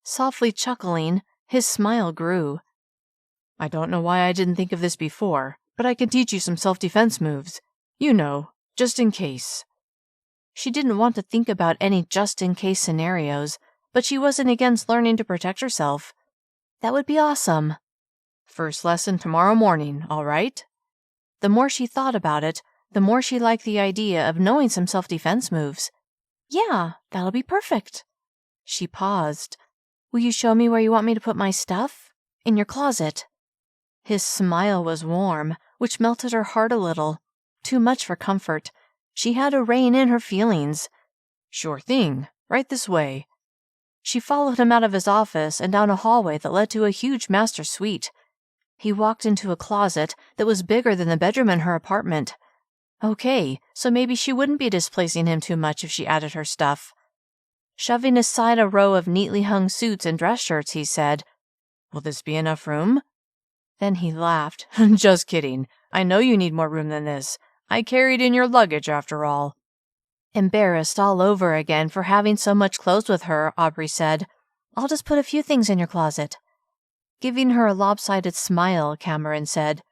Softly chuckling, his smile grew. "I don't know why I didn't think of this before, but I can teach you some self-defense moves. You know, just in case." She didn't want to think about any just-in-case scenarios, but she wasn't against learning to protect herself. That would be awesome. First lesson tomorrow morning, all right? The more she thought about it, the more she liked the idea of knowing some self-defense moves. Yeah, that'll be perfect. She paused. Will you show me where you want me to put my stuff? In your closet. His smile was warm, which melted her heart a little. Too much for comfort. She had to rein in her feelings. Sure thing. Right this way. She followed him out of his office and down a hallway that led to a huge master suite. He walked into a closet that was bigger than the bedroom in her apartment. Okay, so maybe she wouldn't be displacing him too much if she added her stuff. Shoving aside a row of neatly hung suits and dress shirts, he said, Will this be enough room? Then he laughed. Just kidding. I know you need more room than this. I carried in your luggage after all. Embarrassed all over again for having so much clothes with her, Aubree said, I'll just put a few things in your closet. Giving her a lopsided smile, Cameron said,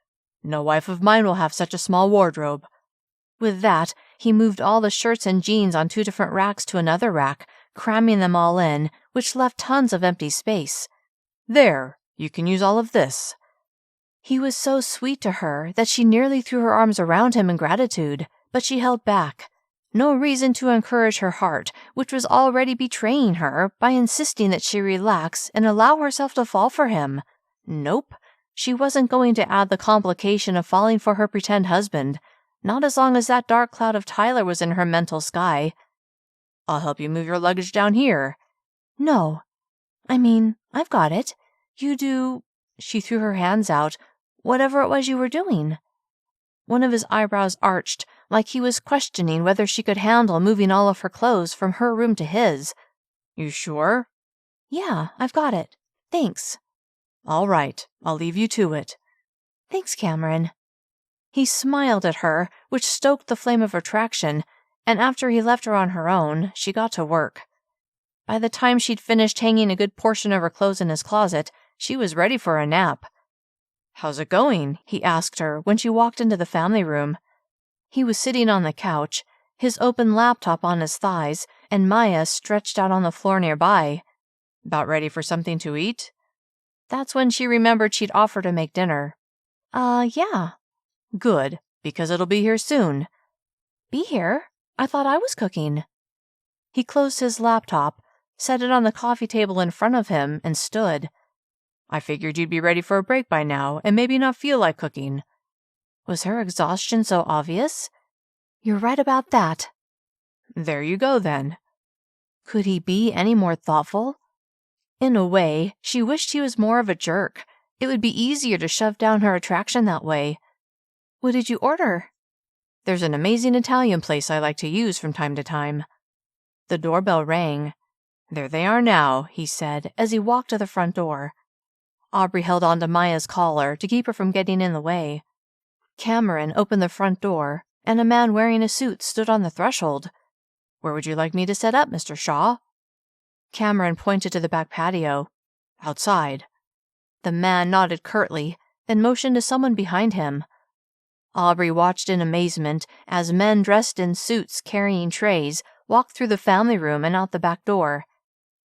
No wife of mine will have such a small wardrobe. With that, he moved all the shirts and jeans on 2 different racks to another rack, cramming them all in, which left tons of empty space. There, you can use all of this. He was so sweet to her that she nearly threw her arms around him in gratitude, but she held back. No reason to encourage her heart, which was already betraying her, by insisting that she relax and allow herself to fall for him. Nope, she wasn't going to add the complication of falling for her pretend husband, not as long as that dark cloud of Tyler was in her mental sky. I'll help you move your luggage down here. No. I mean, I've got it. You do... She threw her hands out. Whatever it was you were doing. One of his eyebrows arched, like he was questioning whether she could handle moving all of her clothes from her room to his. You sure? Yeah, I've got it. Thanks. All right, I'll leave you to it. Thanks, Cameron. He smiled at her, which stoked the flame of attraction, and after he left her on her own, she got to work. By the time she'd finished hanging a good portion of her clothes in his closet, she was ready for a nap. How's it going? He asked her when she walked into the family room. He was sitting on the couch, his open laptop on his thighs, and Maya stretched out on the floor nearby. About ready for something to eat? That's when she remembered she'd offered to make dinner. Yeah. Good, because it'll be here soon. Be here? I thought I was cooking. He closed his laptop, set it on the coffee table in front of him, and stood. I figured you'd be ready for a break by now and maybe not feel like cooking. Was her exhaustion so obvious? You're right about that. There you go, then. Could he be any more thoughtful? In a way, she wished he was more of a jerk. It would be easier to shove down her attraction that way. What did you order? There's an amazing Italian place I like to use from time to time. The doorbell rang. There they are now, he said as he walked to the front door. Aubree held on to Maya's collar to keep her from getting in the way. Cameron opened the front door, and a man wearing a suit stood on the threshold. Where would you like me to set up, Mr. Shah? Cameron pointed to the back patio. Outside. The man nodded curtly, then motioned to someone behind him. Aubree watched in amazement as men dressed in suits carrying trays walked through the family room and out the back door.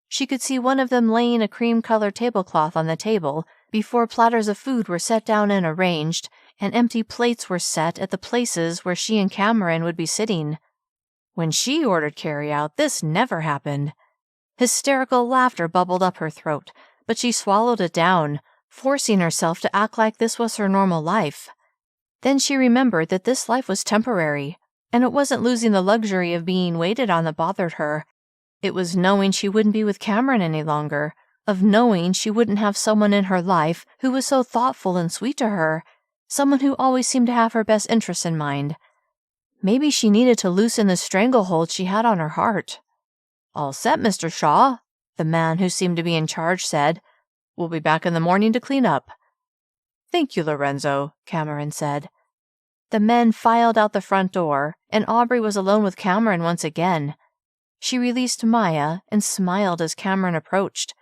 She could see one of them laying a cream-colored tablecloth on the table before platters of food were set down and arranged, and empty plates were set at the places where she and Cameron would be sitting. When she ordered carry-out, this never happened. Hysterical laughter bubbled up her throat, but she swallowed it down, forcing herself to act like this was her normal life. Then she remembered that this life was temporary, and it wasn't losing the luxury of being waited on that bothered her. It was knowing she wouldn't be with Cameron any longer, of knowing she wouldn't have someone in her life who was so thoughtful and sweet to her, someone who always seemed to have her best interests in mind. Maybe she needed to loosen the stranglehold she had on her heart. All set, Mr. Shah, the man who seemed to be in charge said. We'll be back in the morning to clean up. Thank you, Lorenzo, Cameron said. The men filed out the front door, and Aubree was alone with Cameron once again. She released Maya and smiled as Cameron approached.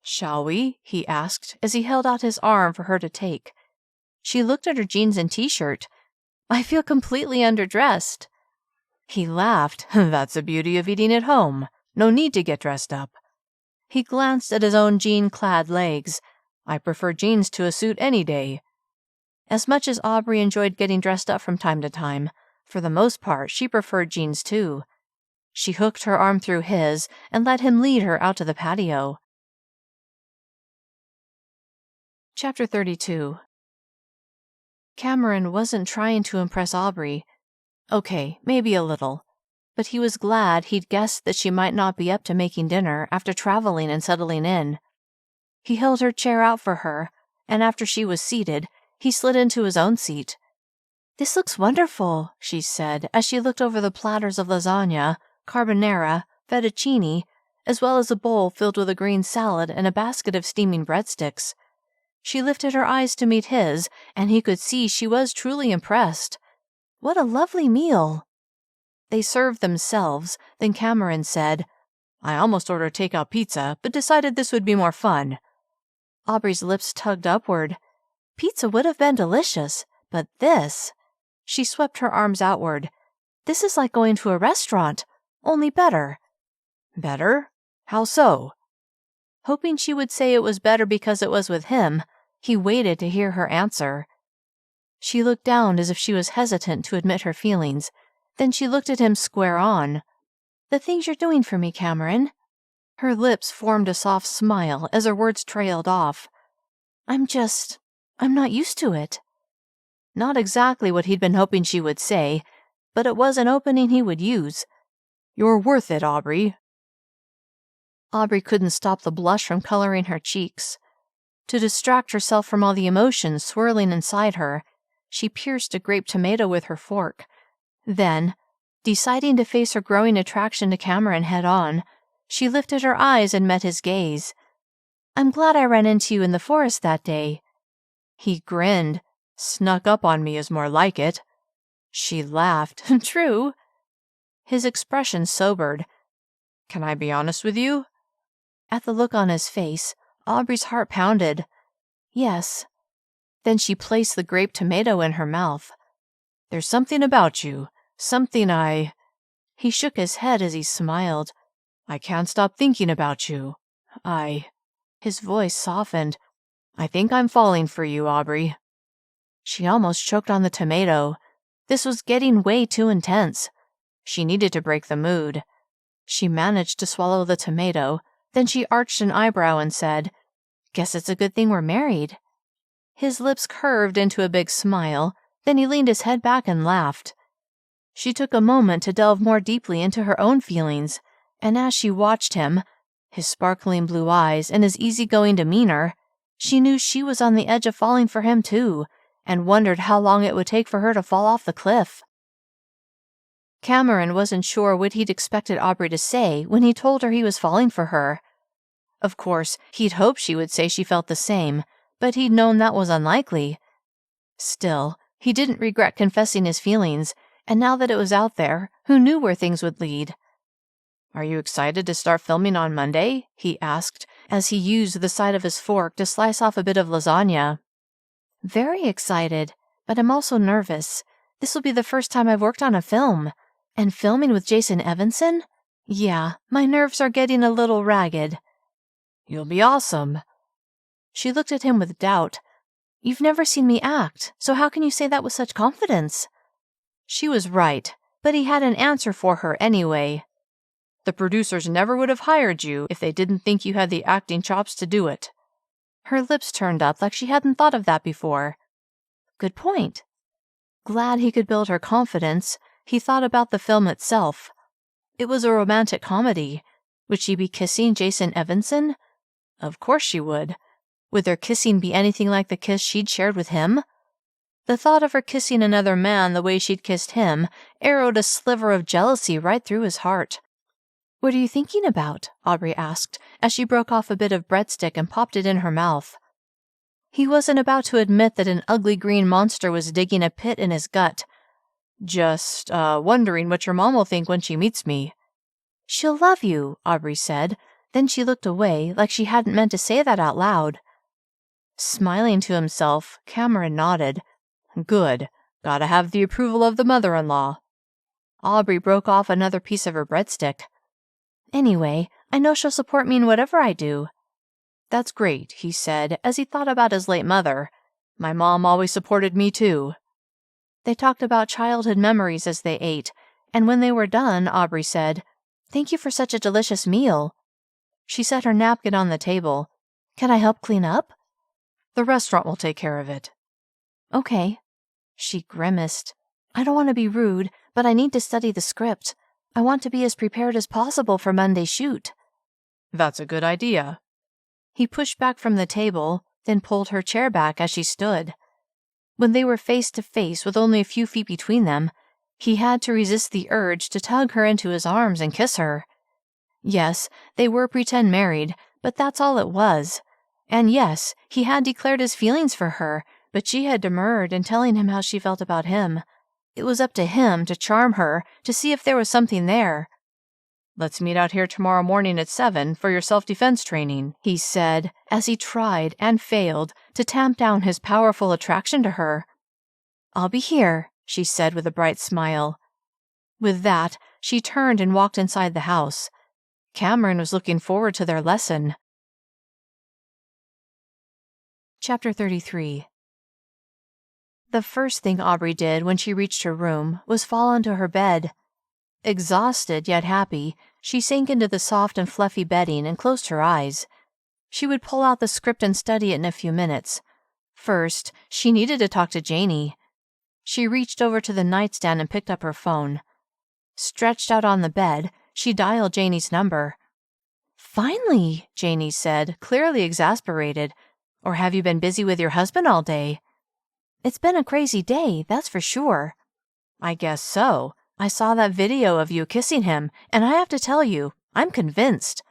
Shall we? He asked as he held out his arm for her to take. She looked at her jeans and t-shirt. I feel completely underdressed. He laughed. That's the beauty of eating at home. No need to get dressed up. He glanced at his own jean-clad legs. I prefer jeans to a suit any day. As much as Aubree enjoyed getting dressed up from time to time, for the most part she preferred jeans too. She hooked her arm through his and let him lead her out to the patio. Chapter 32. Cameron wasn't trying to impress Aubree. Okay, maybe a little. But he was glad he'd guessed that she might not be up to making dinner after traveling and settling in. He held her chair out for her, and after she was seated, he slid into his own seat. "This looks wonderful," she said as she looked over the platters of lasagna, carbonara, fettuccine, as well as a bowl filled with a green salad and a basket of steaming breadsticks. She lifted her eyes to meet his, and he could see she was truly impressed. What a lovely meal! They served themselves, then Cameron said, "I almost ordered takeout pizza, but decided this would be more fun." Aubree's lips tugged upward. Pizza would have been delicious, but this... She swept her arms outward. "This is like going to a restaurant, only better." "Better? How so?" Hoping she would say it was better because it was with him, he waited to hear her answer. She looked down as if she was hesitant to admit her feelings. Then she looked at him square on. "The things you're doing for me, Cameron." Her lips formed a soft smile as her words trailed off. I'm not used to it." Not exactly what he'd been hoping she would say, but it was an opening he would use. "You're worth it, Aubree." Aubree couldn't stop the blush from coloring her cheeks. To distract herself from all the emotions swirling inside her, she pierced a grape tomato with her fork. Then, deciding to face her growing attraction to Cameron head-on, she lifted her eyes and met his gaze. "I'm glad I ran into you in the forest that day." He grinned. "Snuck up on me is more like it." She laughed. "True." His expression sobered. "Can I be honest with you?" At the look on his face, Aubree's heart pounded. "Yes." Then she placed the grape tomato in her mouth. "There's something about you. Something I..." He shook his head as he smiled. "I can't stop thinking about you. His voice softened. "I think I'm falling for you, Aubree." She almost choked on the tomato. This was getting way too intense. She needed to break the mood. She managed to swallow the tomato, then she arched an eyebrow and said, "Guess it's a good thing we're married." His lips curved into a big smile, then he leaned his head back and laughed. She took a moment to delve more deeply into her own feelings, and as she watched him, his sparkling blue eyes and his easygoing demeanor, she knew she was on the edge of falling for him too, and wondered how long it would take for her to fall off the cliff. Cameron wasn't sure what he'd expected Aubree to say when he told her he was falling for her. Of course, he'd hoped she would say she felt the same, but he'd known that was unlikely. Still, he didn't regret confessing his feelings, and now that it was out there, who knew where things would lead? "Are you excited to start filming on Monday?" he asked, as he used the side of his fork to slice off a bit of lasagna. "Very excited, but I'm also nervous. This will be the first time I've worked on a film. And filming with Jason Evanson? Yeah, my nerves are getting a little ragged." "You'll be awesome." She looked at him with doubt. "You've never seen me act, so how can you say that with such confidence?" She was right, but he had an answer for her anyway. "The producers never would have hired you if they didn't think you had the acting chops to do it." Her lips turned up like she hadn't thought of that before. Good point. Glad he could build her confidence, he thought about the film itself. It was a romantic comedy. Would she be kissing Jason Evanson? Of course she would. Would their kissing be anything like the kiss she'd shared with him? The thought of her kissing another man the way she'd kissed him arrowed a sliver of jealousy right through his heart. "What are you thinking about?" Aubree asked, as she broke off a bit of breadstick and popped it in her mouth. He wasn't about to admit that an ugly green monster was digging a pit in his gut. "Just, wondering what your mom will think when she meets me." "She'll love you," Aubree said. Then she looked away like she hadn't meant to say that out loud. Smiling to himself, Cameron nodded. "Good. Gotta have the approval of the mother-in-law." Aubree broke off another piece of her breadstick. "Anyway, I know she'll support me in whatever I do." "That's great," he said, as he thought about his late mother. "My mom always supported me, too." They talked about childhood memories as they ate, and when they were done, Aubree said, "Thank you for such a delicious meal." She set her napkin on the table. "Can I help clean up?" "The restaurant will take care of it." "Okay." She grimaced. "I don't want to be rude, but I need to study the script. I want to be as prepared as possible for Monday's shoot." "That's a good idea." He pushed back from the table, then pulled her chair back as she stood. When they were face to face with only a few feet between them, he had to resist the urge to tug her into his arms and kiss her. Yes, they were pretend married, but that's all it was. And yes, he had declared his feelings for her, but she had demurred in telling him how she felt about him. It was up to him to charm her, to see if there was something there. "Let's meet out here tomorrow morning at 7 for your self-defense training," he said, as he tried and failed to tamp down his powerful attraction to her. "I'll be here," she said with a bright smile. With that, she turned and walked inside the house. Cameron was looking forward to their lesson. Chapter 33. The first thing Aubree did when she reached her room was fall into her bed. Exhausted yet happy, she sank into the soft and fluffy bedding and closed her eyes. She would pull out the script and study it in a few minutes. First, she needed to talk to Janie. She reached over to the nightstand and picked up her phone. Stretched out on the bed, she dialed Janie's number. "Finally," Janie said, clearly exasperated. "Or have you been busy with your husband all day?" "It's been a crazy day, that's for sure." "I guess so. I saw that video of you kissing him, and I have to tell you, I'm convinced."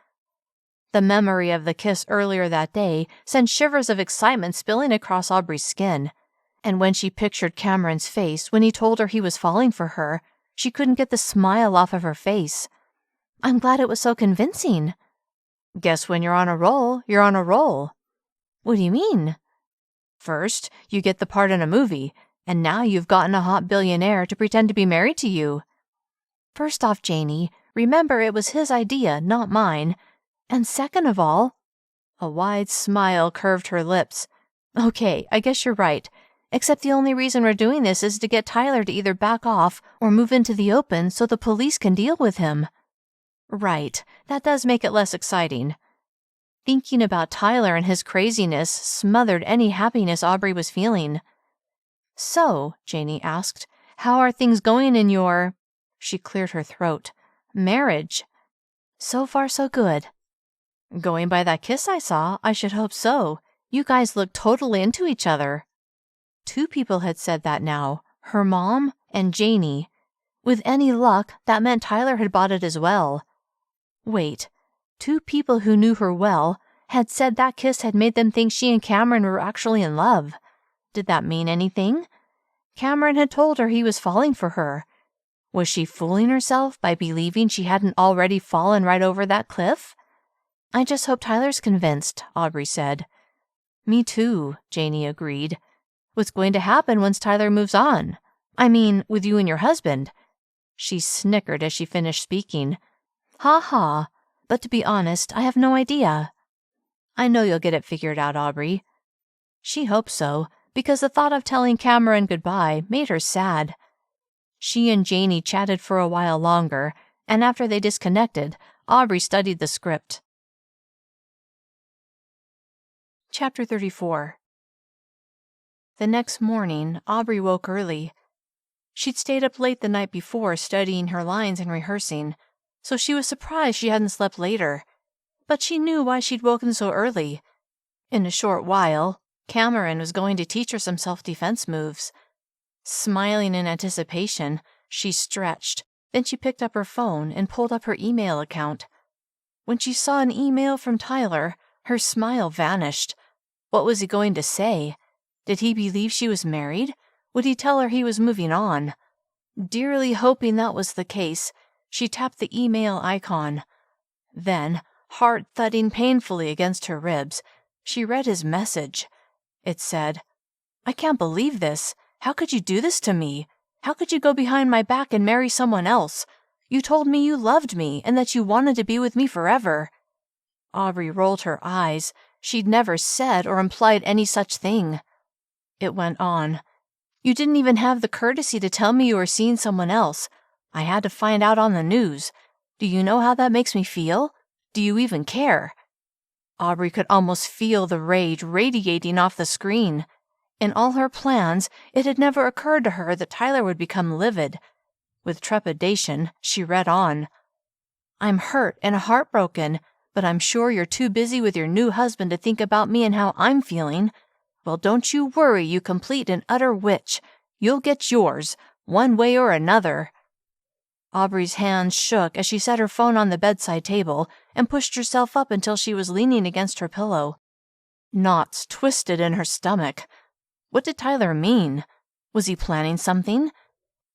The memory of the kiss earlier that day sent shivers of excitement spilling across Aubree's skin, and when she pictured Cameron's face when he told her he was falling for her, she couldn't get the smile off of her face. "I'm glad it was so convincing." "Guess when you're on a roll, you're on a roll." "What do you mean?" "First, you get the part in a movie, and now you've gotten a hot billionaire to pretend to be married to you." "First off, Janie, remember it was his idea, not mine. And second of all," a wide smile curved her lips, "okay, I guess you're right. Except the only reason we're doing this is to get Tyler to either back off or move into the open so the police can deal with him." "Right, that does make it less exciting." Thinking about Tyler and his craziness smothered any happiness Aubree was feeling. "So," Janie asked, "how are things going in your—" she cleared her throat, "marriage?" "So far, so good." "Going by that kiss I saw, I should hope so. You guys look totally into each other." Two people had said that now, her mom and Janie. With any luck, that meant Tyler had bought it as well. Wait, two people who knew her well had said that kiss had made them think she and Cameron were actually in love. Did that mean anything? Cameron had told her he was falling for her. Was she fooling herself by believing she hadn't already fallen right over that cliff? "I just hope Tyler's convinced," Aubree said. "Me too," Janie agreed. "What's going to happen once Tyler moves on? I mean, with you and your husband?" She snickered as she finished speaking. "Ha ha, but to be honest, I have no idea." "I know you'll get it figured out, Aubree." She hoped so, because the thought of telling Cameron goodbye made her sad. She and Janie chatted for a while longer, and after they disconnected, Aubree studied the script. Chapter 34. The next morning, Aubree woke early. She'd stayed up late the night before studying her lines and rehearsing, so she was surprised she hadn't slept later. But she knew why she'd woken so early. In a short while, Cameron was going to teach her some self-defense moves. Smiling in anticipation, she stretched. Then she picked up her phone and pulled up her email account. When she saw an email from Tyler, her smile vanished. What was he going to say? Did he believe she was married? Would he tell her he was moving on? Dearly hoping that was the case, she tapped the email icon. Then, heart thudding painfully against her ribs, she read his message. It said, "I can't believe this. How could you do this to me? How could you go behind my back and marry someone else? You told me you loved me and that you wanted to be with me forever." Aubree rolled her eyes. She'd never said or implied any such thing. It went on. "You didn't even have the courtesy to tell me you were seeing someone else. I had to find out on the news. Do you know how that makes me feel? Do you even care?" Aubree could almost feel the rage radiating off the screen. In all her plans, it had never occurred to her that Tyler would become livid. With trepidation, she read on. "I'm hurt and heartbroken, but I'm sure you're too busy with your new husband to think about me and how I'm feeling. Well, don't you worry, you complete and utter witch. You'll get yours, one way or another." Aubree's hands shook as she set her phone on the bedside table and pushed herself up until she was leaning against her pillow. Knots twisted in her stomach. What did Tyler mean? Was he planning something?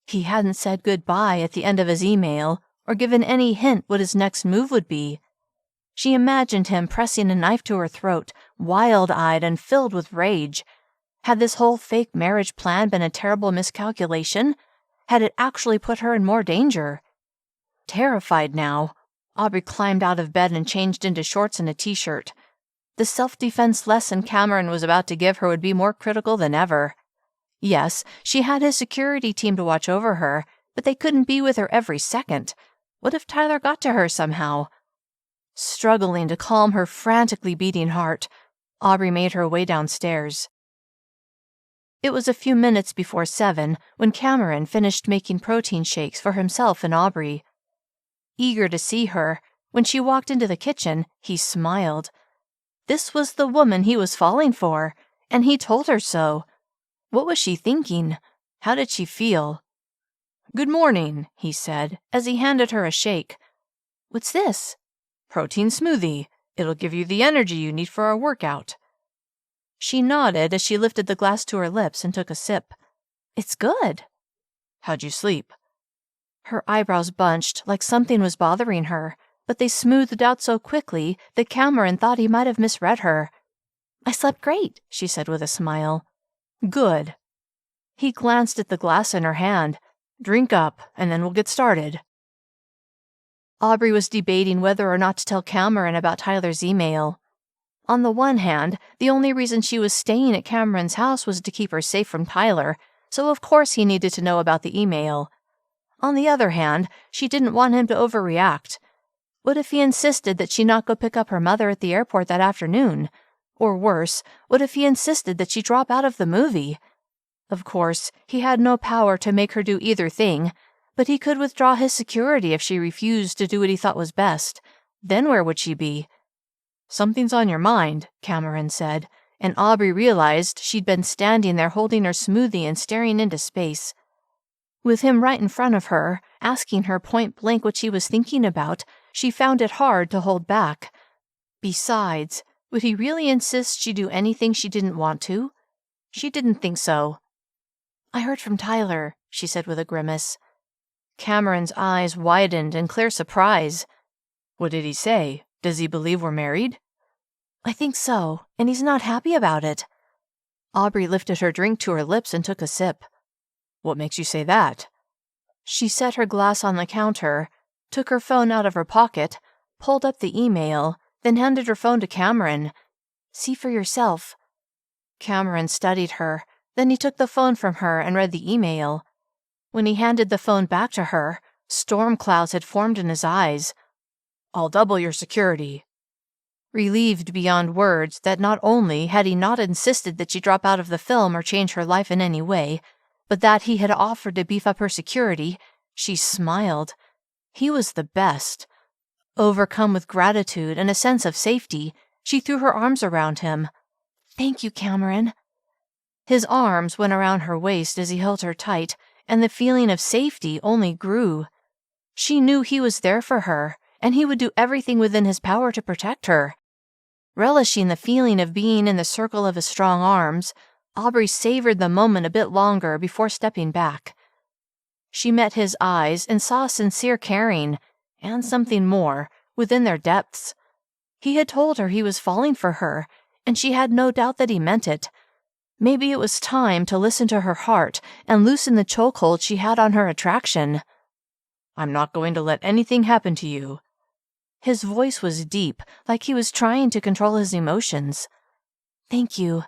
He hadn't said goodbye at the end of his email or given any hint what his next move would be. She imagined him pressing a knife to her throat, wild-eyed and filled with rage. Had this whole fake marriage plan been a terrible miscalculation? Had it actually put her in more danger? Terrified now, Aubree climbed out of bed and changed into shorts and a t-shirt. The self-defense lesson Cameron was about to give her would be more critical than ever. Yes, she had his security team to watch over her, but they couldn't be with her every second. What if Tyler got to her somehow? Struggling to calm her frantically beating heart, Aubree made her way downstairs. It was a few minutes before 7 when Cameron finished making protein shakes for himself and Aubree. Eager to see her, when she walked into the kitchen, he smiled. This was the woman he was falling for, and he told her so. What was she thinking? How did she feel? "Good morning," he said, as he handed her a shake. "What's this?" "Protein smoothie. It'll give you the energy you need for our workout." She nodded as she lifted the glass to her lips and took a sip. "It's good." "How'd you sleep?" Her eyebrows bunched like something was bothering her, but they smoothed out so quickly that Cameron thought he might have misread her. "I slept great," she said with a smile. "Good." He glanced at the glass in her hand. "Drink up, and then we'll get started." Aubree was debating whether or not to tell Cameron about Tyler's email. On the one hand, the only reason she was staying at Cameron's house was to keep her safe from Tyler, so of course he needed to know about the email. On the other hand, she didn't want him to overreact. What if he insisted that she not go pick up her mother at the airport that afternoon? Or worse, what if he insisted that she drop out of the movie? Of course, he had no power to make her do either thing, but he could withdraw his security if she refused to do what he thought was best. Then where would she be? "Something's on your mind," Cameron said, and Aubree realized she'd been standing there holding her smoothie and staring into space. With him right in front of her, asking her point-blank what she was thinking about, she found it hard to hold back. Besides, would he really insist she do anything she didn't want to? She didn't think so. "I heard from Tyler," she said with a grimace. Cameron's eyes widened in clear surprise. "What did he say? Does he believe we're married?" "I think so, and he's not happy about it." Aubree lifted her drink to her lips and took a sip. "What makes you say that?" She set her glass on the counter, took her phone out of her pocket, pulled up the email, then handed her phone to Cameron. "See for yourself." Cameron studied her, then he took the phone from her and read the email. When he handed the phone back to her, storm clouds had formed in his eyes. "I'll double your security." Relieved beyond words that not only had he not insisted that she drop out of the film or change her life in any way, but that he had offered to beef up her security, she smiled. He was the best. Overcome with gratitude and a sense of safety, she threw her arms around him. "Thank you, Cameron." His arms went around her waist as he held her tight, and the feeling of safety only grew. She knew he was there for her, and he would do everything within his power to protect her. Relishing the feeling of being in the circle of his strong arms, Aubree savored the moment a bit longer before stepping back. She met his eyes and saw sincere caring, and something more, within their depths. He had told her he was falling for her, and she had no doubt that he meant it. Maybe it was time to listen to her heart and loosen the chokehold she had on her attraction. I'm not going to let anything happen to you. His voice was deep, like he was trying to control his emotions. Thank you.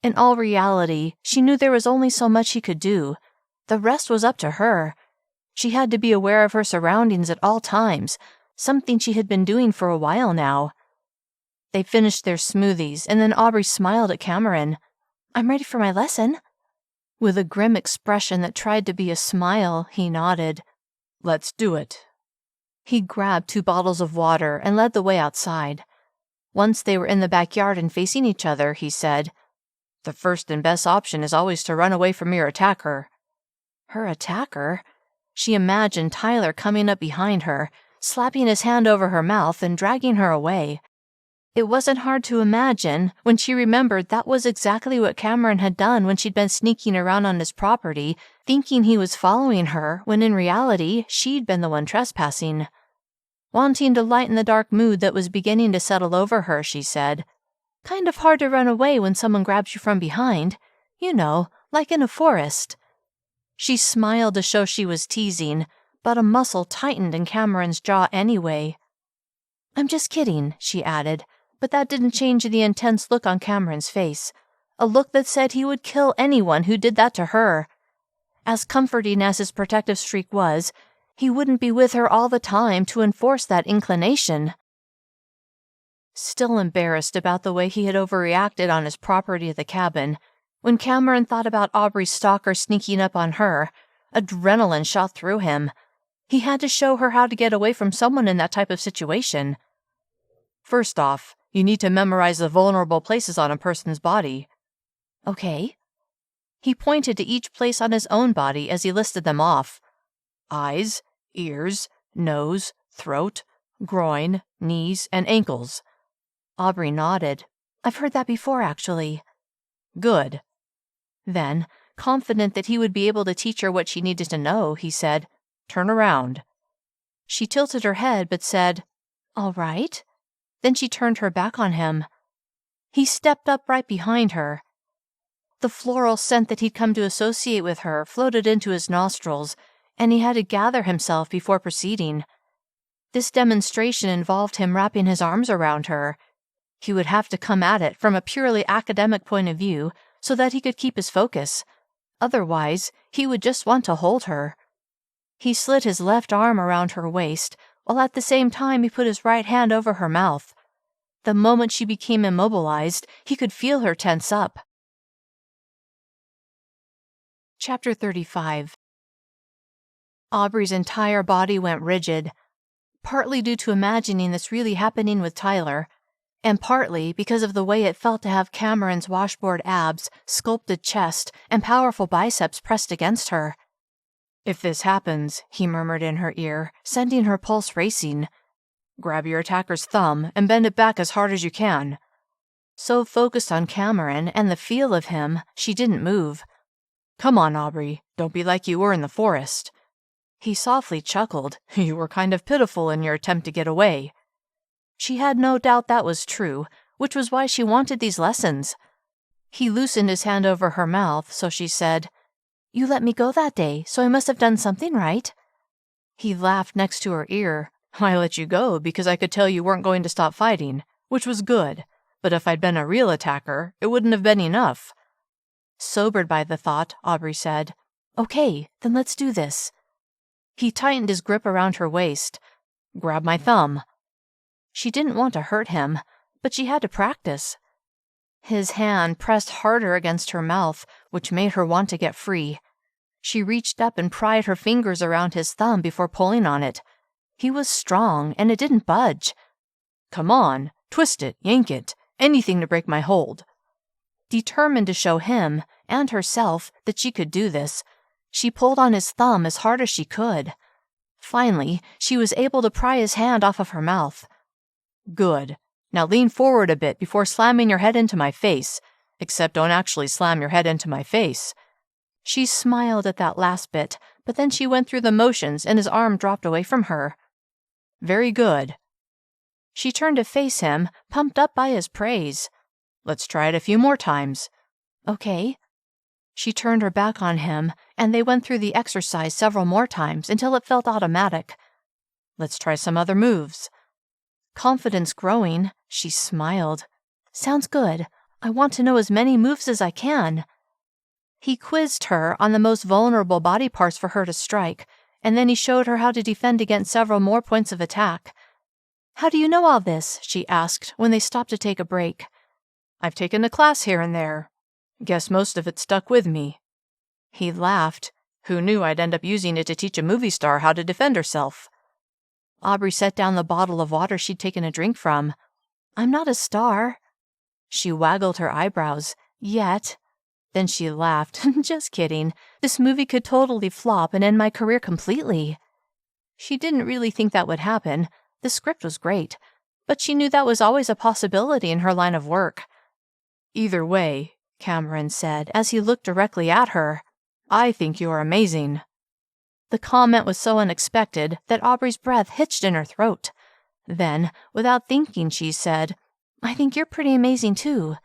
In all reality, she knew there was only so much he could do. The rest was up to her. She had to be aware of her surroundings at all times, something she had been doing for a while now. They finished their smoothies, and then Aubree smiled at Cameron. I'm ready for my lesson. With a grim expression that tried to be a smile, he nodded. Let's do it. He grabbed 2 bottles of water and led the way outside. Once they were in the backyard and facing each other, he said, The first and best option is always to run away from your attacker. Her attacker? She imagined Tyler coming up behind her, slapping his hand over her mouth and dragging her away. It wasn't hard to imagine when she remembered that was exactly what Cameron had done when she'd been sneaking around on his property, thinking he was following her when in reality she'd been the one trespassing. Wanting to lighten the dark mood that was beginning to settle over her, she said, Kind of hard to run away when someone grabs you from behind. You know, like in a forest. She smiled to show she was teasing, but a muscle tightened in Cameron's jaw anyway. I'm just kidding, she added, but that didn't change the intense look on Cameron's face, a look that said he would kill anyone who did that to her. As comforting as his protective streak was, he wouldn't be with her all the time to enforce that inclination. Still embarrassed about the way he had overreacted on his property at the cabin, when Cameron thought about Aubree's stalker sneaking up on her, adrenaline shot through him. He had to show her how to get away from someone in that type of situation. First off, you need to memorize the vulnerable places on a person's body. Okay. He pointed to each place on his own body as he listed them off. Eyes, ears, nose, throat, groin, knees, and ankles. Aubree nodded. I've heard that before, actually. Good. Then, confident that he would be able to teach her what she needed to know, he said, Turn around. She tilted her head but said, All right. Then she turned her back on him. He stepped up right behind her. The floral scent that he'd come to associate with her floated into his nostrils, and he had to gather himself before proceeding. This demonstration involved him wrapping his arms around her. He would have to come at it from a purely academic point of view so that he could keep his focus. Otherwise, he would just want to hold her. He slid his left arm around her waist, while at the same time he put his right hand over her mouth. The moment she became immobilized, he could feel her tense up. Chapter 35. Aubree's entire body went rigid, partly due to imagining this really happening with Tyler, and partly because of the way it felt to have Cameron's washboard abs, sculpted chest, and powerful biceps pressed against her. If this happens, he murmured in her ear, sending her pulse racing, grab your attacker's thumb and bend it back as hard as you can. So focused on Cameron and the feel of him, she didn't move. Come on, Aubree, don't be like you were in the forest. He softly chuckled. You were kind of pitiful in your attempt to get away. She had no doubt that was true, which was why she wanted these lessons. He loosened his hand over her mouth, so she said, You let me go that day, so I must have done something right. He laughed next to her ear. I let you go because I could tell you weren't going to stop fighting, which was good, but if I'd been a real attacker, it wouldn't have been enough. Sobered by the thought, Aubree said, Okay, then let's do this. He tightened his grip around her waist. Grab my thumb. She didn't want to hurt him, but she had to practice. His hand pressed harder against her mouth, which made her want to get free. She reached up and pried her fingers around his thumb before pulling on it. He was strong, and it didn't budge. Come on, twist it, yank it, anything to break my hold. Determined to show him, and herself, that she could do this, she pulled on his thumb as hard as she could. Finally, she was able to pry his hand off of her mouth. Good. Now lean forward a bit before slamming your head into my face, except don't actually slam your head into my face. She smiled at that last bit, but then she went through the motions and his arm dropped away from her. Very good. She turned to face him, pumped up by his praise. Let's try it a few more times. Okay. She turned her back on him, and they went through the exercise several more times until it felt automatic. Let's try some other moves. Confidence growing, she smiled. Sounds good. I want to know as many moves as I can. He quizzed her on the most vulnerable body parts for her to strike, and then he showed her how to defend against several more points of attack. How do you know all this? She asked when they stopped to take a break. I've taken a class here and there. Guess most of it stuck with me. He laughed. Who knew I'd end up using it to teach a movie star how to defend herself? Aubree set down the bottle of water she'd taken a drink from. I'm not a star. She waggled her eyebrows. Yet. Then she laughed. Just kidding. This movie could totally flop and end my career completely. She didn't really think that would happen. The script was great, but she knew that was always a possibility in her line of work. Either way, Cameron said as he looked directly at her, I think you're amazing. The comment was so unexpected that Aubree's breath hitched in her throat. Then, without thinking, she said, I think you're pretty amazing too.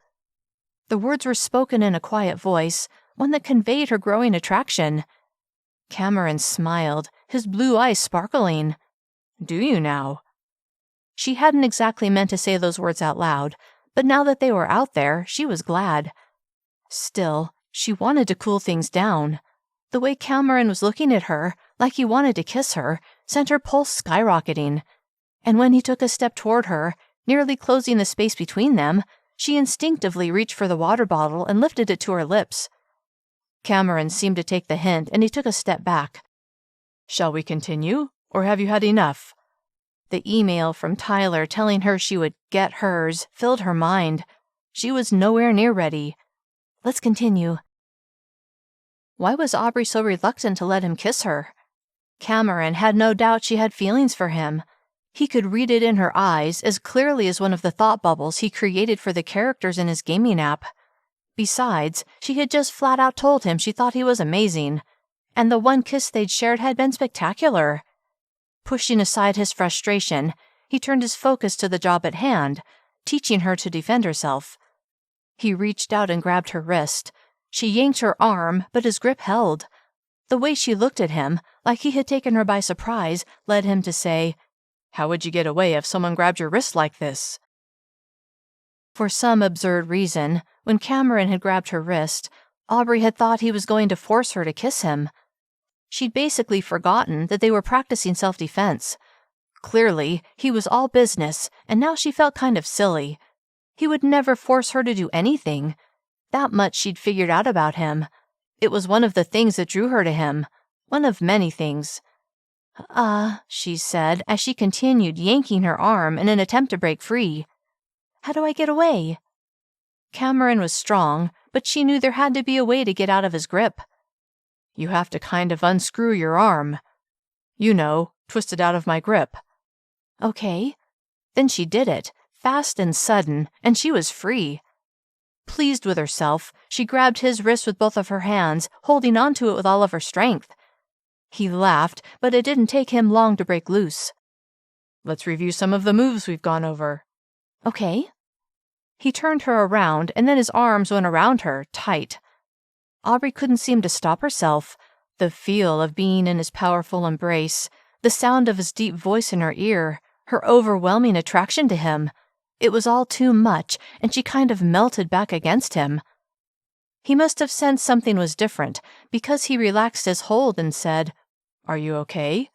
The words were spoken in a quiet voice, one that conveyed her growing attraction. Cameron smiled, his blue eyes sparkling. Do you now? She hadn't exactly meant to say those words out loud, but now that they were out there, she was glad. Still, she wanted to cool things down. The way Cameron was looking at her, like he wanted to kiss her, sent her pulse skyrocketing. And when he took a step toward her, nearly closing the space between them, she instinctively reached for the water bottle and lifted it to her lips. Cameron seemed to take the hint, and he took a step back. Shall we continue, or have you had enough? The email from Tyler telling her she would get hers filled her mind. She was nowhere near ready. Let's continue. Why was Aubree so reluctant to let him kiss her? Cameron had no doubt she had feelings for him. He could read it in her eyes as clearly as one of the thought bubbles he created for the characters in his gaming app. Besides, she had just flat out told him she thought he was amazing, and the one kiss they'd shared had been spectacular. Pushing aside his frustration, he turned his focus to the job at hand, teaching her to defend herself. He reached out and grabbed her wrist. She yanked her arm, but his grip held. The way she looked at him, like he had taken her by surprise, led him to say, How would you get away if someone grabbed your wrist like this? For some absurd reason, when Cameron had grabbed her wrist, Aubree had thought he was going to force her to kiss him. She'd basically forgotten that they were practicing self-defense. Clearly, he was all business, and now she felt kind of silly. He would never force her to do anything. That much she'd figured out about him. It was one of the things that drew her to him. One of many things. She said as she continued yanking her arm in an attempt to break free. How do I get away? Cameron was strong, but she knew there had to be a way to get out of his grip. You have to kind of unscrew your arm. You know, twist it out of my grip. Okay. Then she did it, fast and sudden, and she was free. Pleased with herself, she grabbed his wrist with both of her hands, holding onto it with all of her strength. He laughed, but it didn't take him long to break loose. Let's review some of the moves we've gone over. Okay. He turned her around, and then his arms went around her, tight. Aubree couldn't seem to stop herself. The feel of being in his powerful embrace, the sound of his deep voice in her ear, her overwhelming attraction to him. It was all too much, and she kind of melted back against him. He must have sensed something was different, because he relaxed his hold and said, Are you okay?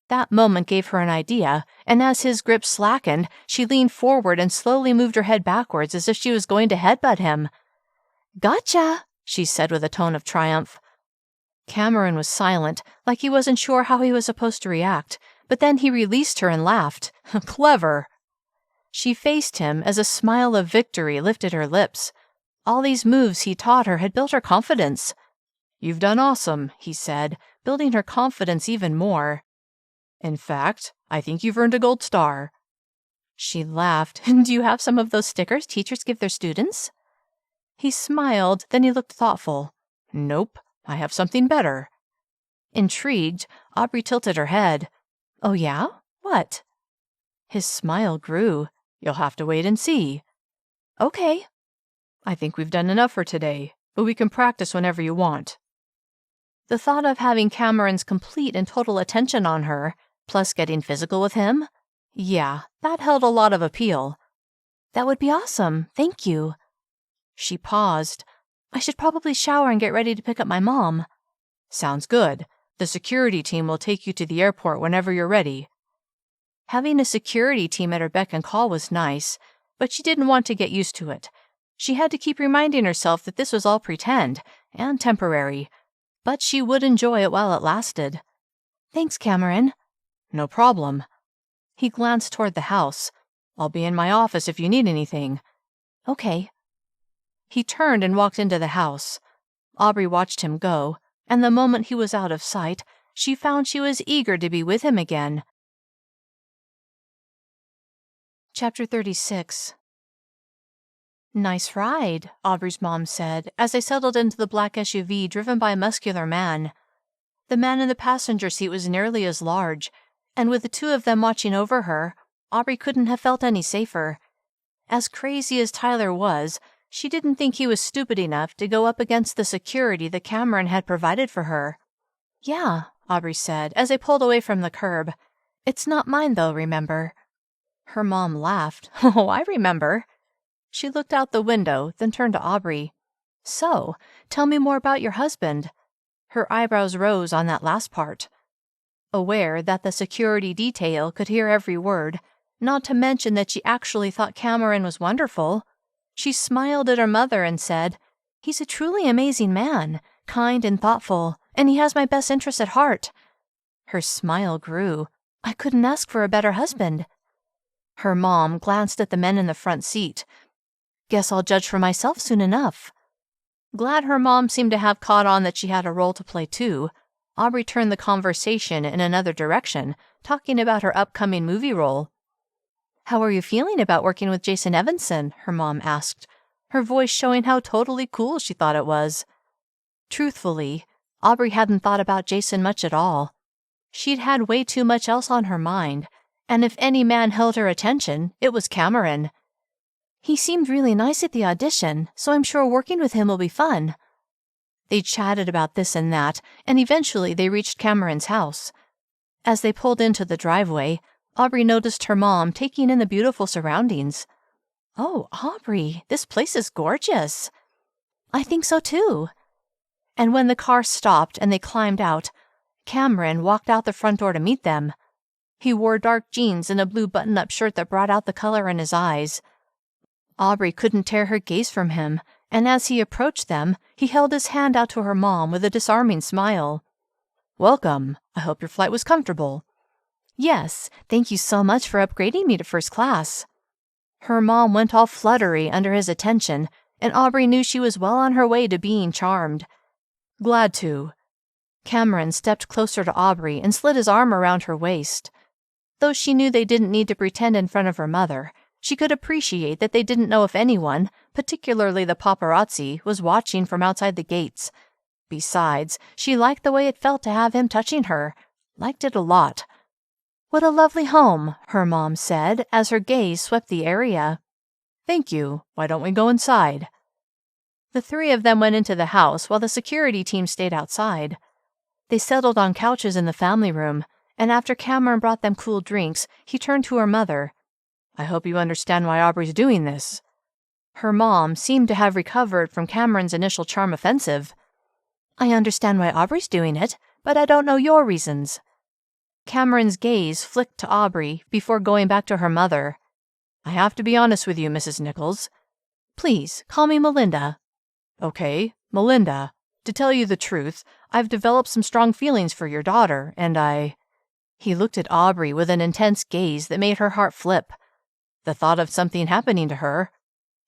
That moment gave her an idea, and as his grip slackened, she leaned forward and slowly moved her head backwards as if she was going to headbutt him. Gotcha, she said with a tone of triumph. Cameron was silent, like he wasn't sure how he was supposed to react, but then he released her and laughed. Clever. She faced him as a smile of victory lifted her lips. All these moves he taught her had built her confidence. You've done awesome, he said, building her confidence even more. In fact, I think you've earned a gold star. She laughed. Do you have some of those stickers teachers give their students? He smiled, then he looked thoughtful. Nope, I have something better. Intrigued, Aubree tilted her head. Oh yeah? What? His smile grew. You'll have to wait and see. Okay. I think we've done enough for today, but we can practice whenever you want. The thought of having Cameron's complete and total attention on her, plus getting physical with him? Yeah, that held a lot of appeal. That would be awesome, thank you. She paused. I should probably shower and get ready to pick up my mom. Sounds good. The security team will take you to the airport whenever you're ready. Having a security team at her beck and call was nice, but she didn't want to get used to it. She had to keep reminding herself that this was all pretend and temporary, but she would enjoy it while it lasted. Thanks, Cameron. No problem. He glanced toward the house. I'll be in my office if you need anything. Okay. He turned and walked into the house. Aubree watched him go, and the moment he was out of sight, she found she was eager to be with him again. Chapter 36. Nice ride, Aubree's mom said, as they settled into the black SUV driven by a muscular man. The man in the passenger seat was nearly as large, and with the two of them watching over her, Aubree couldn't have felt any safer. As crazy as Tyler was, she didn't think he was stupid enough to go up against the security that Cameron had provided for her. Yeah, Aubree said, as they pulled away from the curb. It's not mine, though, remember? Her mom laughed. Oh, I remember. She looked out the window, then turned to Aubree. So, tell me more about your husband. Her eyebrows rose on that last part. Aware that the security detail could hear every word, not to mention that she actually thought Cameron was wonderful, she smiled at her mother and said, He's a truly amazing man, kind and thoughtful, and he has my best interests at heart. Her smile grew. I couldn't ask for a better husband. Her mom glanced at the men in the front seat. Guess I'll judge for myself soon enough. Glad her mom seemed to have caught on that she had a role to play too, Aubree turned the conversation in another direction, talking about her upcoming movie role. How are you feeling about working with Jason Evanson? Her mom asked, her voice showing how totally cool she thought it was. Truthfully, Aubree hadn't thought about Jason much at all. She'd had way too much else on her mind, and if any man held her attention, it was Cameron. He seemed really nice at the audition, so I'm sure working with him will be fun. They chatted about this and that, and eventually they reached Cameron's house. As they pulled into the driveway, Aubree noticed her mom taking in the beautiful surroundings. Oh, Aubree, this place is gorgeous. I think so too. And when the car stopped and they climbed out, Cameron walked out the front door to meet them. He wore dark jeans and a blue button-up shirt that brought out the color in his eyes. Aubree couldn't tear her gaze from him, and as he approached them, he held his hand out to her mom with a disarming smile. Welcome. I hope your flight was comfortable. Yes, thank you so much for upgrading me to first class. Her mom went all fluttery under his attention, and Aubree knew she was well on her way to being charmed. Glad to. Cameron stepped closer to Aubree and slid his arm around her waist. Though she knew they didn't need to pretend in front of her mother, she could appreciate that they didn't know if anyone, particularly the paparazzi, was watching from outside the gates. Besides, she liked the way it felt to have him touching her. Liked it a lot. What a lovely home, her mom said as her gaze swept the area. Thank you. Why don't we go inside? The three of them went into the house while the security team stayed outside. They settled on couches in the family room, and after Cameron brought them cool drinks, he turned to her mother. I hope you understand why Aubree's doing this. Her mom seemed to have recovered from Cameron's initial charm offensive. I understand why Aubree's doing it, but I don't know your reasons. Cameron's gaze flicked to Aubree before going back to her mother. I have to be honest with you, Mrs. Nichols. Please, call me Melinda. Okay, Melinda. To tell you the truth, I've developed some strong feelings for your daughter, and He looked at Aubree with an intense gaze that made her heart flip. The thought of something happening to her.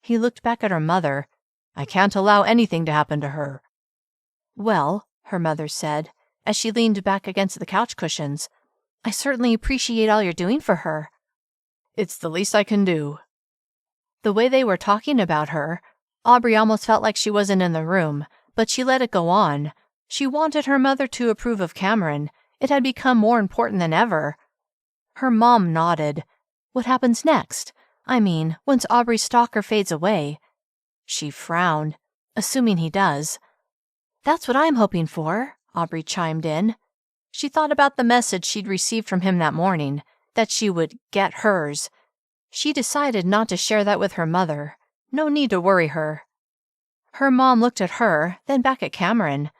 He looked back at her mother. I can't allow anything to happen to her. Well, her mother said, as she leaned back against the couch cushions, I certainly appreciate all you're doing for her. It's the least I can do. The way they were talking about her, Aubree almost felt like she wasn't in the room, but she let it go on. She wanted her mother to approve of Cameron. It had become more important than ever. Her mom nodded. What happens next? I mean, once Aubree's stalker fades away. She frowned, assuming he does. That's what I'm hoping for, Aubree chimed in. She thought about the message she'd received from him that morning, that she would get hers. She decided not to share that with her mother. No need to worry her. Her mom looked at her, then back at Cameron.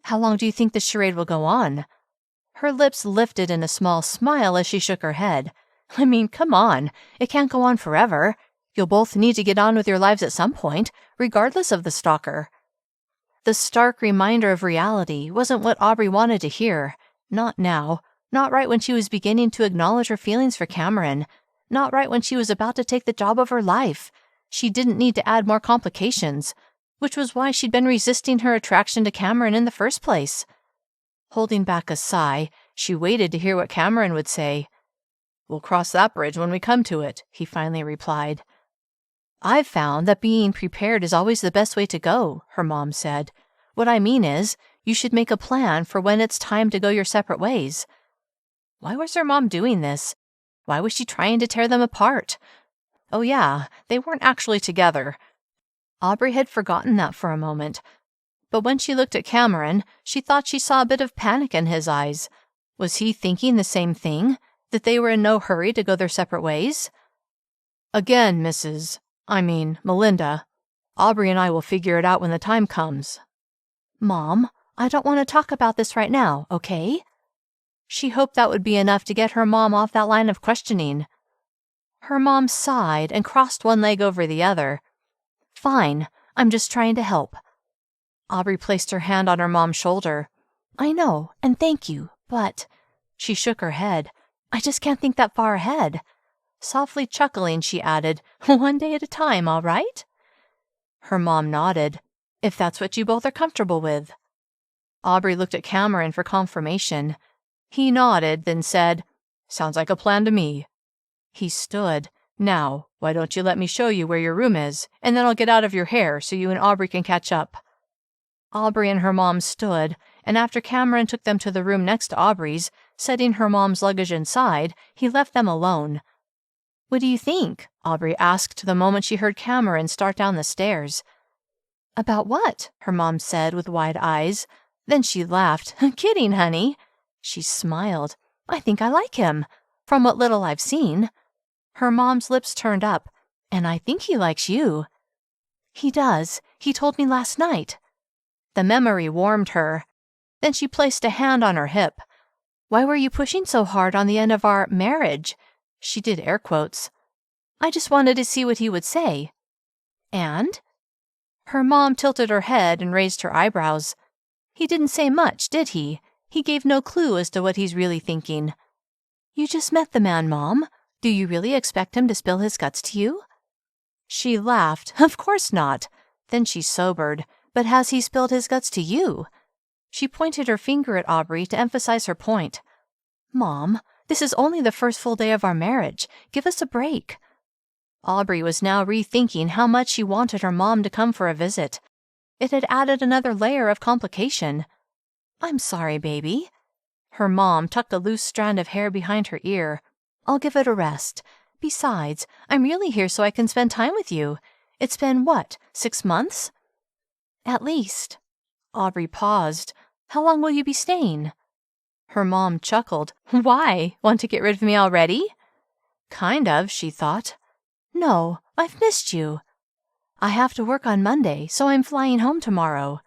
How long do you think the charade will go on? Her lips lifted in a small smile as she shook her head. I mean, come on. It can't go on forever. You'll both need to get on with your lives at some point, regardless of the stalker. The stark reminder of reality wasn't what Aubree wanted to hear. Not now. Not right when she was beginning to acknowledge her feelings for Cameron. Not right when she was about to take the job of her life. She didn't need to add more complications, which was why she'd been resisting her attraction to Cameron in the first place. Holding back a sigh, she waited to hear what Cameron would say. We'll cross that bridge when we come to it, he finally replied. I've found that being prepared is always the best way to go, her mom said. What I mean is, you should make a plan for when it's time to go your separate ways. Why was her mom doing this? Why was she trying to tear them apart? Oh yeah, they weren't actually together. Aubree had forgotten that for a moment. But when she looked at Cameron, she thought she saw a bit of panic in his eyes. Was he thinking the same thing? That they were in no hurry to go their separate ways? Again, Melinda. Aubree and I will figure it out when the time comes. Mom, I don't want to talk about this right now, okay? She hoped that would be enough to get her mom off that line of questioning. Her mom sighed and crossed one leg over the other. Fine, I'm just trying to help. Aubree placed her hand on her mom's shoulder. I know, and thank you, but... She shook her head. I just can't think that far ahead. Softly chuckling, she added, one day at a time, all right? Her mom nodded. If that's what you both are comfortable with. Aubree looked at Cameron for confirmation. He nodded, then said, Sounds like a plan to me. He stood. Now, why don't you let me show you where your room is, and then I'll get out of your hair so you and Aubree can catch up. Aubree and her mom stood, and after Cameron took them to the room next to Aubree's, setting her mom's luggage inside, he left them alone. What do you think? Aubree asked the moment she heard Cameron start down the stairs. About what? Her mom said with wide eyes. Then she laughed. Kidding, honey. She smiled. I think I like him, from what little I've seen. Her mom's lips turned up. And I think he likes you. He does. He told me last night. The memory warmed her. Then she placed a hand on her hip. Why were you pushing so hard on the end of our marriage? She did air quotes. I just wanted to see what he would say. And? Her mom tilted her head and raised her eyebrows. He didn't say much, did he? He gave no clue as to what he's really thinking. You just met the man, Mom. Do you really expect him to spill his guts to you? She laughed. Of course not. Then she sobered. But has he spilled his guts to you? She pointed her finger at Aubree to emphasize her point. Mom, this is only the first full day of our marriage. Give us a break. Aubree was now rethinking how much she wanted her mom to come for a visit. It had added another layer of complication. I'm sorry, baby. Her mom tucked a loose strand of hair behind her ear. I'll give it a rest. Besides, I'm really here so I can spend time with you. It's been, 6 months? At least. Aubree paused. How long will you be staying? Her mom chuckled. Why? Want to get rid of me already? Kind of, she thought. No, I've missed you. I have to work on Monday, so I'm flying home tomorrow.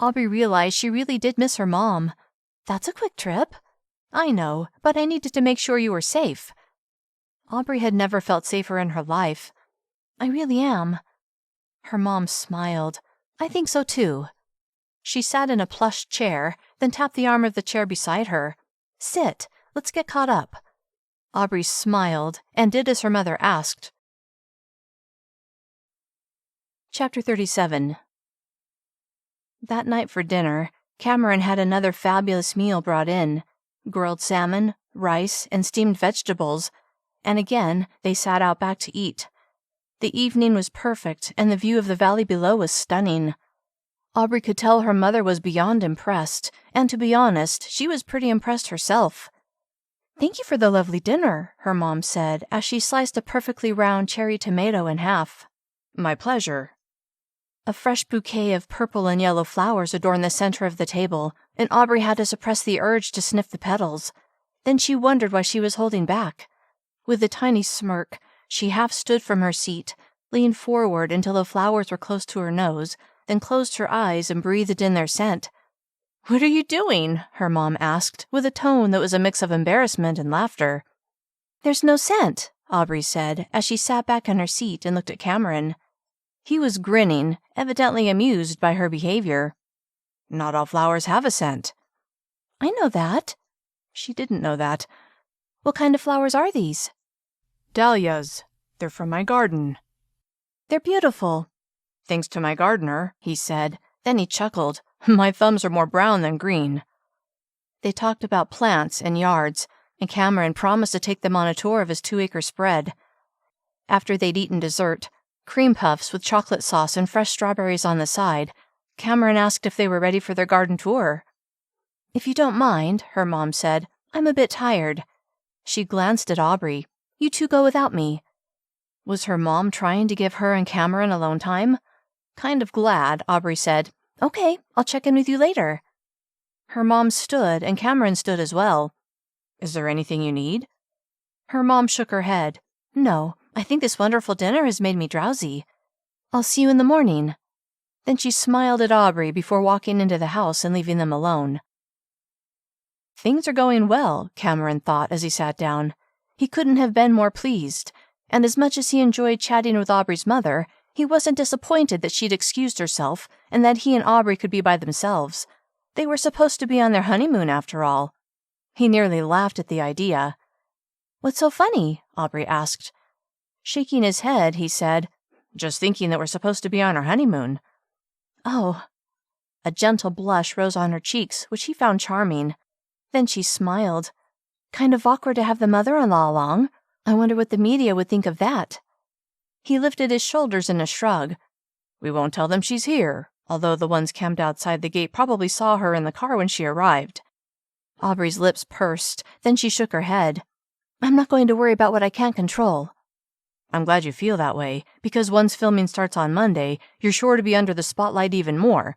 Aubree realized she really did miss her mom. That's a quick trip. I know, but I needed to make sure you were safe. Aubree had never felt safer in her life. I really am. Her mom smiled. I think so too. She sat in a plush chair, then tapped the arm of the chair beside her. Sit. Let's get caught up. Aubree smiled and did as her mother asked. Chapter 37. That night for dinner, Cameron had another fabulous meal brought in. Grilled salmon, rice, and steamed vegetables, and again they sat out back to eat. The evening was perfect, and the view of the valley below was stunning. Aubree could tell her mother was beyond impressed, and to be honest, she was pretty impressed herself. Thank you for the lovely dinner, her mom said as she sliced a perfectly round cherry tomato in half. My pleasure. A fresh bouquet of purple and yellow flowers adorned the center of the table, and Aubree had to suppress the urge to sniff the petals. Then she wondered why she was holding back. With a tiny smirk, she half stood from her seat, leaned forward until the flowers were close to her nose, then closed her eyes and breathed in their scent. "What are you doing?" her mom asked, with a tone that was a mix of embarrassment and laughter. "There's no scent," Aubree said, as she sat back in her seat and looked at Cameron. He was grinning, evidently amused by her behavior. "Not all flowers have a scent." "I know that." She didn't know that. "What kind of flowers are these?" "Dahlias. They're from my garden." "They're beautiful." "Thanks to my gardener," he said. Then he chuckled. "My thumbs are more brown than green." They talked about plants and yards, and Cameron promised to take them on a tour of his 2-acre spread. After they'd eaten dessert, cream puffs with chocolate sauce and fresh strawberries on the side, Cameron asked if they were ready for their garden tour. "If you don't mind," her mom said, "I'm a bit tired." She glanced at Aubree. "You two go without me." Was her mom trying to give her and Cameron alone time? Kind of glad, Aubree said, "Okay, I'll check in with you later." Her mom stood, and Cameron stood as well. "Is there anything you need?" Her mom shook her head. "No, I think this wonderful dinner has made me drowsy. I'll see you in the morning." Then she smiled at Aubree before walking into the house and leaving them alone. Things are going well, Cameron thought as he sat down. He couldn't have been more pleased, and as much as he enjoyed chatting with Aubree's mother, he wasn't disappointed that she'd excused herself and that he and Aubree could be by themselves. They were supposed to be on their honeymoon after all. He nearly laughed at the idea. "What's so funny?" Aubree asked. Shaking his head, he said, "Just thinking that we're supposed to be on our honeymoon." "Oh." A gentle blush rose on her cheeks, which he found charming. Then she smiled. "Kind of awkward to have the mother-in-law along. I wonder what the media would think of that." He lifted his shoulders in a shrug. "We won't tell them she's here, although the ones camped outside the gate probably saw her in the car when she arrived." Aubree's lips pursed, then she shook her head. "I'm not going to worry about what I can't control." "I'm glad you feel that way, because once filming starts on Monday, you're sure to be under the spotlight even more.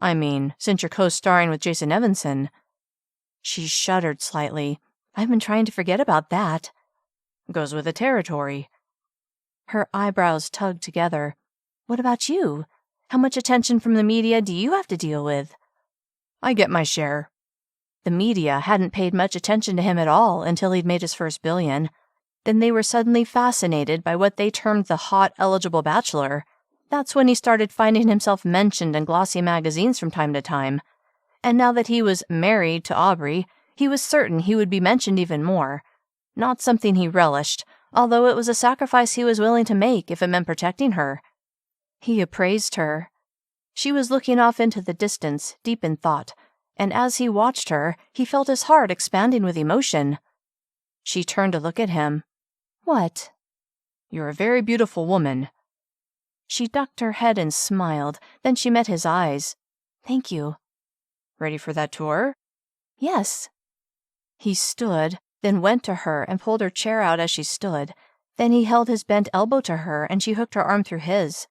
I mean, since you're co-starring with Jason Evanson." She shuddered slightly. "I've been trying to forget about that." "Goes with the territory." Her eyebrows tugged together. "What about you? How much attention from the media do you have to deal with?" "I get my share." The media hadn't paid much attention to him at all until he'd made his first billion. Then they were suddenly fascinated by what they termed the hot, eligible bachelor. That's when he started finding himself mentioned in glossy magazines from time to time. And now that he was married to Aubree, he was certain he would be mentioned even more. Not something he relished, although it was a sacrifice he was willing to make if it meant protecting her. He appraised her. She was looking off into the distance, deep in thought, and as he watched her, he felt his heart expanding with emotion. She turned to look at him. "What?" "You're a very beautiful woman." She ducked her head and smiled, then she met his eyes. "Thank you." "Ready for that tour?" "Yes." He stood, then went to her and pulled her chair out as she stood. Then he held his bent elbow to her and she hooked her arm through his.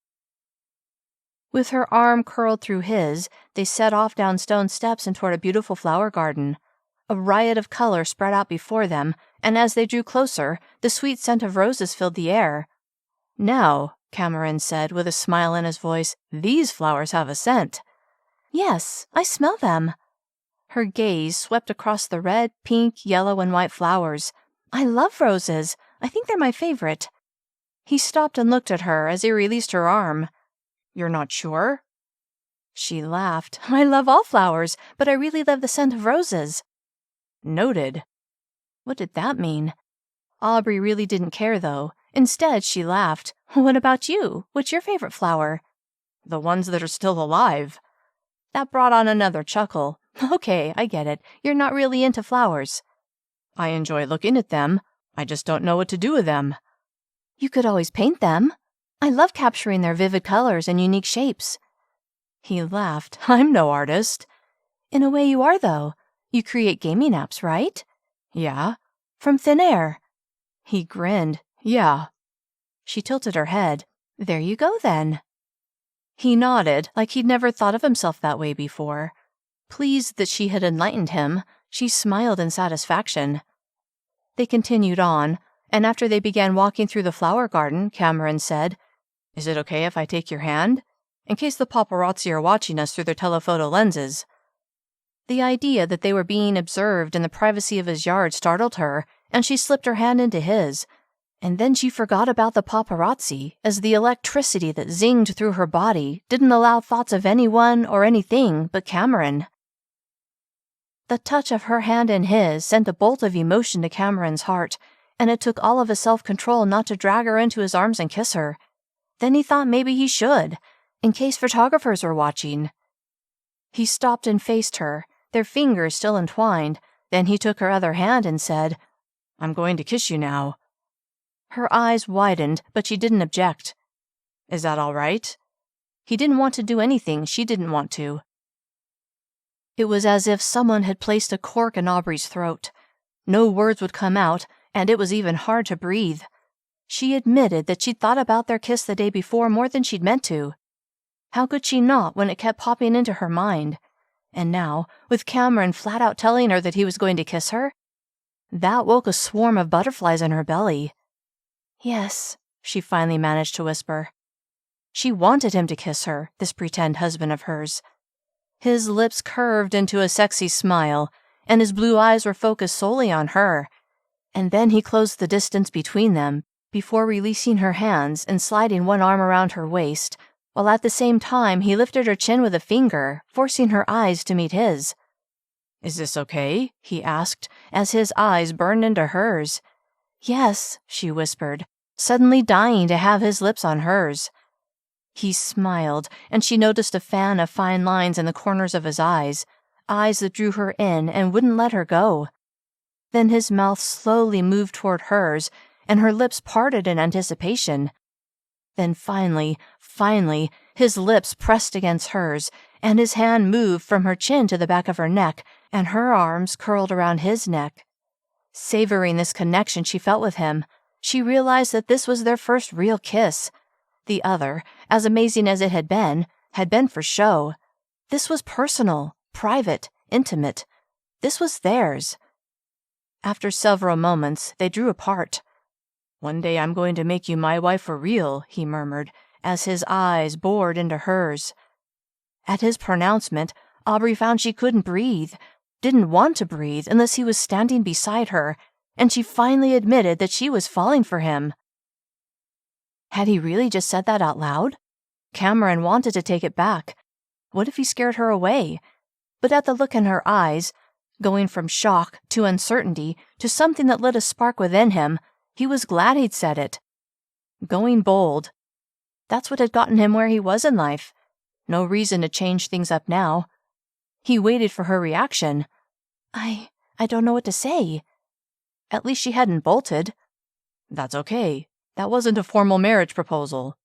With her arm curled through his, they set off down stone steps and toward a beautiful flower garden. A riot of color spread out before them, and as they drew closer, the sweet scent of roses filled the air. "Now," Cameron said with a smile in his voice, "these flowers have a scent." "Yes, I smell them." Her gaze swept across the red, pink, yellow, and white flowers. "I love roses. I think they're my favorite." He stopped and looked at her as he released her arm. "You're not sure?" She laughed. "I love all flowers, but I really love the scent of roses." "Noted." What did that mean? Aubree really didn't care, though. Instead, she laughed. "What about you? What's your favorite flower?" "The ones that are still alive." That brought on another chuckle. "Okay, I get it. You're not really into flowers." "I enjoy looking at them. I just don't know what to do with them." "You could always paint them. I love capturing their vivid colors and unique shapes." He laughed. "I'm no artist." "In a way you are, though. You create gaming apps, right?" "Yeah." "From thin air?" He grinned. "Yeah." She tilted her head. There you go, then. He nodded, like he'd never thought of himself that way before. Pleased that she had enlightened him, she smiled in satisfaction. They continued on, and after they began walking through the flower garden, Cameron said, "Is it okay if I take your hand? In case the paparazzi are watching us through their telephoto lenses." The idea that they were being observed in the privacy of his yard startled her, and she slipped her hand into his. And then she forgot about the paparazzi, as the electricity that zinged through her body didn't allow thoughts of anyone or anything but Cameron. The touch of her hand in his sent a bolt of emotion to Cameron's heart, and it took all of his self-control not to drag her into his arms and kiss her. Then he thought maybe he should, in case photographers were watching. He stopped and faced her, their fingers still entwined. Then he took her other hand and said, "I'm going to kiss you now." Her eyes widened, but she didn't object. "Is that all right?" He didn't want to do anything she didn't want to. It was as if someone had placed a cork in Aubree's throat. No words would come out, and it was even hard to breathe. She admitted that she'd thought about their kiss the day before more than she'd meant to. How could she not when it kept popping into her mind? And now, with Cameron flat out telling her that he was going to kiss her, that woke a swarm of butterflies in her belly. "Yes," she finally managed to whisper. She wanted him to kiss her, this pretend husband of hers. His lips curved into a sexy smile, and his blue eyes were focused solely on her. And then he closed the distance between them, before releasing her hands and sliding one arm around her waist, while at the same time he lifted her chin with a finger, forcing her eyes to meet his. "Is this okay?" he asked, as his eyes burned into hers. "Yes," she whispered, suddenly dying to have his lips on hers. He smiled, and she noticed a fan of fine lines in the corners of his eyes that drew her in and wouldn't let her go. Then his mouth slowly moved toward hers, and her lips parted in anticipation. Then finally, his lips pressed against hers, and his hand moved from her chin to the back of her neck, and her arms curled around his neck. Savoring this connection she felt with him, she realized that this was their first real kiss. The other, as amazing as it had been for show. This was personal, private, intimate. This was theirs. After several moments, they drew apart. "One day I'm going to make you my wife for real," he murmured, as his eyes bored into hers. At his pronouncement, Aubree found she couldn't breathe, didn't want to breathe unless he was standing beside her, and she finally admitted that she was falling for him. Had he really just said that out loud? Cameron wanted to take it back. What if he scared her away? But at the look in her eyes, going from shock to uncertainty to something that lit a spark within him, he was glad he'd said it. Going bold. That's what had gotten him where he was in life. No reason to change things up now. He waited for her reaction. I don't know what to say." At least she hadn't bolted. "That's okay. That wasn't a formal marriage proposal."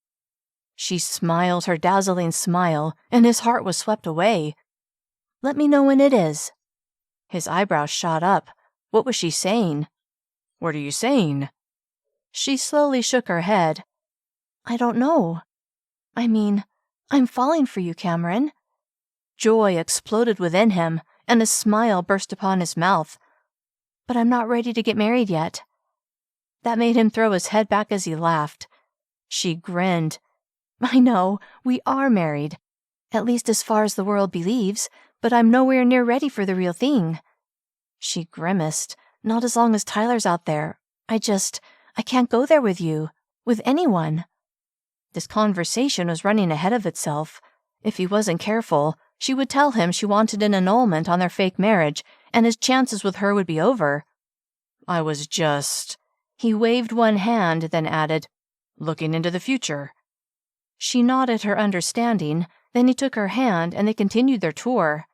She smiled her dazzling smile, and his heart was swept away. "Let me know when it is." His eyebrows shot up. What was she saying? "What are you saying?" She slowly shook her head. "I don't know. I mean, I'm falling for you, Cameron." Joy exploded within him, and a smile burst upon his mouth. "But I'm not ready to get married yet." That made him throw his head back as he laughed. She grinned. "I know, we are married. At least as far as the world believes, but I'm nowhere near ready for the real thing." She grimaced. "Not as long as Tyler's out there. I can't go there with you, with anyone." This conversation was running ahead of itself. If he wasn't careful, she would tell him she wanted an annulment on their fake marriage, and his chances with her would be over. "I was just..." He waved one hand, then added, "looking into the future." She nodded her understanding, then he took her hand and they continued their tour.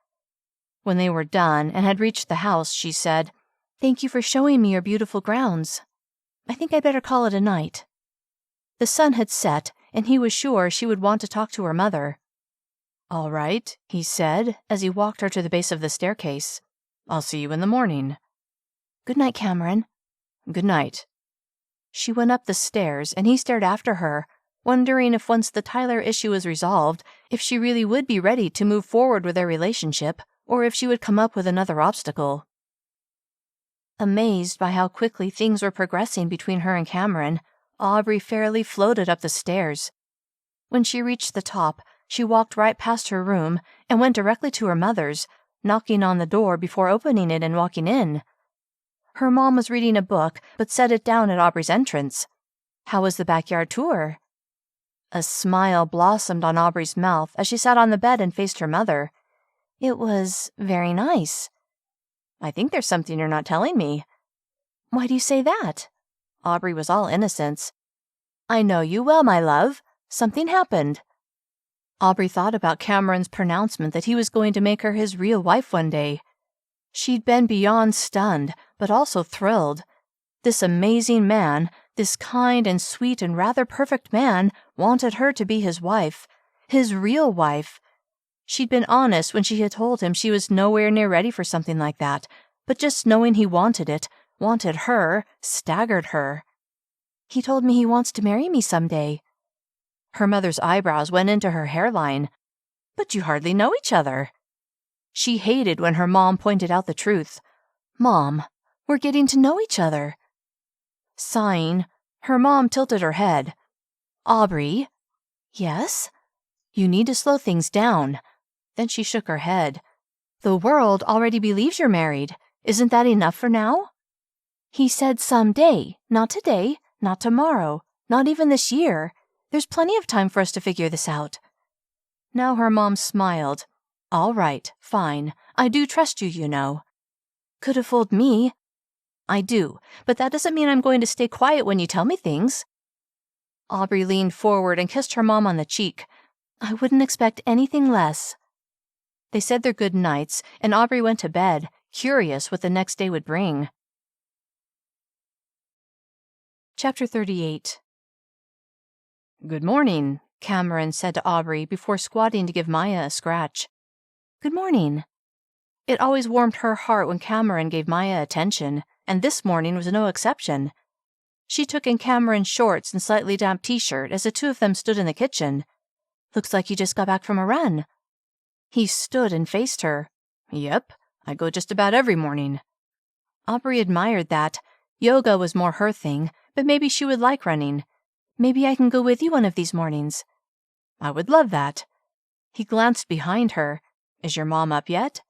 When they were done and had reached the house, she said, "Thank you for showing me your beautiful grounds. I think I'd better call it a night." The sun had set, and he was sure she would want to talk to her mother. "All right," he said, as he walked her to the base of the staircase. "I'll see you in the morning." "Good night, Cameron." "Good night." She went up the stairs, and he stared after her. wondering if once the Tyler issue was resolved, if she really would be ready to move forward with their relationship, or if she would come up with another obstacle. Amazed by how quickly things were progressing between her and Cameron, Aubree fairly floated up the stairs. When she reached the top, she walked right past her room and went directly to her mother's, knocking on the door before opening it and walking in. Her mom was reading a book, but set it down at Aubree's entrance. How was the backyard tour? A smile blossomed on Aubree's mouth as she sat on the bed and faced her mother. It was very nice. I think there's something you're not telling me. Why do you say that? Aubree was all innocence. I know you well, my love. Something happened. Aubree thought about Cameron's pronouncement that he was going to make her his real wife one day. She'd been beyond stunned, but also thrilled. This amazing man, this kind and sweet and rather perfect man, wanted her to be his wife, his real wife. She'd been honest when she had told him she was nowhere near ready for something like that, but just knowing he wanted it, wanted her, staggered her. He told me he wants to marry me someday. Her mother's eyebrows went into her hairline. But you hardly know each other. She hated when her mom pointed out the truth. Mom, we're getting to know each other. Sighing, her mom tilted her head. Aubree? Yes? You need to slow things down. Then she shook her head. The world already believes you're married. Isn't that enough for now? He said someday, not today, not tomorrow, not even this year. There's plenty of time for us to figure this out. Now her mom smiled. All right, fine. I do trust you, you know. Could have fooled me. I do, but that doesn't mean I'm going to stay quiet when you tell me things. Aubree leaned forward and kissed her mom on the cheek. I wouldn't expect anything less. They said their good nights, and Aubree went to bed, curious what the next day would bring. Chapter 38. Good morning, Cameron said to Aubree before squatting to give Maya a scratch. Good morning. It always warmed her heart when Cameron gave Maya attention, and this morning was no exception. She took in Cameron's shorts and slightly damp t-shirt as the two of them stood in the kitchen. Looks like you just got back from a run. He stood and faced her. Yep, I go just about every morning. Aubree admired that. Yoga was more her thing, but maybe she would like running. Maybe I can go with you one of these mornings. I would love that. He glanced behind her. Is your mom up yet?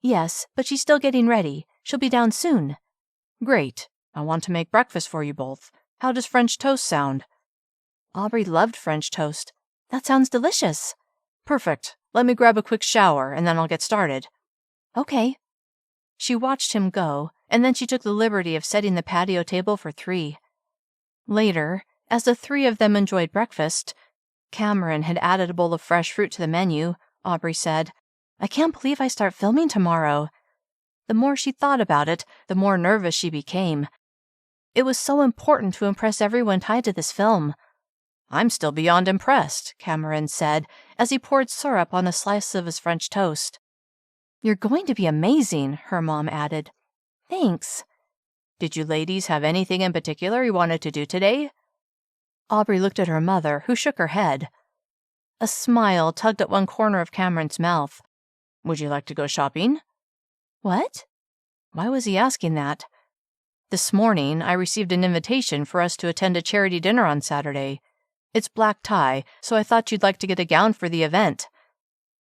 Yes, but she's still getting ready. She'll be down soon. Great. I want to make breakfast for you both. How does French toast sound? Aubree loved French toast. That sounds delicious. Perfect. Let me grab a quick shower, and then I'll get started. Okay. She watched him go, and then she took the liberty of setting the patio table for 3. Later, as the 3 of them enjoyed breakfast, Cameron had added a bowl of fresh fruit to the menu. Aubree said, I can't believe I start filming tomorrow. The more she thought about it, the more nervous she became. It was so important to impress everyone tied to this film. I'm still beyond impressed, Cameron said, as he poured syrup on a slice of his French toast. You're going to be amazing, her mom added. Thanks. Did you ladies have anything in particular you wanted to do today? Aubree looked at her mother, who shook her head. A smile tugged at one corner of Cameron's mouth. Would you like to go shopping? What? Why was he asking that? This morning, I received an invitation for us to attend a charity dinner on Saturday. It's black tie, so I thought you'd like to get a gown for the event.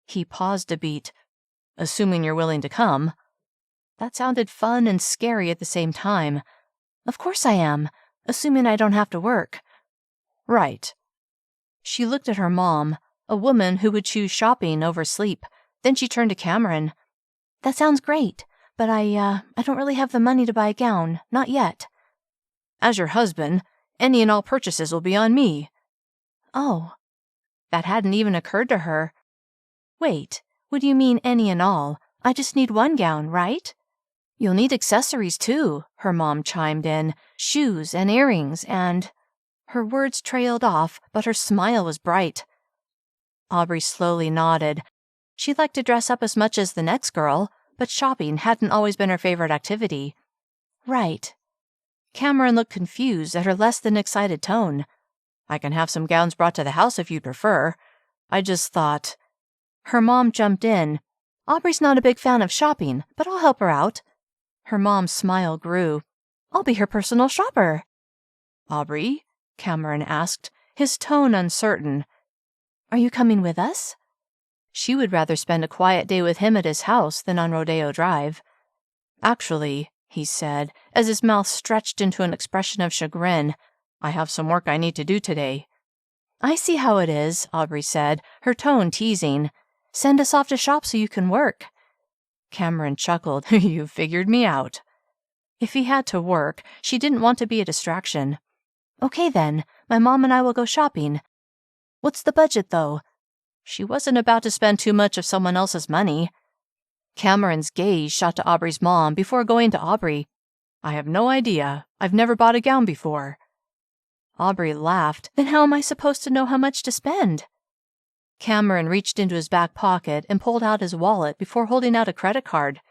He paused a beat. Assuming you're willing to come. That sounded fun and scary at the same time. Of course I am, assuming I don't have to work. Right. She looked at her mom, a woman who would choose shopping over sleep. Then she turned to Cameron. That sounds great, but I don't really have the money to buy a gown, not yet. As your husband, any and all purchases will be on me. Oh. That hadn't even occurred to her. Wait, what do you mean any and all? I just need one gown, right? You'll need accessories too, her mom chimed in. Shoes and earrings and... Her words trailed off, but her smile was bright. Aubree slowly nodded. She'd like to dress up as much as the next girl, but shopping hadn't always been her favorite activity. Right. Cameron looked confused at her less than excited tone. I can have some gowns brought to the house if you'd prefer. I just thought—" Her mom jumped in. "Aubree's not a big fan of shopping, but I'll help her out." Her mom's smile grew. "I'll be her personal shopper." "Aubree?" Cameron asked, his tone uncertain. "Are you coming with us?" She would rather spend a quiet day with him at his house than on Rodeo Drive. "Actually," he said, as his mouth stretched into an expression of chagrin, "I have some work I need to do today." "I see how it is," Aubree said, her tone teasing. "Send us off to shop so you can work." Cameron chuckled. "You figured me out." If he had to work, she didn't want to be a distraction. "Okay then, my mom and I will go shopping. What's the budget, though?" She wasn't about to spend too much of someone else's money. Cameron's gaze shot to Aubree's mom before going to Aubree. "I have no idea. I've never bought a gown before." Aubree laughed. "Then how am I supposed to know how much to spend?" Cameron reached into his back pocket and pulled out his wallet before holding out a credit card.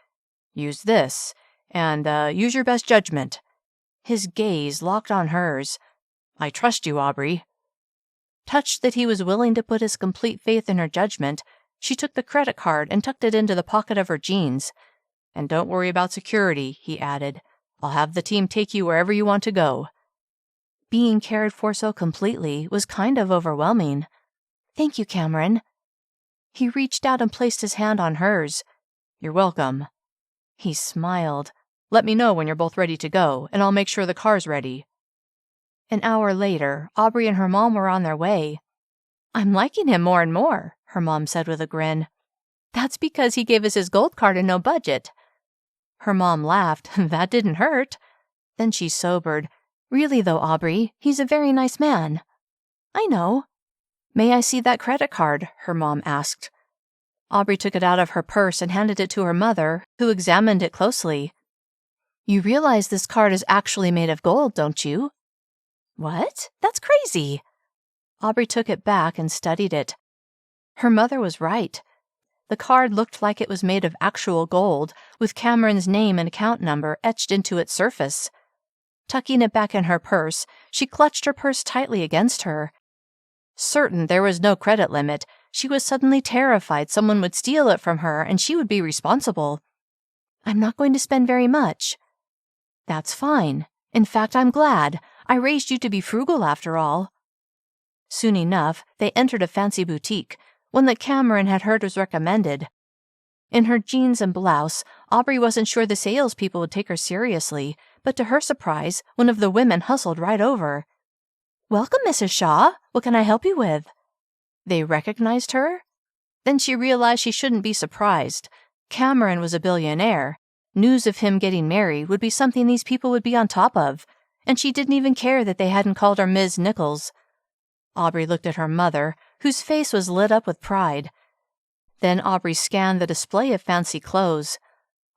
"Use this, and use your best judgment." His gaze locked on hers. "I trust you, Aubree." Touched that he was willing to put his complete faith in her judgment, she took the credit card and tucked it into the pocket of her jeans. "And don't worry about security," he added. "I'll have the team take you wherever you want to go." Being cared for so completely was kind of overwhelming. "Thank you, Cameron." He reached out and placed his hand on hers. "You're welcome." He smiled. "Let me know when you're both ready to go, and I'll make sure the car's ready." An hour later, Aubree and her mom were on their way. "I'm liking him more and more," her mom said with a grin. "That's because he gave us his gold card and no budget." Her mom laughed. "That didn't hurt." Then she sobered. "Really though, Aubree, he's a very nice man." "I know." "May I see that credit card?" her mom asked. Aubree took it out of her purse and handed it to her mother, who examined it closely. "You realize this card is actually made of gold, don't you?" "What? That's crazy." Aubree took it back and studied it. Her mother was right. The card looked like it was made of actual gold, with Cameron's name and account number etched into its surface. Tucking it back in her purse, she clutched her purse tightly against her. Certain there was no credit limit, she was suddenly terrified someone would steal it from her and she would be responsible. "I'm not going to spend very much." "That's fine. In fact, I'm glad. I raised you to be frugal after all." Soon enough, they entered a fancy boutique, one that Cameron had heard was recommended. In her jeans and blouse, Aubree wasn't sure the salespeople would take her seriously, but to her surprise, one of the women hustled right over. "Welcome, Mrs. Shah. What can I help you with?" They recognized her? Then she realized she shouldn't be surprised. Cameron was a billionaire. News of him getting married would be something these people would be on top of, and she didn't even care that they hadn't called her Ms. Nichols. Aubree looked at her mother, whose face was lit up with pride. Then Aubree scanned the display of fancy clothes.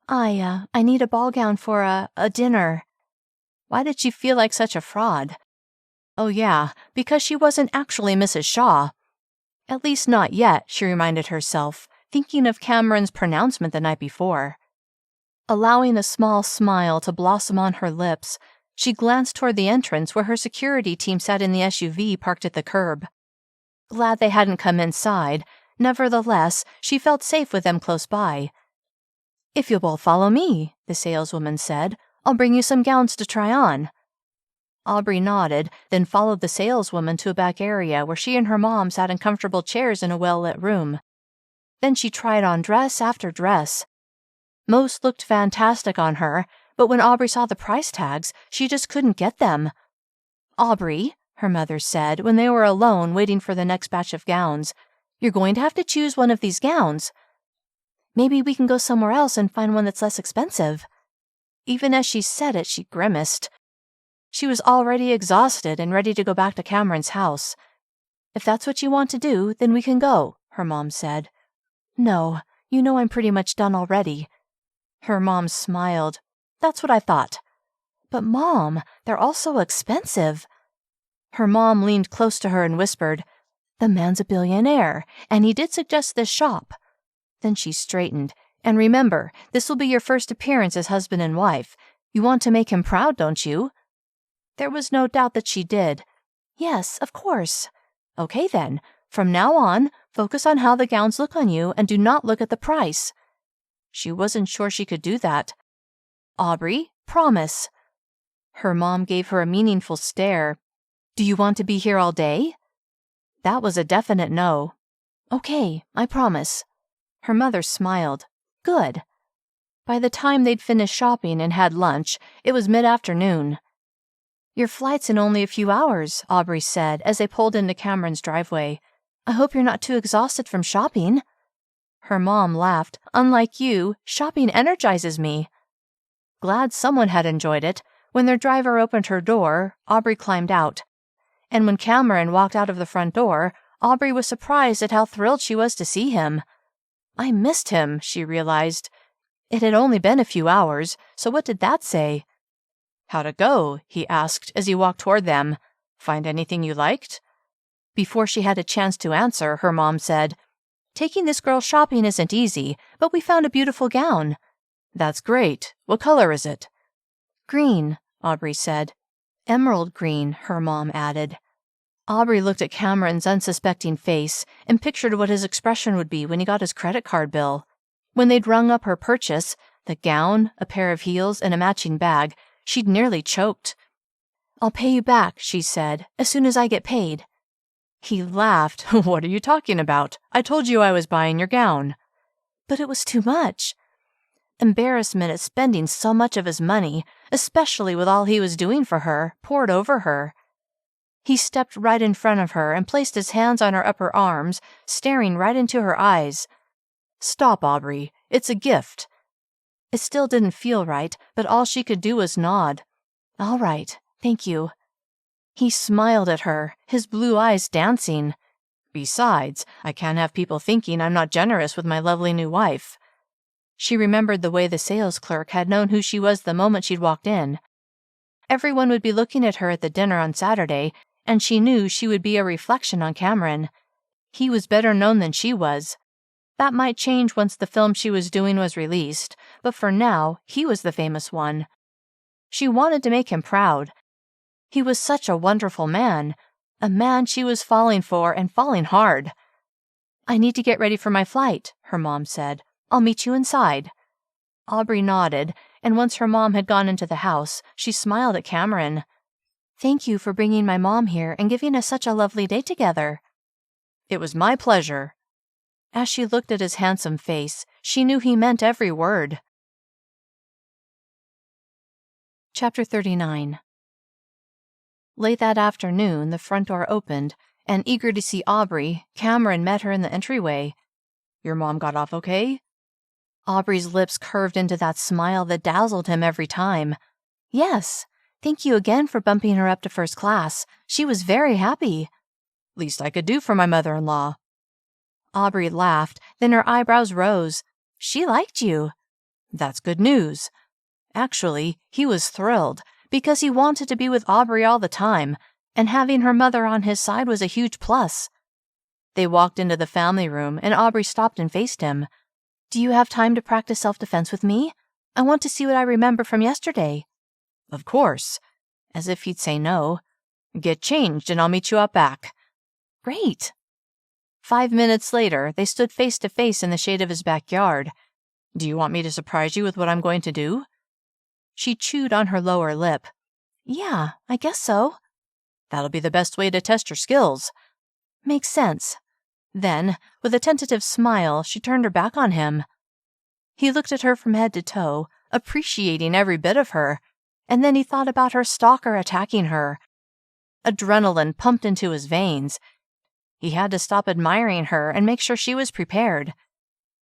I need a ball gown for a dinner." Why did she feel like such a fraud? Oh yeah, because she wasn't actually Mrs. Shah. At least not yet, she reminded herself, thinking of Cameron's pronouncement the night before. Allowing a small smile to blossom on her lips, she glanced toward the entrance where her security team sat in the SUV parked at the curb. Glad they hadn't come inside, nevertheless, she felt safe with them close by. "If you'll both follow me," the saleswoman said, "I'll bring you some gowns to try on." Aubree nodded, then followed the saleswoman to a back area where she and her mom sat in comfortable chairs in a well-lit room. Then she tried on dress after dress. Most looked fantastic on her, but when Aubree saw the price tags, she just couldn't get them. "Aubree," her mother said when they were alone waiting for the next batch of gowns, "you're going to have to choose one of these gowns." "Maybe we can go somewhere else and find one that's less expensive." Even as she said it, she grimaced. She was already exhausted and ready to go back to Cameron's house. "If that's what you want to do, then we can go," her mom said. "No, you know I'm pretty much done already." Her mom smiled. "That's what I thought." "But Mom, they're all so expensive." Her mom leaned close to her and whispered, "The man's a billionaire, and he did suggest this shop." Then she straightened. "And remember, this will be your first appearance as husband and wife. You want to make him proud, don't you?" There was no doubt that she did. Yes, of course. Okay then, from now on, focus on how the gowns look on you and do not look at the price. She wasn't sure she could do that. Aubree, promise. Her mom gave her a meaningful stare. Do you want to be here all day? That was a definite no. Okay, I promise. Her mother smiled. Good. By the time they'd finished shopping and had lunch, it was mid-afternoon. Your flight's in only a few hours, Aubree said as they pulled into Cameron's driveway. I hope you're not too exhausted from shopping. Her mom laughed. Unlike you, shopping energizes me. Glad someone had enjoyed it. When their driver opened her door, Aubree climbed out. And when Cameron walked out of the front door, Aubree was surprised at how thrilled she was to see him. I missed him, she realized. It had only been a few hours, so what did that say? How'd it go? He asked as he walked toward them. Find anything you liked? Before she had a chance to answer, her mom said, Taking this girl shopping isn't easy, but we found a beautiful gown. That's great. What color is it? Green, Aubree said. Emerald green, her mom added. Aubree looked at Cameron's unsuspecting face and pictured what his expression would be when he got his credit card bill. When they'd rung up her purchase, the gown, a pair of heels, and a matching bag, she'd nearly choked. I'll pay you back, she said, as soon as I get paid. He laughed. What are you talking about? I told you I was buying your gown. But it was too much. Embarrassment at spending so much of his money, especially with all he was doing for her, poured over her. He stepped right in front of her and placed his hands on her upper arms, staring right into her eyes. Stop, Aubree. It's a gift. It still didn't feel right, but all she could do was nod. All right, thank you. He smiled at her, his blue eyes dancing. Besides, I can't have people thinking I'm not generous with my lovely new wife. She remembered the way the sales clerk had known who she was the moment she'd walked in. Everyone would be looking at her at the dinner on Saturday, and she knew she would be a reflection on Cameron. He was better known than she was. That might change once the film she was doing was released, but for now, he was the famous one. She wanted to make him proud. He was such a wonderful man, a man she was falling for and falling hard. I need to get ready for my flight, her mom said. I'll meet you inside. Aubree nodded, and once her mom had gone into the house, she smiled at Cameron. Thank you for bringing my mom here and giving us such a lovely day together. It was my pleasure. As she looked at his handsome face, she knew he meant every word. Chapter 39. Late that afternoon, the front door opened, and eager to see Aubree, Cameron met her in the entryway. Your mom got off okay? Aubree's lips curved into that smile that dazzled him every time. Yes, thank you again for bumping her up to first class. She was very happy. Least I could do for my mother-in-law. Aubree laughed, then her eyebrows rose. She liked you. That's good news. Actually, he was thrilled, because he wanted to be with Aubree all the time, and having her mother on his side was a huge plus. They walked into the family room, and Aubree stopped and faced him. Do you have time to practice self-defense with me? I want to see what I remember from yesterday. Of course. As if he'd say no. Get changed and I'll meet you out back. Great. 5 minutes later, they stood face to face in the shade of his backyard. Do you want me to surprise you with what I'm going to do? She chewed on her lower lip. Yeah, I guess so. That'll be the best way to test your skills. Makes sense. Then, with a tentative smile, she turned her back on him. He looked at her from head to toe, appreciating every bit of her, and then he thought about her stalker attacking her. Adrenaline pumped into his veins. He had to stop admiring her and make sure she was prepared.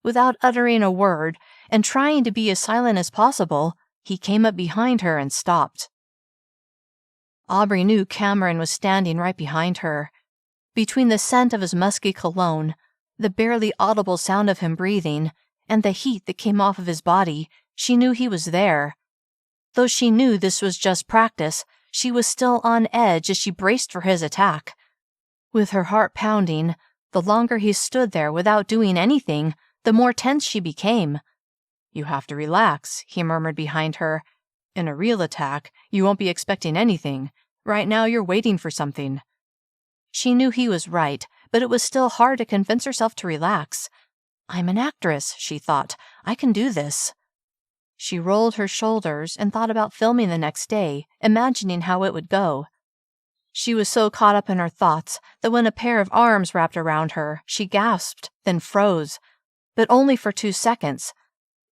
Without uttering a word, and trying to be as silent as possible, he came up behind her and stopped. Aubree knew Cameron was standing right behind her. Between the scent of his musky cologne, the barely audible sound of him breathing, and the heat that came off of his body, she knew he was there. Though she knew this was just practice, she was still on edge as she braced for his attack. With her heart pounding, the longer he stood there without doing anything, the more tense she became. You have to relax, he murmured behind her. In a real attack, you won't be expecting anything. Right now you're waiting for something. She knew he was right, but it was still hard to convince herself to relax. I'm an actress, she thought. I can do this. She rolled her shoulders and thought about filming the next day, imagining how it would go. She was so caught up in her thoughts that when a pair of arms wrapped around her, she gasped, then froze. But only for 2 seconds.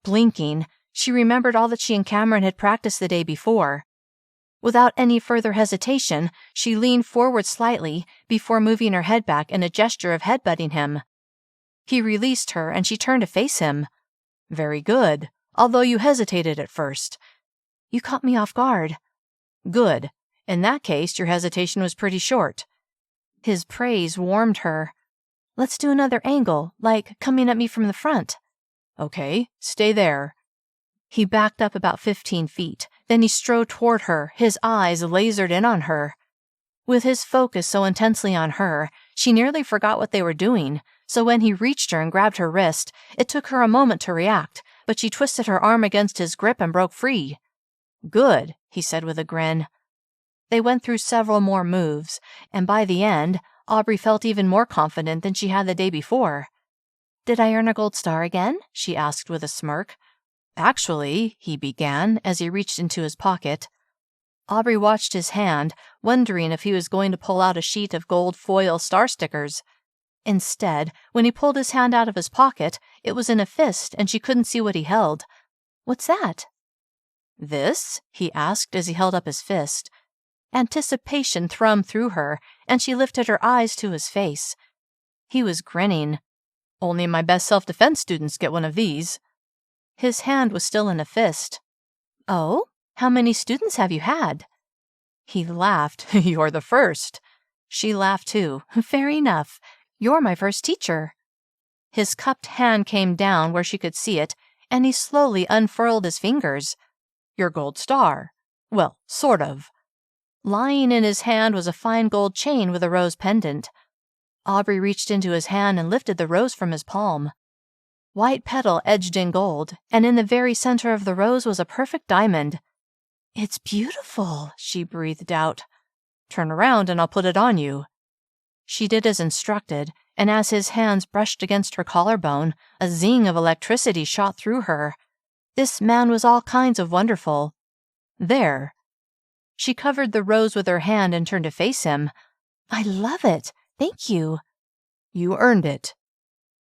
Blinking, she remembered all that she and Cameron had practiced the day before. Without any further hesitation, she leaned forward slightly before moving her head back in a gesture of headbutting him. He released her and she turned to face him. Very good, although you hesitated at first. You caught me off guard. Good. In that case, your hesitation was pretty short. His praise warmed her. Let's do another angle, like coming at me from the front. Okay, stay there. He backed up about 15 feet. Then he strode toward her, his eyes lasered in on her. With his focus so intensely on her, she nearly forgot what they were doing, so when he reached her and grabbed her wrist, it took her a moment to react, but she twisted her arm against his grip and broke free. Good, he said with a grin. They went through several more moves, and by the end, Aubree felt even more confident than she had the day before. Did I earn a gold star again? She asked with a smirk. Actually, he began as he reached into his pocket. Aubree watched his hand, wondering if he was going to pull out a sheet of gold foil star stickers. Instead, when he pulled his hand out of his pocket, it was in a fist and she couldn't see what he held. What's that? This? He asked as he held up his fist. Anticipation thrummed through her, and she lifted her eyes to his face. He was grinning. Only my best self-defense students get one of these. His hand was still in a fist. Oh? How many students have you had? He laughed. You're the first. She laughed too. Fair enough. You're my first teacher. His cupped hand came down where she could see it, and he slowly unfurled his fingers. Your gold star. Well, sort of. Lying in his hand was a fine gold chain with a rose pendant. Aubree reached into his hand and lifted the rose from his palm. White petal edged in gold, and in the very center of the rose was a perfect diamond. It's beautiful, she breathed out. Turn around and I'll put it on you. She did as instructed, and as his hands brushed against her collarbone, a zing of electricity shot through her. This man was all kinds of wonderful. There. She covered the rose with her hand and turned to face him. I love it. Thank you. You earned it.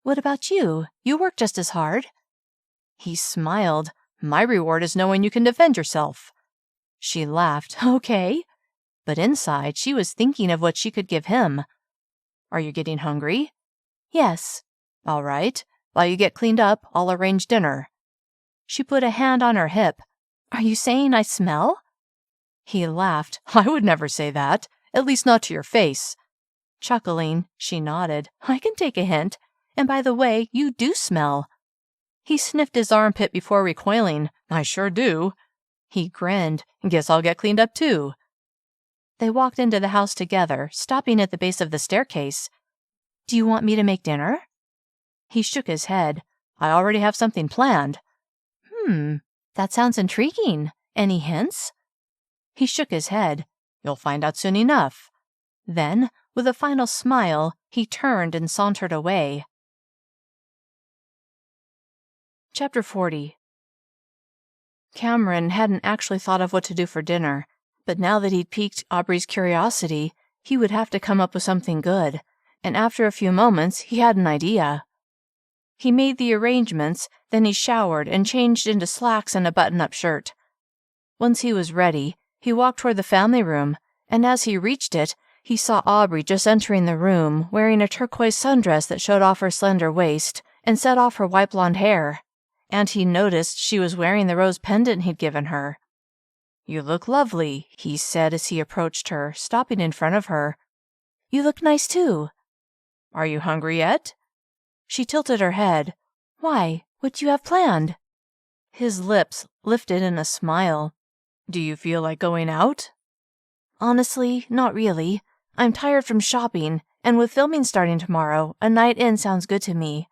What about you? You work just as hard. He smiled. My reward is knowing you can defend yourself. She laughed. Okay. But inside, she was thinking of what she could give him. Are you getting hungry? Yes. All right. While you get cleaned up, I'll arrange dinner. She put a hand on her hip. Are you saying I smell? He laughed. I would never say that, at least not to your face. Chuckling, she nodded. I can take a hint. And by the way, you do smell. He sniffed his armpit before recoiling. I sure do. He grinned. Guess I'll get cleaned up too. They walked into the house together, stopping at the base of the staircase. Do you want me to make dinner? He shook his head. I already have something planned. That sounds intriguing. Any hints? He shook his head. You'll find out soon enough. Then, with a final smile, he turned and sauntered away. Chapter 40. Cameron hadn't actually thought of what to do for dinner, but now that he'd piqued Aubree's curiosity, he would have to come up with something good, and after a few moments, he had an idea. He made the arrangements, then he showered and changed into slacks and a button-up shirt. Once he was ready, he walked toward the family room, and as he reached it, he saw Aubree just entering the room, wearing a turquoise sundress that showed off her slender waist and set off her white blonde hair, and he noticed she was wearing the rose pendant he'd given her. You look lovely, he said as he approached her, stopping in front of her. You look nice too. Are you hungry yet? She tilted her head. Why, what do you have planned? His lips lifted in a smile. Do you feel like going out? Honestly, not really. I'm tired from shopping, and with filming starting tomorrow, a night in sounds good to me.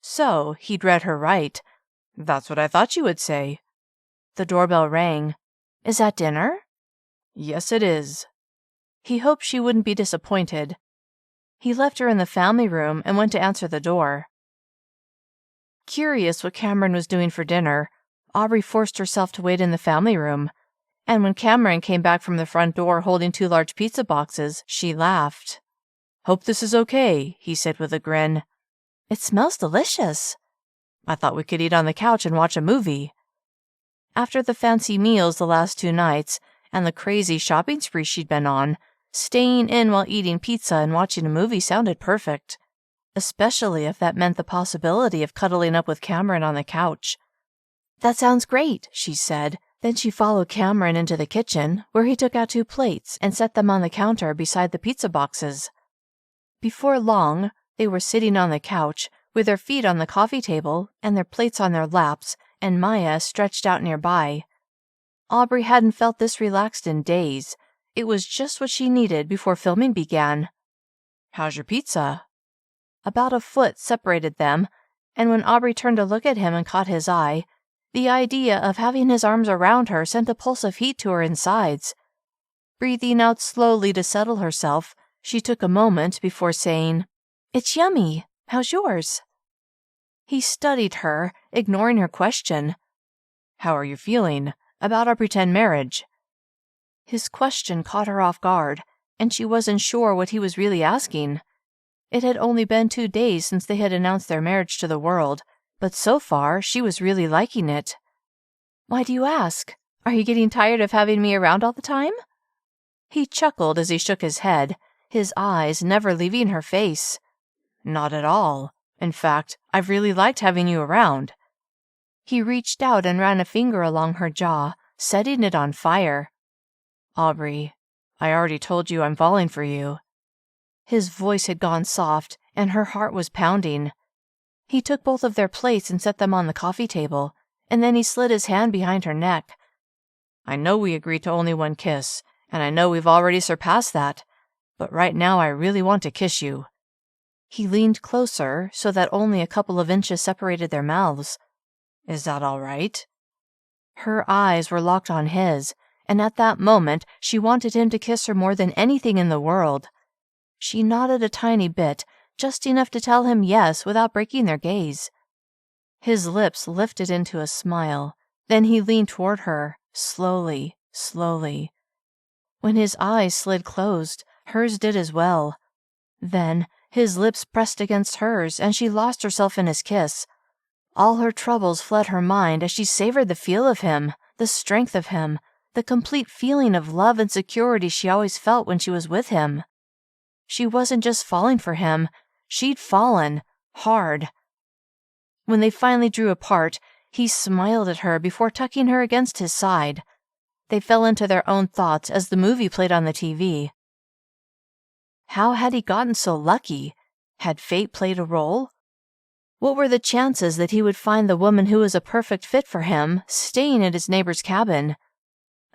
So, he'd read her right. That's what I thought you would say. The doorbell rang. Is that dinner? Yes, it is. He hoped she wouldn't be disappointed. He left her in the family room and went to answer the door. Curious what Cameron was doing for dinner, Aubree forced herself to wait in the family room, and when Cameron came back from the front door holding 2 large pizza boxes, she laughed. "Hope this is okay," he said with a grin. "It smells delicious." "I thought we could eat on the couch and watch a movie." After the fancy meals the last 2 nights and the crazy shopping spree she'd been on, staying in while eating pizza and watching a movie sounded perfect, especially if that meant the possibility of cuddling up with Cameron on the couch. "That sounds great," she said. Then she followed Cameron into the kitchen, where he took out 2 plates and set them on the counter beside the pizza boxes. Before long, they were sitting on the couch, with their feet on the coffee table and their plates on their laps, and Maya stretched out nearby. Aubree hadn't felt this relaxed in days. It was just what she needed before filming began. "How's your pizza?" About a foot separated them, and when Aubree turned to look at him and caught his eye, the idea of having his arms around her sent a pulse of heat to her insides. Breathing out slowly to settle herself, she took a moment before saying, "It's yummy. How's yours?" He studied her, ignoring her question. "How are you feeling about our pretend marriage?" His question caught her off guard, and she wasn't sure what he was really asking. It had only been 2 days since they had announced their marriage to the world, but so far she was really liking it. "Why do you ask? Are you getting tired of having me around all the time?" He chuckled as he shook his head, his eyes never leaving her face. "Not at all. In fact, I've really liked having you around." He reached out and ran a finger along her jaw, setting it on fire. "Aubree, I already told you I'm falling for you." His voice had gone soft, and her heart was pounding. He took both of their plates and set them on the coffee table, and then he slid his hand behind her neck. "I know we agreed to only 1 kiss, and I know we've already surpassed that, but right now I really want to kiss you." He leaned closer so that only a couple of inches separated their mouths. "Is that all right?" Her eyes were locked on his, and at that moment she wanted him to kiss her more than anything in the world. She nodded a tiny bit, just enough to tell him yes without breaking their gaze. His lips lifted into a smile, then he leaned toward her, slowly, slowly. When his eyes slid closed, hers did as well. Then his lips pressed against hers, and she lost herself in his kiss. All her troubles fled her mind as she savored the feel of him, the strength of him, the complete feeling of love and security she always felt when she was with him. She wasn't just falling for him, she'd fallen, hard. When they finally drew apart, he smiled at her before tucking her against his side. They fell into their own thoughts as the movie played on the TV. How had he gotten so lucky? Had fate played a role? What were the chances that he would find the woman who was a perfect fit for him, staying at his neighbor's cabin?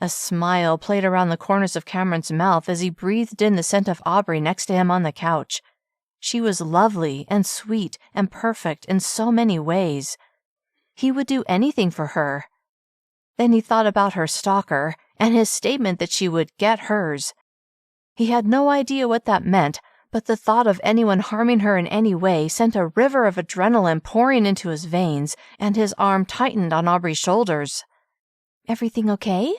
A smile played around the corners of Cameron's mouth as he breathed in the scent of Aubree next to him on the couch. She was lovely and sweet and perfect in so many ways. He would do anything for her. Then he thought about her stalker and his statement that she would get hers. He had no idea what that meant, but the thought of anyone harming her in any way sent a river of adrenaline pouring into his veins, and his arm tightened on Aubree's shoulders. "Everything okay?"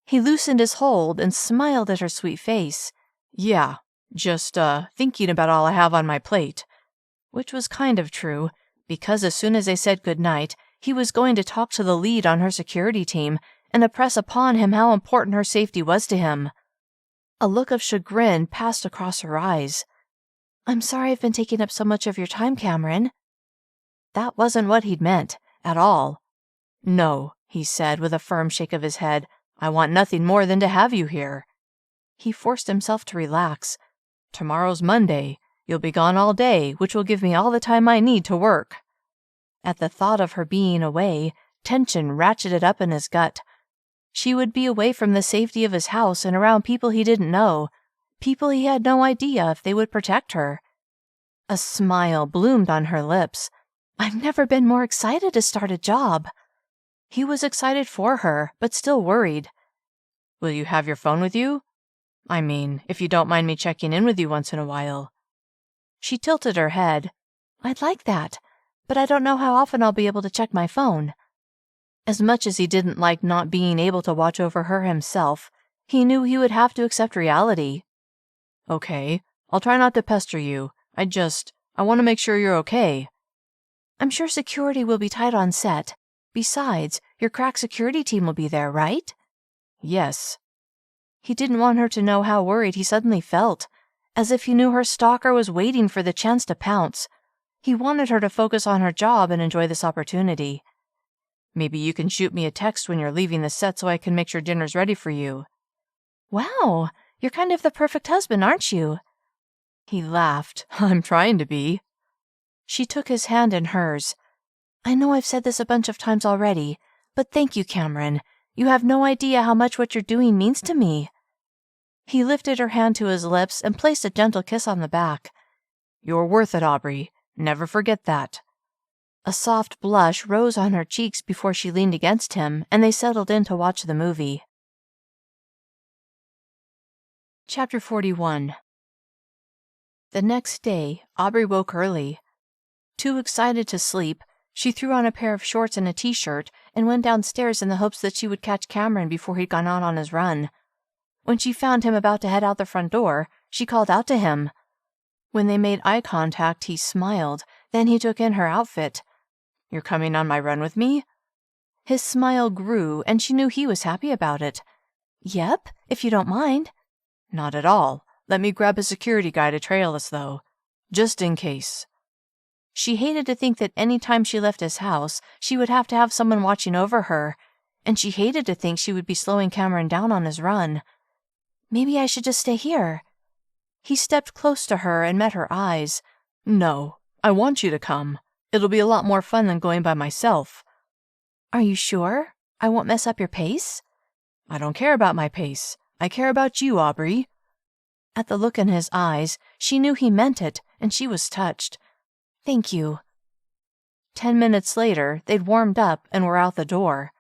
He loosened his hold and smiled at her sweet face. "Yeah, just, thinking about all I have on my plate." Which was kind of true, because as soon as they said goodnight, he was going to talk to the lead on her security team and impress upon him how important her safety was to him. A look of chagrin passed across her eyes. "I'm sorry I've been taking up so much of your time, Cameron." That wasn't what he'd meant, at all. "No," he said with a firm shake of his head. "I want nothing more than to have you here." He forced himself to relax. "Tomorrow's Monday. You'll be gone all day, which will give me all the time I need to work." At the thought of her being away, tension ratcheted up in his gut. She would be away from the safety of his house and around people he didn't know, people he had no idea if they would protect her. A smile bloomed on her lips. "I've never been more excited to start a job." He was excited for her, but still worried. "Will you have your phone with you?" I mean, if you don't mind me checking in with you once in a while. She tilted her head. I'd like that, but I don't know how often I'll be able to check my phone. As much as he didn't like not being able to watch over her himself, he knew he would have to accept reality. Okay, I'll try not to pester you. I want to make sure you're okay. I'm sure security will be tight on set. Besides, your crack security team will be there, right? Yes. He didn't want her to know how worried he suddenly felt, as if he knew her stalker was waiting for the chance to pounce. He wanted her to focus on her job and enjoy this opportunity. Maybe you can shoot me a text when you're leaving the set so I can make sure dinner's ready for you. Wow, you're kind of the perfect husband, aren't you? He laughed. I'm trying to be. She took his hand in hers. I know I've said this a bunch of times already, but thank you, Cameron. You have no idea how much what you're doing means to me. He lifted her hand to his lips and placed a gentle kiss on the back. You're worth it, Aubree. Never forget that. A soft blush rose on her cheeks before she leaned against him, and they settled in to watch the movie. Chapter 41. The next day, Aubree woke early. Too excited to sleep, she threw on a pair of shorts and a t-shirt and went downstairs in the hopes that she would catch Cameron before he'd gone out on his run. When she found him about to head out the front door, she called out to him. When they made eye contact, he smiled. Then he took in her outfit. You're coming on my run with me? His smile grew, and she knew he was happy about it. Yep, if you don't mind. Not at all. Let me grab a security guy to trail us, though. Just in case. She hated to think that any time she left his house, she would have to have someone watching over her, and she hated to think she would be slowing Cameron down on his run. Maybe I should just stay here. He stepped close to her and met her eyes. No, I want you to come. It'll be a lot more fun than going by myself. Are you sure? I won't mess up your pace? I don't care about my pace. I care about you, Aubree. At the look in his eyes, she knew he meant it, and she was touched. Thank you. 10 minutes later, they'd warmed up and were out the door.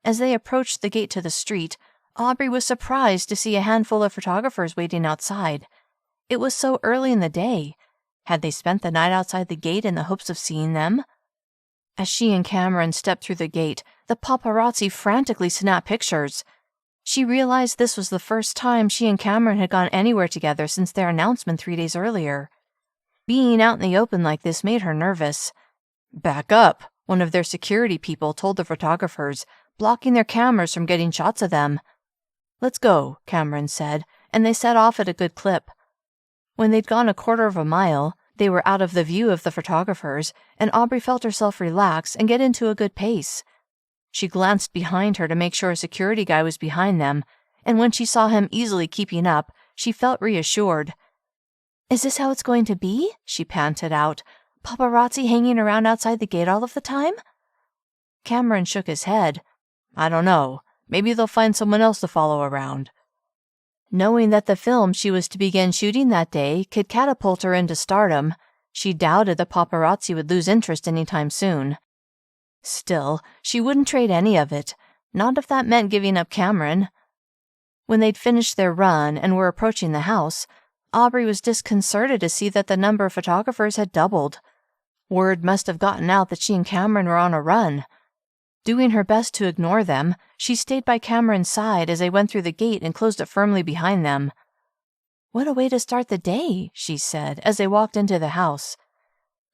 As they approached the gate to the street, Aubree was surprised to see a handful of photographers waiting outside. It was so early in the day. Had they spent the night outside the gate in the hopes of seeing them? As she and Cameron stepped through the gate, the paparazzi frantically snapped pictures. She realized this was the first time she and Cameron had gone anywhere together since their announcement 3 days earlier. Being out in the open like this made her nervous. Back up, one of their security people told the photographers, blocking their cameras from getting shots of them. Let's go, Cameron said, and they set off at a good clip. When they'd gone a quarter of a mile, they were out of the view of the photographers, and Aubree felt herself relax and get into a good pace. She glanced behind her to make sure a security guy was behind them, and when she saw him easily keeping up, she felt reassured. Is this how it's going to be? She panted out. Paparazzi hanging around outside the gate all of the time? Cameron shook his head. I don't know. Maybe they'll find someone else to follow around. Knowing that the film she was to begin shooting that day could catapult her into stardom, she doubted the paparazzi would lose interest any time soon. Still, she wouldn't trade any of it, not if that meant giving up Cameron. When they'd finished their run and were approaching the house, Aubree was disconcerted to see that the number of photographers had doubled. Word must have gotten out that she and Cameron were on a run. Doing her best to ignore them, she stayed by Cameron's side as they went through the gate and closed it firmly behind them. What a way to start the day, she said as they walked into the house.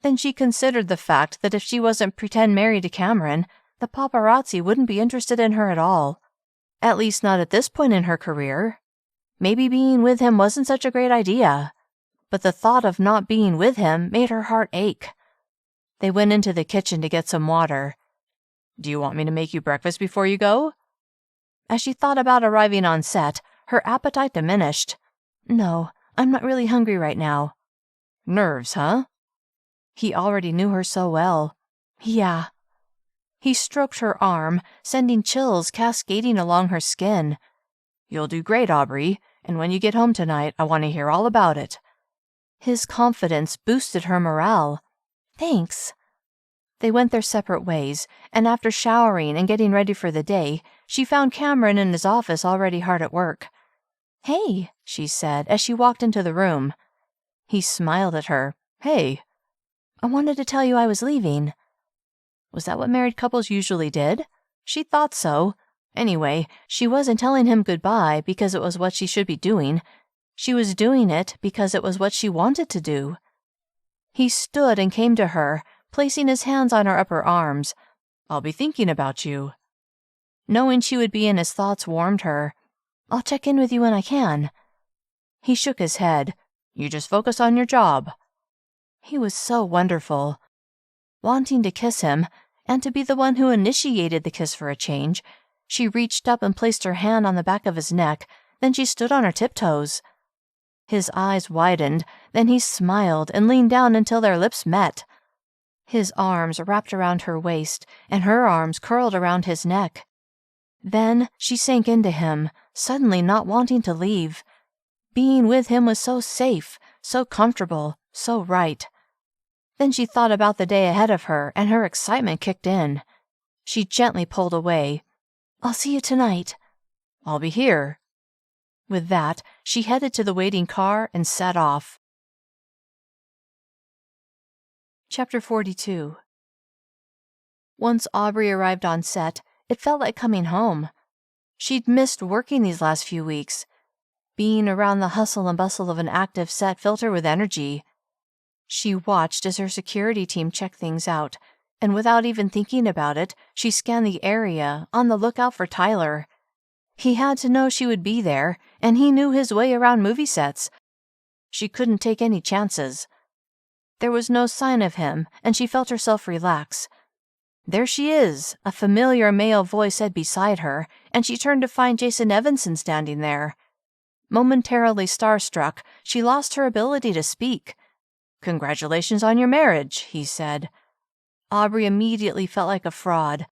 Then she considered the fact that if she wasn't pretend married to Cameron, the paparazzi wouldn't be interested in her at all. At least not at this point in her career. Maybe being with him wasn't such a great idea. But the thought of not being with him made her heart ache. They went into the kitchen to get some water. Do you want me to make you breakfast before you go? As she thought about arriving on set, her appetite diminished. No, I'm not really hungry right now. Nerves, huh? He already knew her so well. Yeah. He stroked her arm, sending chills cascading along her skin. You'll do great, Aubree, and when you get home tonight, I want to hear all about it. His confidence boosted her morale. Thanks. They went their separate ways, and after showering and getting ready for the day, she found Cameron in his office already hard at work. Hey, she said as she walked into the room. He smiled at her. Hey. I wanted to tell you I was leaving. Was that what married couples usually did? She thought so. Anyway, she wasn't telling him goodbye because it was what she should be doing. She was doing it because it was what she wanted to do. He stood and came to her, placing his hands on her upper arms. I'll be thinking about you. Knowing she would be in his thoughts warmed her. I'll check in with you when I can. He shook his head. You just focus on your job. He was so wonderful. Wanting to kiss him, and to be the one who initiated the kiss for a change, she reached up and placed her hand on the back of his neck, then she stood on her tiptoes. His eyes widened, then he smiled and leaned down until their lips met. His arms wrapped around her waist, and her arms curled around his neck. Then she sank into him, suddenly not wanting to leave. Being with him was so safe, so comfortable, so right. Then she thought about the day ahead of her, and her excitement kicked in. She gently pulled away. I'll see you tonight. I'll be here. With that, she headed to the waiting car and set off. Chapter 42. Once Aubree arrived on set, it felt like coming home. She'd missed working these last few weeks. Being around the hustle and bustle of an active set filled her with energy. She watched as her security team checked things out, and without even thinking about it, she scanned the area, on the lookout for Tyler. He had to know she would be there, and he knew his way around movie sets. She couldn't take any chances. There was no sign of him, and she felt herself relax. There she is, a familiar male voice said beside her, and she turned to find Jason Evanson standing there. Momentarily starstruck, she lost her ability to speak. Congratulations on your marriage, he said. Aubree immediately felt like a fraud.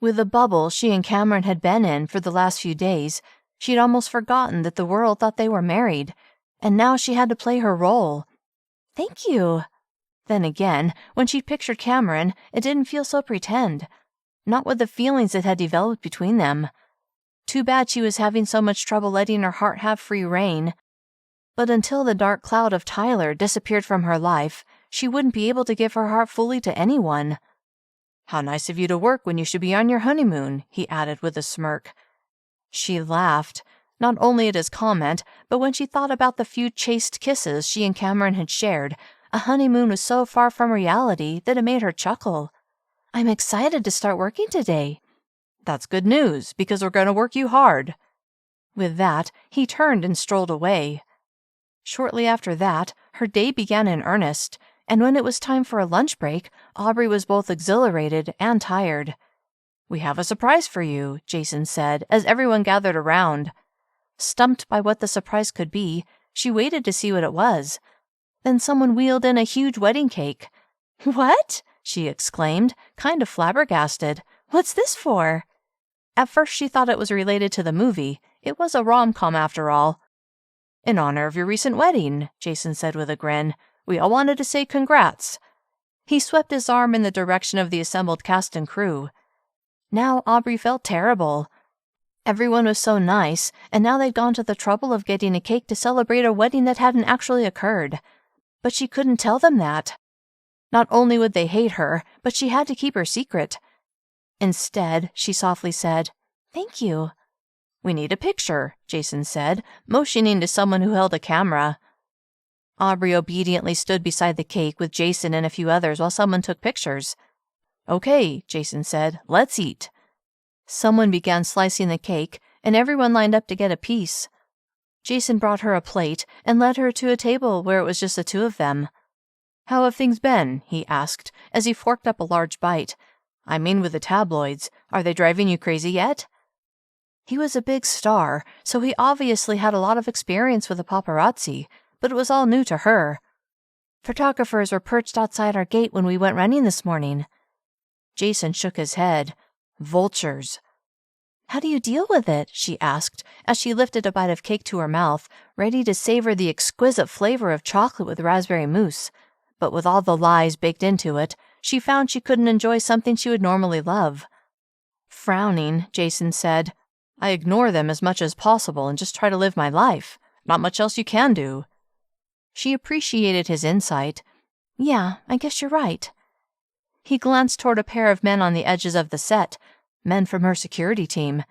With the bubble she and Cameron had been in for the last few days, she'd almost forgotten that the world thought they were married, and now she had to play her role. Thank you. Then again, when she pictured Cameron, it didn't feel so pretend. Not with the feelings that had developed between them. Too bad she was having so much trouble letting her heart have free rein. But until the dark cloud of Tyler disappeared from her life, she wouldn't be able to give her heart fully to anyone. How nice of you to work when you should be on your honeymoon, he added with a smirk. She laughed, not only at his comment, but when she thought about the few chaste kisses she and Cameron had shared, a honeymoon was so far from reality that it made her chuckle. I'm excited to start working today. That's good news, because we're going to work you hard. With that, he turned and strolled away. Shortly after that, her day began in earnest, and when it was time for a lunch break, Aubree was both exhilarated and tired. We have a surprise for you, Jason said, as everyone gathered around. Stumped by what the surprise could be, she waited to see what it was. Then someone wheeled in a huge wedding cake. What? She exclaimed, kind of flabbergasted. What's this for? At first she thought it was related to the movie. It was a rom-com after all. In honor of your recent wedding, Jason said with a grin. We all wanted to say congrats. He swept his arm in the direction of the assembled cast and crew. Now Aubree felt terrible. Everyone was so nice, and now they'd gone to the trouble of getting a cake to celebrate a wedding that hadn't actually occurred. But she couldn't tell them that. Not only would they hate her, but she had to keep her secret. Instead, she softly said, Thank you. We need a picture, Jason said, motioning to someone who held a camera. Aubree obediently stood beside the cake with Jason and a few others while someone took pictures. Okay, Jason said, let's eat. Someone began slicing the cake, and everyone lined up to get a piece. Jason brought her a plate and led her to a table where it was just the two of them. How have things been? He asked, as he forked up a large bite. I mean with the tabloids. Are they driving you crazy yet? He was a big star, so he obviously had a lot of experience with the paparazzi, but it was all new to her. Photographers were perched outside our gate when we went running this morning. Jason shook his head. Vultures. How do you deal with it? She asked, as she lifted a bite of cake to her mouth, ready to savor the exquisite flavor of chocolate with raspberry mousse. But with all the lies baked into it, she found she couldn't enjoy something she would normally love. Frowning, Jason said, I ignore them as much as possible and just try to live my life. Not much else you can do." She appreciated his insight. "Yeah, I guess you're right." He glanced toward a pair of men on the edges of the set, men from her security team.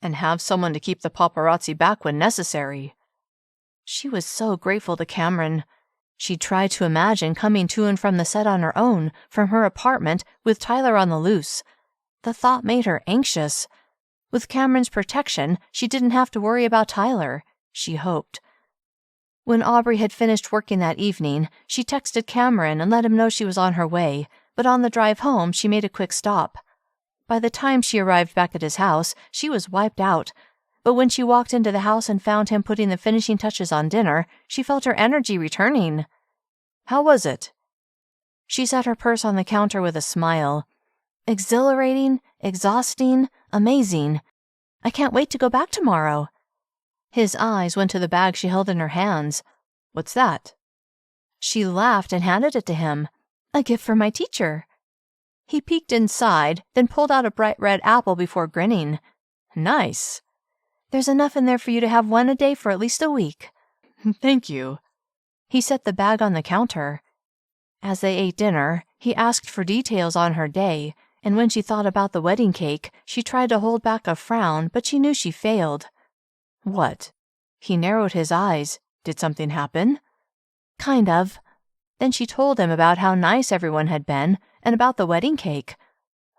"And have someone to keep the paparazzi back when necessary." She was so grateful to Cameron. She tried to imagine coming to and from the set on her own, from her apartment, with Tyler on the loose. The thought made her anxious. With Cameron's protection, she didn't have to worry about Tyler, she hoped. When Aubree had finished working that evening, she texted Cameron and let him know she was on her way, but on the drive home, she made a quick stop. By the time she arrived back at his house, she was wiped out. But when she walked into the house and found him putting the finishing touches on dinner, she felt her energy returning. "How was it?" She set her purse on the counter with a smile. "Exhilarating, exhausting, amazing. I can't wait to go back tomorrow." His eyes went to the bag she held in her hands. "What's that?" She laughed and handed it to him. "A gift from my teacher." He peeked inside, then pulled out a bright red apple before grinning. "Nice." "There's enough in there for you to have one a day for at least a week." "Thank you." He set the bag on the counter. As they ate dinner, he asked for details on her day, and when she thought about the wedding cake, she tried to hold back a frown, but she knew she failed. "What?" He narrowed his eyes. "Did something happen?" "Kind of." Then she told him about how nice everyone had been, and about the wedding cake.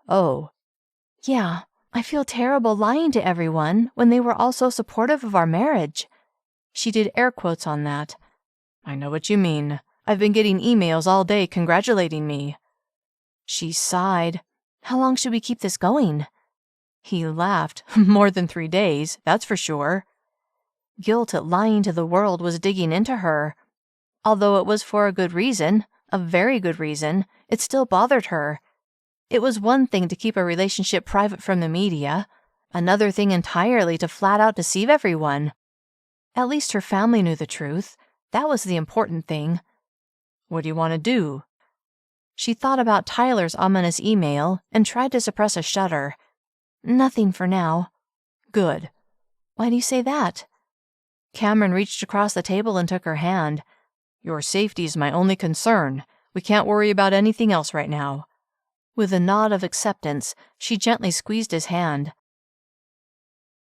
"Oh." "Yeah, I feel terrible lying to everyone when they were all so supportive of our marriage." She did air quotes on that. "I know what you mean. I've been getting emails all day congratulating me." She sighed. "How long should we keep this going?" He laughed. "More than 3 days, that's for sure." Guilt at lying to the world was digging into her. Although it was for a good reason, a very good reason, it still bothered her. It was one thing to keep a relationship private from the media, another thing entirely to flat out deceive everyone. At least her family knew the truth. That was the important thing. "What do you want to do?" She thought about Tyler's ominous email and tried to suppress a shudder. "Nothing for now." "Good." "Why do you say that?" Cameron reached across the table and took her hand. "Your safety is my only concern. We can't worry about anything else right now." With a nod of acceptance, she gently squeezed his hand.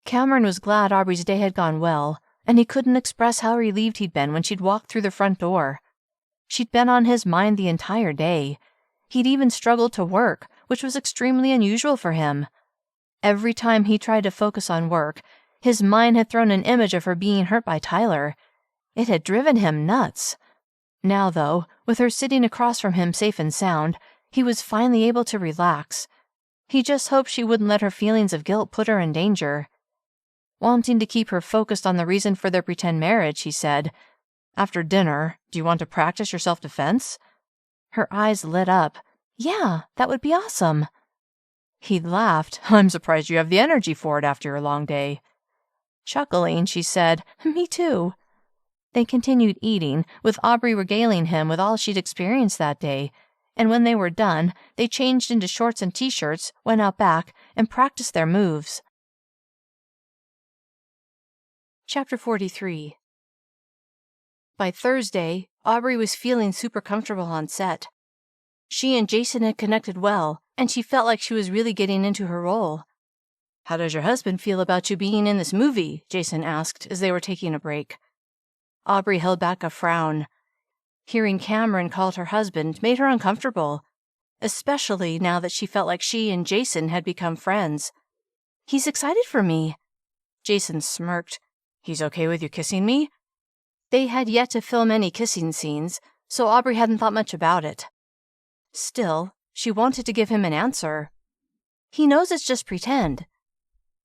Cameron was glad Aubree's day had gone well, and he couldn't express how relieved he'd been when she'd walked through the front door. She'd been on his mind the entire day. He'd even struggled to work, which was extremely unusual for him. Every time he tried to focus on work, his mind had thrown an image of her being hurt by Tyler. It had driven him nuts. Now, though, with her sitting across from him safe and sound, he was finally able to relax. He just hoped she wouldn't let her feelings of guilt put her in danger. Wanting to keep her focused on the reason for their pretend marriage, he said, "After dinner, do you want to practice your self-defense?" Her eyes lit up. "Yeah, that would be awesome." He laughed. "I'm surprised you have the energy for it after your long day." Chuckling, she said, "Me too." They continued eating, with Aubree regaling him with all she'd experienced that day, and when they were done, they changed into shorts and t-shirts, went out back, and practiced their moves. Chapter 43. By Thursday, Aubree was feeling super comfortable on set. She and Jason had connected well, and she felt like she was really getting into her role. "How does your husband feel about you being in this movie?" Jason asked as they were taking a break. Aubree held back a frown. Hearing Cameron called her husband made her uncomfortable, especially now that she felt like she and Jason had become friends. "He's excited for me." Jason smirked. "He's okay with you kissing me?" They had yet to film any kissing scenes, so Aubree hadn't thought much about it. Still, she wanted to give him an answer. "He knows it's just pretend."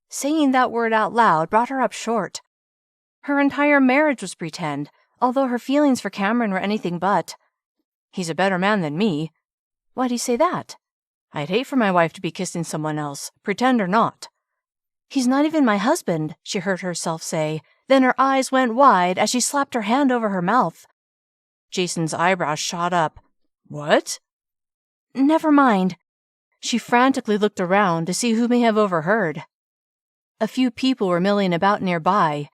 Saying that word out loud brought her up short. Her entire marriage was pretend, although her feelings for Cameron were anything but. "He's a better man than me." "Why do you say that?" "I'd hate for my wife to be kissing someone else, pretend or not." "He's not even my husband," she heard herself say. Then her eyes went wide as she slapped her hand over her mouth. Jason's eyebrows shot up. "What?" "Never mind." She frantically looked around to see who may have overheard. A few people were milling about nearby.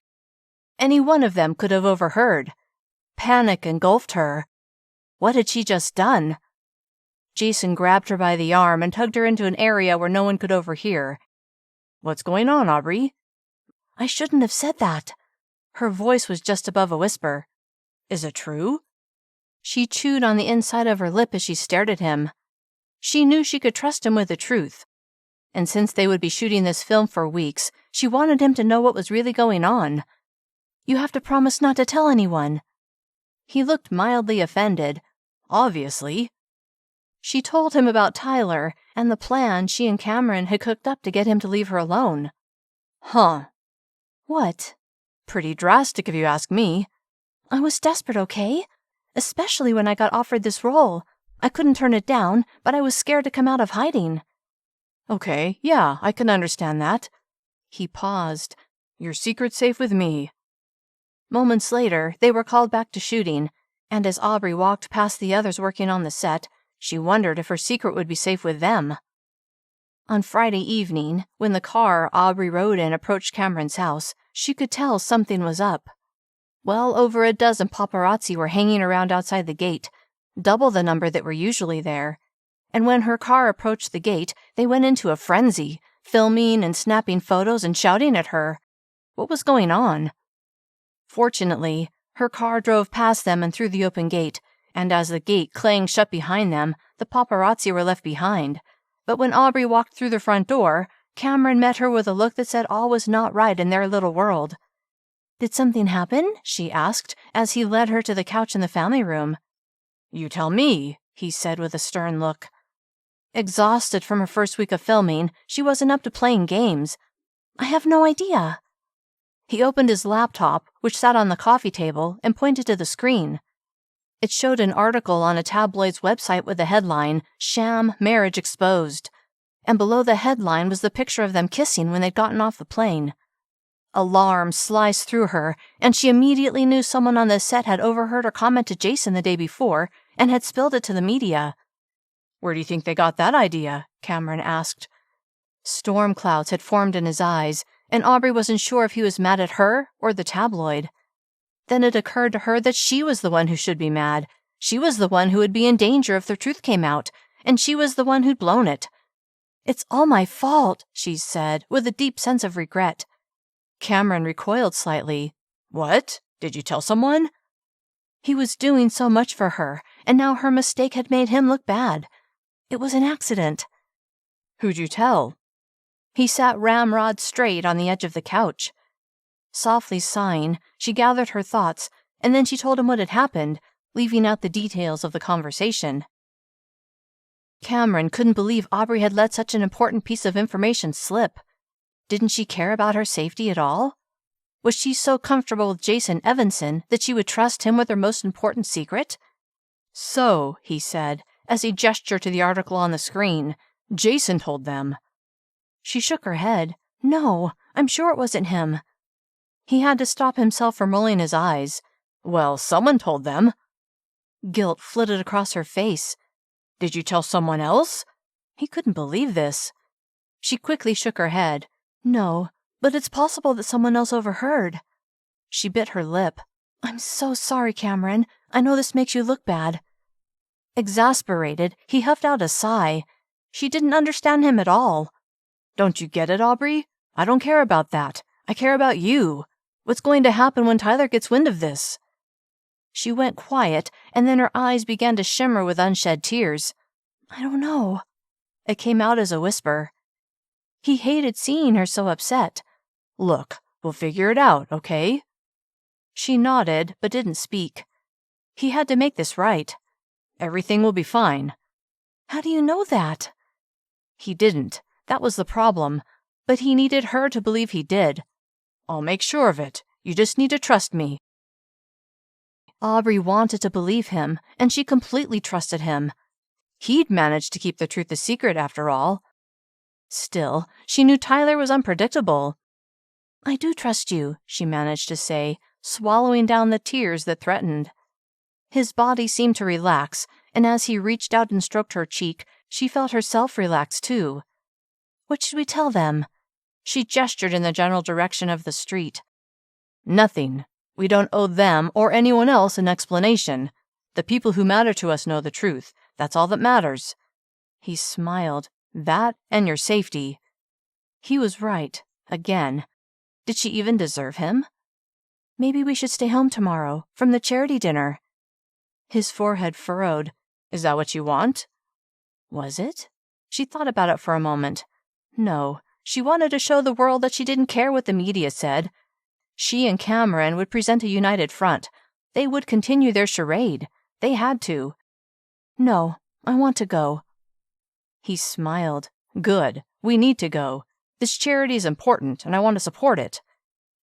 Any one of them could have overheard. Panic engulfed her. What had she just done? Jason grabbed her by the arm and tugged her into an area where no one could overhear. What's going on, Aubree? I shouldn't have said that. Her voice was just above a whisper. Is it true? She chewed on the inside of her lip as she stared at him. She knew she could trust him with the truth. And since they would be shooting this film for weeks, she wanted him to know what was really going on. You have to promise not to tell anyone. He looked mildly offended. Obviously. She told him about Tyler and the plan she and Cameron had cooked up to get him to leave her alone. Huh. What? Pretty drastic if you ask me. I was desperate, okay? Especially when I got offered this role. I couldn't turn it down, but I was scared to come out of hiding. Okay, yeah, I can understand that. He paused. Your secret's safe with me. Moments later, they were called back to shooting, and as Aubree walked past the others working on the set, she wondered if her secret would be safe with them. On Friday evening, when the car Aubree rode in approached Cameron's house, she could tell something was up. Well over a dozen paparazzi were hanging around outside the gate, double the number that were usually there. And when her car approached the gate, they went into a frenzy, filming and snapping photos and shouting at her. What was going on? Fortunately, her car drove past them and through the open gate, and as the gate clanged shut behind them, the paparazzi were left behind. But when Aubree walked through the front door, Cameron met her with a look that said all was not right in their little world. Did something happen? She asked, as he led her to the couch in the family room. You tell me, he said with a stern look. Exhausted from her first week of filming, she wasn't up to playing games. I have no idea. He opened his laptop, which sat on the coffee table, and pointed to the screen. It showed an article on a tabloid's website with the headline, Sham Marriage Exposed. And below the headline was the picture of them kissing when they'd gotten off the plane. Alarm sliced through her, and she immediately knew someone on the set had overheard her comment to Jason the day before and had spilled it to the media. Where do you think they got that idea? Cameron asked. Storm clouds had formed in his eyes, and Aubree wasn't sure if he was mad at her or the tabloid. Then it occurred to her that she was the one who should be mad. She was the one who would be in danger if the truth came out, and she was the one who'd blown it. It's all my fault, she said, with a deep sense of regret. Cameron recoiled slightly. What? Did you tell someone? He was doing so much for her, and now her mistake had made him look bad. It was an accident. Who'd you tell? He sat ramrod straight on the edge of the couch. Softly sighing, she gathered her thoughts, and then she told him what had happened, leaving out the details of the conversation. Cameron couldn't believe Aubree had let such an important piece of information slip. Didn't she care about her safety at all? Was she so comfortable with Jason Evanson that she would trust him with her most important secret? So, he said, as he gestured to the article on the screen, Jason told them. She shook her head. No, I'm sure it wasn't him. He had to stop himself from rolling his eyes. Well, someone told them. Guilt flitted across her face. Did you tell someone else? He couldn't believe this. She quickly shook her head. No, but it's possible that someone else overheard. She bit her lip. I'm so sorry, Cameron. I know this makes you look bad. Exasperated, he huffed out a sigh. She didn't understand him at all. Don't you get it, Aubree? I don't care about that. I care about you. What's going to happen when Tyler gets wind of this? She went quiet, and then her eyes began to shimmer with unshed tears. I don't know. It came out as a whisper. He hated seeing her so upset. Look, we'll figure it out, okay? She nodded, but didn't speak. He had to make this right. Everything will be fine. How do you know that? He didn't. That was the problem. But he needed her to believe he did. I'll make sure of it. You just need to trust me. Aubree wanted to believe him, and she completely trusted him. He'd managed to keep the truth a secret, after all. Still, she knew Tyler was unpredictable. I do trust you, she managed to say, swallowing down the tears that threatened. His body seemed to relax, and as he reached out and stroked her cheek, she felt herself relax too. What should we tell them? She gestured in the general direction of the street. Nothing. We don't owe them or anyone else an explanation. The people who matter to us know the truth. That's all that matters." He smiled. "That and your safety." He was right. Again. Did she even deserve him? "Maybe we should stay home tomorrow, from the charity dinner." His forehead furrowed. "Is that what you want?" Was it? She thought about it for a moment. No, she wanted to show the world that she didn't care what the media said. She and Cameron would present a united front. They would continue their charade. They had to. "No, I want to go." He smiled. "Good. We need to go. This charity is important, and I want to support it."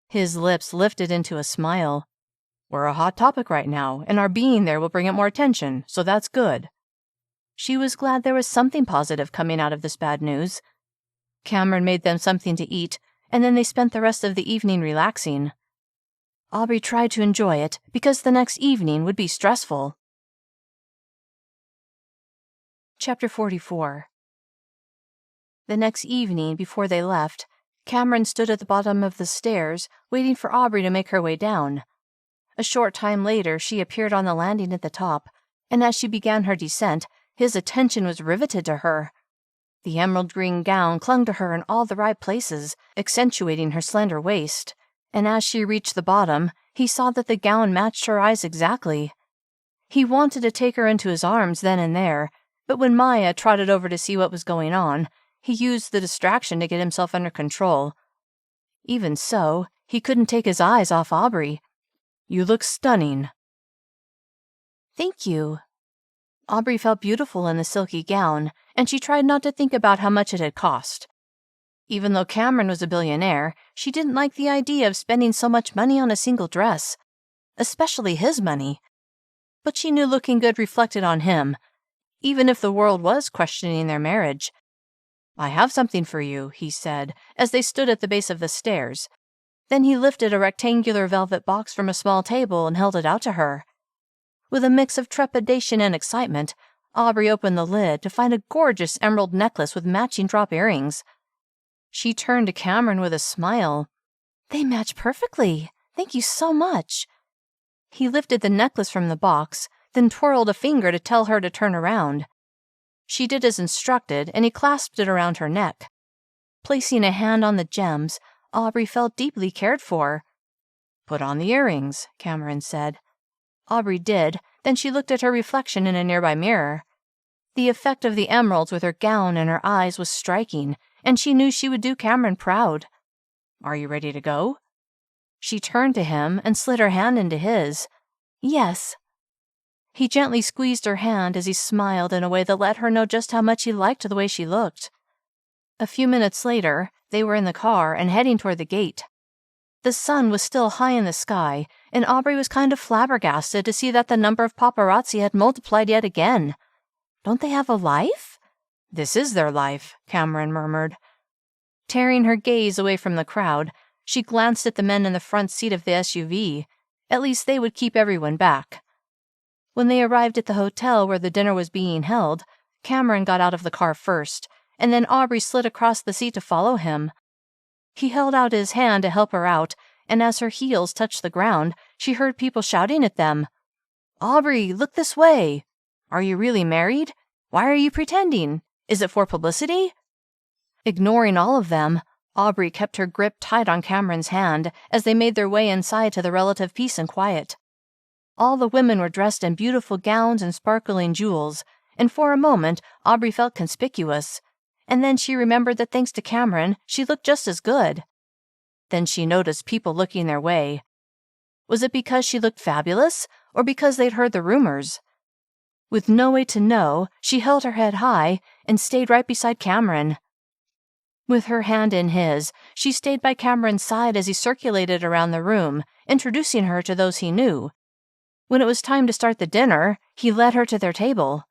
His lips lifted into a smile. "We're a hot topic right now, and our being there will bring it more attention, so that's good." She was glad there was something positive coming out of this bad news. Cameron made them something to eat, and then they spent the rest of the evening relaxing. Aubree tried to enjoy it because the next evening would be stressful. Chapter 44. The next evening, before they left, Cameron stood at the bottom of the stairs, waiting for Aubree to make her way down. A short time later, she appeared on the landing at the top, and as she began her descent, his attention was riveted to her. The emerald green gown clung to her in all the right places, accentuating her slender waist, and as she reached the bottom, he saw that the gown matched her eyes exactly. He wanted to take her into his arms then and there, but when Maya trotted over to see what was going on, he used the distraction to get himself under control. Even so, he couldn't take his eyes off Aubree. "You look stunning." "Thank you." Aubree felt beautiful in the silky gown, and she tried not to think about how much it had cost. Even though Cameron was a billionaire, she didn't like the idea of spending so much money on a single dress, especially his money. But she knew looking good reflected on him, even if the world was questioning their marriage. "I have something for you," he said, as they stood at the base of the stairs. Then he lifted a rectangular velvet box from a small table and held it out to her. With a mix of trepidation and excitement, Aubree opened the lid to find a gorgeous emerald necklace with matching drop earrings. She turned to Cameron with a smile. "They match perfectly. Thank you so much." He lifted the necklace from the box, then twirled a finger to tell her to turn around. She did as instructed, and he clasped it around her neck. Placing a hand on the gems, Aubree felt deeply cared for. "Put on the earrings," Cameron said. Aubree did, then she looked at her reflection in a nearby mirror. The effect of the emeralds with her gown and her eyes was striking, and she knew she would do Cameron proud. "Are you ready to go?" She turned to him and slid her hand into his. "Yes." He gently squeezed her hand as he smiled in a way that let her know just how much he liked the way she looked. A few minutes later, they were in the car and heading toward the gate. The sun was still high in the sky, and Aubree was kind of flabbergasted to see that the number of paparazzi had multiplied yet again. "Don't they have a life?" "This is their life," Cameron murmured. Tearing her gaze away from the crowd, she glanced at the men in the front seat of the SUV. At least they would keep everyone back. When they arrived at the hotel where the dinner was being held, Cameron got out of the car first, and then Aubree slid across the seat to follow him. He held out his hand to help her out, and as her heels touched the ground, she heard people shouting at them. "Aubree, look this way! Are you really married? Why are you pretending? Is it for publicity?" Ignoring all of them, Aubree kept her grip tight on Cameron's hand as they made their way inside to the relative peace and quiet. All the women were dressed in beautiful gowns and sparkling jewels, and for a moment Aubree felt conspicuous, and then she remembered that thanks to Cameron, she looked just as good. Then she noticed people looking their way. Was it because she looked fabulous, or because they'd heard the rumors? With no way to know, she held her head high and stayed right beside Cameron. With her hand in his, she stayed by Cameron's side as he circulated around the room, introducing her to those he knew. When it was time to start the dinner, he led her to their table.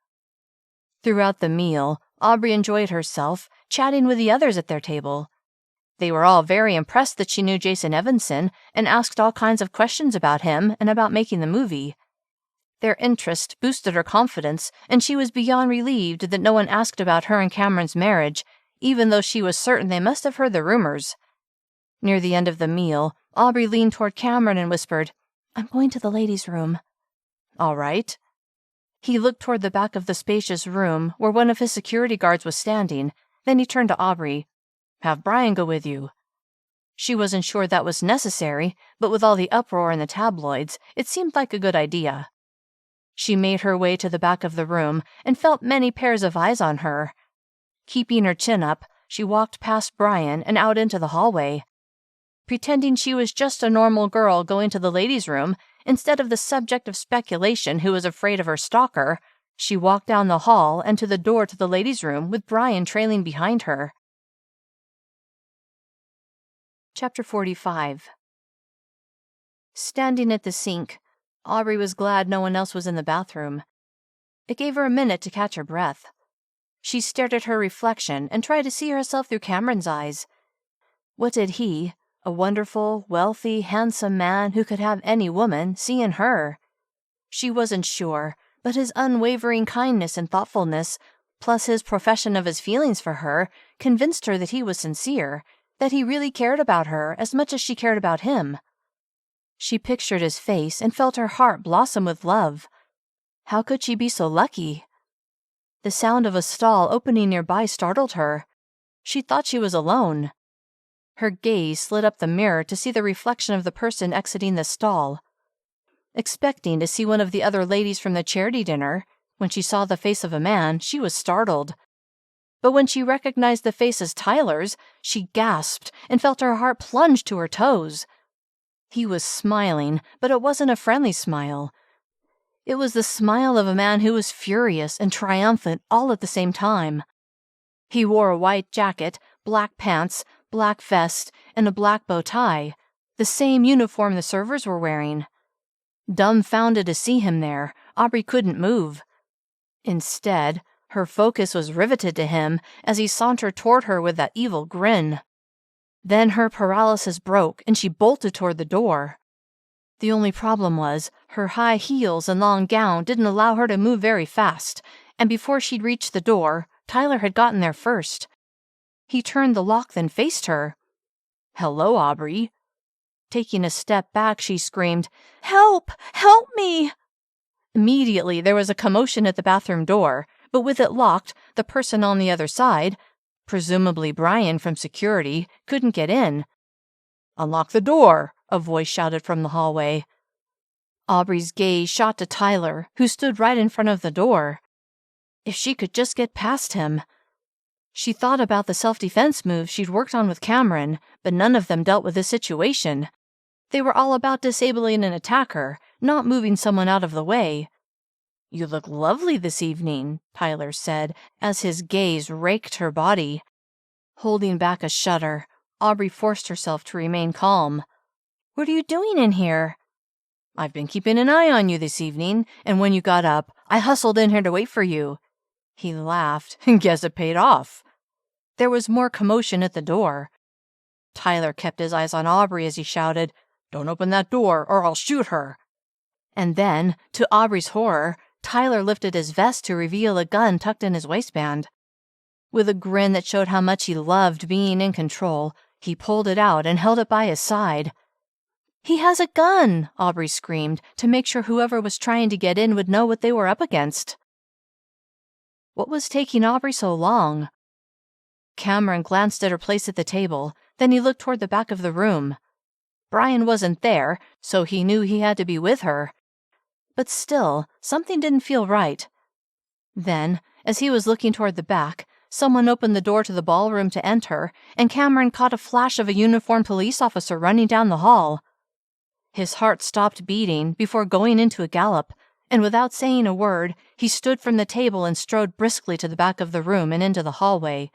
Throughout the meal, Aubree enjoyed herself, chatting with the others at their table. They were all very impressed that she knew Jason Evanson and asked all kinds of questions about him and about making the movie. Their interest boosted her confidence, and she was beyond relieved that no one asked about her and Cameron's marriage, even though she was certain they must have heard the rumors. Near the end of the meal, Aubree leaned toward Cameron and whispered, "I'm going to the ladies' room." "All right." He looked toward the back of the spacious room where one of his security guards was standing. Then he turned to Aubree. "Have Brian go with you." She wasn't sure that was necessary, but with all the uproar in the tabloids, it seemed like a good idea. She made her way to the back of the room and felt many pairs of eyes on her. Keeping her chin up, she walked past Brian and out into the hallway. Pretending she was just a normal girl going to the ladies' room, instead of the subject of speculation who was afraid of her stalker, she walked down the hall and to the door to the ladies' room with Brian trailing behind her. Chapter 45. Standing at the sink, Aubree was glad no one else was in the bathroom. It gave her a minute to catch her breath. She stared at her reflection and tried to see herself through Cameron's eyes. What did he, a wonderful, wealthy, handsome man who could have any woman, see in her? She wasn't sure, but his unwavering kindness and thoughtfulness, plus his profession of his feelings for her, convinced her that he was sincere, that he really cared about her as much as she cared about him. She pictured his face and felt her heart blossom with love. How could she be so lucky? The sound of a stall opening nearby startled her. She thought she was alone. Her gaze slid up the mirror to see the reflection of the person exiting the stall. Expecting to see one of the other ladies from the charity dinner, when she saw the face of a man, she was startled. But when she recognized the face as Tyler's, she gasped and felt her heart plunge to her toes. He was smiling, but it wasn't a friendly smile. It was the smile of a man who was furious and triumphant all at the same time. He wore a white jacket, black pants, black vest, and a black bow tie, the same uniform the servers were wearing. Dumbfounded to see him there, Aubree couldn't move. Instead, her focus was riveted to him as he sauntered toward her with that evil grin. Then her paralysis broke and she bolted toward the door. The only problem was, her high heels and long gown didn't allow her to move very fast, and before she'd reached the door, Tyler had gotten there first. He turned the lock, then faced her. "Hello, Aubree." Taking a step back, she screamed, "Help! Help me!" Immediately, there was a commotion at the bathroom door, but with it locked, the person on the other side, presumably Brian from security, couldn't get in. "Unlock the door," a voice shouted from the hallway. Aubree's gaze shot to Tyler, who stood right in front of the door. If she could just get past him. She thought about the self-defense moves she'd worked on with Cameron, but none of them dealt with this situation. They were all about disabling an attacker, not moving someone out of the way. "You look lovely this evening," Tyler said, as his gaze raked her body. Holding back a shudder, Aubree forced herself to remain calm. "What are you doing in here?" "I've been keeping an eye on you this evening, and when you got up, I hustled in here to wait for you." He laughed. "Guess it paid off." There was more commotion at the door. Tyler kept his eyes on Aubree as he shouted, "Don't open that door or I'll shoot her." And then, to Aubree's horror, Tyler lifted his vest to reveal a gun tucked in his waistband. With a grin that showed how much he loved being in control, he pulled it out and held it by his side. "He has a gun!" Aubree screamed, to make sure whoever was trying to get in would know what they were up against. What was taking Aubree so long? Cameron glanced at her place at the table, then he looked toward the back of the room. Brian wasn't there, so he knew he had to be with her. But still, something didn't feel right. Then, as he was looking toward the back, someone opened the door to the ballroom to enter, and Cameron caught a flash of a uniformed police officer running down the hall. His heart stopped beating before going into a gallop, and without saying a word, he stood from the table and strode briskly to the back of the room and into the hallway.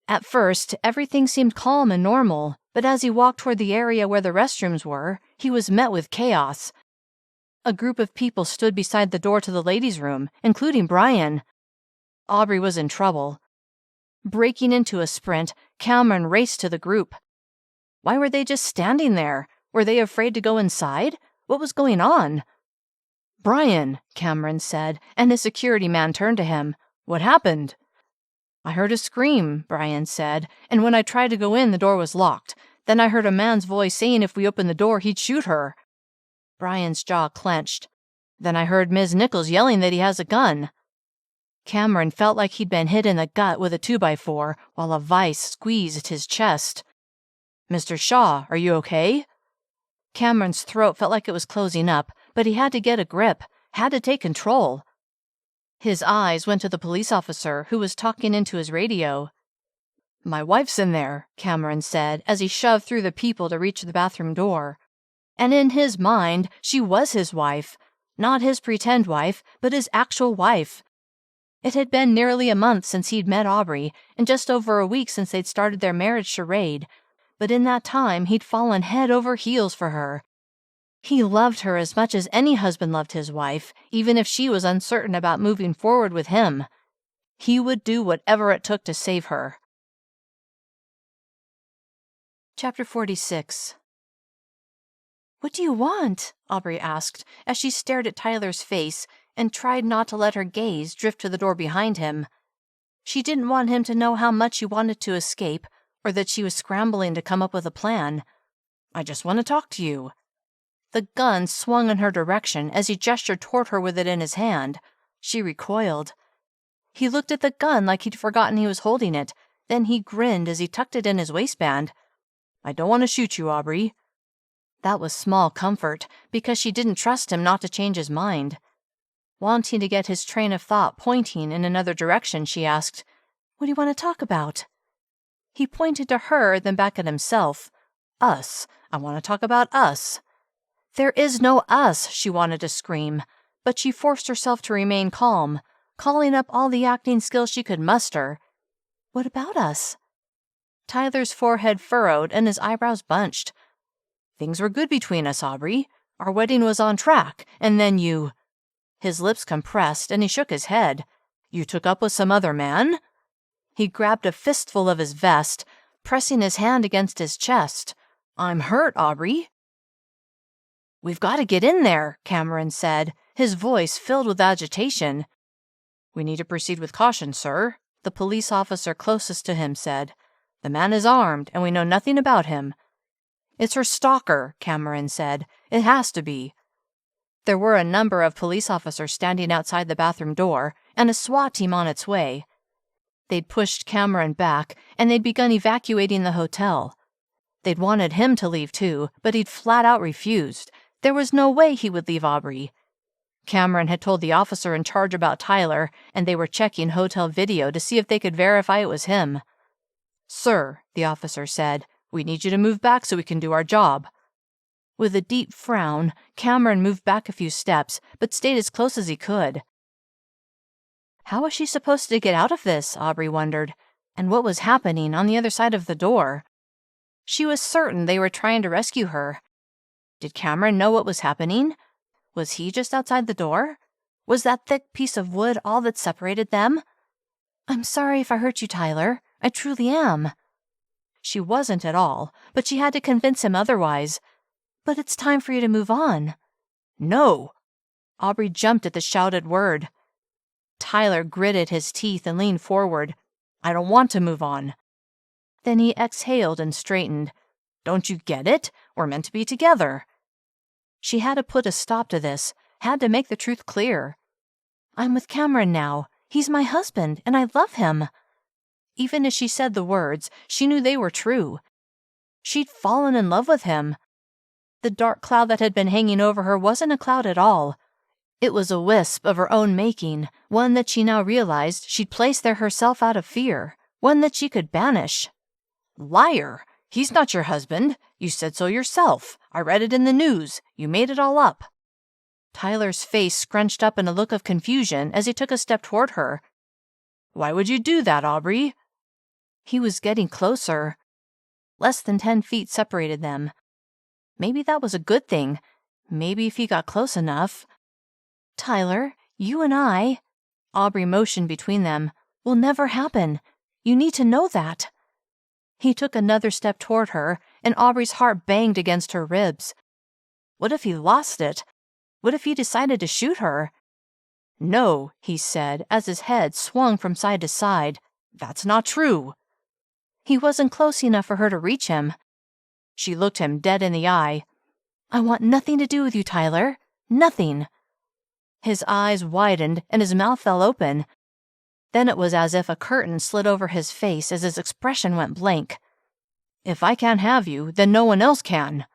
At first, everything seemed calm and normal, but as he walked toward the area where the restrooms were, he was met with chaos. A group of people stood beside the door to the ladies' room, including Brian. Aubree was in trouble. Breaking into a sprint, Cameron raced to the group. Why were they just standing there? Were they afraid to go inside? What was going on? "Brian," Cameron said, and his security man turned to him. "What happened?" "I heard a scream," Brian said, "and when I tried to go in, the door was locked. Then I heard a man's voice saying if we opened the door, he'd shoot her. Brian's jaw clenched. Then I heard Ms. Nichols yelling that he has a gun. Cameron felt like he'd been hit in the gut with a 2x4 while a vice squeezed his chest. Mr. Shah, are you okay? Cameron's throat felt like it was closing up, but he had to get a grip, had to take control. His eyes went to the police officer who was talking into his radio. My wife's in there, Cameron said as he shoved through the people to reach the bathroom door. And in his mind, she was his wife. Not his pretend wife, but his actual wife. It had been nearly a month since he'd met Aubree, and just over a week since they'd started their marriage charade. But in that time, he'd fallen head over heels for her. He loved her as much as any husband loved his wife, even if she was uncertain about moving forward with him. He would do whatever it took to save her. Chapter 46. What do you want? Aubree asked as she stared at Tyler's face and tried not to let her gaze drift to the door behind him. She didn't want him to know how much she wanted to escape or that she was scrambling to come up with a plan. I just want to talk to you. The gun swung in her direction as he gestured toward her with it in his hand. She recoiled. He looked at the gun like he'd forgotten he was holding it. Then he grinned as he tucked it in his waistband. I don't want to shoot you, Aubree. That was small comfort, because she didn't trust him not to change his mind. Wanting to get his train of thought pointing in another direction, she asked, What do you want to talk about? He pointed to her, then back at himself. Us. I want to talk about us. There is no us, she wanted to scream, but she forced herself to remain calm, calling up all the acting skills she could muster. What about us? Tyler's forehead furrowed and his eyebrows bunched. Things were good between us, Aubree. Our wedding was on track, and then you... His lips compressed, and he shook his head. You took up with some other man? He grabbed a fistful of his vest, pressing his hand against his chest. I'm hurt, Aubree. We've got to get in there, Cameron said, his voice filled with agitation. We need to proceed with caution, sir, the police officer closest to him said. The man is armed, and we know nothing about him. It's her stalker, Cameron said. It has to be. There were a number of police officers standing outside the bathroom door, and a SWAT team on its way. They'd pushed Cameron back, and they'd begun evacuating the hotel. They'd wanted him to leave too, but he'd flat out refused. There was no way he would leave Aubree. Cameron had told the officer in charge about Tyler, and they were checking hotel video to see if they could verify it was him. Sir, the officer said, we need you to move back so we can do our job. With a deep frown, Cameron moved back a few steps, but stayed as close as he could. How was she supposed to get out of this, Aubree wondered, and what was happening on the other side of the door? She was certain they were trying to rescue her. Did Cameron know what was happening? Was he just outside the door? Was that thick piece of wood all that separated them? I'm sorry if I hurt you, Tyler. I truly am. She wasn't at all, but she had to convince him otherwise. But it's time for you to move on. No! Aubree jumped at the shouted word. Tyler gritted his teeth and leaned forward. I don't want to move on. Then he exhaled and straightened. Don't you get it? We're meant to be together. She had to put a stop to this, had to make the truth clear. I'm with Cameron now. He's my husband, and I love him. Even as she said the words, she knew they were true. She'd fallen in love with him. The dark cloud that had been hanging over her wasn't a cloud at all. It was a wisp of her own making, one that she now realized she'd placed there herself out of fear, one that she could banish. Liar! He's not your husband. You said so yourself. I read it in the news. You made it all up. Tyler's face scrunched up in a look of confusion as he took a step toward her. Why would you do that, Aubree? He was getting closer. Less than 10 feet separated them. Maybe that was a good thing. Maybe if he got close enough. Tyler, you and I, Aubree motioned between them, will never happen. You need to know that. He took another step toward her, and Aubree's heart banged against her ribs. What if he lost it? What if he decided to shoot her? No, he said, as his head swung from side to side. That's not true. He wasn't close enough for her to reach him. She looked him dead in the eye. "I want nothing to do with you, Tyler. Nothing." His eyes widened and his mouth fell open. Then it was as if a curtain slid over his face as his expression went blank. "If I can't have you, then no one else can."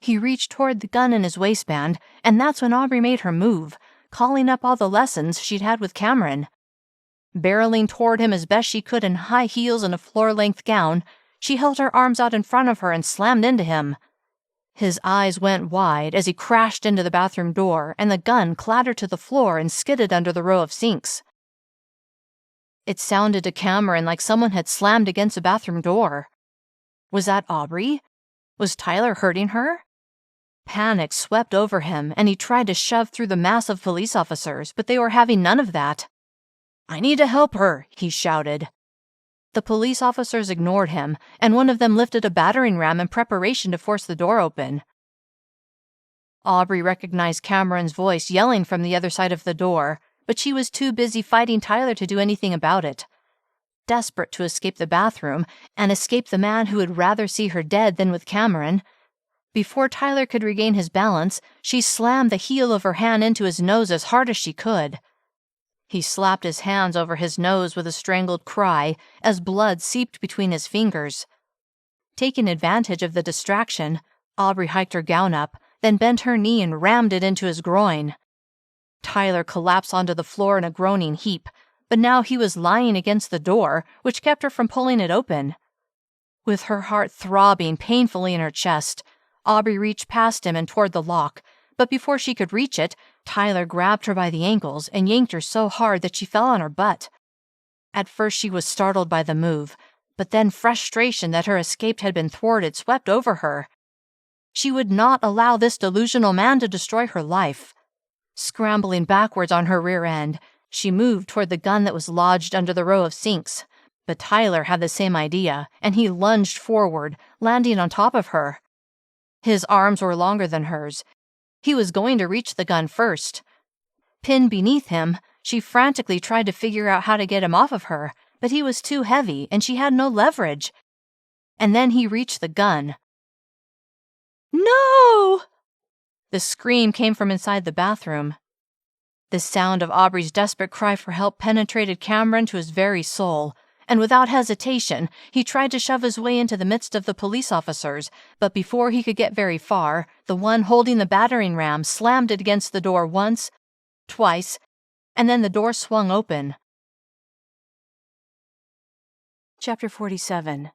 He reached toward the gun in his waistband, and that's when Aubree made her move, calling up all the lessons she'd had with Cameron. Barreling toward him as best she could in high heels and a floor-length gown, she held her arms out in front of her and slammed into him. His eyes went wide as he crashed into the bathroom door, and the gun clattered to the floor and skidded under the row of sinks. It sounded to Cameron like someone had slammed against a bathroom door. Was that Aubree? Was Tyler hurting her? Panic swept over him, and he tried to shove through the mass of police officers, but they were having none of that. "I need to help her," he shouted. The police officers ignored him, and one of them lifted a battering ram in preparation to force the door open. Aubree recognized Cameron's voice yelling from the other side of the door, but she was too busy fighting Tyler to do anything about it. Desperate to escape the bathroom and escape the man who would rather see her dead than with Cameron, before Tyler could regain his balance, she slammed the heel of her hand into his nose as hard as she could. He slapped his hands over his nose with a strangled cry as blood seeped between his fingers. Taking advantage of the distraction, Aubree hiked her gown up, then bent her knee and rammed it into his groin. Tyler collapsed onto the floor in a groaning heap, but now he was lying against the door, which kept her from pulling it open. With her heart throbbing painfully in her chest, Aubree reached past him and toward the lock, but before she could reach it, Tyler grabbed her by the ankles and yanked her so hard that she fell on her butt. At first she was startled by the move, but then frustration that her escape had been thwarted swept over her. She would not allow this delusional man to destroy her life. Scrambling backwards on her rear end, she moved toward the gun that was lodged under the row of sinks, but Tyler had the same idea, and he lunged forward, landing on top of her. His arms were longer than hers. He was going to reach the gun first. Pinned beneath him, she frantically tried to figure out how to get him off of her, but he was too heavy and she had no leverage. And then he reached the gun. "No!" The scream came from inside the bathroom. The sound of Aubree's desperate cry for help penetrated Cameron to his very soul, and without hesitation, he tried to shove his way into the midst of the police officers, but before he could get very far, the one holding the battering ram slammed it against the door once, twice, and then the door swung open. Chapter 47.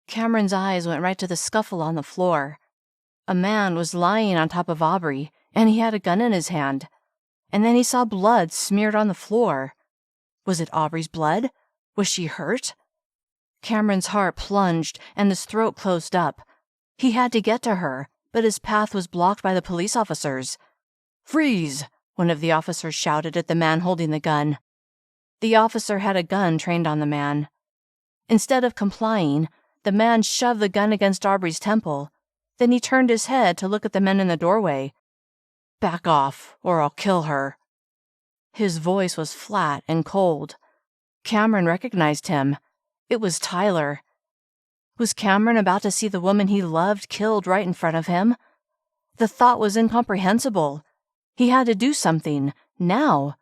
Cameron's eyes went right to the scuffle on the floor. A man was lying on top of Aubree, and he had a gun in his hand. And then he saw blood smeared on the floor. Was it Aubree's blood? Was she hurt? Cameron's heart plunged, and his throat closed up. He had to get to her, but his path was blocked by the police officers. "Freeze!" one of the officers shouted at the man holding the gun. The officer had a gun trained on the man. Instead of complying, the man shoved the gun against Aubree's temple. Then he turned his head to look at the men in the doorway. "Back off, or I'll kill her." His voice was flat and cold. Cameron recognized him. It was Tyler. Was Cameron about to see the woman he loved killed right in front of him? The thought was incomprehensible. He had to do something, now.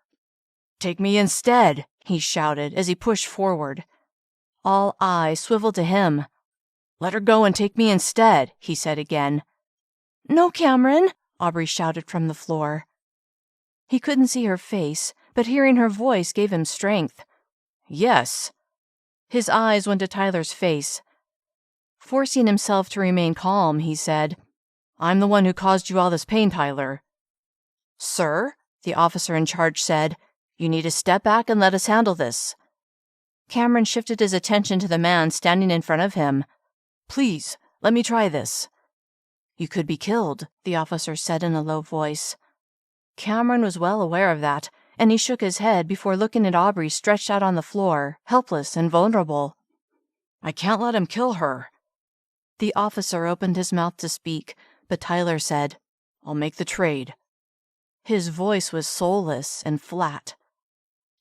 "Take me instead," he shouted as he pushed forward. All eyes swiveled to him. "Let her go and take me instead," he said again. "No, Cameron," Aubree shouted from the floor. He couldn't see her face, but hearing her voice gave him strength. "Yes." His eyes went to Tyler's face. Forcing himself to remain calm, he said, "I'm the one who caused you all this pain, Tyler." "Sir," the officer in charge said, "you need to step back and let us handle this." Cameron shifted his attention to the man standing in front of him. "Please, let me try this." "You could be killed," the officer said in a low voice. Cameron was well aware of that, and he shook his head before looking at Aubree stretched out on the floor, helpless and vulnerable. "I can't let him kill her." The officer opened his mouth to speak, but Tyler said, "I'll make the trade." His voice was soulless and flat.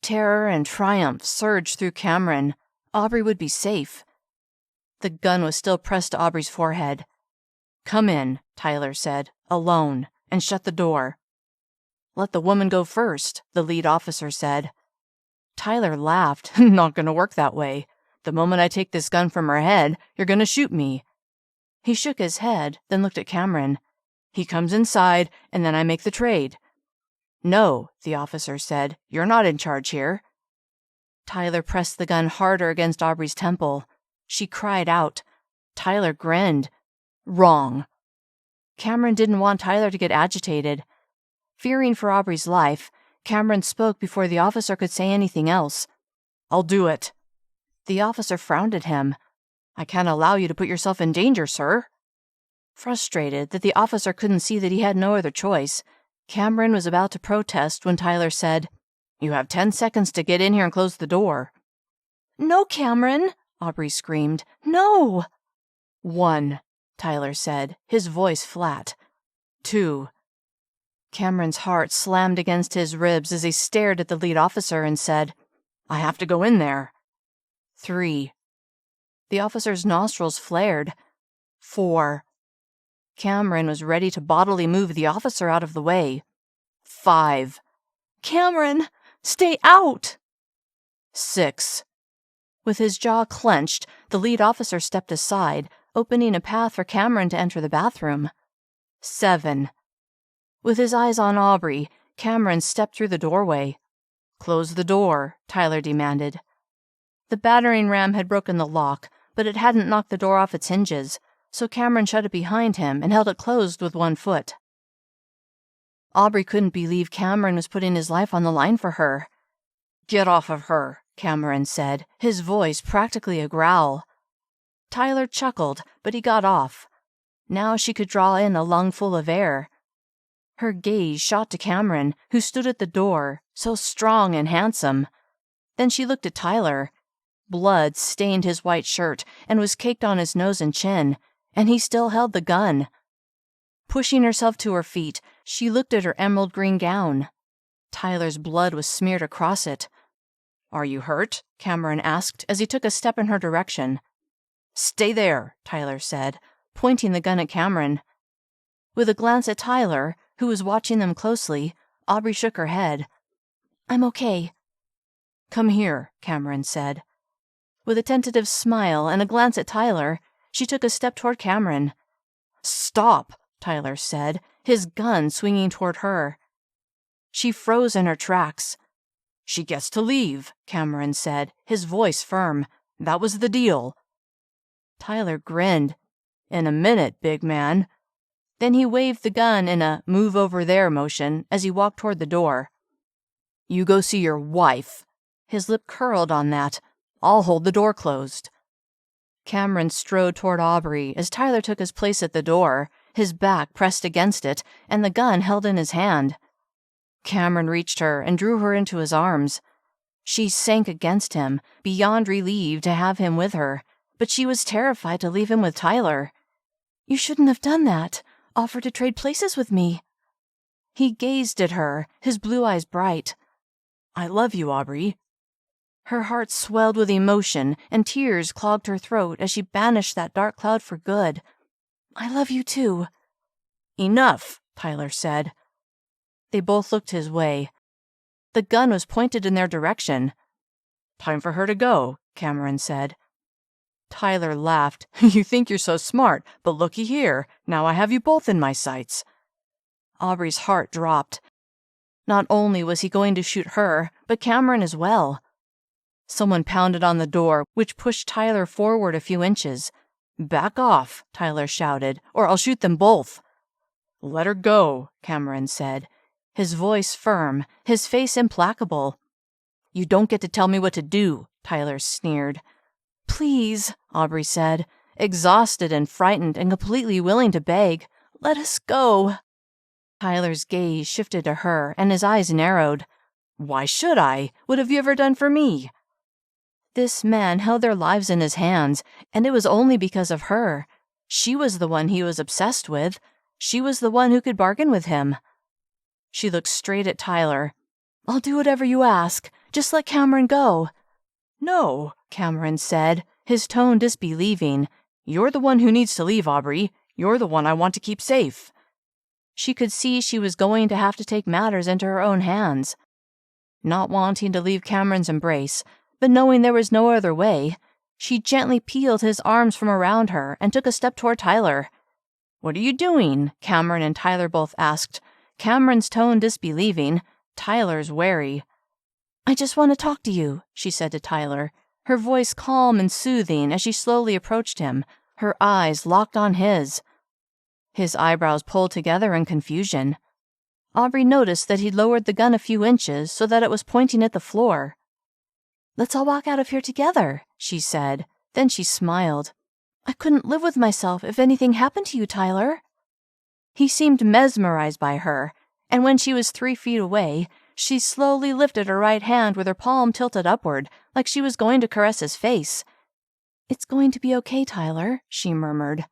Terror and triumph surged through Cameron. Aubree would be safe. The gun was still pressed to Aubree's forehead. "Come in," Tyler said, "alone, and shut the door." "Let the woman go first," the lead officer said. Tyler laughed. "Not gonna work that way. The moment I take this gun from her head, you're gonna shoot me." He shook his head, then looked at Cameron. "He comes inside, and then I make the trade." "No," the officer said. "You're not in charge here." Tyler pressed the gun harder against Aubree's temple. She cried out. Tyler grinned. "Wrong." Cameron didn't want Tyler to get agitated. Fearing for Aubree's life, Cameron spoke before the officer could say anything else. "I'll do it." The officer frowned at him. "I can't allow you to put yourself in danger, sir." Frustrated that the officer couldn't see that he had no other choice, Cameron was about to protest when Tyler said, "You have 10 seconds to get in here and close the door." "No, Cameron," Aubree screamed. "No!" "1," Tyler said, his voice flat. 2. Cameron's heart slammed against his ribs as he stared at the lead officer and said, "I have to go in there." 3. The officer's nostrils flared. 4. Cameron was ready to bodily move the officer out of the way. 5. "Cameron, stay out!" 6. With his jaw clenched, the lead officer stepped aside, opening a path for Cameron to enter the bathroom. 7. With his eyes on Aubree, Cameron stepped through the doorway. "Close the door," Tyler demanded. The battering ram had broken the lock, but it hadn't knocked the door off its hinges, so Cameron shut it behind him and held it closed with one foot. Aubree couldn't believe Cameron was putting his life on the line for her. "Get off of her," Cameron said, his voice practically a growl. Tyler chuckled, but he got off. Now she could draw in a lungful of air. Her gaze shot to Cameron, who stood at the door, so strong and handsome. Then she looked at Tyler. Blood stained his white shirt and was caked on his nose and chin, and he still held the gun. Pushing herself to her feet, she looked at her emerald green gown. Tyler's blood was smeared across it. "Are you hurt?" Cameron asked as he took a step in her direction. "Stay there," Tyler said, pointing the gun at Cameron. With a glance at Tyler, who was watching them closely, Aubree shook her head. "I'm okay." "Come here," Cameron said. With a tentative smile and a glance at Tyler, she took a step toward Cameron. "Stop," Tyler said, his gun swinging toward her. She froze in her tracks. "She gets to leave," Cameron said, his voice firm. "That was the deal." Tyler grinned. "In a minute, big man." Then he waved the gun in a move over there motion as he walked toward the door. "You go see your wife." His lip curled on that. "I'll hold the door closed." Cameron strode toward Aubree as Tyler took his place at the door, his back pressed against it, and the gun held in his hand. Cameron reached her and drew her into his arms. She sank against him, beyond relieved to have him with her, but she was terrified to leave him with Tyler. "You shouldn't have done that. Offer to trade places with me." He gazed at her, his blue eyes bright. "I love you, Aubree." Her heart swelled with emotion, and tears clogged her throat as she banished that dark cloud for good. "I love you too." "Enough," Tyler said. They both looked his way. The gun was pointed in their direction. "Time for her to go," Cameron said. Tyler laughed. "You think you're so smart, but looky here. Now I have you both in my sights." Aubree's heart dropped. Not only was he going to shoot her, but Cameron as well. Someone pounded on the door, which pushed Tyler forward a few inches. "Back off," Tyler shouted, "or I'll shoot them both." "Let her go," Cameron said, his voice firm, his face implacable. "You don't get to tell me what to do," Tyler sneered. "Please," Aubree said, exhausted and frightened and completely willing to beg. "Let us go." Tyler's gaze shifted to her, and his eyes narrowed. "Why should I? What have you ever done for me?" This man held their lives in his hands, and it was only because of her. She was the one he was obsessed with. She was the one who could bargain with him. She looked straight at Tyler. "I'll do whatever you ask. Just let Cameron go." "No," Cameron said, his tone disbelieving. "You're the one who needs to leave, Aubree. You're the one I want to keep safe." She could see she was going to have to take matters into her own hands. Not wanting to leave Cameron's embrace, but knowing there was no other way, she gently peeled his arms from around her and took a step toward Tyler. "What are you doing?" Cameron and Tyler both asked, Cameron's tone disbelieving, Tyler's wary. "I just want to talk to you," she said to Tyler, her voice calm and soothing as she slowly approached him, her eyes locked on his. His eyebrows pulled together in confusion. Aubree noticed that he'd lowered the gun a few inches so that it was pointing at the floor. "Let's all walk out of here together," she said. Then she smiled. "I couldn't live with myself if anything happened to you, Tyler." He seemed mesmerized by her, and when she was 3 feet away, she slowly lifted her right hand with her palm tilted upward, like she was going to caress his face. "It's going to be okay, Tyler," she murmured.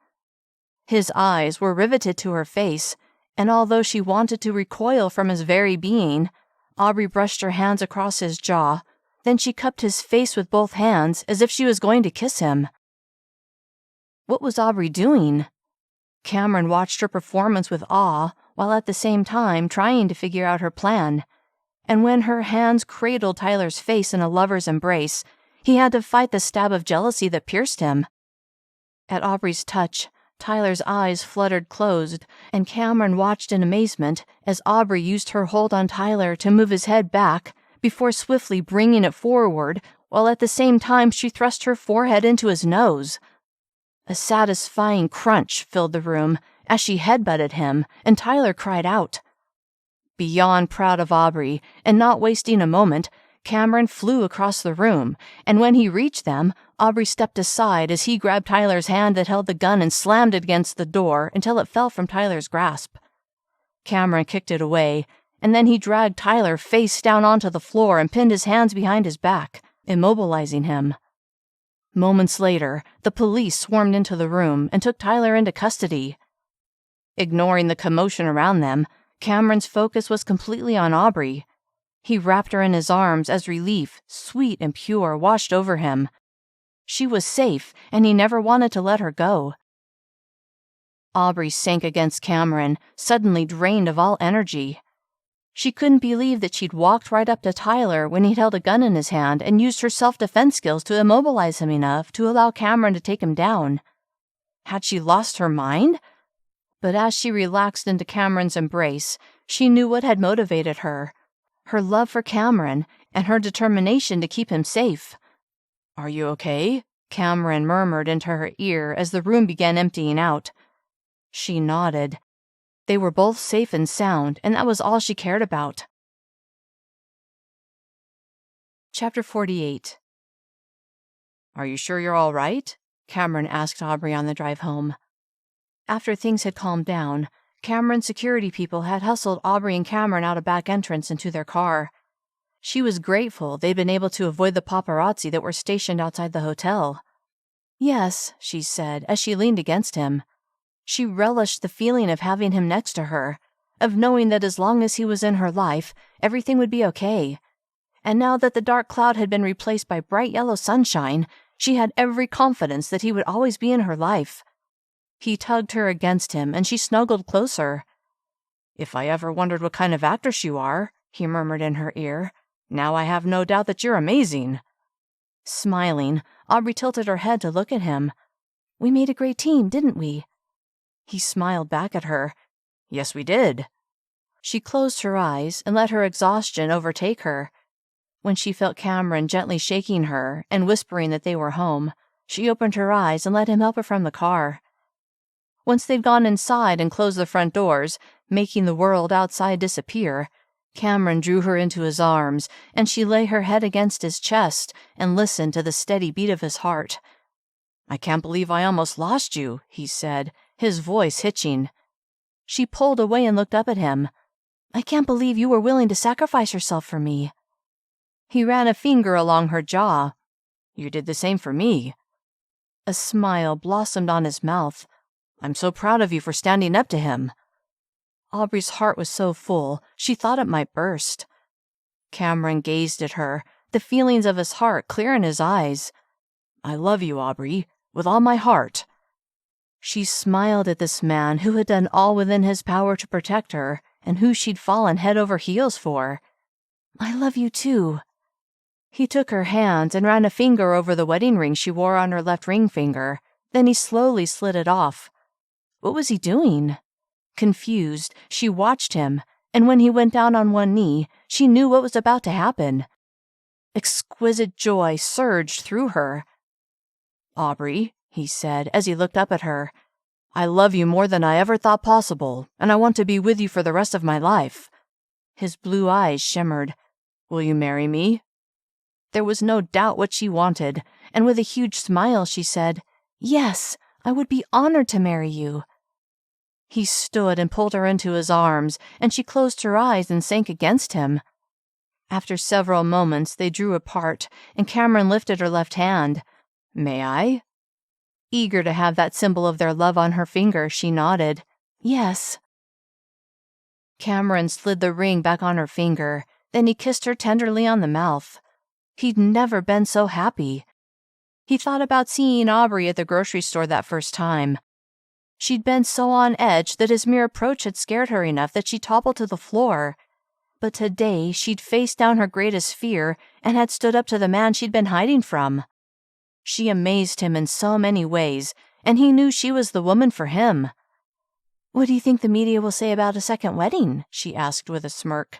His eyes were riveted to her face, and although she wanted to recoil from his very being, Aubree brushed her hands across his jaw. Then she cupped his face with both hands as if she was going to kiss him. What was Aubree doing? Cameron watched her performance with awe, while at the same time trying to figure out her plan. And when her hands cradled Tyler's face in a lover's embrace, he had to fight the stab of jealousy that pierced him. At Aubree's touch, Tyler's eyes fluttered closed, and Cameron watched in amazement as Aubree used her hold on Tyler to move his head back before swiftly bringing it forward, while at the same time she thrust her forehead into his nose. A satisfying crunch filled the room as she headbutted him, and Tyler cried out. Beyond proud of Aubree, and not wasting a moment, Cameron flew across the room, and when he reached them, Aubree stepped aside as he grabbed Tyler's hand that held the gun and slammed it against the door until it fell from Tyler's grasp. Cameron kicked it away, and then he dragged Tyler face down onto the floor and pinned his hands behind his back, immobilizing him. Moments later, the police swarmed into the room and took Tyler into custody. Ignoring the commotion around them, Cameron's focus was completely on Aubree. He wrapped her in his arms as relief, sweet and pure, washed over him. She was safe, and he never wanted to let her go. Aubree sank against Cameron, suddenly drained of all energy. She couldn't believe that she'd walked right up to Tyler when he'd held a gun in his hand and used her self-defense skills to immobilize him enough to allow Cameron to take him down. Had she lost her mind? But as she relaxed into Cameron's embrace, she knew what had motivated her. Her love for Cameron and her determination to keep him safe. "Are you okay?" Cameron murmured into her ear as the room began emptying out. She nodded. They were both safe and sound, and that was all she cared about. Chapter 48. "Are you sure you're all right?" Cameron asked Aubree on the drive home. After things had calmed down, Cameron's security people had hustled Aubree and Cameron out a back entrance into their car. She was grateful they'd been able to avoid the paparazzi that were stationed outside the hotel. "Yes," she said as she leaned against him. She relished the feeling of having him next to her, of knowing that as long as he was in her life, everything would be okay. And now that the dark cloud had been replaced by bright yellow sunshine, she had every confidence that he would always be in her life. He tugged her against him, and she snuggled closer. "If I ever wondered what kind of actress you are," he murmured in her ear, "now I have no doubt that you're amazing." Smiling, Aubree tilted her head to look at him. "We made a great team, didn't we?" He smiled back at her. "Yes, we did." She closed her eyes and let her exhaustion overtake her. When she felt Cameron gently shaking her and whispering that they were home, she opened her eyes and let him help her from the car. Once they'd gone inside and closed the front doors, making the world outside disappear, Cameron drew her into his arms, and she lay her head against his chest and listened to the steady beat of his heart. "I can't believe I almost lost you," he said, his voice hitching. She pulled away and looked up at him. "I can't believe you were willing to sacrifice yourself for me." He ran a finger along her jaw. "You did the same for me." A smile blossomed on his mouth. "I'm so proud of you for standing up to him." Aubree's heart was so full, she thought it might burst. Cameron gazed at her, the feelings of his heart clear in his eyes. I love you, Aubree, with all my heart." She smiled at this man who had done all within his power to protect her and who she'd fallen head over heels for. "I love you too." He took her hand and ran a finger over the wedding ring she wore on her left ring finger. Then he slowly slid it off. What was he doing? Confused, she watched him, and when he went down on one knee, she knew what was about to happen. Exquisite joy surged through her. "Aubree," he said as he looked up at her, "I love you more than I ever thought possible, and I want to be with you for the rest of my life." His blue eyes shimmered. "Will you marry me?" There was no doubt what she wanted, and with a huge smile she said, "Yes, I would be honored to marry you." He stood and pulled her into his arms, and she closed her eyes and sank against him. After several moments, they drew apart, and Cameron lifted her left hand. "May I?" Eager to have that symbol of their love on her finger, she nodded. "Yes." Cameron slid the ring back on her finger, then he kissed her tenderly on the mouth. He'd never been so happy. He thought about seeing Aubree at the grocery store that first time. She'd been so on edge that his mere approach had scared her enough that she toppled to the floor. But today she'd faced down her greatest fear and had stood up to the man she'd been hiding from. She amazed him in so many ways, and he knew she was the woman for him. "What do you think the media will say about a second wedding?" she asked with a smirk.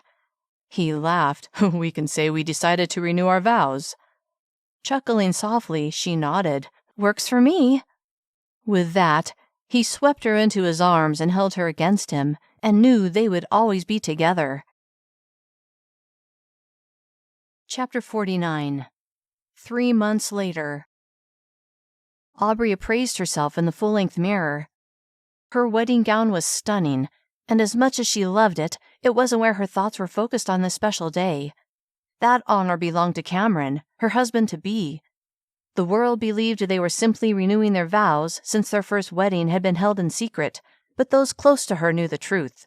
He laughed. "We can say we decided to renew our vows." Chuckling softly, she nodded. "Works for me." With that, he swept her into his arms and held her against him, and knew they would always be together. Chapter 49. 3 months later. Aubree appraised herself in the full-length mirror. Her wedding gown was stunning, and as much as she loved it, it wasn't where her thoughts were focused on this special day. That honor belonged to Cameron, her husband-to-be. The world believed they were simply renewing their vows since their first wedding had been held in secret, but those close to her knew the truth.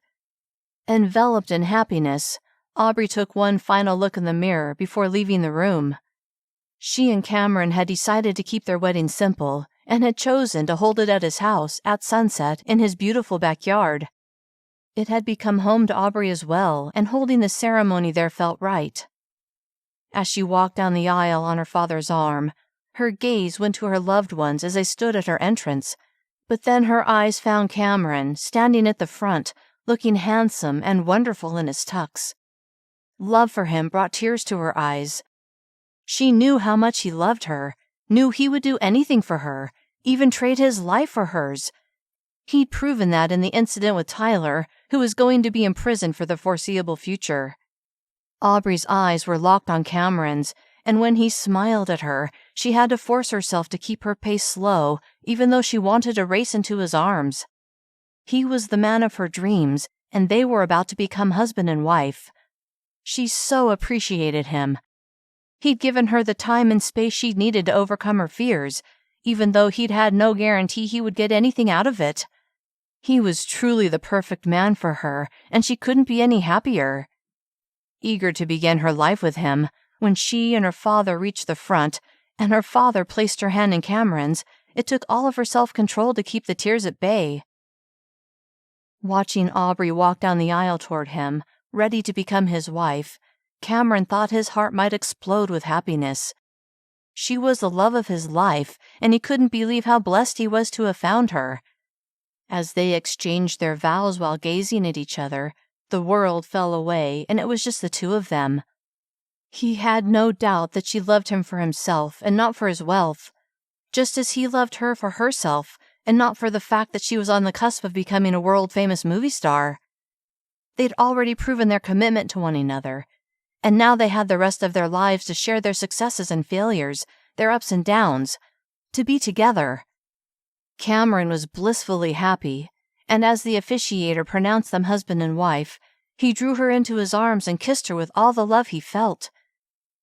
Enveloped in happiness, Aubree took one final look in the mirror before leaving the room. She and Cameron had decided to keep their wedding simple and had chosen to hold it at his house at sunset in his beautiful backyard. It had become home to Aubree as well, and holding the ceremony there felt right. As she walked down the aisle on her father's arm, her gaze went to her loved ones as they stood at her entrance, but then her eyes found Cameron standing at the front, looking handsome and wonderful in his tux. Love for him brought tears to her eyes. She knew how much he loved her, knew he would do anything for her, even trade his life for hers. He'd proven that in the incident with Tyler, who was going to be imprisoned for the foreseeable future. Aubree's eyes were locked on Cameron's, and when he smiled at her, she had to force herself to keep her pace slow, even though she wanted to race into his arms. He was the man of her dreams, and they were about to become husband and wife. She so appreciated him. He'd given her the time and space she'd needed to overcome her fears, even though he'd had no guarantee he would get anything out of it. He was truly the perfect man for her, and she couldn't be any happier. Eager to begin her life with him, when she and her father reached the front, and her father placed her hand in Cameron's, it took all of her self-control to keep the tears at bay. Watching Aubree walk down the aisle toward him, ready to become his wife, Cameron thought his heart might explode with happiness. She was the love of his life, and he couldn't believe how blessed he was to have found her. As they exchanged their vows while gazing at each other, the world fell away, and it was just the two of them. He had no doubt that she loved him for himself and not for his wealth, just as he loved her for herself and not for the fact that she was on the cusp of becoming a world-famous movie star. They'd already proven their commitment to one another, and now they had the rest of their lives to share their successes and failures, their ups and downs, to be together. Cameron was blissfully happy, and as the officiator pronounced them husband and wife, he drew her into his arms and kissed her with all the love he felt.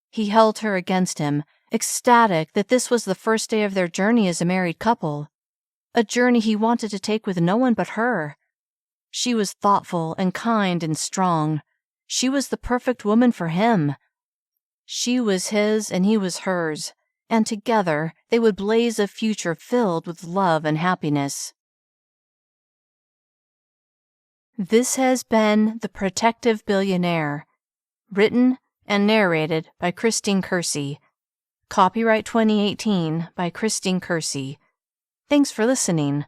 He held her against him, ecstatic that this was the first day of their journey as a married couple, a journey he wanted to take with no one but her. She was thoughtful and kind and strong. She was the perfect woman for him. She was his and he was hers, and together they would blaze a future filled with love and happiness. This has been The Protective Billionaire, written and narrated by Christine Kersey. Copyright 2018 by Christine Kersey. Thanks for listening.